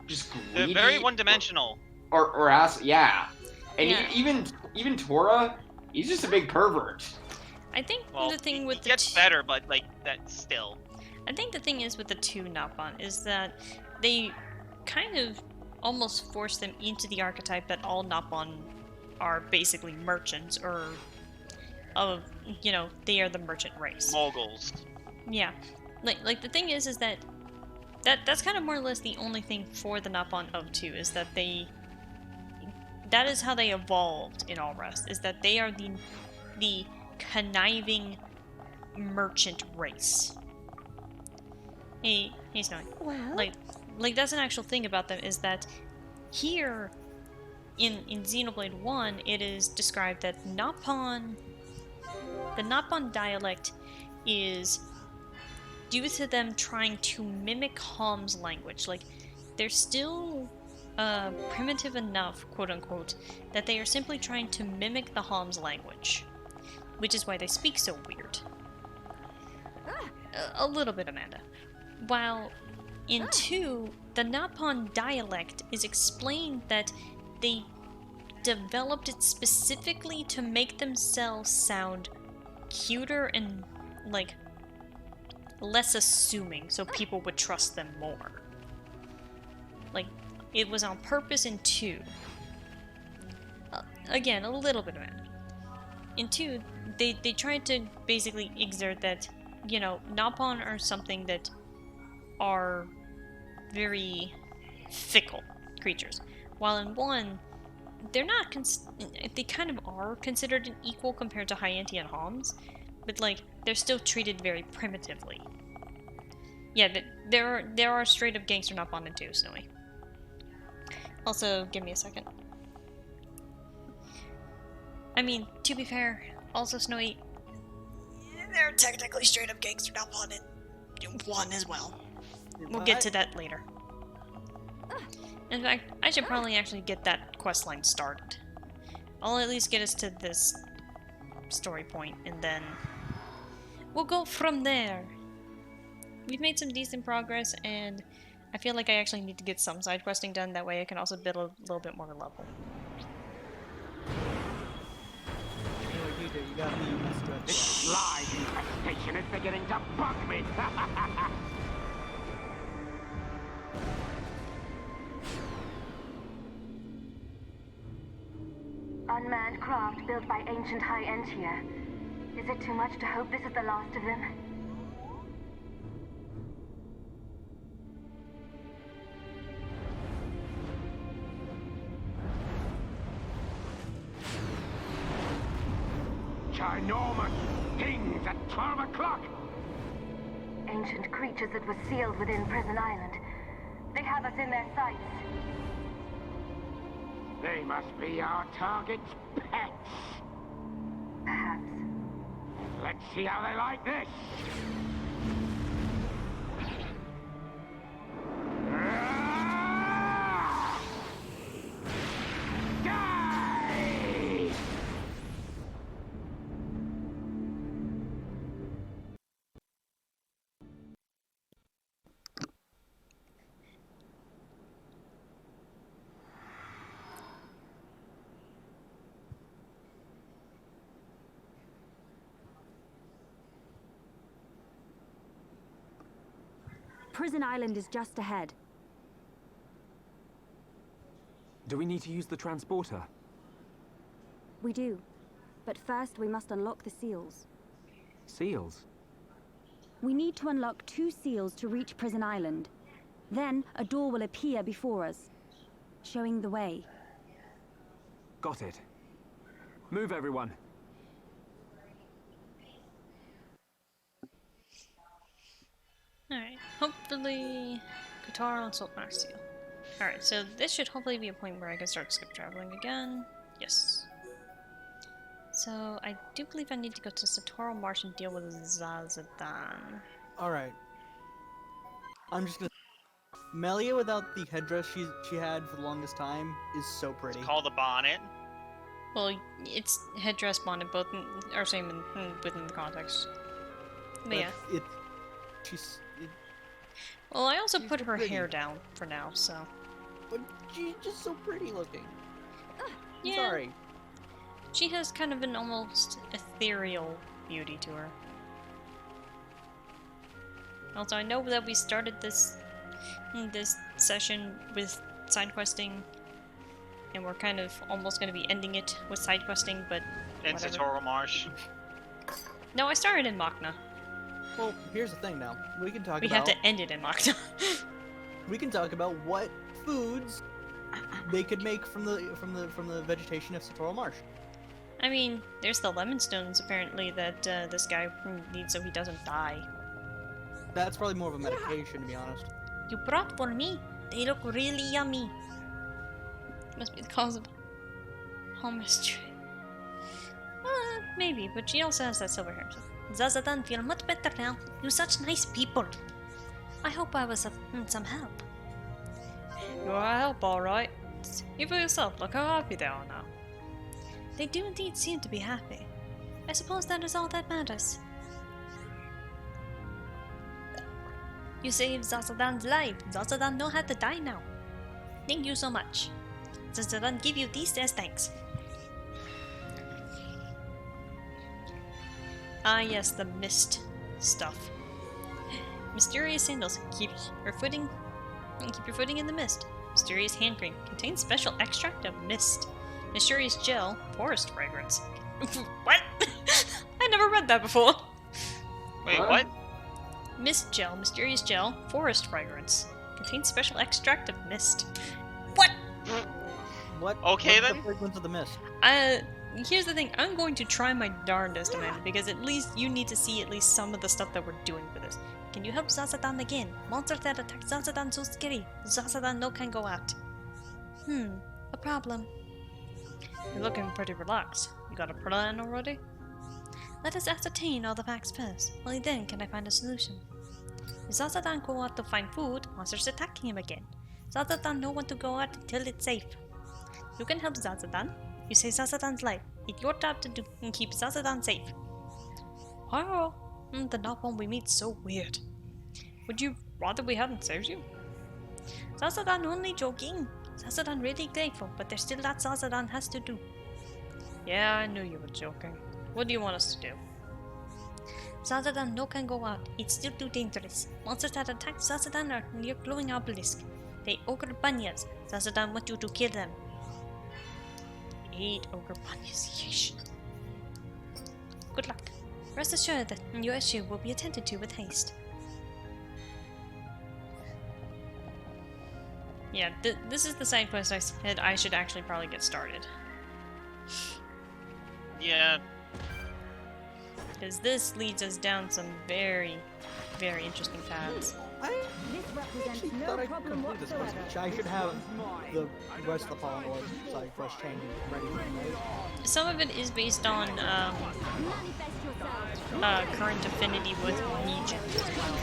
just greedy. They're very one-dimensional. Or yeah. And Yeah. even Tora, he's just a big pervert. I think Well, the thing with he gets better, but like that still. I think the thing is with the 2 Napon is that they kind of almost force them into the archetype that all Napon are basically merchants, or they are the merchant race. Moguls. Yeah. Like the thing is that that's kind of more or less the only thing for the Napon of 2 is that that is how they evolved in All Rest, is that they are the conniving merchant race. Hey Snowy. Well? Like that's an actual thing about them, is that here in Xenoblade 1 it is described that the Napon dialect is due to them trying to mimic Hom's language. Like, they're still primitive enough, quote unquote, that they are simply trying to mimic the Hom's language, which is why they speak so weird. A little bit, Amanda. While in 2, the Napon dialect is explained that they developed it specifically to make themselves sound cuter and, like, less assuming, so people would trust them more. Like, it was on purpose in 2. Again, a little bit of it. In 2, they tried to basically exert that, Napon are something that are very fickle creatures. While in 1, they're not they kind of are considered an equal compared to Hyanti and Homs, but like they're still treated very primitively. Yeah, there are straight up gangster Napon in 2, Snowy. Also, give me a second. I mean, to be fair, also Snowy, they're technically straight up gangster Napon in 1 as well. We'll get to that later. In fact, I should probably actually get that questline started. I'll at least get us to this story point, and then we'll go from there. We've made some decent progress, and I feel like I actually need to get some side questing done. That way I can also build a little bit more level. You got the This slide infestation is beginning to bug me. Unmanned craft built by ancient Hyentia. Is it too much to hope this is the last of them? Ginormous things at 12 o'clock! Ancient creatures that were sealed within Prison Island. They have us in their sights. They must be our target's pets. Perhaps. Let's see how they like this. Die! Prison Island is just ahead. Do we need to use the transporter? We do. But first we must unlock the seals. Seals? We need to unlock 2 seals to reach Prison Island. Then a door will appear before us, showing the way. Got it. Move, everyone. Alright, hopefully Guitar and Salt Max Seal. Alright, so this should hopefully be a point where I can start skip traveling again. Yes. So, I do believe I need to go to Satoral Marsh and deal with Zazadan. Alright. I'm just gonna... Melia without the headdress she had for the longest time is so pretty. It's called a bonnet. Well, it's headdress bonded both are same within the context. But yeah. Well, I also put her hair down for now, so. But she's just so pretty looking. Yeah. Sorry. She has kind of an almost ethereal beauty to her. Also, I know that we started this session with side questing, and we're kind of almost going to be ending it with side questing, but In whatever. Satoral Marsh. No, I started in Machna. Well, here's the thing now. We can talk We about... have to end it in Machna. We can talk about what foods they could make from the vegetation of Satoral Marsh. I mean, there's the lemon stones apparently that this guy needs so he doesn't die. That's probably more of a medication, to be honest. You brought for me. They look really yummy. Must be the cause of homistry. Maybe, but she also has that silver hair. So. Zazadan feel much better now. You're such nice people. I hope I was of some help. You're a help, alright. You for yourself, look how happy they are now. They do indeed seem to be happy. I suppose that is all that matters. You saved Zazadan's life. Zazadan know how to die now. Thank you so much. Zazadan give you these as thanks. Ah yes, the mist stuff. Mysterious sandals. Keep your footing in the mist. Mysterious hand cream. Contains special extract of mist. Mysterious gel. Forest fragrance. What? I never read that before. Wait, what? Mist gel. Mysterious gel. Forest fragrance. Contains special extract of mist. What? Okay, what's then. The fragrance of the mist? Here's the thing. I'm going to try my darndest, Amanda, because at least you need to see at least some of the stuff that we're doing for this. Can you help Zazadan again? Monsters that attack Zazadan so scary. Zazadan no can go out. A problem. You're looking pretty relaxed. You got a plan already? Let us ascertain all the facts first. Only then can I find a solution. If Zazadan go out to find food, monsters attacking him again. Zazadan no want to go out until it's safe. You can help Zazadan. You save Zazadan's life. It's your job to do and keep Zazadan safe. Oh, the not one we meet so weird. Would you rather we hadn't saved you? Zazadan only joking. Zazadan really grateful, but there's still lots Zazadan has to do. Yeah, I knew you were joking. What do you want us to do? Zazadan no can go out. It's still too dangerous. Monsters that attack Zazadan are near glowing obelisk. They ogre banyas. Zazadan want you to kill them. 8 ogre banyas. Yeesh. Good luck. Rest assured that your issue will be attended to with haste. Yeah, this is the side quest I said I should actually probably get started. Yeah. Because this leads us down some very, very interesting paths. I actually thought I could complete this quest, which I should have the rest of the Polynor side quest chain ready for me. Some of it is based on current affinity with Legion as well.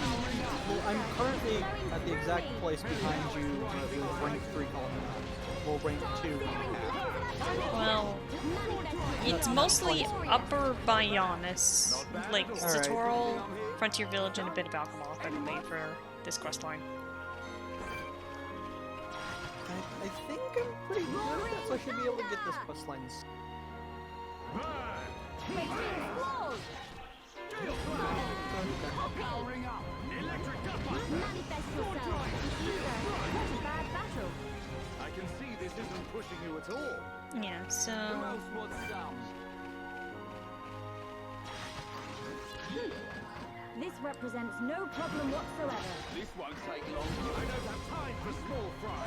Well, I'm currently at the exact place behind you with rank 3 Polynor. Well, rank 2 Well, it's mostly Upper Bionis, like Satoral, Frontier Village, and a bit of Alchemol that are made for this quest line. I think I'm pretty good at that, so I should be able to get this quest line. I can see this isn't pushing you at all. Yeah, so... This represents no problem whatsoever. This won't take long. I don't have time for small fry.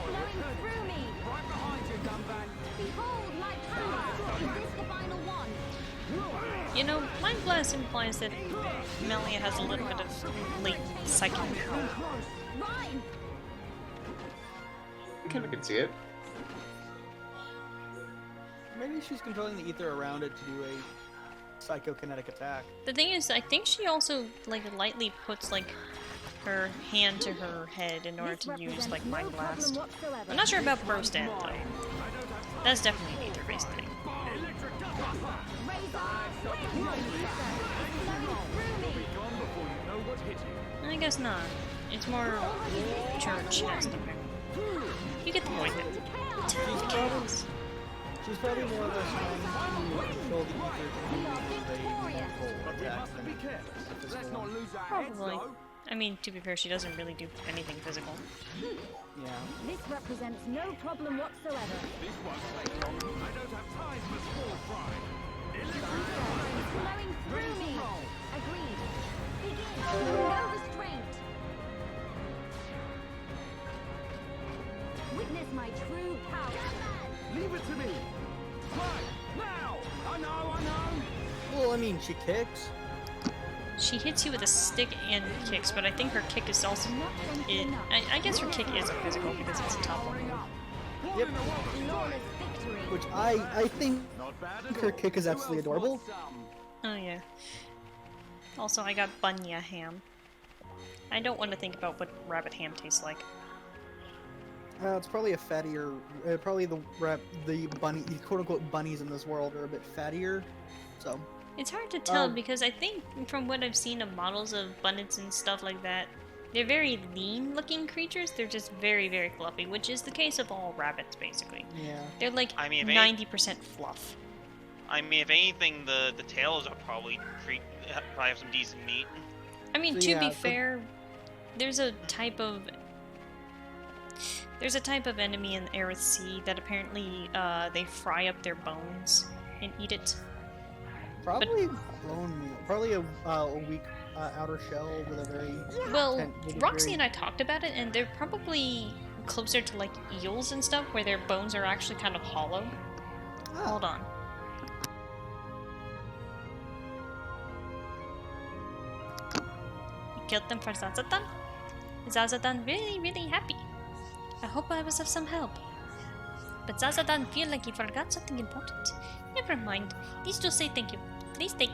Flowing through me. Right behind you, Gumban. Behold my power. Is this the final one? You know, Mind Blast implies that Melia has a little bit of latent psychic power. Rhyme. I kind of can see it. Maybe she's controlling the ether around it to do a psychokinetic attack. The thing is, I think she also, like, lightly puts, like, her hand to her head in order to use, like, Mind Blast. I'm not sure about Brostan, though. That's definitely an ether-based thing. I guess not. It's more church has them. You get the point there. She's probably more or less trying to control the ether to be attack. Probably. I mean, to be fair, she doesn't really do anything physical. Yeah. This represents no problem whatsoever. This won't take long. I don't have time for small fry. Flowing through me. Agreed. Begin. No restraint. Witness my true power. Leave it to me. Right, now. I know. Well, I mean, she kicks. She hits you with a stick and kicks, but I think her kick is also... I guess her kick is a physical because it's a top one. Yep. Which I think her kick is absolutely adorable. Oh yeah. Also, I got bunya ham. I don't want to think about what rabbit ham tastes like. It's probably a fattier. Probably the quote-unquote bunnies in this world are a bit fattier. So. It's hard to tell because I think from what I've seen of models of bunnets and stuff like that, they're very lean-looking creatures. They're just very, very fluffy, which is the case of all rabbits, basically. Yeah. They're like 90% fluff. I mean, if anything, the tails are probably have some decent meat. I mean, to be fair, there's a type of enemy in Aerith Sea that apparently they fry up their bones and eat it. Probably bone meal. Probably a weak outer shell with a very... Well, Roxy and I talked about it, and they're probably closer to like eels and stuff, where their bones are actually kind of hollow. Oh. Hold on. You killed them for Zazatan? Zazatan really, really happy. I hope I was of some help. But Zazatan feel like he forgot something important. Never mind. These two say thank you. Please take.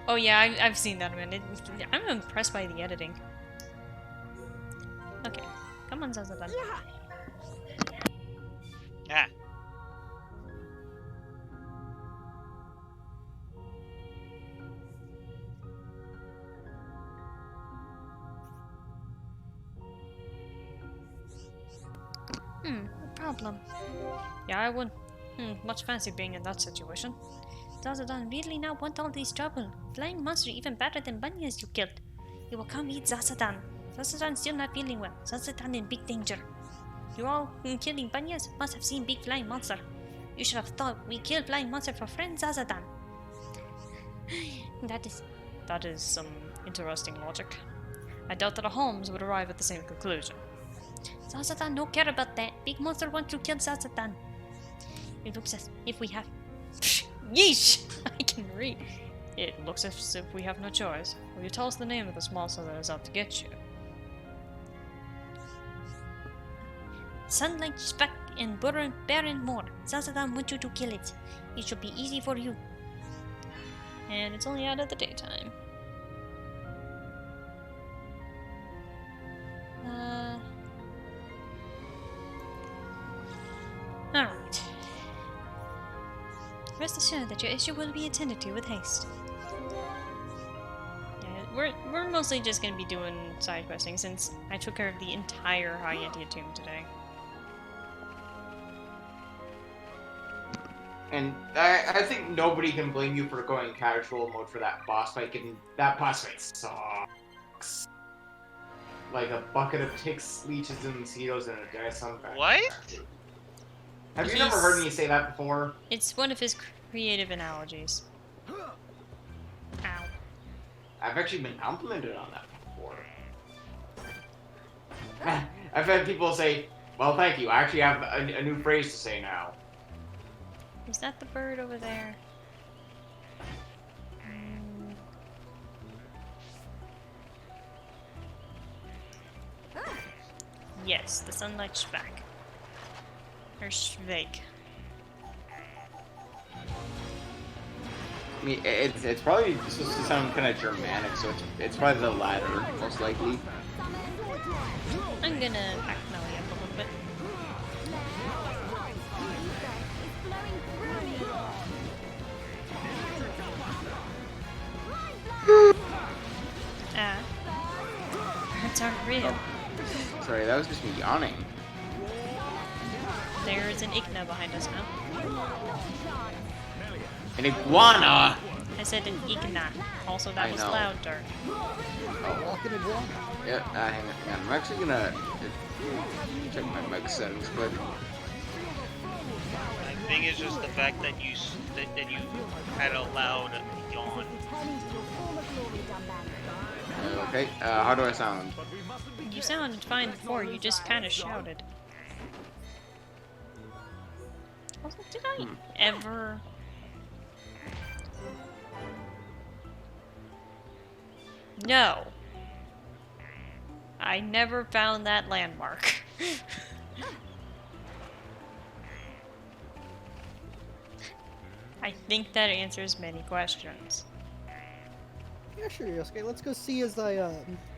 Oh yeah, I've seen that one. I'm impressed by the editing. Okay, come on, Zazatan. Yeah. No problem. Yeah, I would much fancy being in that situation. Zazatan really now want all this trouble. Flying monster even better than bunnies you killed. You will come eat Zazatan. Zazatan still not feeling well. Zazatan in big danger. You all killing bunnies must have seen big flying monster. You should have thought we killed flying monster for friend Zazatan. That is some interesting logic. I doubt that a Holmes would arrive at the same conclusion. Zazatan don't care about that. Big monster wants to kill Zazatan. It looks as if we have... Yeesh! I can read. It looks as if we have no choice. Will you tell us the name of this monster that is out to get you? Sunlight Speck and Baron Moore. Zazatan wants you to kill it. It should be easy for you. And it's only out of the daytime. Alright. Rest assured that your issue will be attended to with haste. Yeah, we're mostly just gonna be doing side questing since I took care of the entire Hyantia tomb today. And I think nobody can blame you for going casual mode for that boss fight, given that boss fight sucks. Like a bucket of ticks, leeches, and mosquitoes and a dice on back. What? Have you never heard me say that before? It's one of his creative analogies. Ow. I've actually been complimented on that before. I've had people say, well, thank you, I actually have a new phrase to say now. Is that the bird over there? Yes, the Sunlight Speck. Or Schweig. I mean, it's probably supposed to sound kind of Germanic, so it's probably the latter, most likely. I'm gonna back Melly up a little bit. Ah. Hurts aren't real. Oh. Sorry, that was just me yawning. There's an Igna behind us now. An iguana! I said an Igna. Also, that was louder. Oh, walking iguana. Yeah, hang on. I'm actually gonna check my mic settings quick. I think it's just the fact that you had a loud yawn. Okay, how do I sound? You sounded fine before, you just kind of shouted. Also, did I ever... No. I never found that landmark. I think that answers many questions. Yeah, sure, Yosuke. Let's go see as I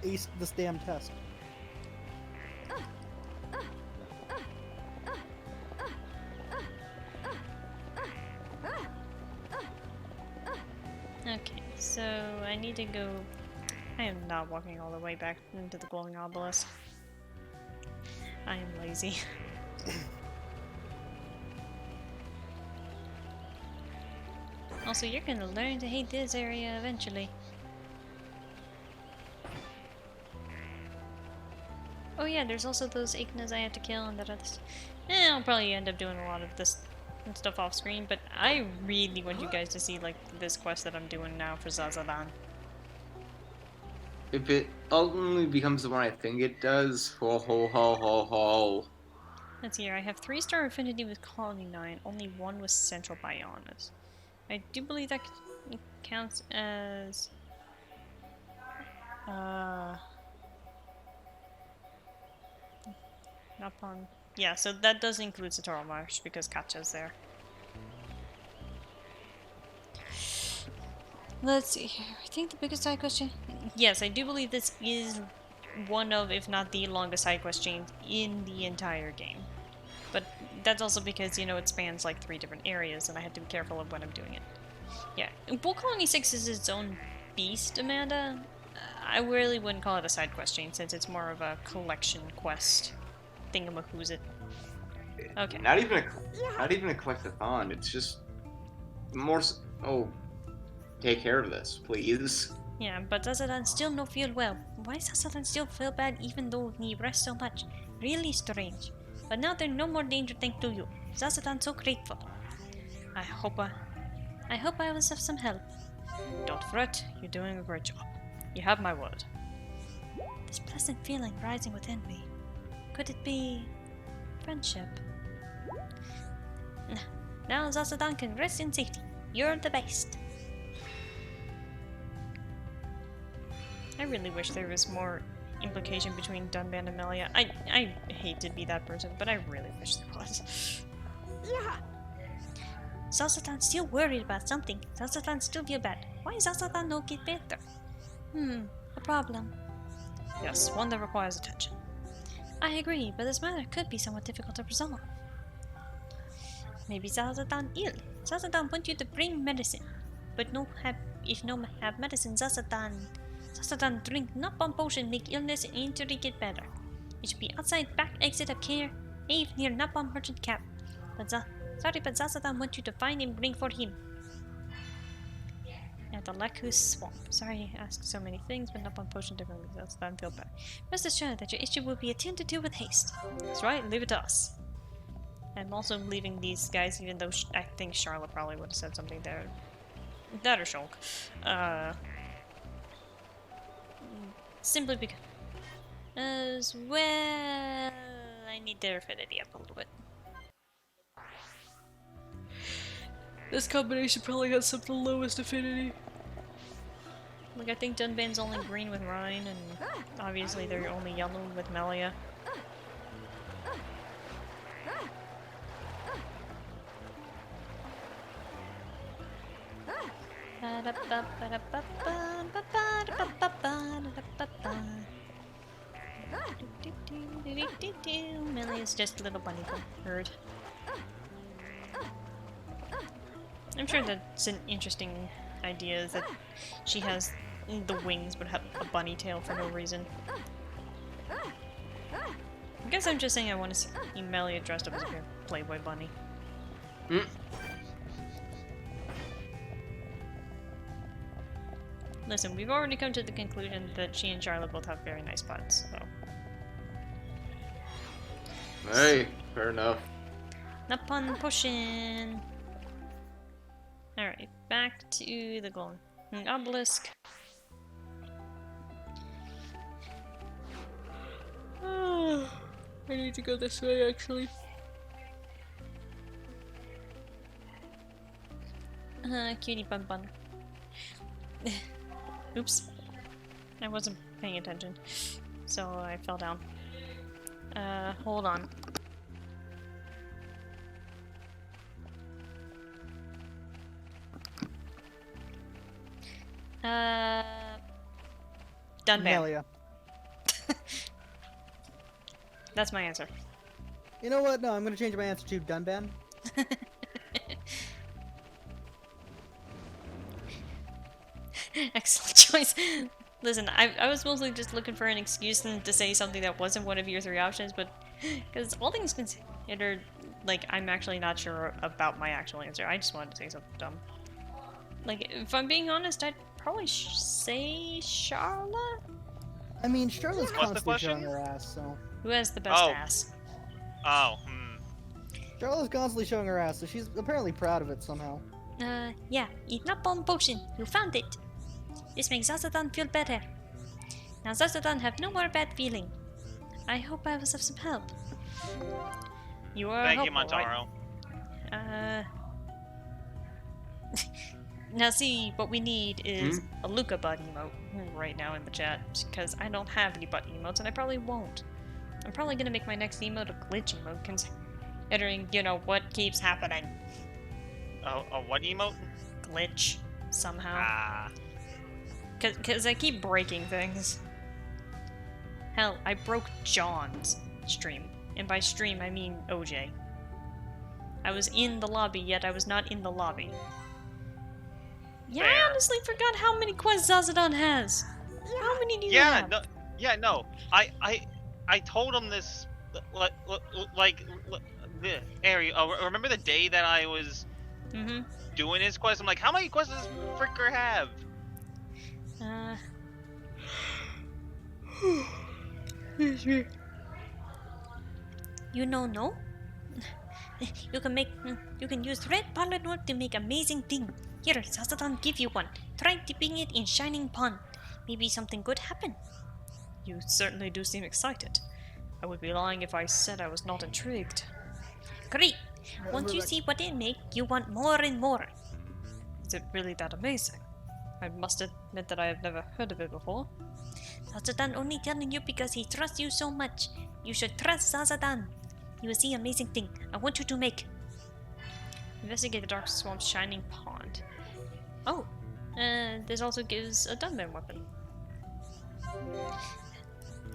aced this damn test. Okay, so I need to go... I am not walking all the way back into the glowing obelisk. I am lazy. Also, you're gonna learn to hate this area eventually. Oh yeah, there's also those Ignas I have to kill and that other stuff. I'll probably end up doing a lot of this stuff off screen, but I really want you guys to see like this quest that I'm doing now for Zazadan. If it ultimately becomes the one I think it does, ho ho ho ho ho. Let's see here, I have 3-star affinity with Colony 9, only 1 with Central Bionis. I do believe that counts as... Napon. Yeah, so that does include Satoru Marsh because Katja's there. Let's see here. I think the biggest side question... Yes, I do believe this is one of, if not the longest side quest chain in the entire game. But that's also because, you know, it spans like 3 different areas and I have to be careful of when I'm doing it. Yeah, Bull Colony 6 is its own beast, Amanda. I really wouldn't call it a side quest chain since it's more of a collection quest thingamahoo's it. Okay. Not even a collectathon. It's just more. Oh, take care of this, please. Yeah, but Zazadan still no feel well. Why does Zazadan still feel bad even though he rests so much? Really strange. But now there's no more danger thanks to you. Zazadan's so grateful. I hope I was of some help. Don't fret, you're doing a great job. You have my word. This pleasant feeling rising within me. Could it be... friendship? Now Zazadan can rest in safety. You're the best. I really wish there was more implication between Dunban and Melia. I hate to be that person, but I really wish there was. Yeah. Zazadan still worried about something. Zazadan still feel bad. Why is Zazadan no get better? A problem. Yes, one that requires attention. I agree, but this matter could be somewhat difficult to resolve. Maybe Zazadan ill. Zazadan want you to bring medicine. But if no have medicine, Zazadan drink Napalm potion make illness and injury get better. It should be outside back exit of care, Ave near Napalm merchant camp. But Zazadan want you to find and bring for him. At the Lakus swamp. Sorry I asked so many things, but Napalm potion differently. Zazadan feel bad. Rest assured that your issue will be attended to with haste. That's right, leave it to us. I'm also leaving these guys, even though I think Charlotte probably would have said something there. That or Shulk. Simply because... As well... I need their affinity up a little bit. This combination probably has some of the lowest affinity. Like, I think Dunban's only green with Rhine, and obviously they're only yellow with Melia. Millie is just a little bunny bird. I'm sure that's an interesting idea, is that she has the wings but have a bunny tail for no reason. I guess I'm just saying I want to see Melia dressed up as a Playboy bunny. Mm. Listen, we've already come to the conclusion that she and Charlotte both have very nice butts, so... Hey, fair enough. Not pun pushing. Alright, back to the golden obelisk. Oh, I need to go this way, actually. Cutie bun bun. Oops. I wasn't paying attention, so I fell down. Hold on. Dunban. Melia. That's my answer. You know what? No, I'm gonna change my answer to Dunban. Excellent choice. Listen, I was mostly just looking for an excuse to say something that wasn't one of your three options, but because all things considered, like, I'm actually not sure about my actual answer. I just wanted to say something dumb. Like, if I'm being honest, I'd probably say Charlotte? I mean, Charlotte's What's the constantly question? showing her ass, so... Who has the best ass? Oh, Charlotte's constantly showing her ass, so she's apparently proud of it somehow. Yeah, eat up on potion. You found it. This makes Zazadan feel better. Now Zazadan have no more bad feeling. I hope I was of some help. You are thank you, helpful, Montaro. right? Now see, what we need is a Luca butt emote right now in the chat, because I don't have any butt emotes, and I probably won't. I'm probably gonna make my next emote a glitch emote, considering, you know, what keeps happening. A what emote? Glitch, somehow. Ah. Cause I keep breaking things. Hell, I broke John's stream. And by stream, I mean OJ. I was in the lobby, yet I was not in the lobby. Yeah, I honestly forgot how many quests Zazadan has. How many do you have? No. I told him this, like, Ari, remember the day that I was doing his quest? I'm like, how many quests does Fricker have? Excuse me. You know, no? You can use red Palador to make amazing thing. Here, Zazadan give you one. Try dipping it in shining pond. Maybe something good happen. You certainly do seem excited. I would be lying if I said I was not intrigued. Great! Once you see what it make, you want more and more. Is it really that amazing? I must admit that I have never heard of it before. Zazadan only telling you because he trusts you so much. You should trust Zazadan. You will see amazing thing. I want you to make. Investigate the Dark Swamp's shining pond. Oh, this also gives a Dunban weapon.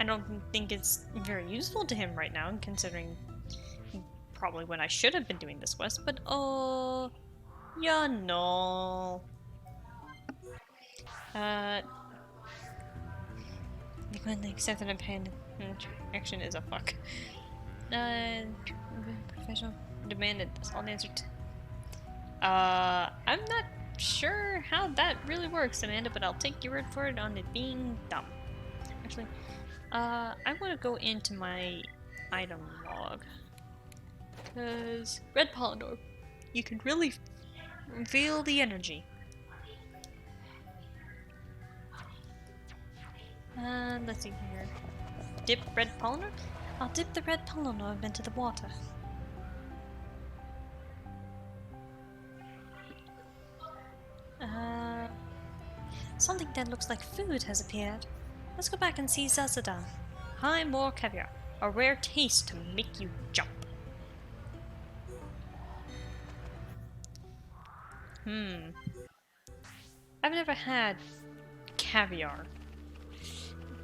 I don't think it's very useful to him right now, considering probably when I should have been doing this quest, but oh, yeah, no. When they accept that I'm paying action is a fuck. Professional demanded. That's all the answer to. I'm not sure how that really works, Amanda, but I'll take your word for it on it being dumb. Actually, I want to go into my item log. Because Red Polydor, you can really feel the energy. Let's see here. Dip red polynor? I'll dip the red polynor into the water. Something that looks like food has appeared. Let's go back and see Zazadan. Hi, more caviar. A rare taste to make you jump. I've never had caviar,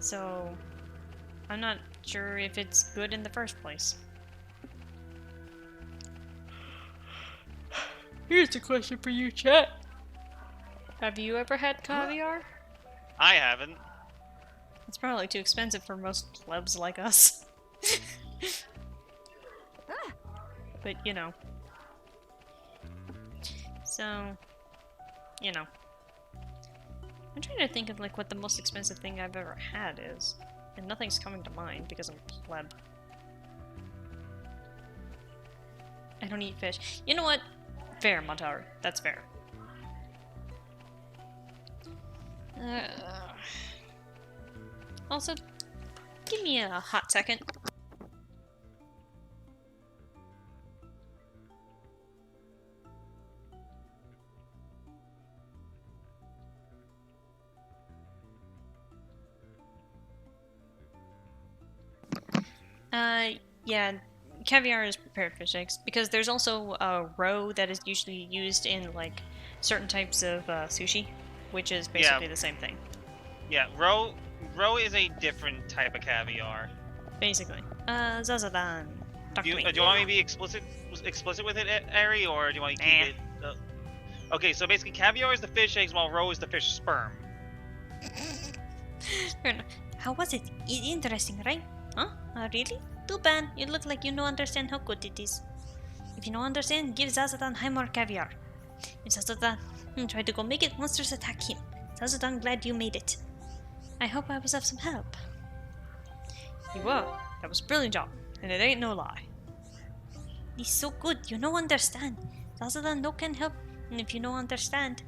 so I'm not sure if it's good in the first place. Here's a question for you, chat. Have you ever had caviar? I haven't. It's probably too expensive for most plebs like us. But, you know. So, you know. I'm trying to think of like what the most expensive thing I've ever had is. And nothing's coming to mind because I'm pleb. I don't eat fish. You know what? Fair, Montar. That's fair. Also, give me a hot second. Yeah, caviar is prepared fish eggs, because there's also roe that is usually used in, like, certain types of sushi, which is basically the same thing. Yeah, roe is a different type of caviar. Basically. Zazadan. Do you want me to be explicit with it, Ari, or do you want to keep it... Okay, so basically caviar is the fish eggs, while roe is the fish sperm. How was it? Interesting, right? Huh? Really? Too bad. You look like you don't understand how good it is. If you don't understand, give Zazadan high more caviar. If Zazadan tried to go make it, monsters attack him. Zazadan, glad you made it. I hope I was of some help. You were. That was a brilliant job, and it ain't no lie. It's so good, you don't understand. Zazadan no can help, and if you don't understand...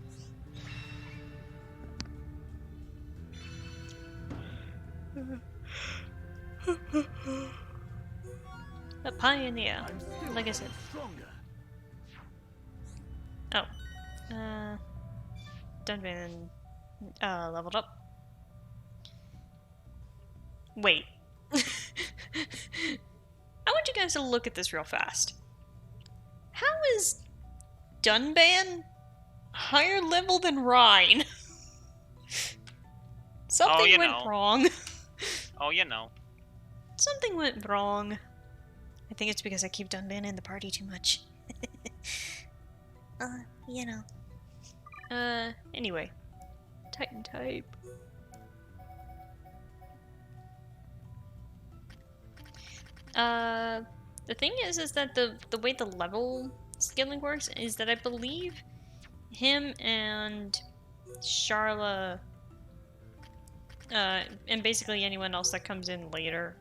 A pioneer, like I said. Oh. Done been leveled up. Wait. I want you guys to look at this real fast. How is Dunban higher level than Rhine? Something went wrong. Oh, you know. Something went wrong. I think it's because I keep Dunban in the party too much. You know. Anyway. Titan type. The thing is that the way the level scaling works is that I believe him and Charla, and basically anyone else that comes in later,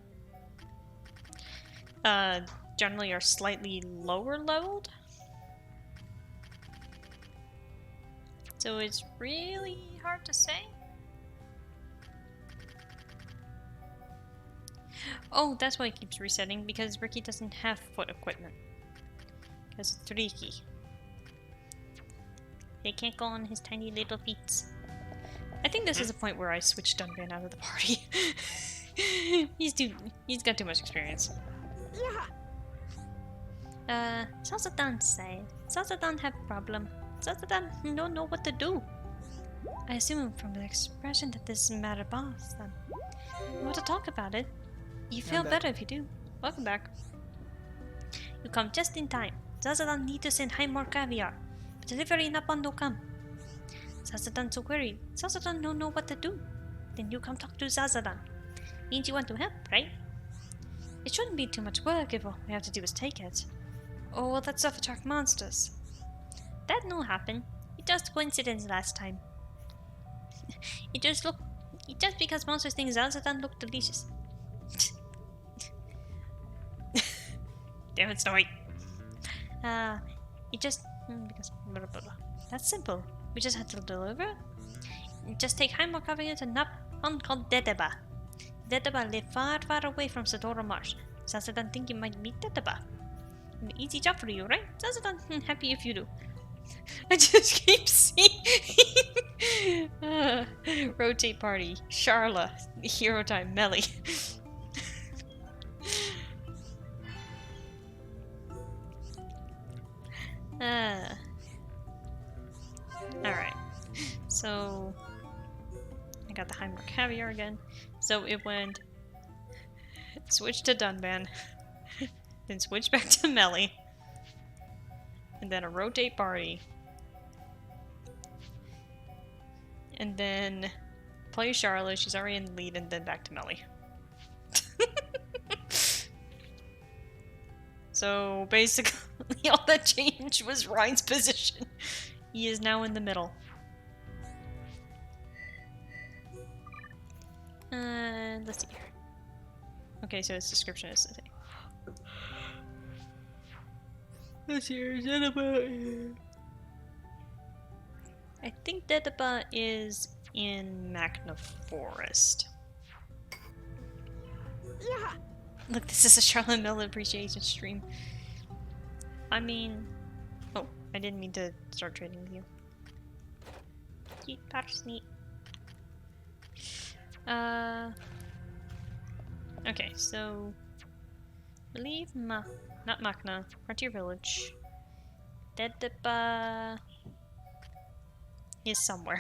generally are slightly lower leveled. So it's really hard to say. Oh, that's why it keeps resetting, because Ricky doesn't have foot equipment. Because it's Ricky. He can't go on his tiny little feet. I think this is a point where I switched Dunban out of the party. He's got too much experience. Zazadan said. Zazadan have problem. Zazadan don't know what to do. I assume from the expression that this matter bothers them. You want to talk about it? You feel better if you do. Welcome back. You come just in time. Zazadan need to send high more caviar. But delivery Napan no come. Zazadan so worried. Zazadan don't know what to do. Then you come talk to Zazadan. Means you want to help, right? It shouldn't be too much work if all we have to do is take it. Oh, will that stuff attract monsters? That no happen. It just coincidence last time. It just because monsters think Zazadan look delicious. Damn it, Snowy. It just because blah, blah, blah. That's simple. We just had to deliver. Just take Haimor caviar to Napon called Dedeba. Dedeba live far, far away from Sadora Marsh. Zazadan think you might meet Dedeba. An easy job for you, right? Zazadan happy if you do. I just keep seeing rotate party, Charla, hero time, Melly. Alright. So So I got the Heimler Caviar again. So it went switch to Dunban, then switch back to Melly, and then a rotate party, and then play Charlotte. She's already in the lead, and then back to Melly. So basically, all that changed was Ryan's position. He is now in the middle. Let's see here. Okay, so its description is the same. Let's see here. Xenoblade. I think Dedaba is in Magna Forest. Yeah. Look, this is a Charlotte Miller appreciation stream. I mean... Oh, I didn't mean to start trading with you. Yeet, patch sneak. Okay, so... Leave not Magna, Frontier Village. Dedaba... is somewhere.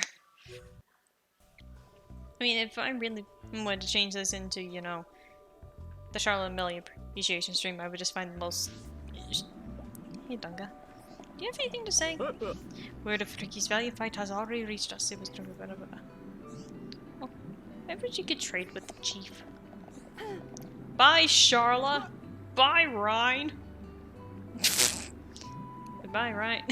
I mean, if I really wanted to change this into, you know, the Charlotte Millie appreciation stream, I would just find the most... Hey, Dunga. Do you have anything to say? Word of Ricky's value fight has already reached us. It was... Oh, maybe you could trade with the chief. Bye, Charla. Bye, Ryan. Goodbye, Ryan.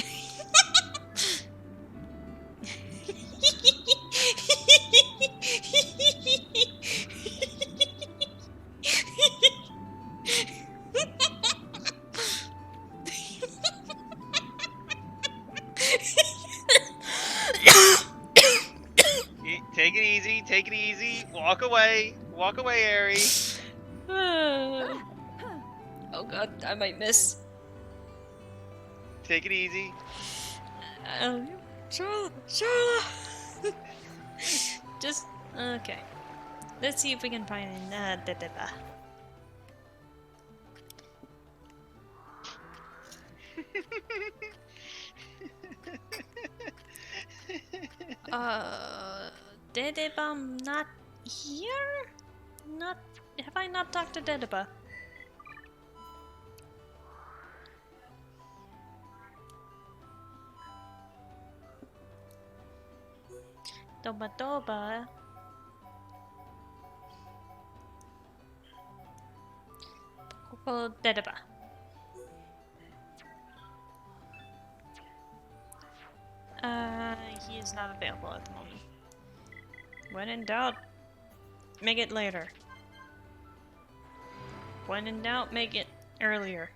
Take it easy, take it easy. Walk away, Aerie. Oh god, I might miss. Take it easy. Charla. Just okay. Let's see if we can find Dedeba. Dedeba not here? Not have I not talked to Dedeba? Doba. Dedeba. He is not available at the moment. When in doubt, make it later. When in doubt, make it earlier.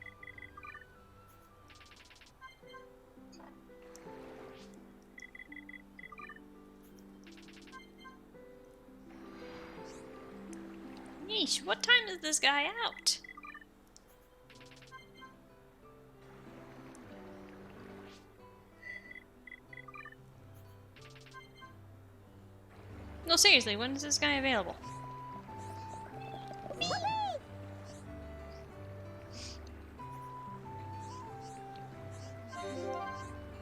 Yeesh, what time is this guy out? No, seriously, when is this guy available?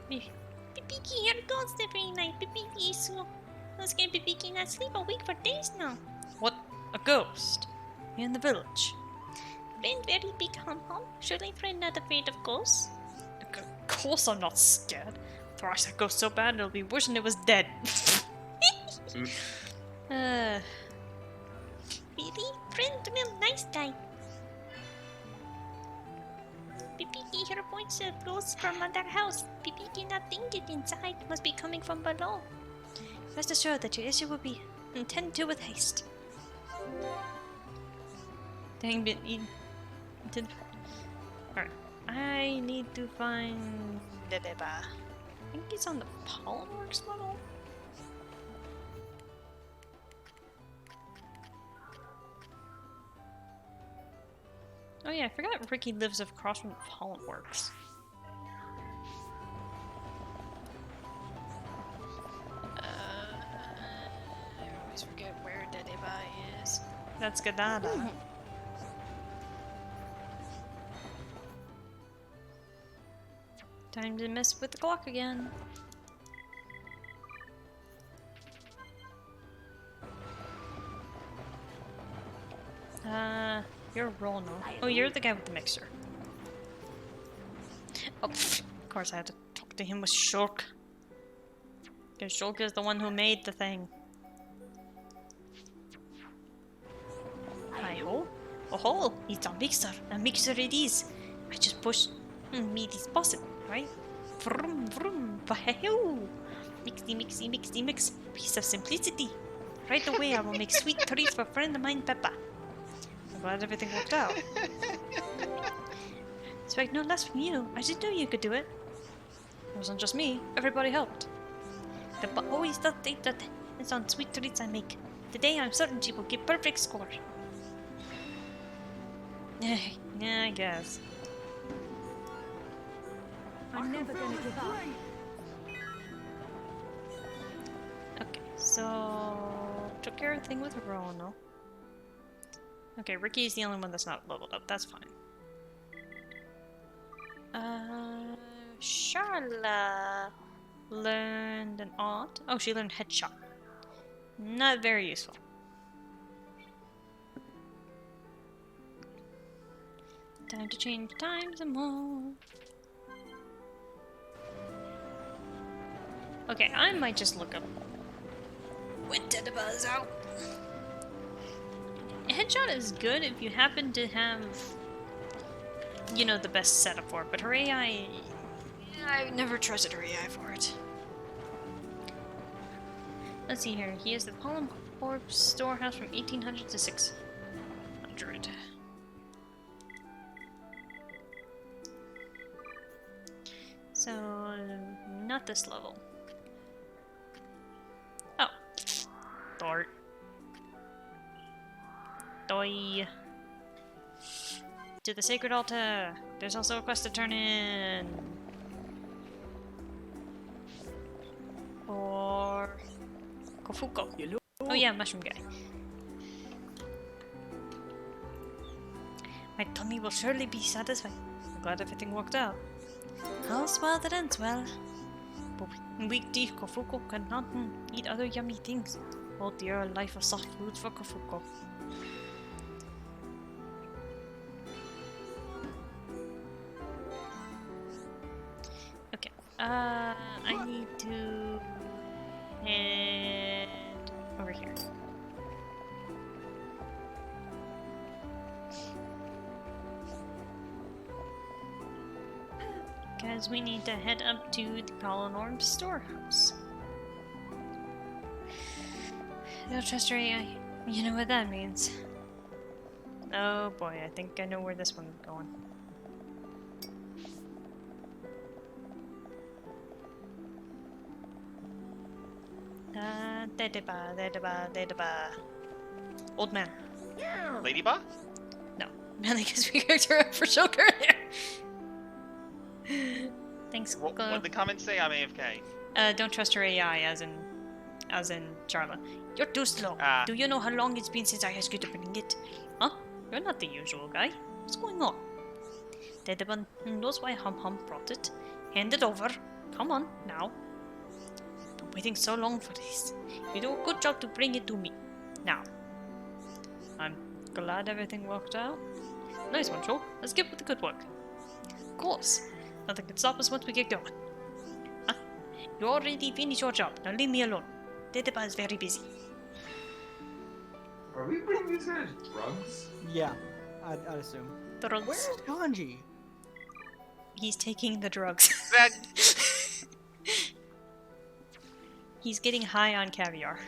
Pipiki, you're ghost every night. Pipiki, so let's get Pipiki not sleep a week for days now. What? A ghost? In the village? Friend very big hum. Surely friend not afraid of ghosts? Of course I'm not scared. Thrash that ghost so bad it'll be wishing it was dead. Really? Friend, real nice guy. Pipiki hear voice blows from under house. Pipiki not think it inside. Must be coming from below. Rest assured that your issue will be attended to with haste. Dang bit. Alright. I need to find Dedeba. I think he's on the Pollenworks level. Oh yeah, I forgot Ricky lives across from Pollenworks. I always forget where Dedeba is. That's Gadada. Time to mess with the clock again. You're Rono. Oh, you're the guy with the mixer. Oh, pfft. Of course I had to talk to him with Shulk. Because Shulk is the one who made the thing. Hi-ho. Oh-ho! It's a mixer. A mixer it is. I just push meat is possible, right? Vroom, vroom. Wahoo! Mixy, mixy, mixy, mix. Piece of simplicity. Right away I will make sweet treats for a friend of mine, Peppa. I'm glad everything worked out. Expect no less from you. I didn't know you could do it. It wasn't just me. Everybody helped. Peppa always does think that it's on sweet treats I make. Today I'm certain she will get perfect score. Yeah, I guess. I'm never gonna give up. Okay, so took care of the thing with Rono. Okay, Ricky is the only one that's not leveled up. That's fine. Charla learned an art. Oh, she learned headshot. Not very useful. Time to change times and more. Okay, I might just look up when Dedaba is out. Headshot is good if you happen to have, you know, the best setup for it, but her AI, I never trusted her AI for it. Let's see here. He has the Pollen Orb storehouse from 1800 to 600. So, not this level. Oh. Dart. Doi. To the Sacred Altar. There's also a quest to turn in. Or Kofuko. Oh yeah, mushroom guy. My tummy will surely be satisfied. I'm glad everything worked out. All's well that ends well. But weak teeth Kofuko cannot eat other yummy things. Oh dear, a life of soft foods for Kofuko. Okay, I need to head over here. Because we need to head up to the Colonorm storehouse. No trust her AI. You know what that means. Oh boy, I think I know where this one's going. Old man. Ladybug? No. Man, I guess we character up for Shulk earlier. Thanks. What did the comments say? I'm AFK. Don't trust her AI, as in Charla. You're too slow. Do you know how long it's been since I asked you to bring it? Huh? You're not the usual guy. What's going on? Dedeban knows why Hum Hum brought it. Hand it over. Come on, now. Been waiting so long for this. You do a good job to bring it to me. Now. I'm glad everything worked out. Nice one, Shulk. Let's get with the good work. Of course. Nothing can stop us once we get going. Huh? You already finished your job. Now leave me alone. Dedeba is very busy. Are we bringing these guys drugs? Yeah, I'd assume. Drugs. Where's Kanji? He's taking the drugs. He's getting high on caviar.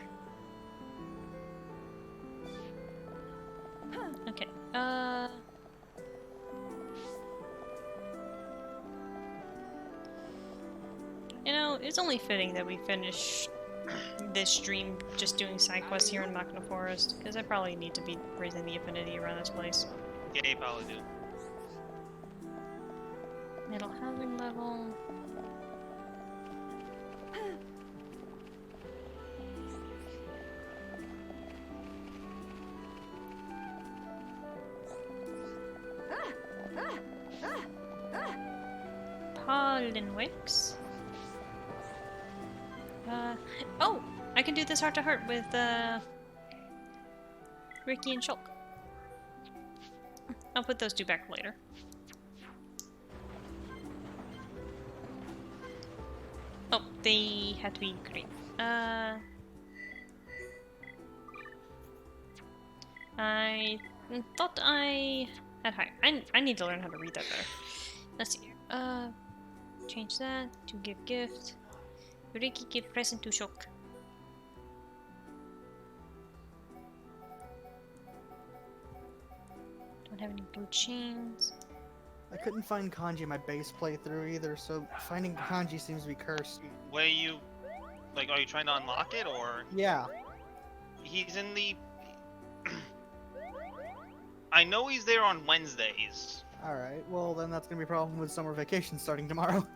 Okay, you know, it's only fitting that we finish this stream just doing side quests here in Machina Forest, because I probably need to be raising the affinity around this place. Yeah, you probably do. Middle housing level. Pollen Wicks. Oh! I can do this heart to heart with Ricky and Shulk. I'll put those two back later. Oh, they had to be green. I thought I had higher. I need to learn how to read that better. Let's see. Change that to give gift. Ricky, give present to Shock. Don't have any blue chains. I couldn't find kanji in my base playthrough either, so finding kanji seems to be cursed. Where you, like, are you trying to unlock it, or? Yeah. He's in the... I know he's there on Wednesdays. Alright, well then that's gonna be a problem with summer vacation starting tomorrow.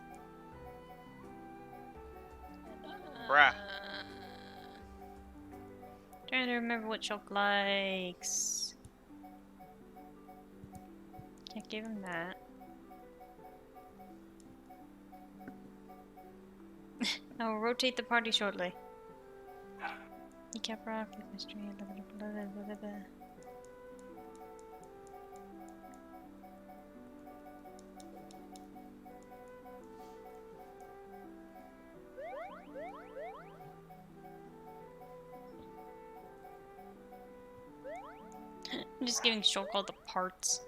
Bruh. Trying to remember what Shock likes. Can't give him that. I will rotate the party shortly. He kept rock, mystery, blah, blah, blah, blah, blah. I'm just giving Shulk all the parts.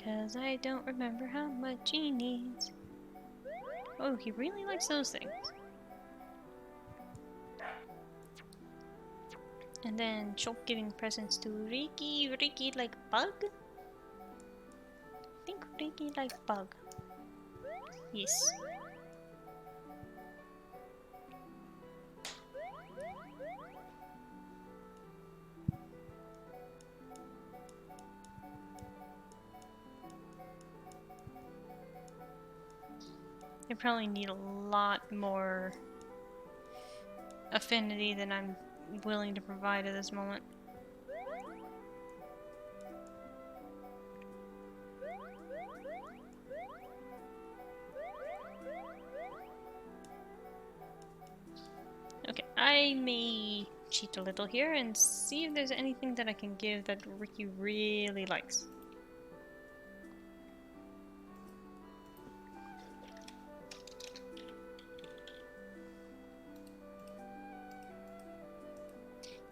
Cause I don't remember how much he needs. Oh, he really likes those things. And then Shulk giving presents to Ricky. Ricky like bug? I think Ricky likes bug. Yes. I probably need a lot more affinity than I'm willing to provide at this moment. Okay, I may cheat a little here and see if there's anything that I can give that Ricky really likes.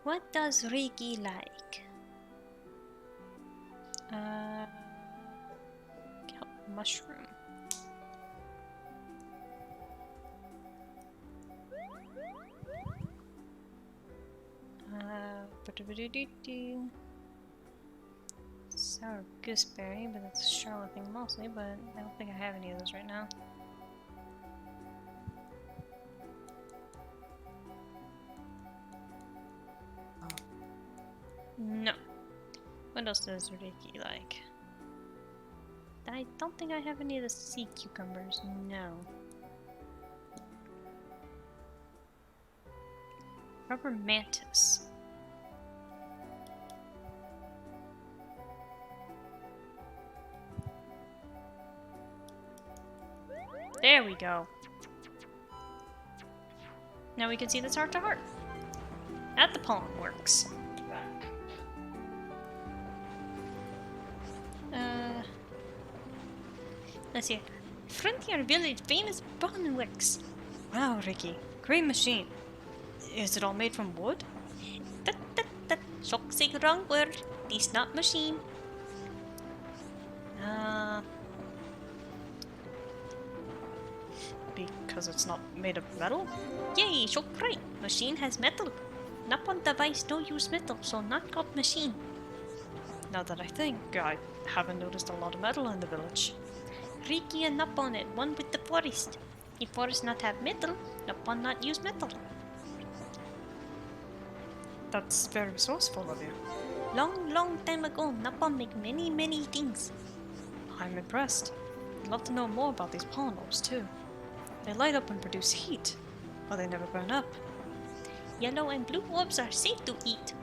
What does Ricky like? Kelp mushroom. Sour gooseberry, but that's a Charlotte thing mostly, but I don't think I have any of those right now. No. What else does Ricky like? I don't think I have any of the sea cucumbers, no. Rubber mantis. There we go. Now we can see this heart to heart. At the pollen works. Let's see. Frontier Village famous Bonwix. Wow, Ricky. Great machine. Is it all made from wood? Shock say wrong word. This not machine. Because it's not made of metal? Yay, Shock right. Machine has metal. Napon device don't use metal, so not called machine. Now that I think, I haven't noticed a lot of metal in the village. Ricky and Napon it, one with the forest. If forest not have metal, Napon not use metal. That's very resourceful of you. Long time ago, Napon make many things. I'm impressed. I'd love to know more about these pollen orbs too. They light up and produce heat, but they never burn up. Yellow and blue orbs are safe to eat.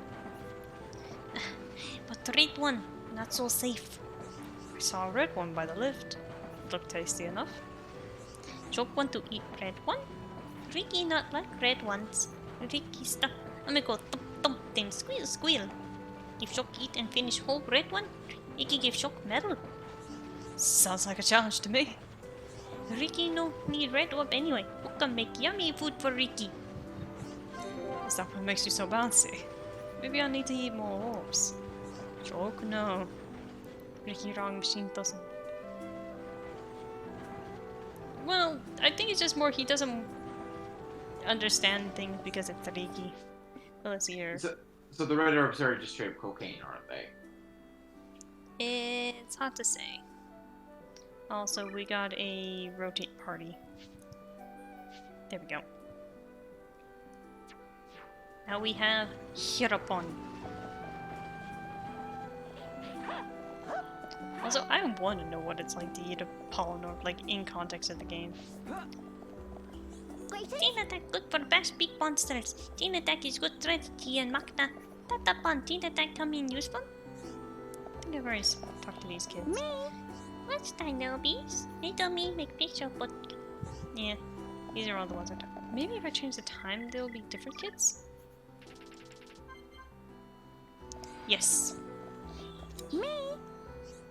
But the red one, not so safe. I saw a red one by the lift. It looked tasty enough. Choke want to eat red one? Ricky not like red ones. Ricky, stop. I'm gonna go thump thump then squeal squeal. Give shock eat and finish whole red one. Ricky give shock medal. Sounds like a challenge to me. Ricky no need red orb anyway. Who can make yummy food for Ricky? Is that what makes you so bouncy? Maybe I need to eat more orbs. Joke? No. Ricky wrong machine doesn't. Well, I think it's just more he doesn't understand things because it's Ricky. Well, let's see here. So the red orbs are just straight up cocaine, aren't they? It's hard to say. Also, we got a rotate party. There we go. Now we have Hirapon. Also, I want to know what it's like to eat a pollen orb, like in context of the game. Chain attack good for bash big monsters. Chain attack is good strategy and Magna. Tatapon, chain attack come in useful? I think I've already talked to these kids. Me? What's Dinobies? Little me make picture but yeah, these are all the ones I talked about. Maybe if I change the time they'll be different kids? Yes. Me?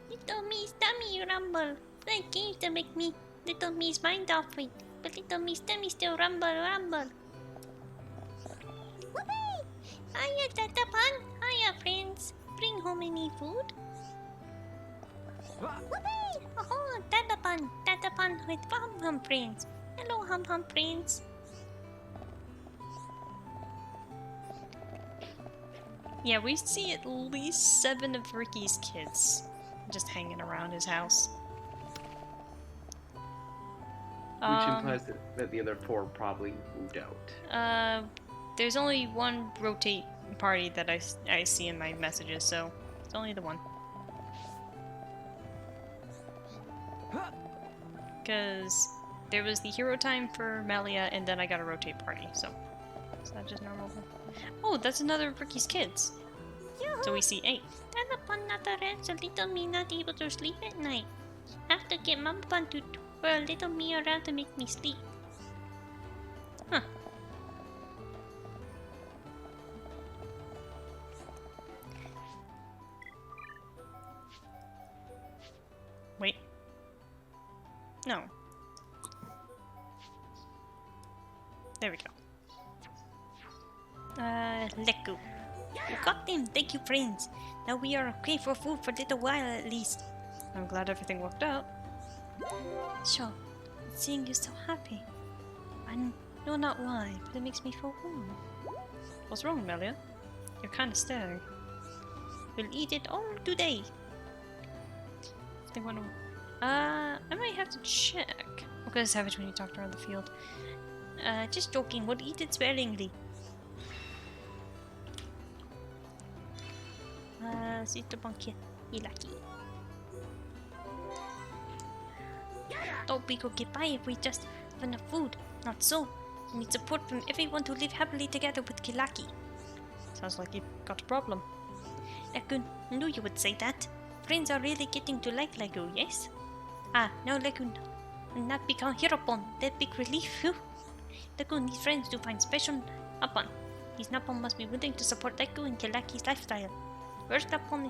Little me's tummy rumble. Play games to make me little me's mind off it. But little me's tummy still rumble rumble. Whoopee! Hiya Tatapon. Hiya friends. Bring home any food? Whoopee! Oh, Tatapon. Tatapon with Hum Hum friends. Hello Hum Hum friends. Yeah, we see at least 7 of Ricky's kids just hanging around his house. Which implies that the other 4 probably moved out. There's only one rotate party that I see in my messages, so it's only the one. Because there was the hero time for Melia, and then I got a rotate party, so is that just normal? Oh, that's another of Ricky's kids. So we see 8. Tatapon not a red, so little me not able to sleep at night. Have to get Mama to twirl little me around to make me sleep. Huh. Wait. No. There we go. Leku. We got them, thank you friends. Now we are okay for food for a little while at least. I'm glad everything worked out. Sure, seeing you so happy. I know not why, but it makes me feel warm. What's wrong, Melia? You're kinda staring. We'll eat it all today. If they wanna... I might have to check. Okay, Savage when you talked around the field. Just joking, we'll eat it sparingly. Sito Bankia, Ilaki. Don't we could get by if we just have enough food. Not so. We need support from everyone to live happily together with Kilaki. Sounds like you've got a problem. Lekun, knew you would say that. Friends are really getting to like Legu, yes? Ah, now Lekun not become Hirapon. That big relief, whew. Lekun needs friends to find special Napon. These Napon must be willing to support Leku and Kilaki's lifestyle. First Napon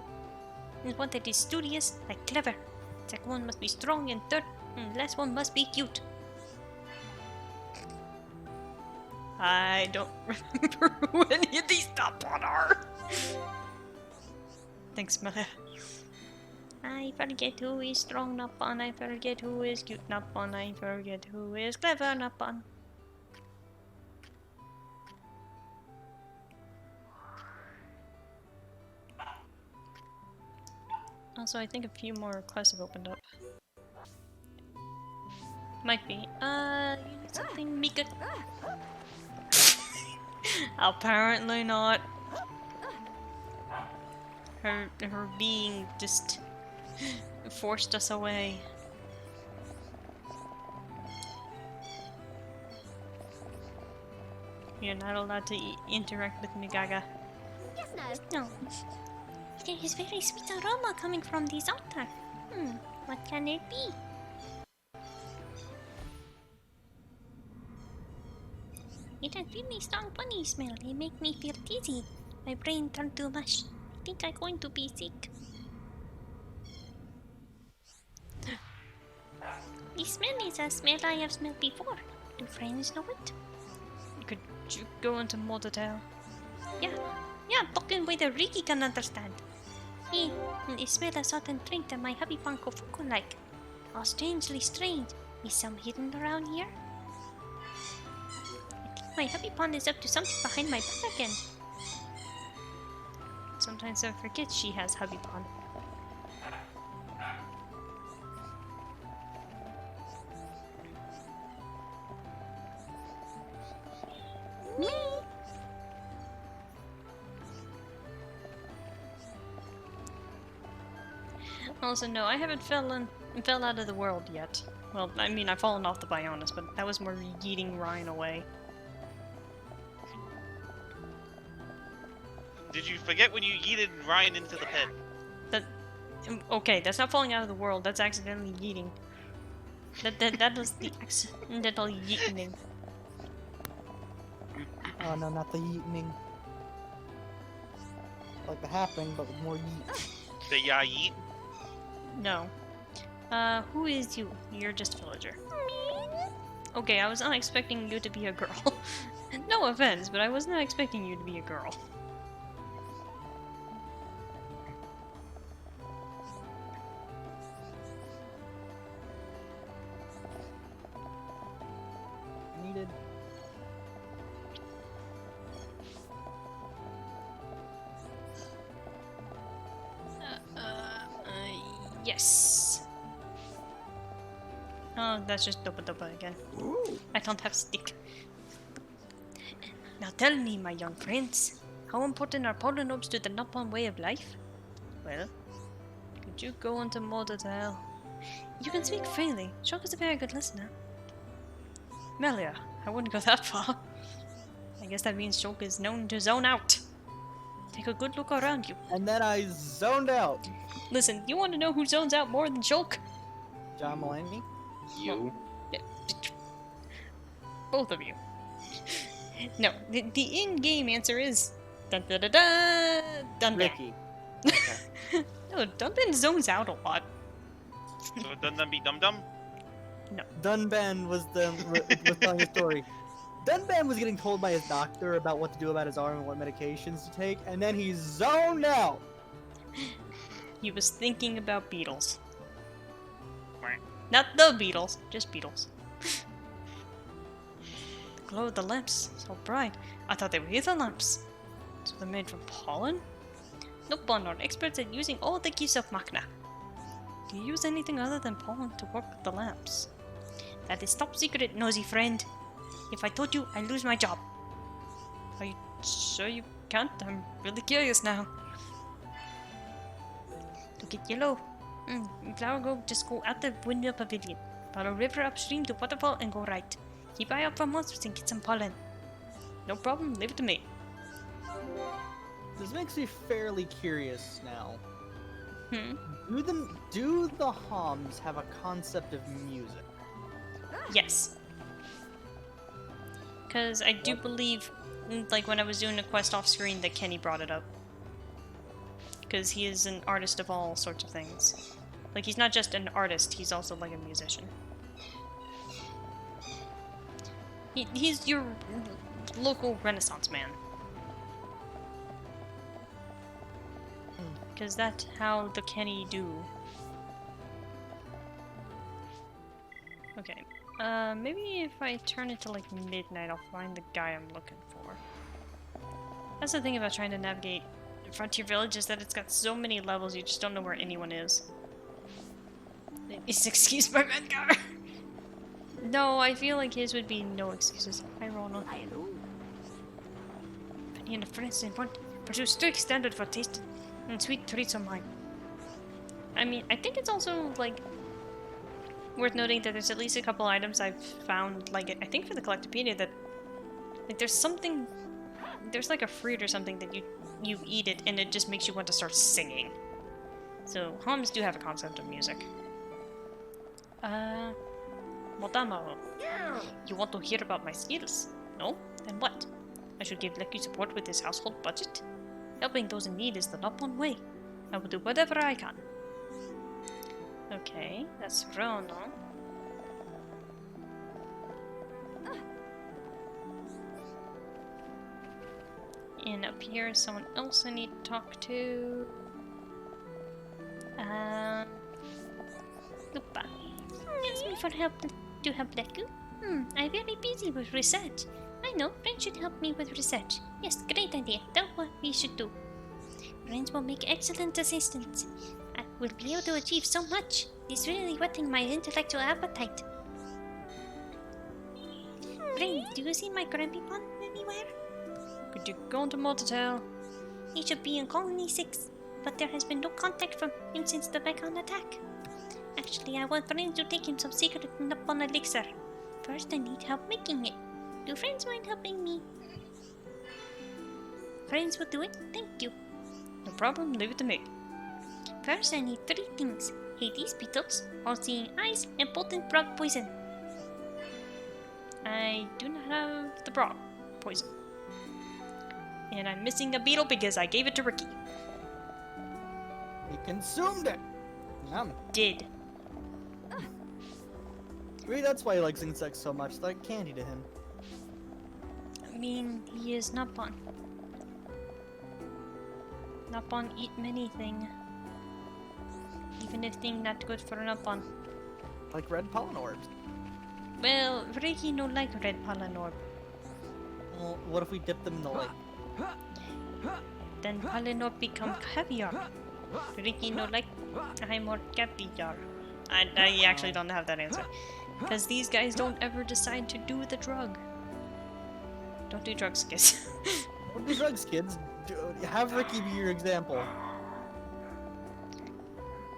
is one that is studious, like clever. Second one must be strong, and third, last one must be cute. I don't remember who any of these Napon are. Thanks, Melia. I forget who is strong Napon, I forget who is cute Napon, I forget who is clever Napon. Also, I think a few more quests have opened up. Might be. You need something, Mika? Apparently not. Her being just forced us away. You're not allowed to interact with Migaga. Yes, no. No. There is very sweet aroma coming from this altar. What can it be? It has really strong funny smell. It makes me feel dizzy. My brain turned to mush. I think I'm going to be sick. The smell is a smell I have smelled before. Do friends know it? Could you go into more detail? Yeah, talking with a Ricky can understand. It smells a certain drink that my hubby Panko Fuku like. Oh, strangely strange. Is some hidden around here? I think my hubby pond is up to something behind my back again. Sometimes I forget she has hubby pond. Me! Also, no, I haven't fell out of the world yet. Well, I mean, I've fallen off the Bionis, but that was more yeeting Ryan away. Did you forget when you yeeted Ryan into the pit? Okay, that's not falling out of the world. That's accidentally yeeting. That was the accidental yeeting. Oh no, not the yeeting. Like the happening, but with more yeet. The yeet? No. Who is you? You're just a villager. Okay, I was not expecting you to be a girl. No offense, but I was not expecting you to be a girl. Needed. Yes. Oh, that's just Dopa again. I don't have stick. Now tell me, my young friends, how important are polynopes to the Nopon way of life? Well, could you go into more detail? You can speak freely. Shulk is a very good listener. Melia, I wouldn't go that far. I guess that means Shulk is known to zone out. Take a good look around you. And then I zoned out. Listen, you want to know who zones out more than Shulk? John Mulaney? You? Both of you. No, the in-game answer is dun dun dun dun dun. Ricky. No, Dunban zones out a lot. So Dun be Dum Dum? No. Dunban was telling a story. Dunban was getting told by his doctor about what to do about his arm and what medications to take, and then he zoned out. He was thinking about beetles. Not the Beatles, just Beatles. The glow of the lamps, so bright. I thought they were ether lamps. So they're made from pollen? Nopon are experts at using all the gifts of Machna. Do you use anything other than pollen to work with the lamps? That is top secret, nosy friend. If I told you, I'd lose my job. Are you sure you can't? I'm really curious now. Look at yellow. Flower Grove, just go out the windmill pavilion. Follow river upstream to waterfall and go right. Keep eye out for monsters and get some pollen. No problem, leave it to me. This makes me fairly curious now. Hmm? Do the Homs have a concept of music? Yes. Because I do believe, like when I was doing a quest off screen, that Kenny brought it up. Because he is an artist of all sorts of things. Like, he's not just an artist, he's also like a musician. He's your local Renaissance man. Because that's how the Kenny do. Okay. Maybe if I turn it to like midnight, I'll find the guy I'm looking for. That's the thing about trying to navigate Frontier Village, is that it's got so many levels, you just don't know where anyone is. Is excuse my Rengar? No, I feel like his would be no excuses. Hi, Ronald. Hello. Penny and a friends in front. Pursue strict standard for taste and sweet treats of mine. I mean, I think it's also, like, worth noting that there's at least a couple items I've found, like, I think for the Collectopedia that, like, there's something, there's like a fruit or something that you eat it and it just makes you want to start singing. So, Homs do have a concept of music. Modamo, you want to hear about my skills? No? Then what? I should give Leku support with his household budget? Helping those in need is the number one way. I will do whatever I can. Okay, that's Rono. And up here is someone else I need to talk to. Lupa. Ask me for help to help Leku. I'm very busy with research. I know, friends should help me with research. Yes, great idea. That's what we should do. Friends will make excellent assistants. I will be able to achieve so much. It's really whetting my intellectual appetite. Friends, do you see my Grumpy Pond anywhere? Could you go to motel? He should be in Colony 6, but there has been no contact from him since the Vecon attack. Actually, I want friends to take him some secret Nippon elixir. First, I need help making it. Do friends mind helping me? Friends will do it? Thank you. No problem, leave it to me. First, I need 3 things. Hades beetles, all-seeing eyes, and potent frog poison. I do not have the frog poison. And I'm missing a beetle because I gave it to Ricky. He consumed it! Yum. Did. Maybe that's why he likes insects so much. It's like candy to him. I mean, he is Nippon. Nippon eat many things. Even if things not good for Nippon. Like red pollen orbs. Well, Ricky no like red pollen orb. Well, what if we dip them in the lake? Then pollen orb become caviar. Ricky no like I'm more caviar. I actually don't have that answer. Because these guys don't ever decide to do the drug. Don't do drugs, kids. Don't do drugs, kids. Have Ricky be your example.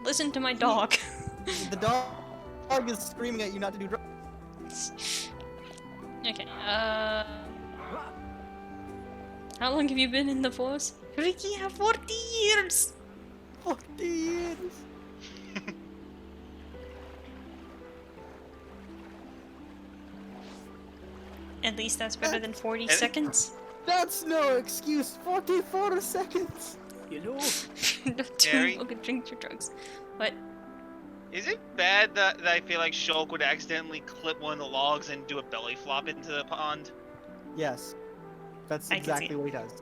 Listen to my dog. The dog is screaming at you not to do drugs. Okay, how long have you been in the force? Ricky, have 40 years! 40 years! At least that's better than 40 seconds. That's no excuse. 44 seconds. You know. Don't Gary? look and drink your drugs. What? Is it bad that I feel like Shulk would accidentally clip one of the logs and do a belly flop into the pond? Yes. That's I can see exactly it. what he does.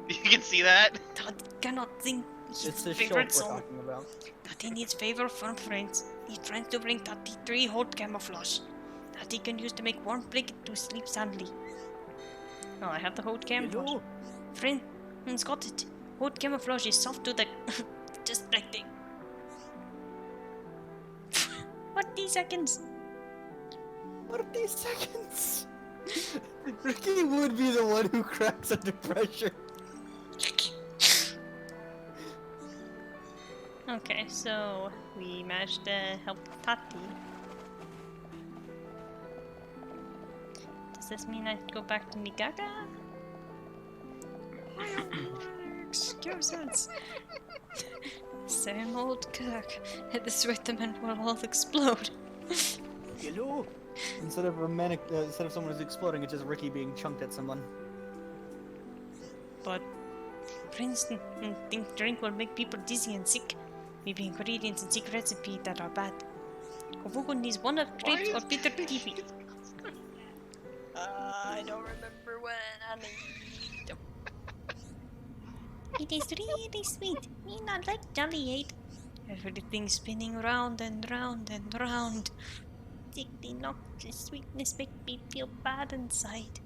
You can see that? Todd cannot sing his It's the favorite Shulk we're song. talking about. That he needs favor from friends. Need friends to bring 33 hot camouflage. That he can use to make warm blanket to sleep soundly. Oh, I have the hot camouflage. Friends got it. Hot camouflage is soft to the... just like the... 40 seconds. 40 seconds. Ricky would be the one who cracks under pressure. Okay, so we managed to help Tati. Does this mean I go back to Nigaga? Excuses. Same old Kirk. At this rate, the men will all explode. Hello. Instead of someone who's exploding, it's just Ricky being chunked at someone. But friends think drink will make people dizzy and sick. Maybe ingredients and secret recipe that are bad. Kovugo needs one of grapes or bitter kiwi. I don't remember when I made them. It is really sweet. Me not like Jolly 8. Everything spinning round and round and round. The noxious sweetness make me feel bad inside.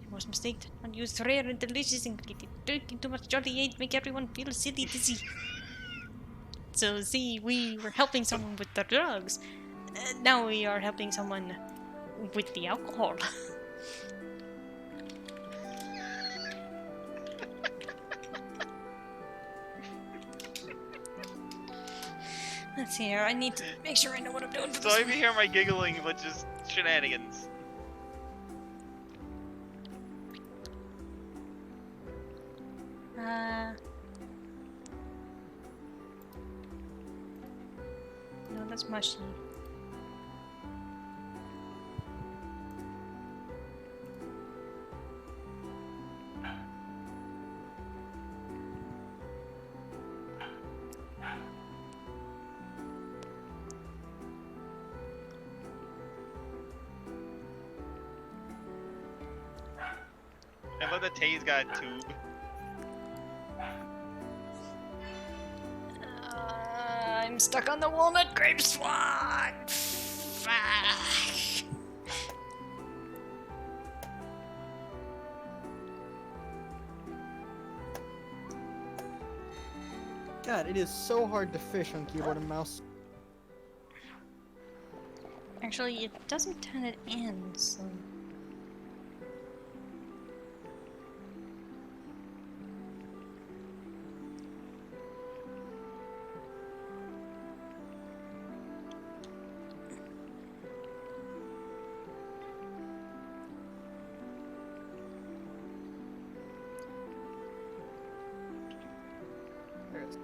I was mistaken and used rare and delicious ingredients. Drinking too much Jolly 8 make everyone feel silly dizzy. So see, we were helping someone with the drugs. Now we are helping someone with the alcohol. Let's see here, I need to make sure I know what I'm doing for So this if you hear my giggling, which is shenanigans. No, that's mushy. love that Tay's got a tube. I'm stuck on the walnut grape swan! Fuck. God, it is so hard to fish on keyboard and mouse. Actually, it doesn't turn it in, so... There it is.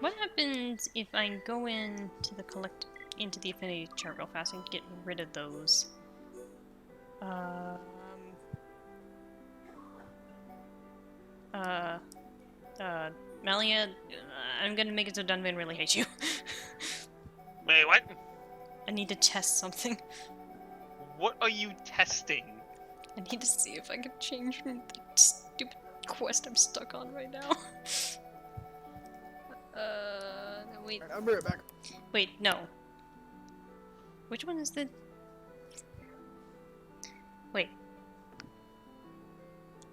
What happens if I go into the affinity chart real fast and get rid of those? Melia, I'm gonna make it so Dunvan really hates you. Wait, what? I need to test something. What are you testing? I need to see if I can change the stupid quest I'm stuck on right now. No, wait. Alright, I'll be right back. Wait, no. Which one is the... Wait.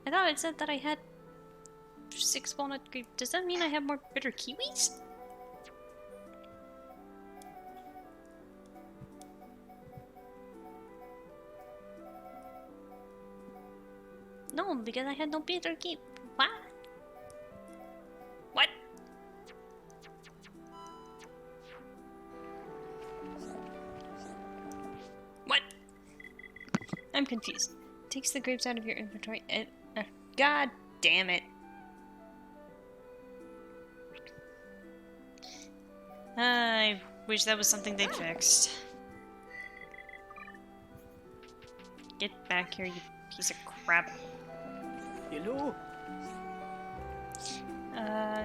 I thought it said that I had 6 walnut grape. Does that mean I have more bitter kiwis? No, because I had no bitter kiwi. What? What? What? I'm confused. Takes the grapes out of your inventory and... God damn it. I wish that was something they fixed. Get back here, you piece of crap. Hello?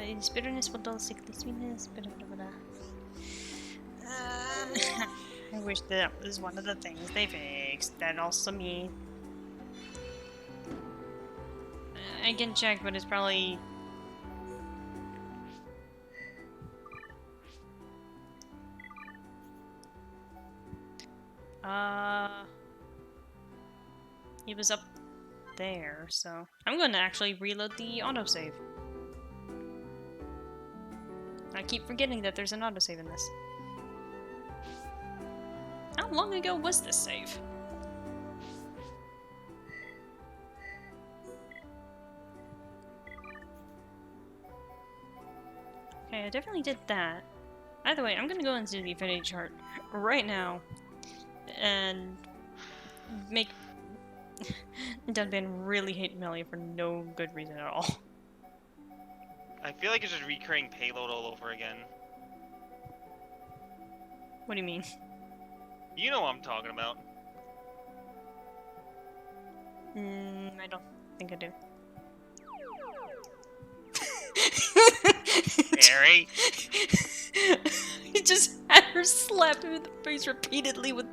Its bitterness will dull sickly sweetness. Blah, blah, blah, blah. I wish that was one of the things they fixed. That also me. I can check, but it's probably... It was up there, so... I'm gonna actually reload the autosave. I keep forgetting that there's an autosave in this. How long ago was this save? Okay, I definitely did that. Either way, I'm gonna go into the affinity chart right now and make Dunban really hate Melia for no good reason at all. I feel like it's just recurring payload all over again. What do you mean? You know what I'm talking about. I don't think I do. Harry? He just had her slap him in the face repeatedly with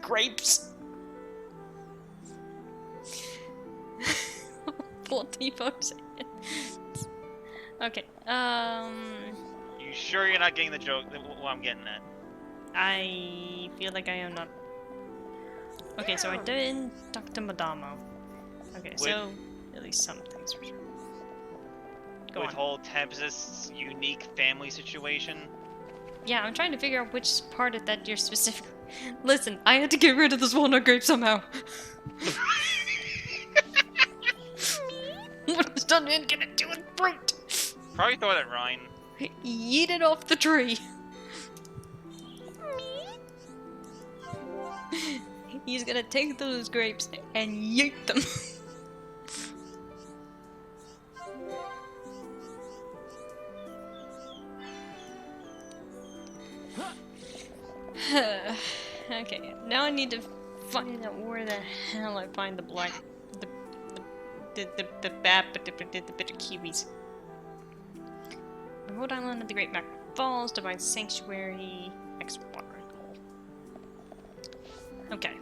grapes. Okay, You sure you're not getting the joke that what I'm getting at? I feel like I am not. Okay, so I did talk to Madama. Okay, so at least some things for sure. Go With on. whole Tempest's unique family situation. Yeah, I'm trying to figure out which part of that you're specific. Listen, I had to get rid of this walnut grape somehow. What is Dunban gonna do with fruit? Probably throw it at Ryan. Yeet it off the tree. He's gonna take those grapes and yeet them. Okay, now I need to find out where the hell I find the bitter kiwis. Rhode Island of the Great Mac Falls, Divine Sanctuary, next watering hole. Okay.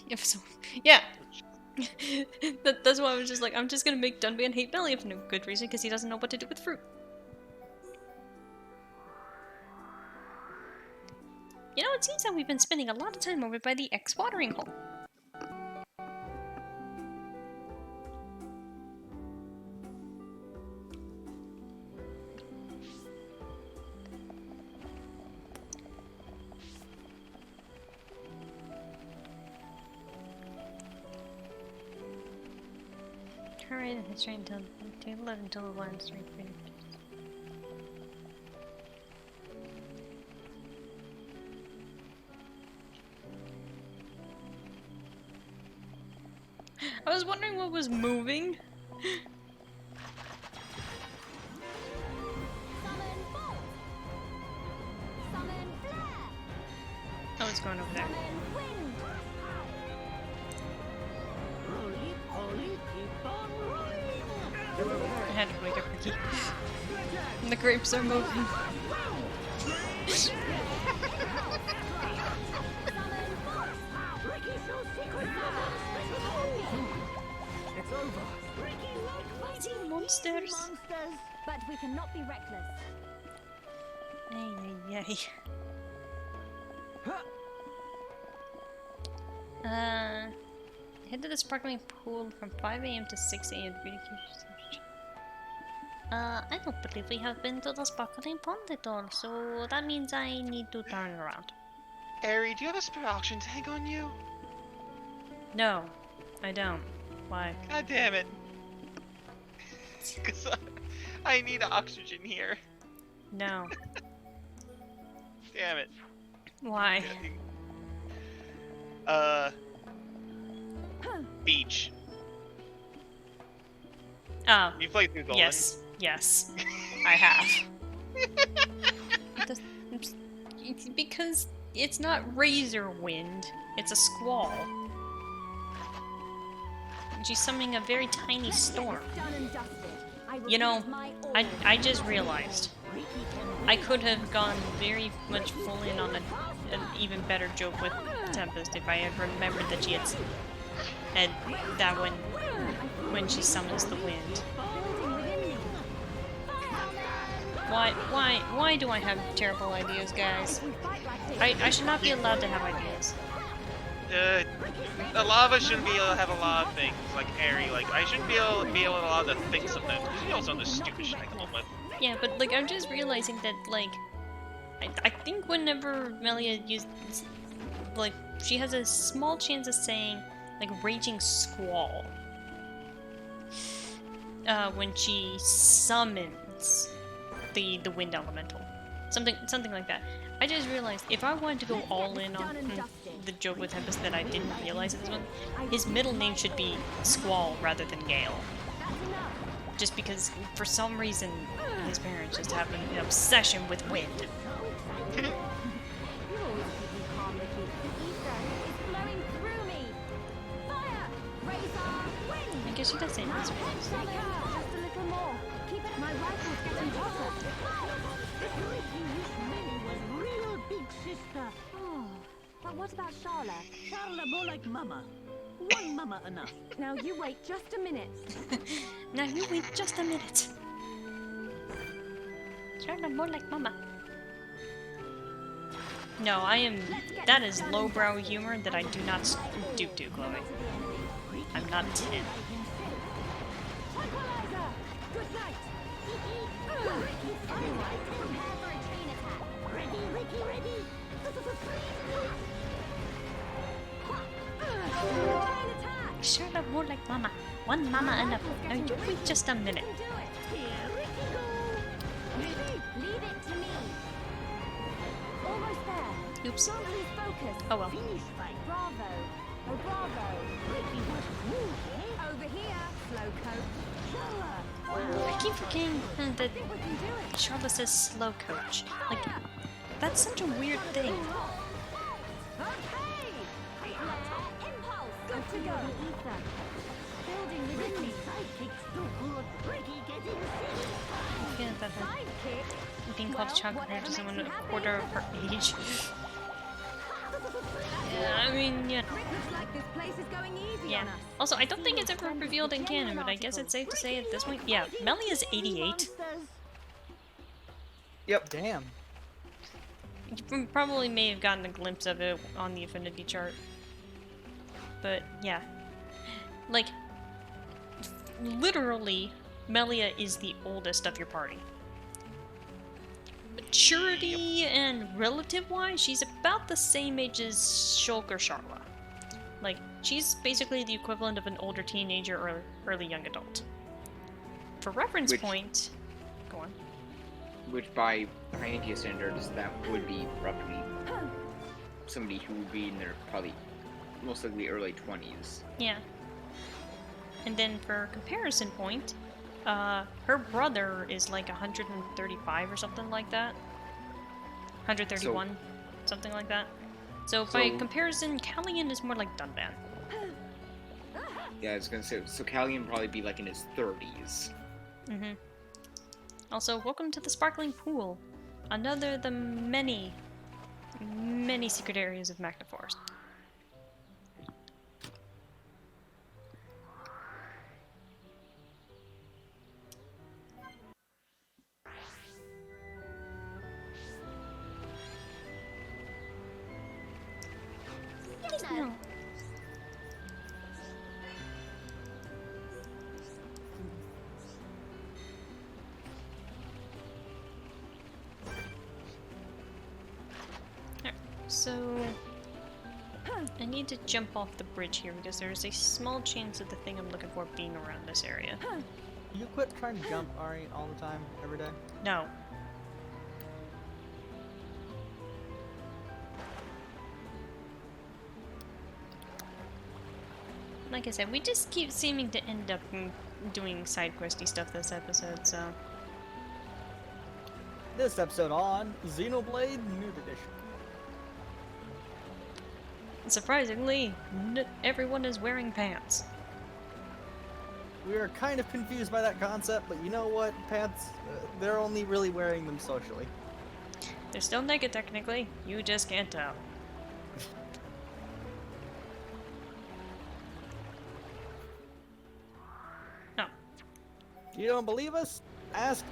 If so, yeah. That's why I was just like, I'm just gonna make Dunban hate Melia for no good reason, because he doesn't know what to do with fruit. You know, it seems that we've been spending a lot of time over by the X-watering hole. Alright, it's trying until table 11 until the line straight finished. I was wondering what was moving. Oh, it's going over there. I had to wake up Ricky. And the grapes are moving. It's over. Fighting monsters. But we cannot be reckless. Yay. Head to the sparkling pool from 5 AM to 6 AM to I don't believe we have been to the sparkling pond at all, so that means I need to turn around. Harry, do you have a spare oxygen tank on you? No, I don't. Why? God damn it. Because I need oxygen here. No. Damn it. Why? Beach. Oh. You played through Golden. Yes. Yes. I have. It's because it's not razor wind, it's a squall. She's summoning a very tiny storm. You know, I just realized I could have gone very much full in on an even better joke with Tempest if I had remembered that she had that when she summons the wind. Why do I have terrible ideas, guys? I should not be allowed to have ideas. A lot of us shouldn't be able to have a lot of things, like Harry. Like, I shouldn't be allowed to think sometimes, because you know some of the stupid shit I come up with. Yeah, but like I'm just realizing that like I think whenever Melia uses like she has a small chance of saying like raging squall when she summons the wind elemental, something like that. I just realized if I wanted to go all in on the joke with Tempest that I didn't realize in this one, his middle name should be Squall rather than Gale. Just because for some reason his parents just have an obsession with wind. I guess she does say this. Just a little more. Keep it. My rifle's getting hotter. Real big sister. Oh, but what about Charlotte? Charlotte more like mama. One mama enough. Now you wait just a minute. Now you wait just a minute. Charlotte more like mama. No, I am. That is lowbrow humor that I do not do, Chloe. I'm not 10. Good night. Charlotte more like mama. One mama enough. Now you wait just a minute. Leave it to me. Almost there. Oops. Don't lose focus. Oh well. Bravo. Oh, bravo. Over here, slow coach. I keep forgetting that Charlotte says slow coach. Like, that's such a weird thing. Impulse. Good to go. Building within me. Sidekick's so good. Ricky getting Yeah, that being called a child compared to someone a quarter of her age. I mean, yeah. Looks like this place is going easy Yeah. on us. Also, I don't think it's ever revealed in canon, but I guess it's safe to say at this point. Yeah, Melly is 88. Yep. Damn. You probably may have gotten a glimpse of it on the affinity chart. But, yeah. Like, literally, Melia is the oldest of your party. Maturity and relative-wise, she's about the same age as Shulk or Sharla. Like, she's basically the equivalent of an older teenager or early young adult. For reference point... Go on. Which by Hyantia standards, that would be roughly somebody who would be in their probably most likely early 20s. Yeah. And then for comparison point, her brother is like 135 or something like that. 131, something like that. So by comparison, Callian is more like Dunban. Yeah, I was gonna say, so Callian would probably be like in his 30s. Mm-hmm. Also, welcome to the Sparkling Pool. Another of the many, many secret areas of Magna Forest. No. So, I need to jump off the bridge here because there's a small chance of the thing I'm looking for being around this area. You quit trying to jump, Ari, all the time, every day? No. Like I said, we just keep seeming to end up doing side questy stuff this episode, so... This episode on Xenoblade New Edition. Surprisingly, everyone is wearing pants. We are kind of confused by that concept, but you know what? Pants, they're only really wearing them socially. They're still naked technically, you just can't tell. No. You don't believe us? Ask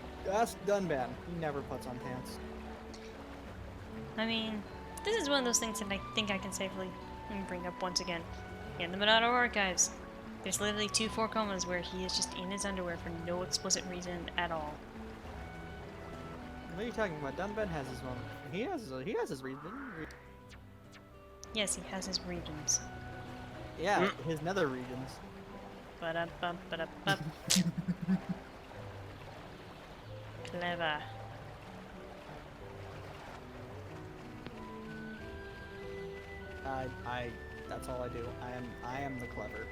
Dunban. He never puts on pants. I mean, this is one of those things that I think I can safely bring up once again. In the Monado Archives, there's literally 2 4-comas where he is just in his underwear for no explicit reason at all. What are you talking about? Dunban has his moment. He has his reason. Yes, he has his regions. Yeah, his nether regions. Ba-da-bum, ba-da-bum. Clever. That's all I do. I am the clever.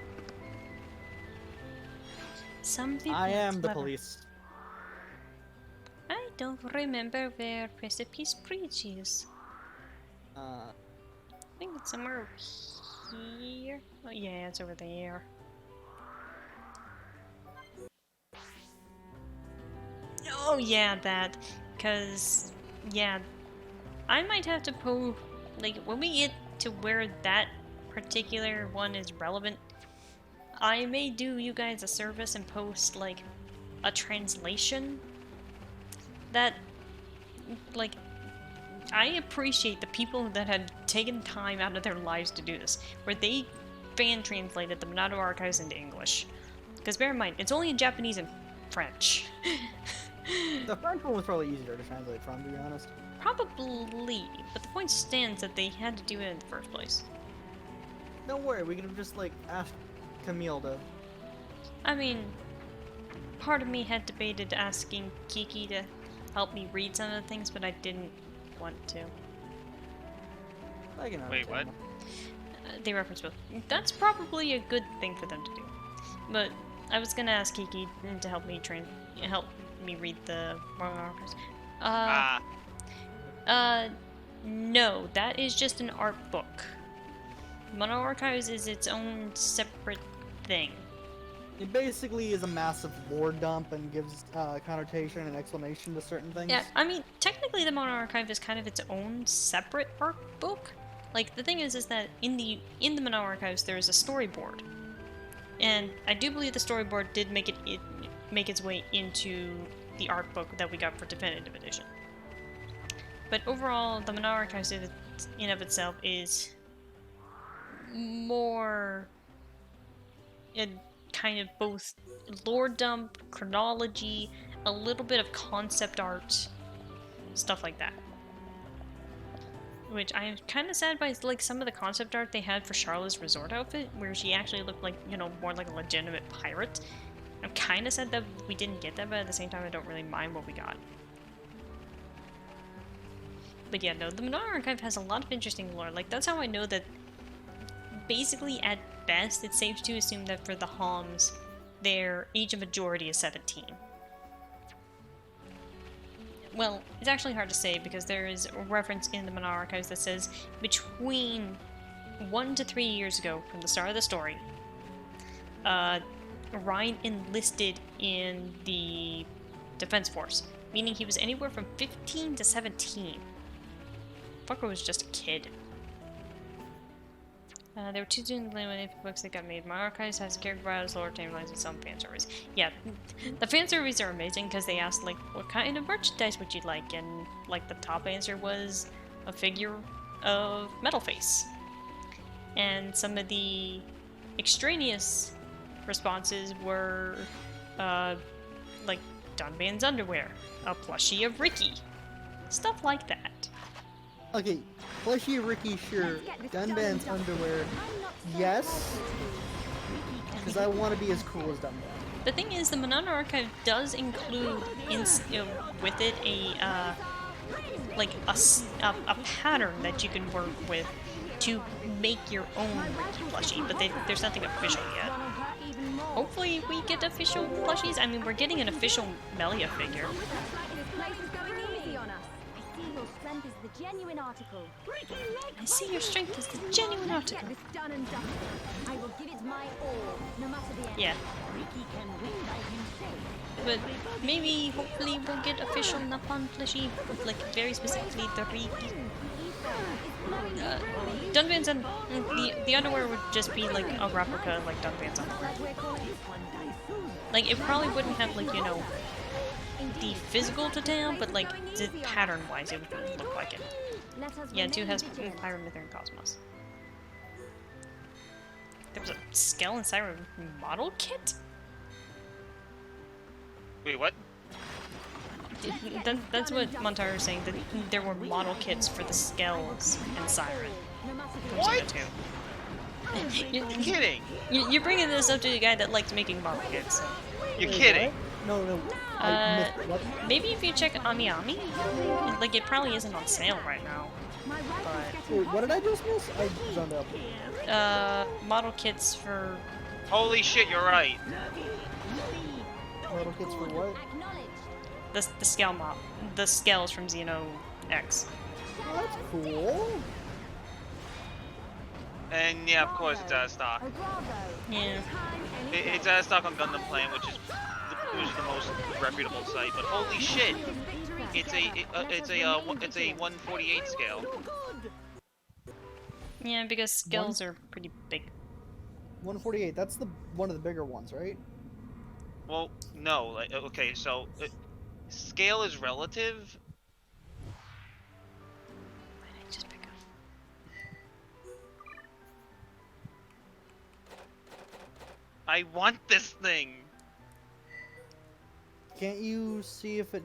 Some people I am the clever. police. I don't remember where Precipice Bridge is. I think it's somewhere over here. Oh yeah, it's over there. Oh yeah, that. Cause yeah, I might have to like when we get to where that particular one is relevant, I may do you guys a service and post like a translation that like I appreciate the people that had taken time out of their lives to do this, where they fan translated the Monado Archives into English. Because bear in mind, it's only in Japanese and French. The French one was probably easier to translate from, to be honest. Probably, but the point stands that they had to do it in the first place. Don't worry, we could have just like asked Camille to. I mean, part of me had debated asking Kiki to help me read some of the things, but I didn't want to. Wait, what? They reference both. That's probably a good thing for them to do. But I was gonna ask Kiki to help me read the Archives. No, that is just an art book. Mono Archives is its own separate thing. It basically is a massive lore dump and gives connotation and explanation to certain things. Yeah, I mean, technically the Mono Archive is kind of its own separate art book, Like, the thing is that in the Mana Archives there is a storyboard, and I do believe the storyboard did make its way into the art book that we got for Definitive Edition. But overall, the Mana Archives in of itself is more kind of both lore dump, chronology, a little bit of concept art, stuff like that. Which I am kind of sad by, like, some of the concept art they had for Charlotte's resort outfit, where she actually looked like, you know, more like a legitimate pirate. I'm kind of sad that we didn't get that, but at the same time I don't really mind what we got. But yeah, no, the Mana Archive has a lot of interesting lore. Like, that's how I know that basically, at best, it's safe to assume that for the Homs, their age of majority is 17. Well, it's actually hard to say because there is a reference in the Mana Archives that says between 1 to 3 years ago from the start of the story, Ryan enlisted in the Defense Force, meaning he was anywhere from 15 to 17. Fucker was just a kid. There were 2 Xenoblade books that got made. My Archives has character bios, lore, timelines, and some fan surveys. Yeah, the fan surveys are amazing because they asked, like, what kind of merchandise would you like? And, like, the top answer was a figure of Metalface. And some of the extraneous responses were, like, Dunban's underwear, a plushie of Ricky, stuff like that. Okay, plushie Ricky, sure. Dunban's underwear, yes. Because I want to be as cool as Dunban. The thing is, the Mana Archive does include with it a pattern that you can work with to make your own Ricky plushie, but there's nothing official yet. Hopefully we get official plushies. I mean, we're getting an official Melia figure. Genuine article. I see your strength is the genuine article. Get this done and dusted. I will give it my all, no matter the end. Yeah. Ricky can win by himself. But maybe, hopefully, we'll get official Napon plushie, like very specifically the Ricky. Dunban's and the underwear would just be like a replica, like Dunban's underwear. Like, it probably wouldn't have, like, you know, the physical detail, but like the pattern-wise, it would look like it. Yeah, it too has Pyro, Myther, and Cosmos. There was a Skell and Siren model kit? Wait, what? That's what Montaro was saying, that there were model kits for the Skells and Siren. What? You're kidding! You're bringing this up to a guy that likes making model kits. So. You're kidding! No. Maybe if you check Ami Ami, like, it probably isn't on sale right now. But wait, what did I just miss? I zoned out. Model kits for. Holy shit! You're right. Model kits for what? The Skell mob, the Skells from Xeno X. Oh, that's cool. And yeah, of course it's out of stock. Yeah. It's out of stock on Gundam Plan, which is the most reputable site. But holy shit, it's a 1/48 scale. Yeah, because Skells are pretty big. 1/48. That's one of the bigger ones, right? Well, no. Like, okay, so scale is relative. I want this thing. Can't you see if you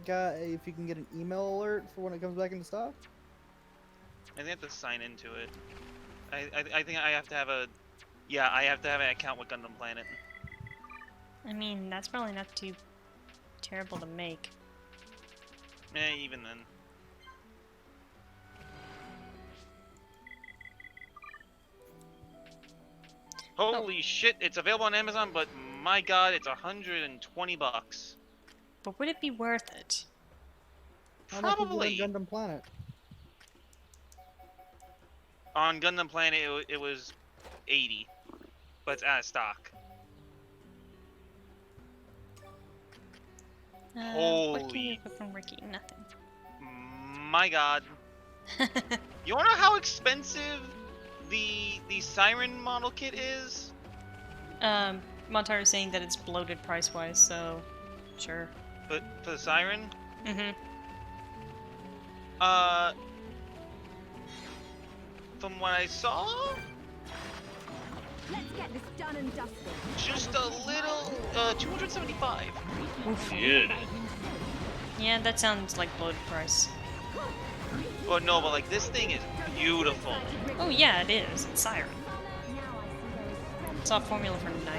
can get an email alert for when it comes back into stock? I think I have to sign into it. I think I have to have a. Yeah, I have to have an account with Gundam Planet. I mean, that's probably not too terrible to make. Even then. Holy shit, it's available on Amazon, but my god, it's $120. But would it be worth it? Probably. On Gundam Planet. On Gundam Planet, it was $80, but it's out of stock. What can you get from Ricky? Nothing. My god. You wanna know how expensive the siren model kit is? Montaro is saying that it's bloated price-wise, so sure. But for the siren? Mm-hmm. From what I saw, Let's get this done and dusted. just a little, 275. Yeah. Yeah, that sounds like bloated price. But no, but like this thing is beautiful. Oh yeah, it is. It's Siren. It's off formula for 90.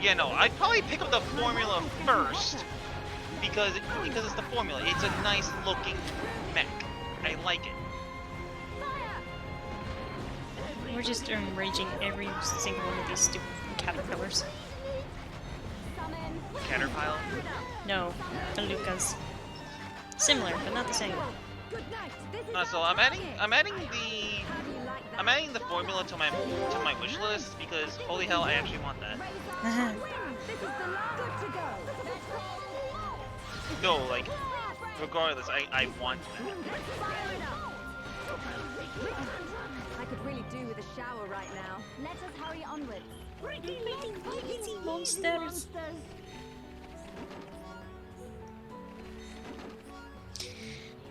Yeah, no, I'd probably pick up the formula first because it's the formula. It's a nice looking mech. I like it. We're just enraging every single one of these stupid caterpillars. Caterpillar? No, the Lucas. Similar, but not the same. So I'm adding the formula to my wish list because holy hell, I actually want that. No, like regardless, I want that. I could really do with a shower right now. Let us hurry onwards. Monsters.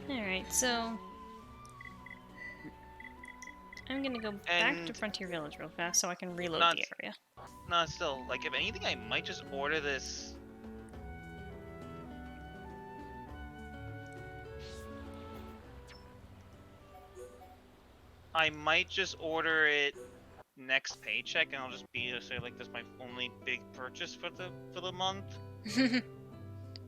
Alright, so I'm gonna go back to Frontier Village real fast so I can reload the area. No, still, like if anything, I might just order this. I might just order it next paycheck, and I'll just say like this is my only big purchase for the month.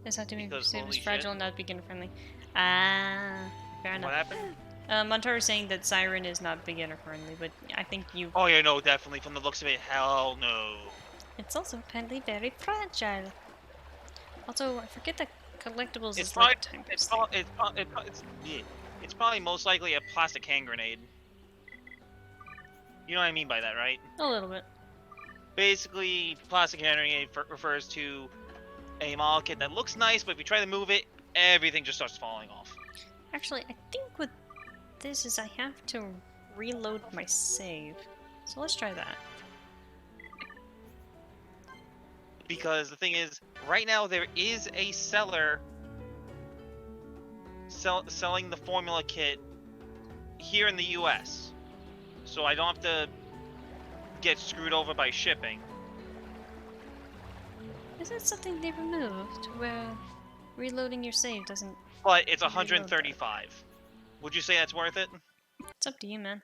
This had to be Because super holy fragile, shit. not beginner friendly. Ah, fair enough. What happened? Montaro is saying that Siren is not beginner friendly, but I think you. Oh yeah, no, definitely. From the looks of it, hell no. It's also apparently very fragile. Also, I forget that collectibles It's is probably like time it's probably most likely a plastic hand grenade. You know what I mean by that, right? A little bit. Basically, plastic hand grenade refers to a model kit that looks nice, but if you try to move it, everything just starts falling off. Actually, I think what this is, I have to reload my save. So let's try that. Because the thing is, right now there is a seller selling the formula kit here in the US. So I don't have to get screwed over by shipping. Is that something they removed, where reloading your save doesn't... But it's 135. Would you say that's worth it? It's up to you, man.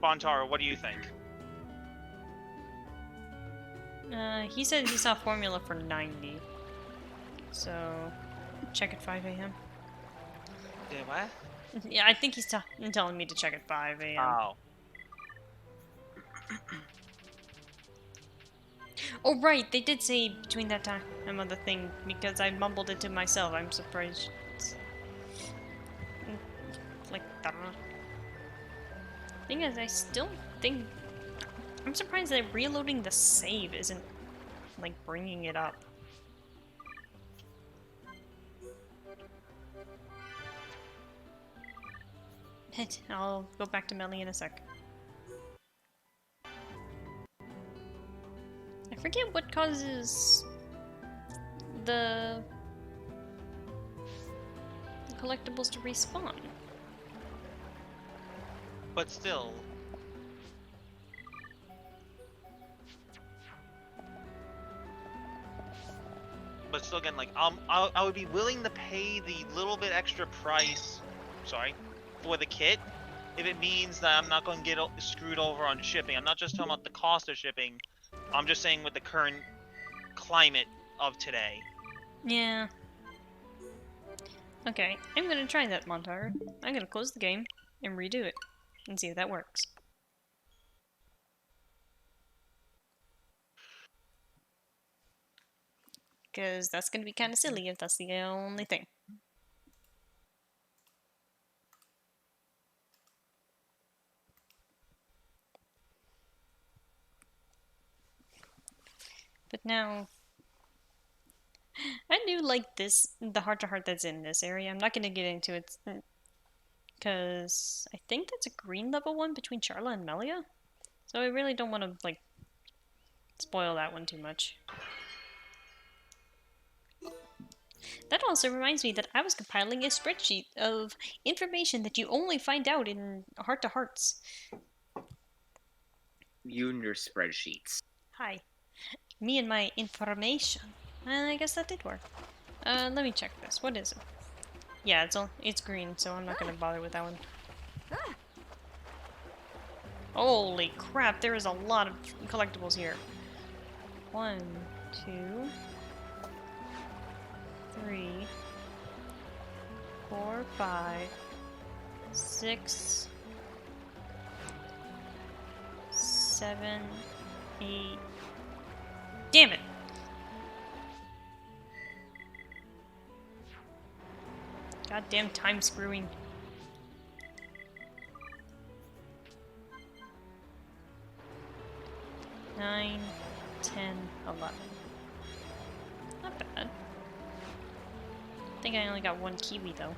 Bontaro, what do you think? He said he saw formula for 90. So, check at 5 a.m. Yeah, what? Yeah, I think he's telling me to check at 5 a.m. Oh. Oh, right, they did say between that time of the thing, because I mumbled it to myself. I'm surprised. Like, I don't know. Thing is, I still think... I'm surprised that reloading the save isn't, like, bringing it up. I'll go back to Melly in a sec. I forget what causes the collectibles to respawn. But still. But still, again, like, I would be willing to pay the little bit extra price, for the kit, if it means that I'm not going to get screwed over on shipping. I'm not just talking about the cost of shipping. I'm just saying with the current climate of today. Yeah. Okay, I'm gonna try that, Montaro. I'm gonna close the game and redo it and see if that works. Because that's gonna be kind of silly if that's the only thing. But now, I do like this, the heart-to-heart that's in this area. I'm not gonna get into its Because I think that's a green level one between Charla and Melia. So I really don't want to, like, spoil that one too much. That also reminds me that I was compiling a spreadsheet of information that you only find out in heart-to-hearts. You and your spreadsheets. Hi. Me and my information. I guess that did work. Let me check this. What is it? Yeah, it's green, so I'm not gonna bother with that one. Holy crap, there is a lot of collectibles here. 1, 2, 3, 4, 5, 6, 7, 8. Damn it! Goddamn time screwing. Nine, 10, 11. Not bad. I think I only got 1 kiwi though.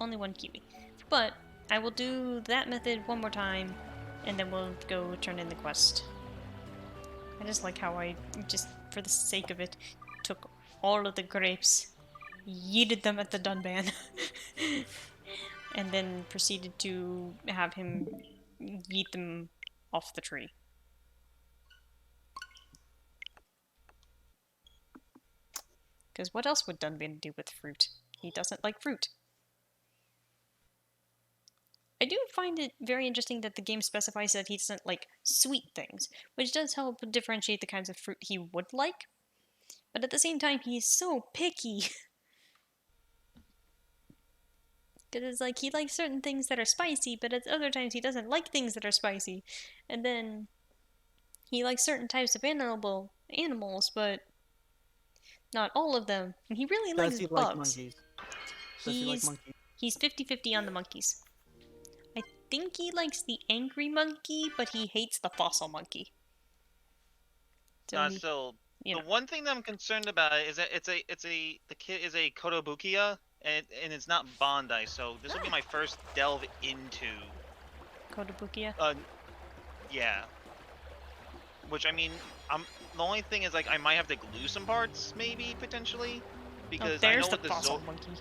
Only 1 kiwi. But I will do that method one more time, and then we'll go turn in the quest. I just like how I just, for the sake of it, took all of the grapes, yeeted them at the Dunban, and then proceeded to have him yeet them off the tree. Because what else would Dunban do with fruit? He doesn't like fruit. I do find it very interesting that the game specifies that he doesn't like sweet things, which does help differentiate the kinds of fruit he would like. But at the same time, he's so picky. Because it's like he likes certain things that are spicy, but at other times he doesn't like things that are spicy. And then he likes certain types of animals, but not all of them. And he really likes Does he bugs. like monkeys? Does he like monkeys? He's 50-50 on the monkeys. I think he likes the angry monkey, but he hates the fossil monkey. So Still, you know. the one thing that I'm concerned about is that the kid is a Kotobukiya, and it's not Bandai, so this will be my first delve into Kotobukiya? Yeah. Which, I mean, the only thing is, like, I might have to glue some parts, maybe, potentially, because I know the what the fossil monkey.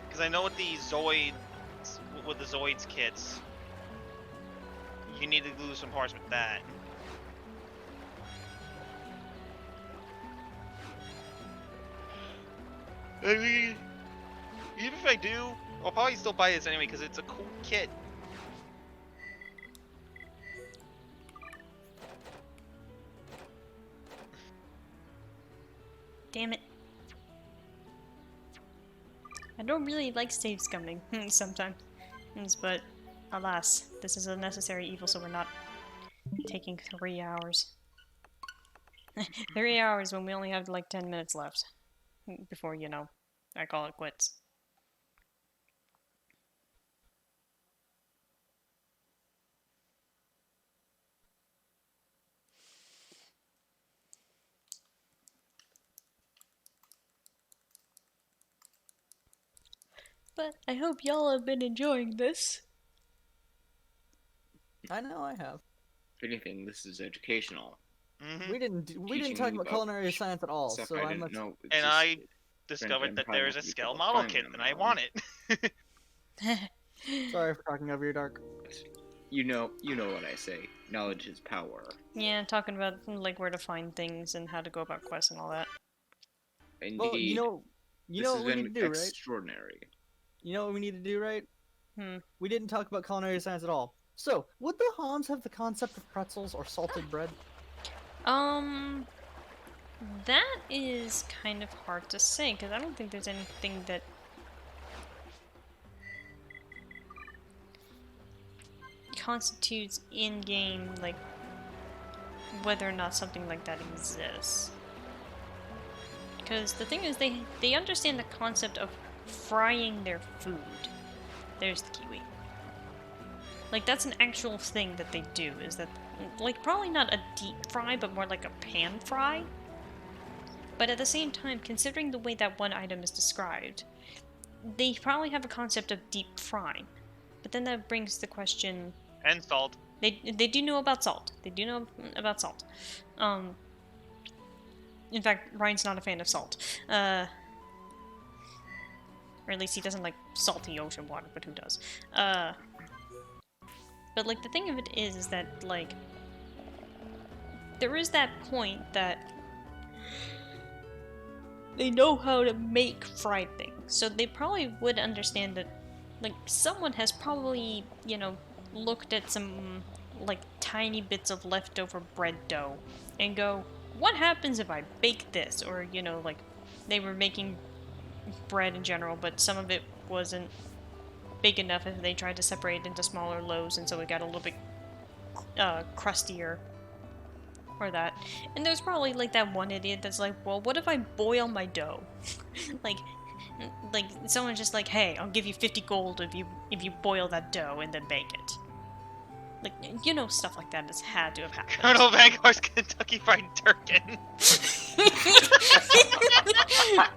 Because I know with the Zoids kits, you need to glue some parts with that. I mean, even if I do, I'll probably still buy this anyway because it's a cool kit. Damn it. I don't really like save scumming sometimes, but alas, this is a necessary evil, so we're not taking 3 hours. 3 hours when we only have like 10 minutes left before, you know, I call it quits. But I hope y'all have been enjoying this. I know I have. If anything, this is educational. We didn't talk about culinary science at all, so I I'm didn't know existed. And I discovered that there is a scale model kit and I want it. Sorry for talking over your dark. You know what I say. Knowledge is power. Yeah, talking about like where to find things and how to go about quests and all that. Indeed. Well, you know what we need to do, right? Extraordinary. You know what we need to do, right? We didn't talk about culinary science at all. So, would the Homs have the concept of pretzels or salted bread? That is kind of hard to say, because I don't think there's anything that constitutes in-game, like, whether or not something like that exists. Because the thing is, they understand the concept of frying their food. There's the kiwi. Like, that's an actual thing that they do, is that like, probably not a deep fry, but more like a pan fry. But at the same time, considering the way that one item is described, they probably have a concept of deep frying. But then that brings the question... And salt. They do know about salt. They do know about salt. In fact, Ryan's not a fan of salt. Or at least he doesn't like salty ocean water, but who does? But, like, the thing of it is that, like, there is that point that they know how to make fried things. So they probably would understand that, like, someone has probably, you know, looked at some, like, tiny bits of leftover bread dough and go, what happens if I bake this? Or, you know, like, they were making bread in general, but some of it wasn't big enough if they tried to separate it into smaller loaves, and so it got a little bit crustier. Or that. And there's probably, like, that one idiot that's like, well, what if I boil my dough? like, someone's just like, hey, I'll give you 50 gold if you boil that dough and then bake it. Like, you know, stuff like that has had to have happened. Colonel Vanguard's Kentucky Fried Turkin.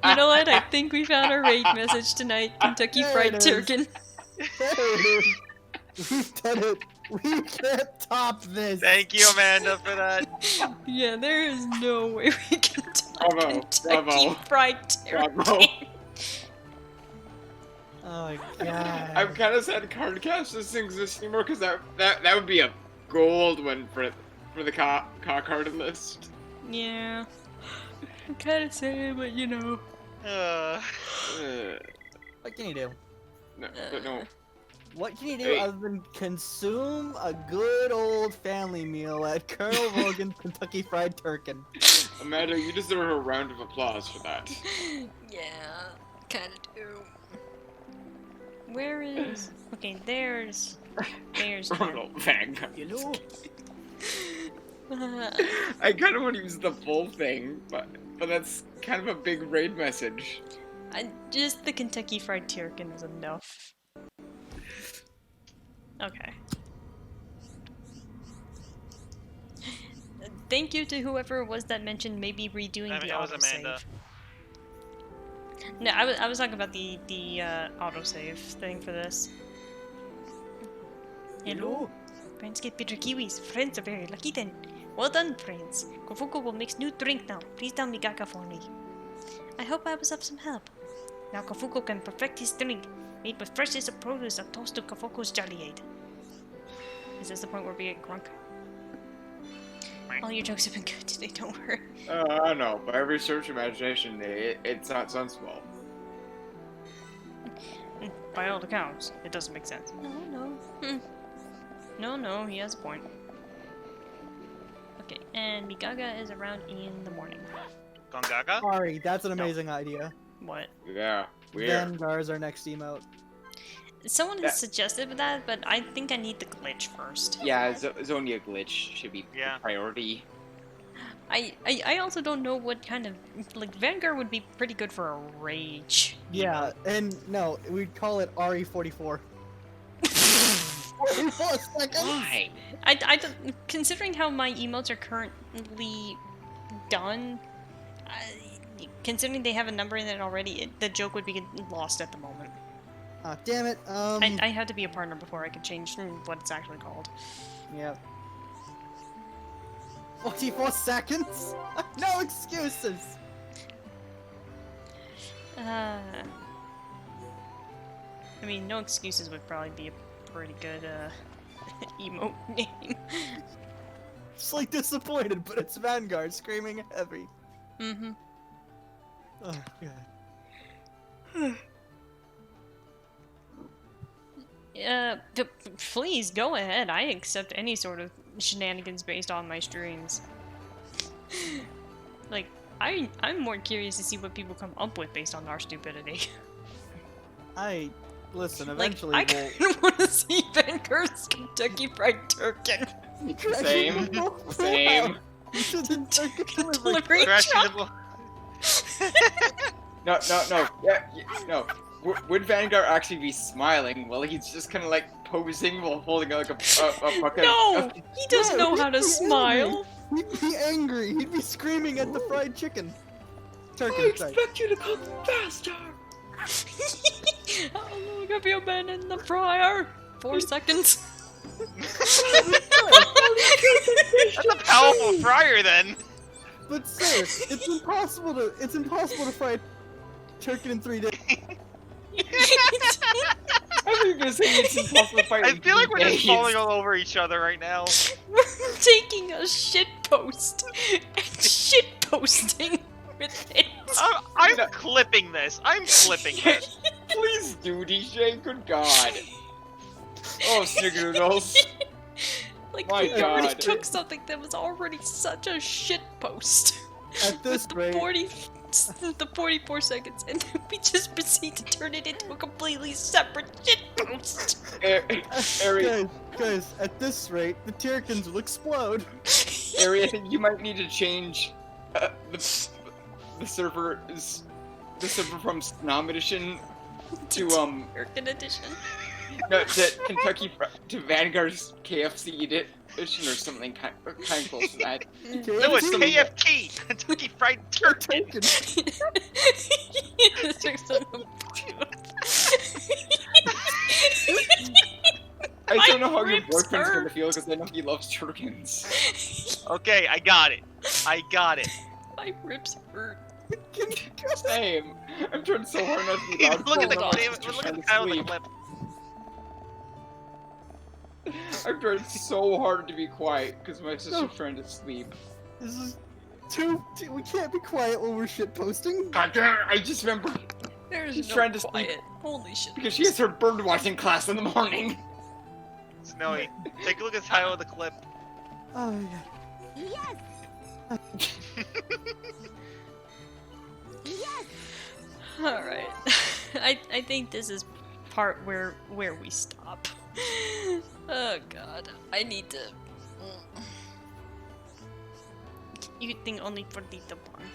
You know what? I think we found our raid message tonight. Kentucky Fried Turkin. We've done it. We can't top this. Thank you, Amanda, for that. Yeah, there is no way we can top Kentucky Fried Turkin. Bravo. Oh my god. I'm kind of sad Cardcast doesn't exist anymore because that would be a gold one for the carded list. Yeah. I'm kind of sad, but you know. What can you do? No, but no. What can you do other than consume a good old family meal at Colonel Logan's Kentucky Fried Turkin? Amanda, you deserve a round of applause for that. Yeah, kinda do. Where is... Okay, there's Colonel Vanguard. You know? I kind of want to use the full thing, but that's kind of a big raid message. Just the Kentucky Fried Turkin is enough. Okay. Thank you to whoever it was that mentioned maybe redoing the autosave. No, I was talking about the autosave thing for this. Hello? Friends get bitter kiwis. Friends are very lucky then. Well done, friends. Kofuko will mix new drink now. Please tell Migaga for me. I hope I was of some help. Now Kofuko can perfect his drink, made with freshest of produce, a toast to Kofuko's jolly aid. Is this the point where we get crunk? All your jokes have been good today, don't worry. I know. By every search imagination, it's not sensible. By all accounts, it doesn't make sense. No, he has a point. Okay, and Migaga is around in the morning. Gongaga? Sorry, that's an amazing idea. What? Yeah, weird. Vanguard's our next emote. Someone has suggested that, but I think I need the glitch first. Yeah, Zonia glitch should be priority. I also don't know what kind of... Like, Vanguard would be pretty good for a rage. Yeah, and no, we'd call it RE44. 44 seconds? Why? I don't... Considering how my emotes are currently done, considering they have a number in it already, the joke would be lost at the moment. Ah, damn it. I had to be a partner before I could change what it's actually called. Yep. 44 seconds? No excuses! I mean, no excuses would probably be a pretty good, emote name. Just like disappointed, but it's Vanguard screaming heavy. Mm-hmm. Oh, God. Please, go ahead. I accept any sort of shenanigans based on my streams. Like, I'm more curious to see what people come up with based on our stupidity. Listen, eventually like, I kinda wanna see Vanguard's Kentucky Fried Turkin. Same. Same. Delivery truck. No. Yeah, no. Would Vanguard actually be smiling while he's just kind of like posing while holding like a bucket. No! He doesn't know how to smile! He'd be angry. He'd be screaming at the fried chicken. I expect you to come faster! How long have you been in the fryer? 4 seconds. That's a powerful fryer, then. But sir, it's impossible to fry turkey in 3 days. I was gonna say it's impossible to fight. I feel like we're just falling all over each other right now. We're taking a shit post and shit posting with it. I'm clipping this. I'm clipping it. Please do, DJ. Good God. Oh, snickerdoodles. Like, My we already God. took something that was already such a shit post. At this rate, 44 seconds, and then we just proceed to turn it into a completely separate shit post. Guys, at this rate, the Tyrkins will explode. Ari, I think you might need to change the server from Snom Edition to American edition. No, to Kentucky to Vanguard's KFC edition or something kind close to that. No, it's KFT, Kentucky Fried Turkey. I don't know how your boyfriend's gonna feel because I know he loves Turkins. Okay, I got it. My ribs hurt. Same. I'm trying so hard not to be loud. Look at the clip. Look at the title of the clip. I'm trying so hard to be quiet because my sister's trying to sleep. This is too. We can't be quiet when we're shit posting. God damn! I just remembered. There's She's no trying to quiet. sleep Holy shit. because she has her bird watching class in the morning. Snowy, take a look at the title of the clip. Oh my God. Yes! Yes! Alright. I think this is part where we stop. Oh god. I need to... You think only for the one.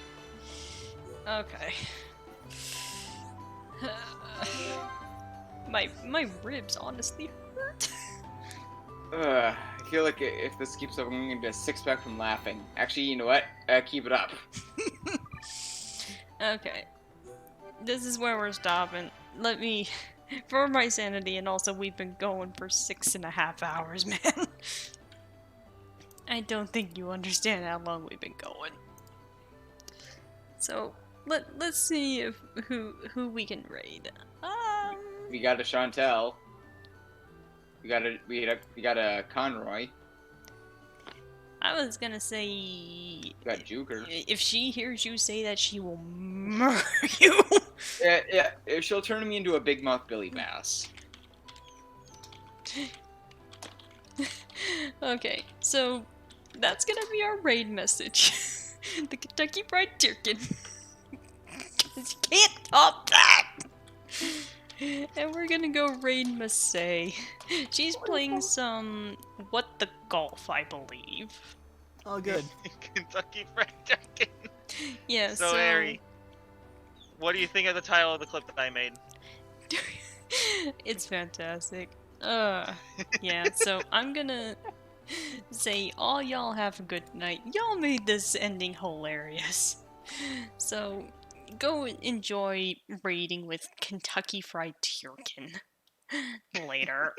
Okay. My ribs honestly hurt. I feel like if this keeps up, I'm gonna get a 6-pack from laughing. Actually, you know what? Keep it up. Okay. This is where we're stopping. Let me... For my sanity, and also we've been going for 6.5 hours, man. I don't think you understand how long we've been going. So, let's see if who we can raid. We got a Chantel. We got a Conroy. I was gonna say... We got Juker. If she hears you say that, she will murder you. Yeah, she'll turn me into a big mouth Billy Bass. Okay, so that's gonna be our raid message. The Kentucky Fried Chicken. You can't top that! And we're gonna go raid Massey. She's playing some What the Golf, I believe. Oh, good. Kentucky Fried Chicken. Yeah, so Ari, what do you think of the title of the clip that I made? It's fantastic. Yeah, so I'm gonna say all y'all have a good night. Y'all made this ending hilarious. So go enjoy raiding with Kentucky Fried Chicken later.